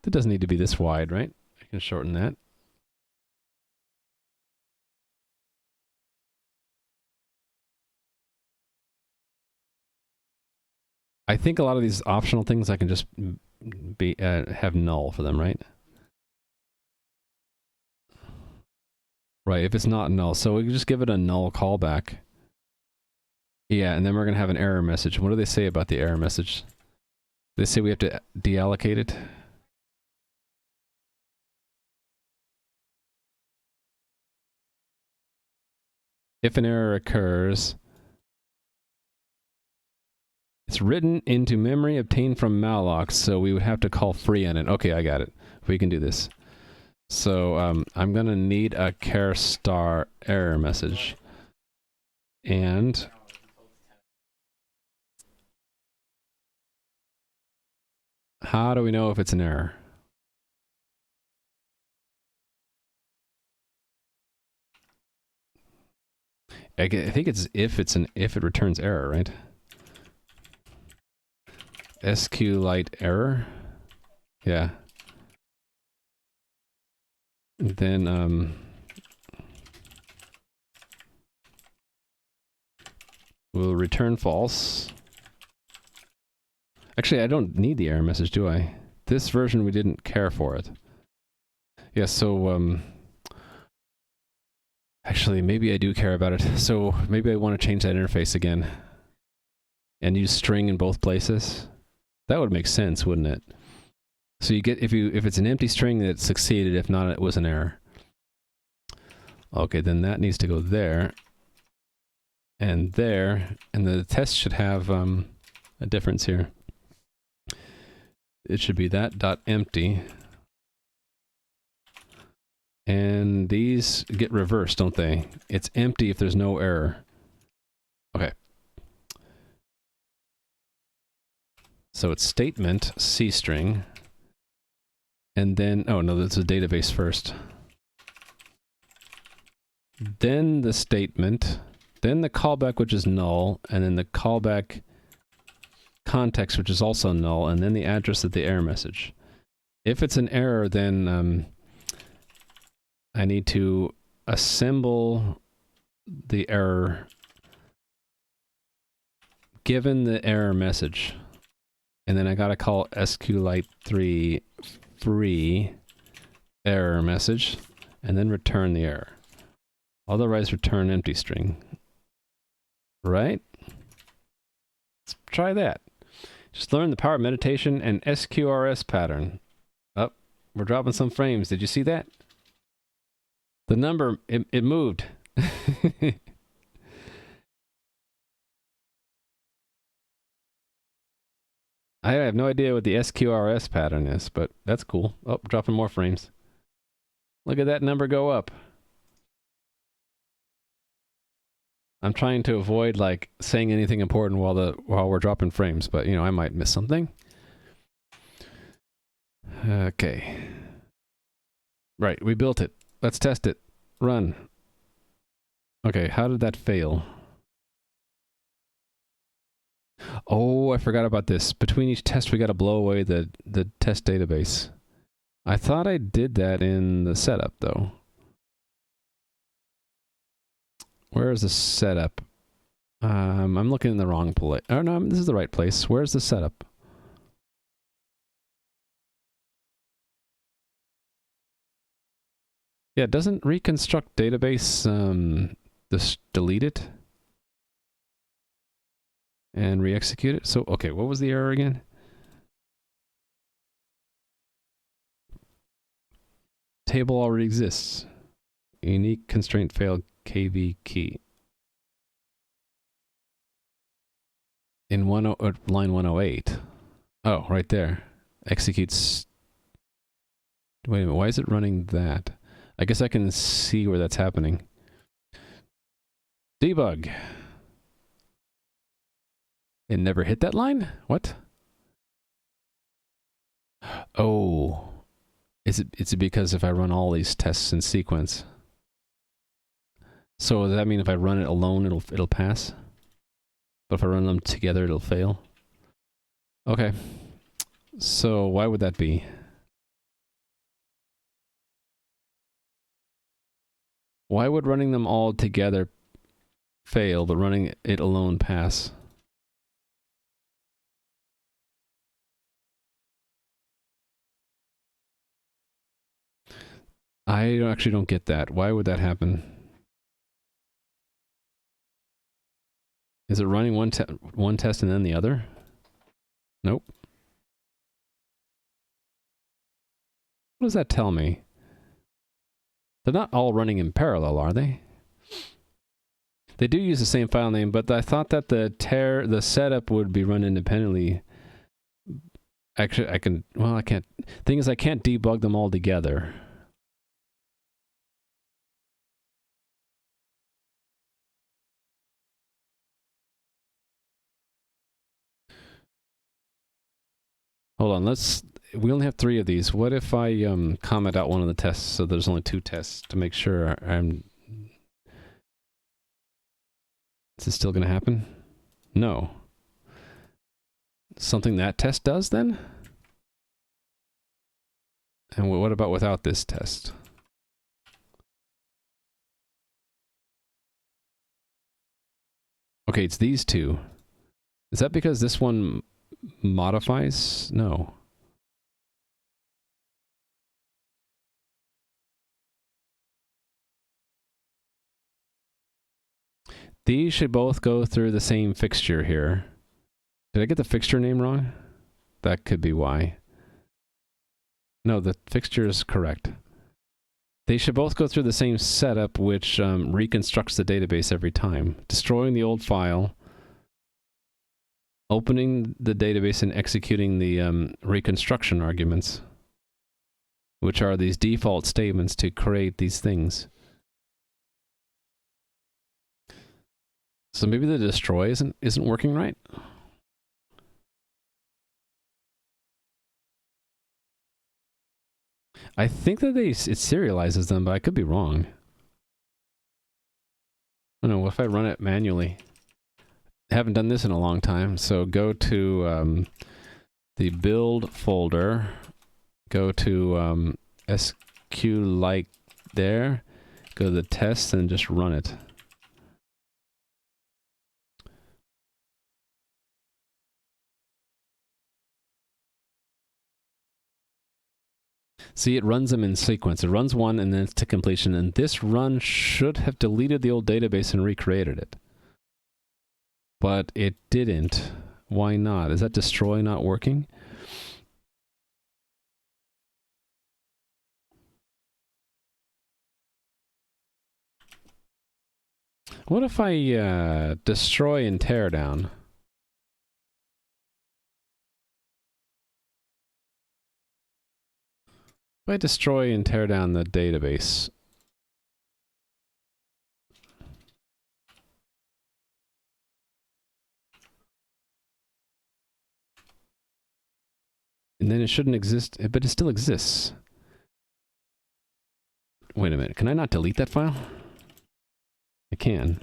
It doesn't need to be this wide, right? I can shorten that. I think a lot of these optional things I can just be have null for them, right? Right, if it's not null. So we can just give it a null callback. Yeah, and then we're going to have an error message. What do they say about the error message? They say we have to deallocate it. If an error occurs, it's written into memory obtained from malloc, so we would have to call free on it. Okay, I got it. We can do this. So I'm going to need a char star error message. And how do we know if it's an error? I think it's if it returns error, right? SQLite error. Yeah. And then we'll return false. Actually, I don't need the error message, do I? This version we didn't care for it. Yeah, so actually maybe I do care about it. So maybe I want to change that interface again and use string in both places. That would make sense, wouldn't it? So you get if it's an empty string that succeeded, if not it was an error. Okay, then that needs to go there and there, and the test should have a difference here. It should be that dot empty, and these get reversed, don't they? It's empty if there's no error. Okay. So it's statement C string, and then oh no, that's a database first. Then the statement, then the callback, which is null, and then the callback context, which is also null, and then the address of the error message. If it's an error, then I need to assemble the error given the error message. And then I gotta call SQLite 3 free error message, and then return the error. Otherwise, return empty string. Right? Let's try that. Just learn the power of meditation and SQRS pattern. Oh, we're dropping some frames. Did you see that? The number, it moved. I have no idea what the SQRS pattern is, but that's cool. Oh, dropping more frames. Look at that number go up. I'm trying to avoid like saying anything important while we're dropping frames, but you know, I might miss something. Okay. Right, we built it. Let's test it. Run. Okay, how did that fail? Oh, I forgot about this. Between each test, we got to blow away the test database. I thought I did that in the setup, though. Where is the setup? I'm looking in the wrong place. Oh, no, this is the right place. Where's the setup? Yeah, doesn't reconstruct database just delete it? and re-execute it. So, okay, what was the error again? Table already exists. Unique constraint failed KV key. In line 108. Oh, right there. Executes. Wait a minute, why is it running that? I guess I can see where that's happening. Debug. It never hit that line? What? Oh. Is it because if I run all these tests in sequence? So does that mean if I run it alone it'll pass? But if I run them together it'll fail? Okay. So why would that be? Why would running them all together fail, but running it alone pass? I actually don't get that. Why would that happen? Is it running one test and then the other? Nope. What does that tell me? They're not all running in parallel, are they? They do use the same file name, but I thought that the setup would be run independently. Actually, I can't. Thing is, I can't debug them all together. Hold on, we only have 3 of these. What if I comment out one of the tests so there's only 2 tests to make sure Is this still going to happen? No. Something that test does then? And what about without this test? Okay, it's these 2. Is that because this one modifies? No. These should both go through the same fixture here. Did I get the fixture name wrong? That could be why. No, the fixture is correct. They should both go through the same setup, which reconstructs the database every time. Destroying the old file, opening the database and executing the reconstruction arguments, which are these default statements to create these things. So maybe the destroy isn't working right? I think that it serializes them, but I could be wrong. I don't know, what if I run it manually? I haven't done this in a long time, so go to the build folder, go to SQLite there, go to the test and just run it. See, it runs them in sequence. It runs one and then it's to completion, and this run should have deleted the old database and recreated it. But it didn't. Why not? Is that destroy not working? What if I destroy and tear down? If I destroy and tear down the database, and then it shouldn't exist, but it still exists. Wait a minute, can I not delete that file? I can.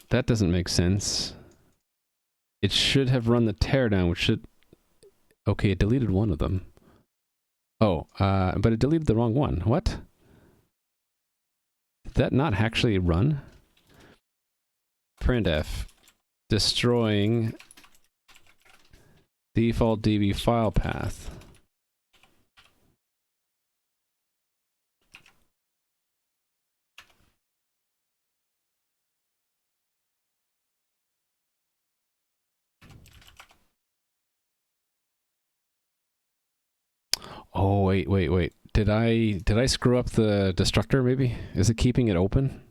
That doesn't make sense. It should have run the teardown, which should... Okay, it deleted one of them. Oh, but it deleted the wrong one. What? Did that not actually run? Printf. Destroying default DB file path. Oh, wait. Did I screw up the destructor maybe? Is it keeping it open?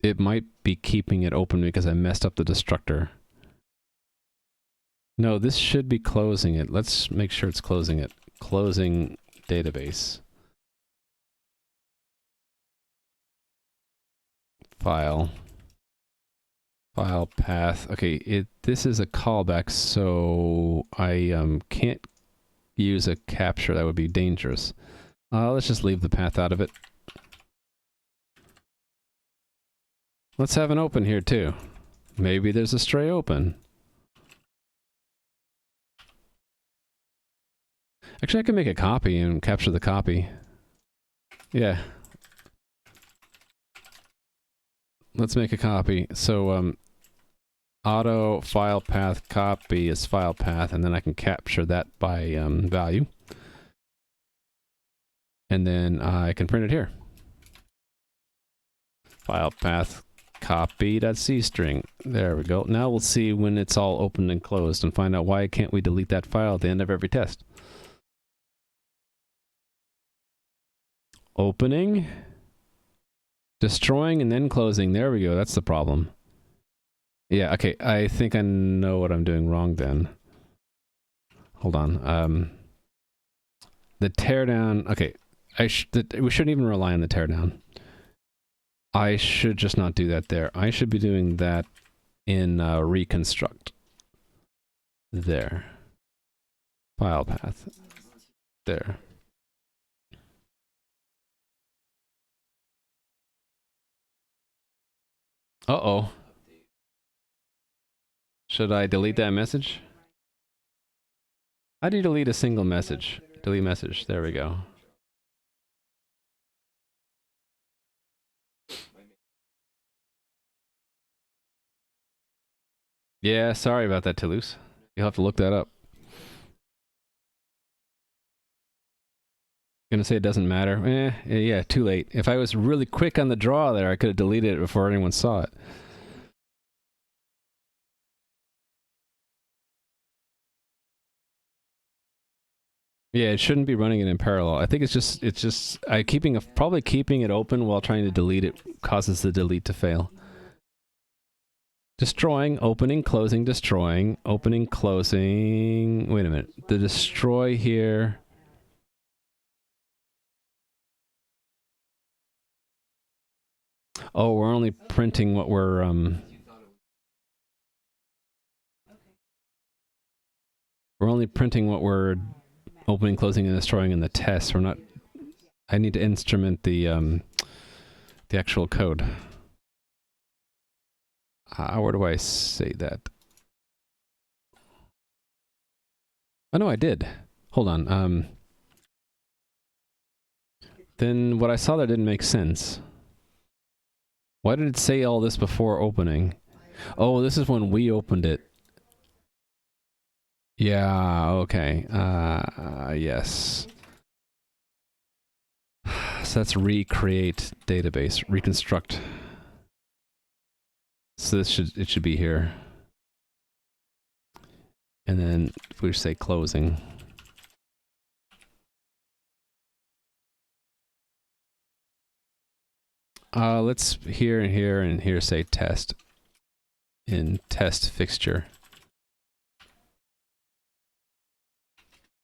It might be keeping it open because I messed up the destructor. No, this should be closing it. Let's make sure it's closing it. Closing database. File path. Okay, this is a callback, so I can't use a capture. That would be dangerous. Let's just leave the path out of it. Let's have an open here too. Maybe there's a stray open. Actually, I can make a copy and capture the copy. Yeah. Let's make a copy. So, auto file path copy is file path, and then I can capture that by value. And then I can print it here. File path copy.c string. There we go. Now we'll see when it's all opened and closed and find out why can't we delete that file at the end of every test. Opening, destroying, and then closing. There we go. That's the problem. Yeah, okay. I think I know what I'm doing wrong then. Hold on. The teardown. Okay. We shouldn't even rely on the teardown. I should just not do that there. I should be doing that in reconstruct. There. File path. There. Uh-oh. Should I delete that message? How do you delete a single message? Delete message. There we go. Yeah, sorry about that, Toulouse. You'll have to look that up. Gonna say it doesn't matter. Yeah, too late. If I was really quick on the draw there, I could have deleted it before anyone saw it. Yeah, it shouldn't be running it in parallel. I think it's just probably keeping it open while trying to delete it causes the delete to fail. Destroying, opening, closing, destroying, opening, closing. Wait a minute. The destroy here. Oh, we're only printing what we're only printing what we're opening, closing, and destroying in the test. We're not. I need to instrument the actual code. Where do I say that? Oh no, I did. Hold on. Then what I saw there didn't make sense. Why did it say all this before opening? Oh, this is when we opened it. Yeah, okay. Yes. So that's recreate database, reconstruct. So it should be here. And then we say closing. Let's here and here and here say test in test fixture.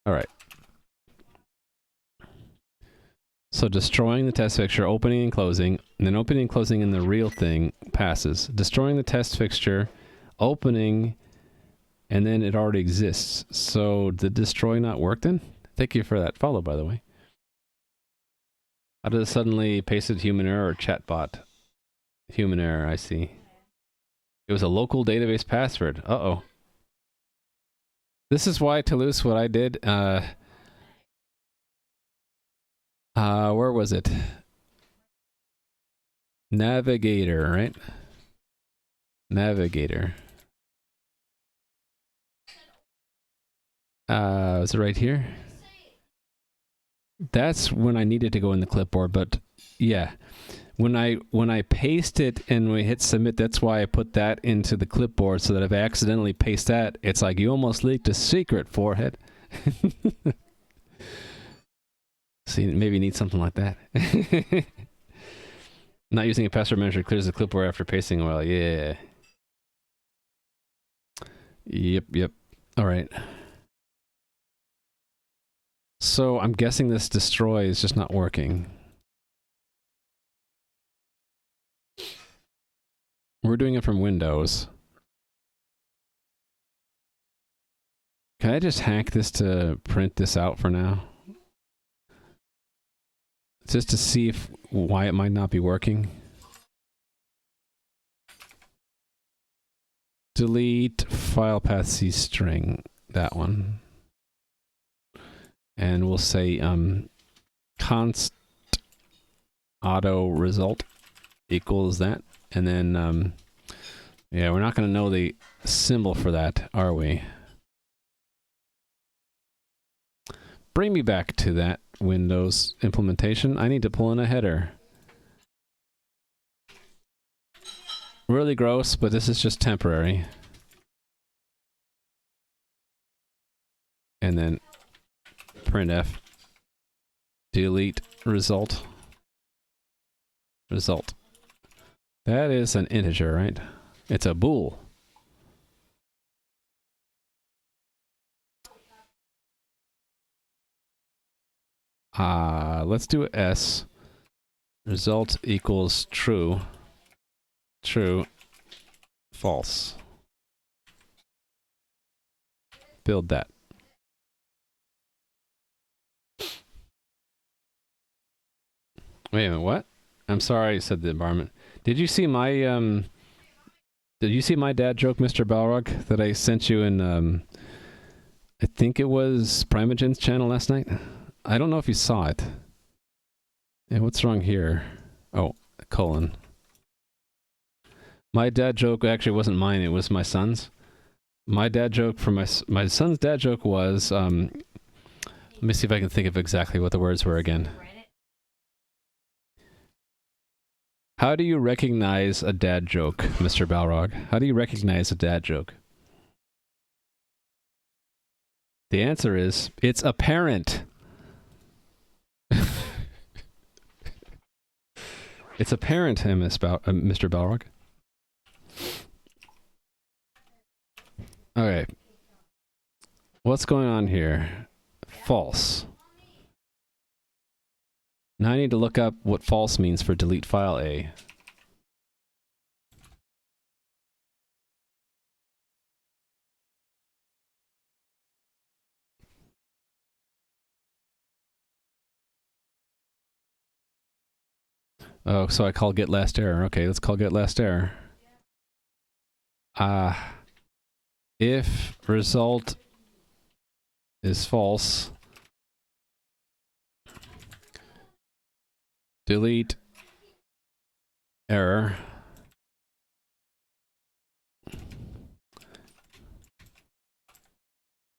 All right. So destroying the test fixture, opening and closing, and then opening and closing in the real thing passes. Destroying the test fixture, opening, and then it already exists. So did destroy not work then? Thank you for that follow, by the way. How does it suddenly pasted human error or chatbot? Human error, I see. It was a local database password. Uh-oh. This is why, Toulouse, what I did, where was it? Navigator, right? Navigator. Was it right here? That's when I needed to go in the clipboard, but yeah. When I paste it and we hit submit, that's why I put that into the clipboard, so that if I accidentally paste that, it's like, you almost leaked a secret, forehead. See, maybe you need something like that. Not using a password manager clears the clipboard after pasting a while. Yeah. Yep. All right. So I'm guessing this destroy is just not working. We're doing it from Windows. Can I just hack this to print this out for now? Just to see why it might not be working. Delete file path C string, that one. And we'll say const auto result equals that. And then, yeah, we're not going to know the symbol for that, are we? Bring me back to that Windows implementation. I need to pull in a header. Really gross, but this is just temporary. And then printf delete result. That is an integer, right? It's a bool. Let's do S. Result equals true. True. False. Build that. Wait a minute, what? I'm sorry, said the environment. Did you see my dad joke, Mr. Balrog, that I sent you in I think it was Primogen's channel last night? I don't know if you saw it. And what's wrong here? Oh, colon. My dad joke actually wasn't mine, it was my son's. My dad joke for my son's dad joke was let me see if I can think of exactly what the words were again. How do you recognize a dad joke, Mr. Balrog? How do you recognize a dad joke? The answer is, it's apparent. It's apparent, Mr. Balrog. Okay. What's going on here? False. Now I need to look up what false means for delete file A. Oh, so I call get last error. Okay, let's call get last error. If result is false, delete error.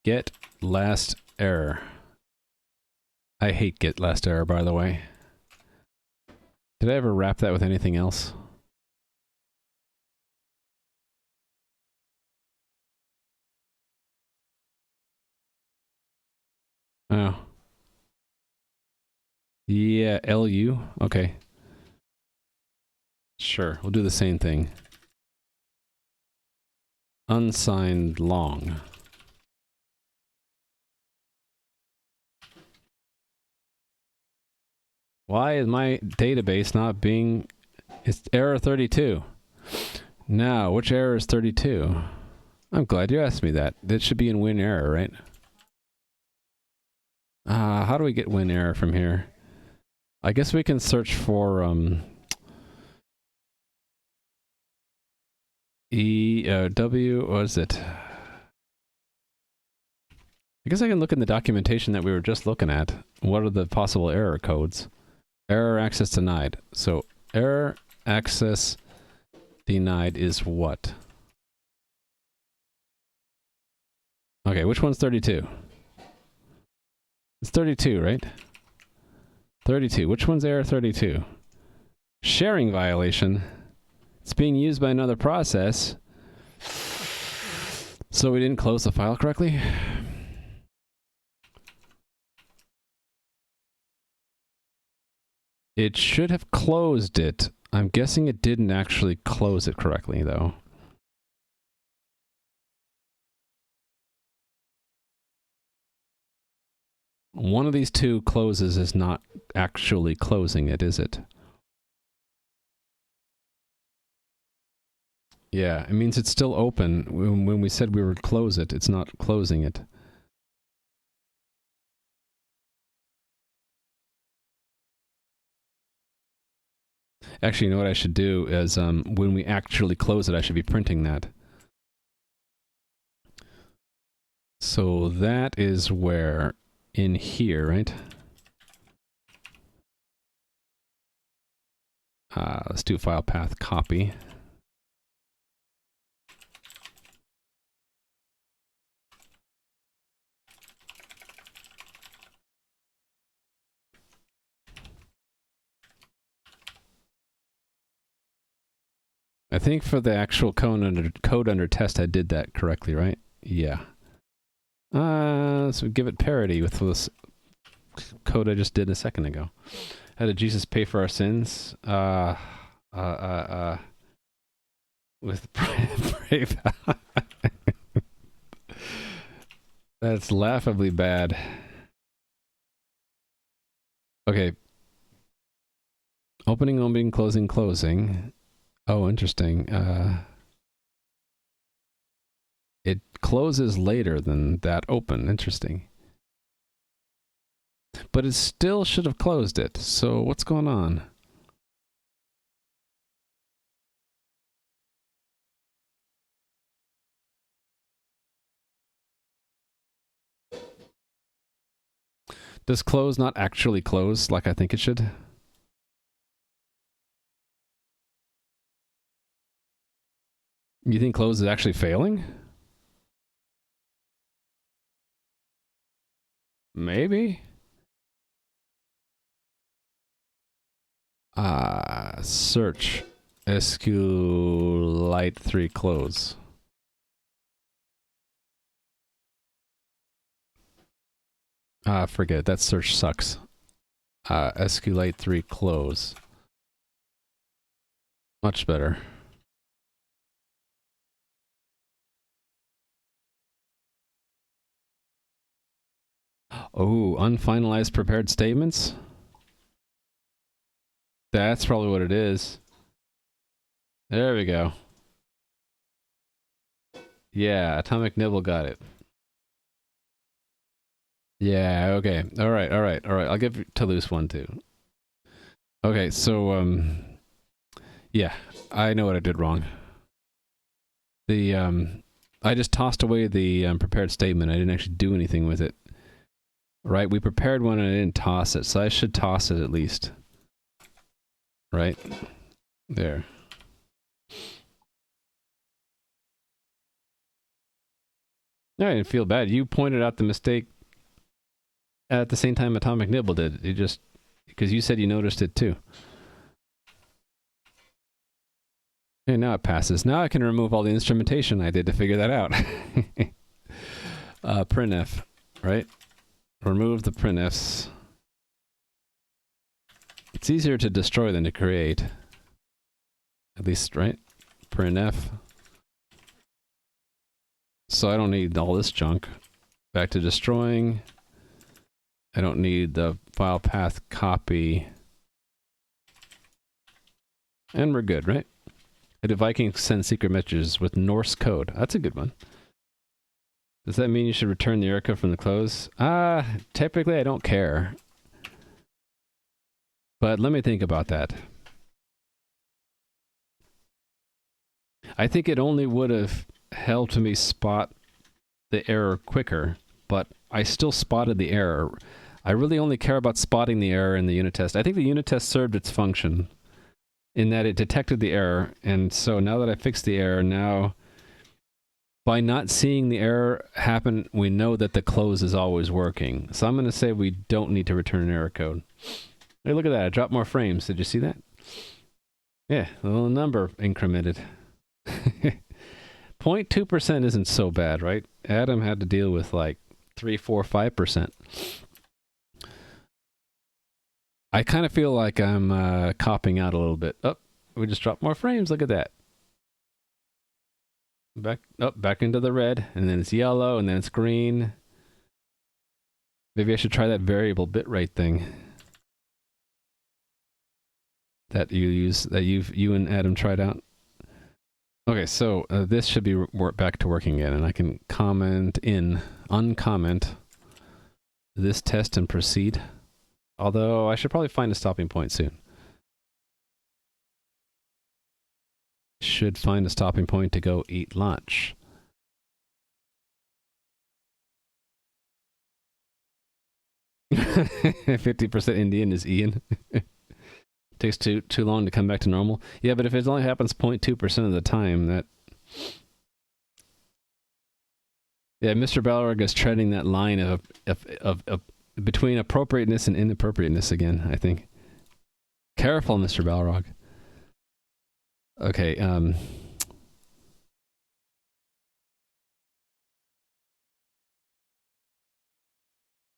Get last error. I hate get last error, by the way. Did I ever wrap that with anything else? Oh. Yeah, LU? Okay. Sure, we'll do the same thing. Unsigned long. Why is my database not being... It's error 32. Now, which error is 32? I'm glad you asked me that. That should be in win error, right? How do we get win error from here? I guess we can search for W, what is it? I guess I can look in the documentation that we were just looking at. What are the possible error codes? Error access denied. So error access denied is what? Okay, which one's 32? It's 32, right? 32. Which one's error 32? Sharing violation. It's being used by another process. So we didn't close the file correctly? It should have closed it. I'm guessing it didn't actually close it correctly, though. One of these two closes is not actually closing it, is it? Yeah, it means it's still open. When we said we would close it, it's not closing it. Actually, you know what I should do is when we actually close it, I should be printing that. So that is where, in here, right? Let's do file path copy. I think for the actual code under test, I did that correctly, right? Yeah. So give it parity with this code I just did a second ago. How did Jesus pay for our sins? With brave. That's laughably bad. Okay. Opening, closing. Oh, interesting. It closes later than that open. Interesting. But it still should have closed it. So what's going on? Does close not actually close like I think it should? You think close is actually failing? Maybe. Search SQLite 3 close. Forget it. That search sucks. SQLite 3 close. Much better. Oh, unfinalized prepared statements? That's probably what it is. There we go. Yeah, Atomic Nibble got it. Yeah, okay. Alright. I'll give Toulouse one too. Okay, so, yeah, I know what I did wrong. I just tossed away the prepared statement. I didn't actually do anything with it. Right? We prepared one and I didn't toss it, so I should toss it at least. Right? There. No, I didn't feel bad. You pointed out the mistake at the same time Atomic Nibble did. You just... because you said you noticed it too. Okay, now it passes. Now I can remove all the instrumentation I did to figure that out. Printf, right? Remove the printfs. It's easier to destroy than to create. At least, right? Printf. So I don't need all this junk. Back to destroying. I don't need the file path copy. And we're good, right? Did Viking send secret messages with Norse code? That's a good one. Does that mean you should return the error code from the close? Typically I don't care. But let me think about that. I think it only would have helped me spot the error quicker, but I still spotted the error. I really only care about spotting the error in the unit test. I think the unit test served its function in that it detected the error, and so now that I fixed the error, now by not seeing the error happen, we know that the close is always working. So I'm going to say we don't need to return an error code. Hey, look at that. I dropped more frames. Did you see that? Yeah, a little number incremented. 0.2% isn't so bad, right? Adam had to deal with like 3, 4, 5%. I kind of feel like I'm copping out a little bit. Oh, we just dropped more frames. Look at that. Back into the red, and then it's yellow, and then it's green. Maybe I should try that variable bitrate thing that you and Adam tried out. Okay, so this should be back to working again, and I can uncomment this test and proceed. Although I should probably find a stopping point soon. Should find a stopping point to go eat lunch. "50% Indian" is Ian. Takes too long to come back to normal. Yeah, but if it only happens 0.2% of the time, that... Yeah, Mr. Balrog is treading that line of between appropriateness and inappropriateness again, I think. Careful, Mr. Balrog. Okay,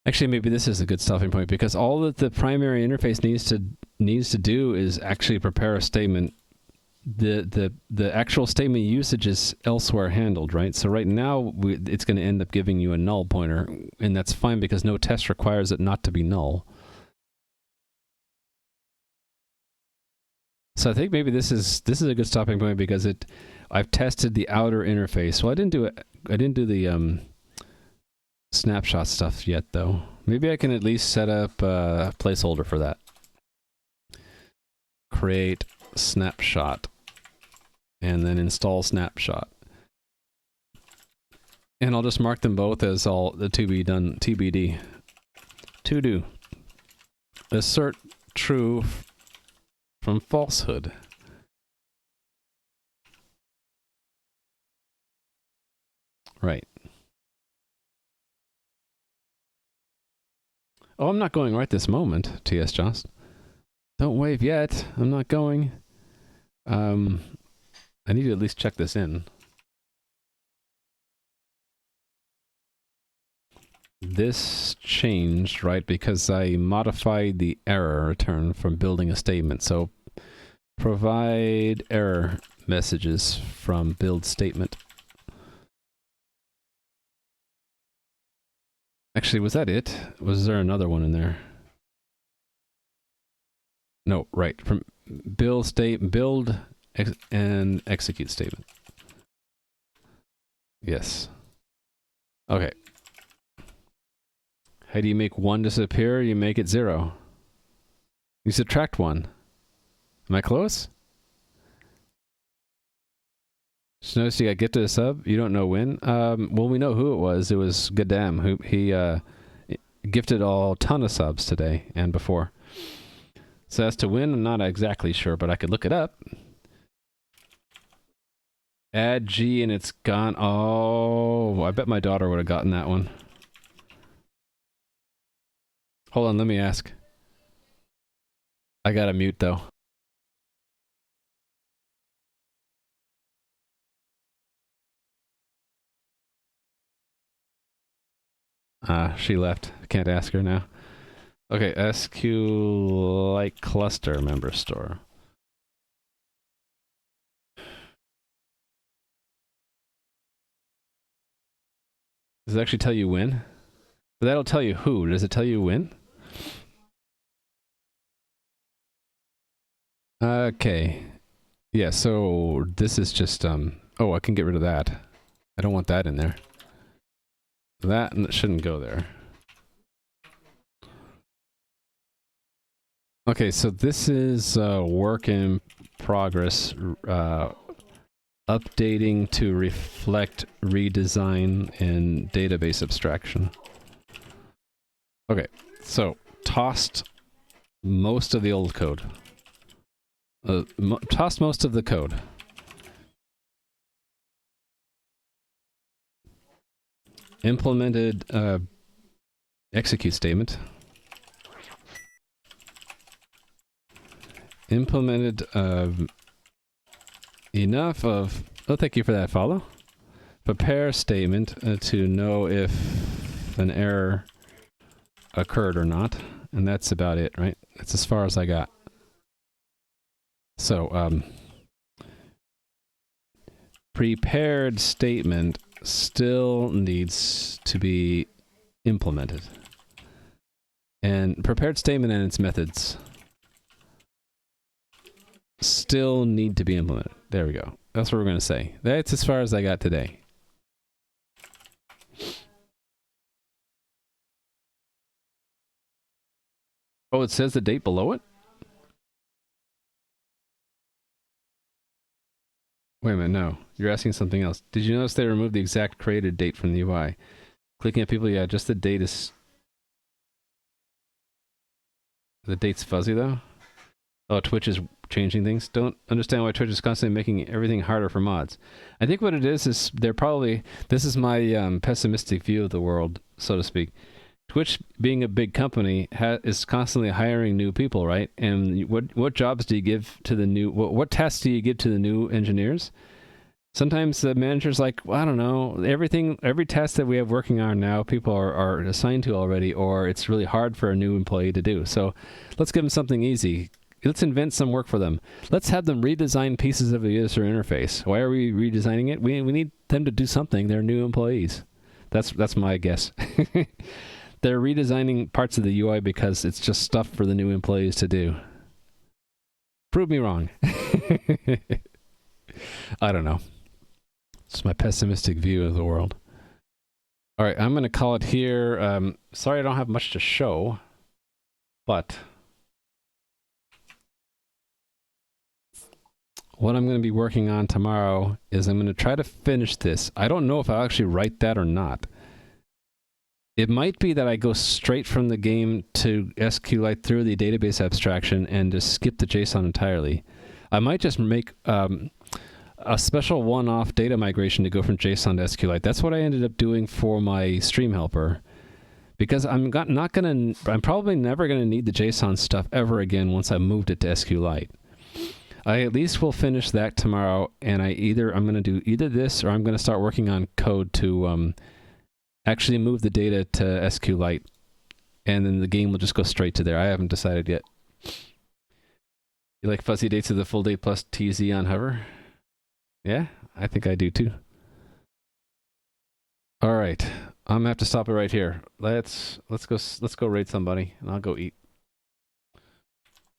actually, maybe this is a good stopping point, because all that the primary interface needs to do is actually prepare a statement. The actual statement usage is elsewhere handled, right? So right now, it's going to end up giving you a null pointer, and that's fine because no test requires it not to be null. So I think maybe this is a good stopping point because I've tested the outer interface. Well, I didn't do the snapshot stuff yet, though. Maybe I can at least set up a placeholder for that. Create snapshot, and then install snapshot. And I'll just mark them both as all the to be done, TBD. To do. Assert true from falsehood. Right. Oh, I'm not going right this moment, T.S. Jost. Don't wave yet. I'm not going. I need to at least check this in. This changed, right, because I modified the error return from building a statement. So provide error messages from build statement. Actually, was that it? Was there another one in there? No, right. From build and execute statement. Yes. Okay. How do you make 1 disappear? You make it 0. You subtract 1. Am I close? Just notice you got get to the sub. You don't know when. Well, we know who it was. It was Gadam, who he gifted a ton of subs today and before. So as to win, I'm not exactly sure, but I could look it up. Add G and it's gone. Oh, I bet my daughter would have gotten that one. Hold on, let me ask. I gotta mute though. She left. Can't ask her now. Okay, SQLite cluster member store. Does it actually tell you when? That'll tell you who. Does it tell you when? Okay. Yeah, so this is just, oh, I can get rid of that. I don't want that in there. That shouldn't go there. Okay, so this is work in progress, updating to reflect redesign and database abstraction. Okay, so tossed most of the old code. Tossed most of the code. Implemented execute statement. Implemented enough of... Oh, thank you for that follow. Prepare statement to know if an error occurred or not. And that's about it, right? That's as far as I got. So, prepared statement still needs to be implemented. And prepared statement and its methods still need to be implemented. There we go. That's what we're going to say. That's as far as I got today. Oh, it says the date below it? Wait a minute, no. You're asking something else. Did you notice they removed the exact created date from the UI? Clicking at people, yeah, just the date is... The date's fuzzy, though? Oh, Twitch is changing things. Don't understand why Twitch is constantly making everything harder for mods. I think what it is they're probably... This is my pessimistic view of the world, so to speak. Twitch, being a big company, is constantly hiring new people, right? And what jobs do you give to the new... What tasks do you give to the new engineers? Sometimes the manager's like, well, I don't know, every task that we have working on now, people are assigned to already, or it's really hard for a new employee to do. So let's give them something easy. Let's invent some work for them. Let's have them redesign pieces of the user interface. Why are we redesigning it? We need them to do something. They're new employees. That's my guess. They're redesigning parts of the UI because it's just stuff for the new employees to do. Prove me wrong. I don't know. It's my pessimistic view of the world. All right, I'm going to call it here. Sorry I don't have much to show, but what I'm going to be working on tomorrow is I'm going to try to finish this. I don't know if I'll actually write that or not. It might be that I go straight from the game to SQLite through the database abstraction and just skip the JSON entirely. I might just make a special one-off data migration to go from JSON to SQLite. That's what I ended up doing for my stream helper, because I'm probably never going to need the JSON stuff ever again once I've moved it to SQLite. I at least will finish that tomorrow, and I'm going to do either this or I'm going to start working on code to actually move the data to SQLite, and then the game will just go straight to there. I haven't decided yet. You like fuzzy dates of the full date plus TZ on hover? Yeah, I think I do too. All right, I'm gonna have to stop it right here. Let's go raid somebody, and I'll go eat.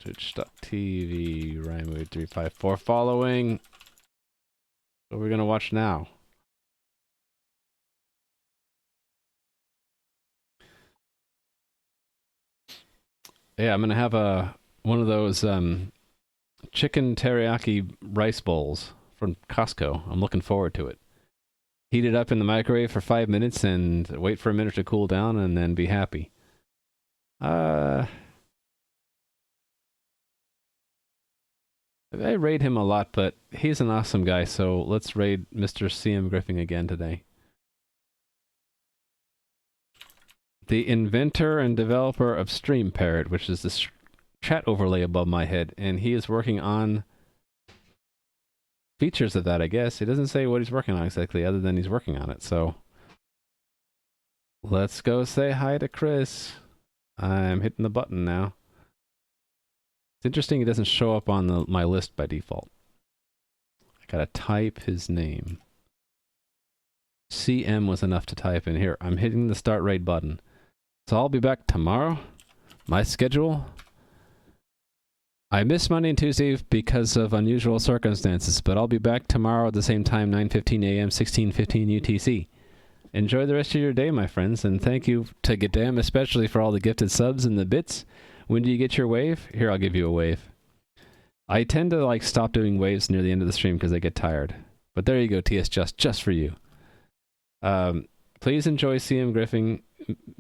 Twitch.tv Rhymewood354 following. What we're gonna watch now. Yeah, I'm gonna have one of those chicken teriyaki rice bowls from Costco. I'm looking forward to it. Heat it up in the microwave for 5 minutes and wait for a minute to cool down, and then be happy. I raid him a lot, but he's an awesome guy, so let's raid Mr. CM Griffin again today. The inventor and developer of Stream Parrot, which is this chat overlay above my head, and he is working on features of that, I guess. He doesn't say what he's working on exactly, other than he's working on it, so let's go say hi to Chris. I'm hitting the button now. It's interesting he doesn't show up on my list by default. I gotta type his name. CM was enough to type in. Here, I'm hitting the start raid button. So I'll be back tomorrow. My schedule. I miss Monday and Tuesday because of unusual circumstances, but I'll be back tomorrow at the same time, 9:15 a.m., 16:15 UTC. Enjoy the rest of your day, my friends, and thank you to Gadam especially for all the gifted subs and the bits. When do you get your wave? Here, I'll give you a wave. I tend to stop doing waves near the end of the stream because I get tired. But there you go, TS just for you. Please enjoy CM Griffin,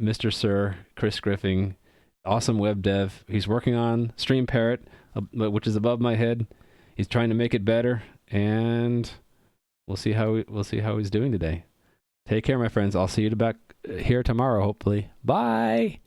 Mr. Sir, Chris Griffin, awesome web dev. He's working on Stream Parrot, which is above my head. He's trying to make it better, and we'll see how he's doing today. Take care, my friends. I'll see you back here tomorrow, hopefully. Bye!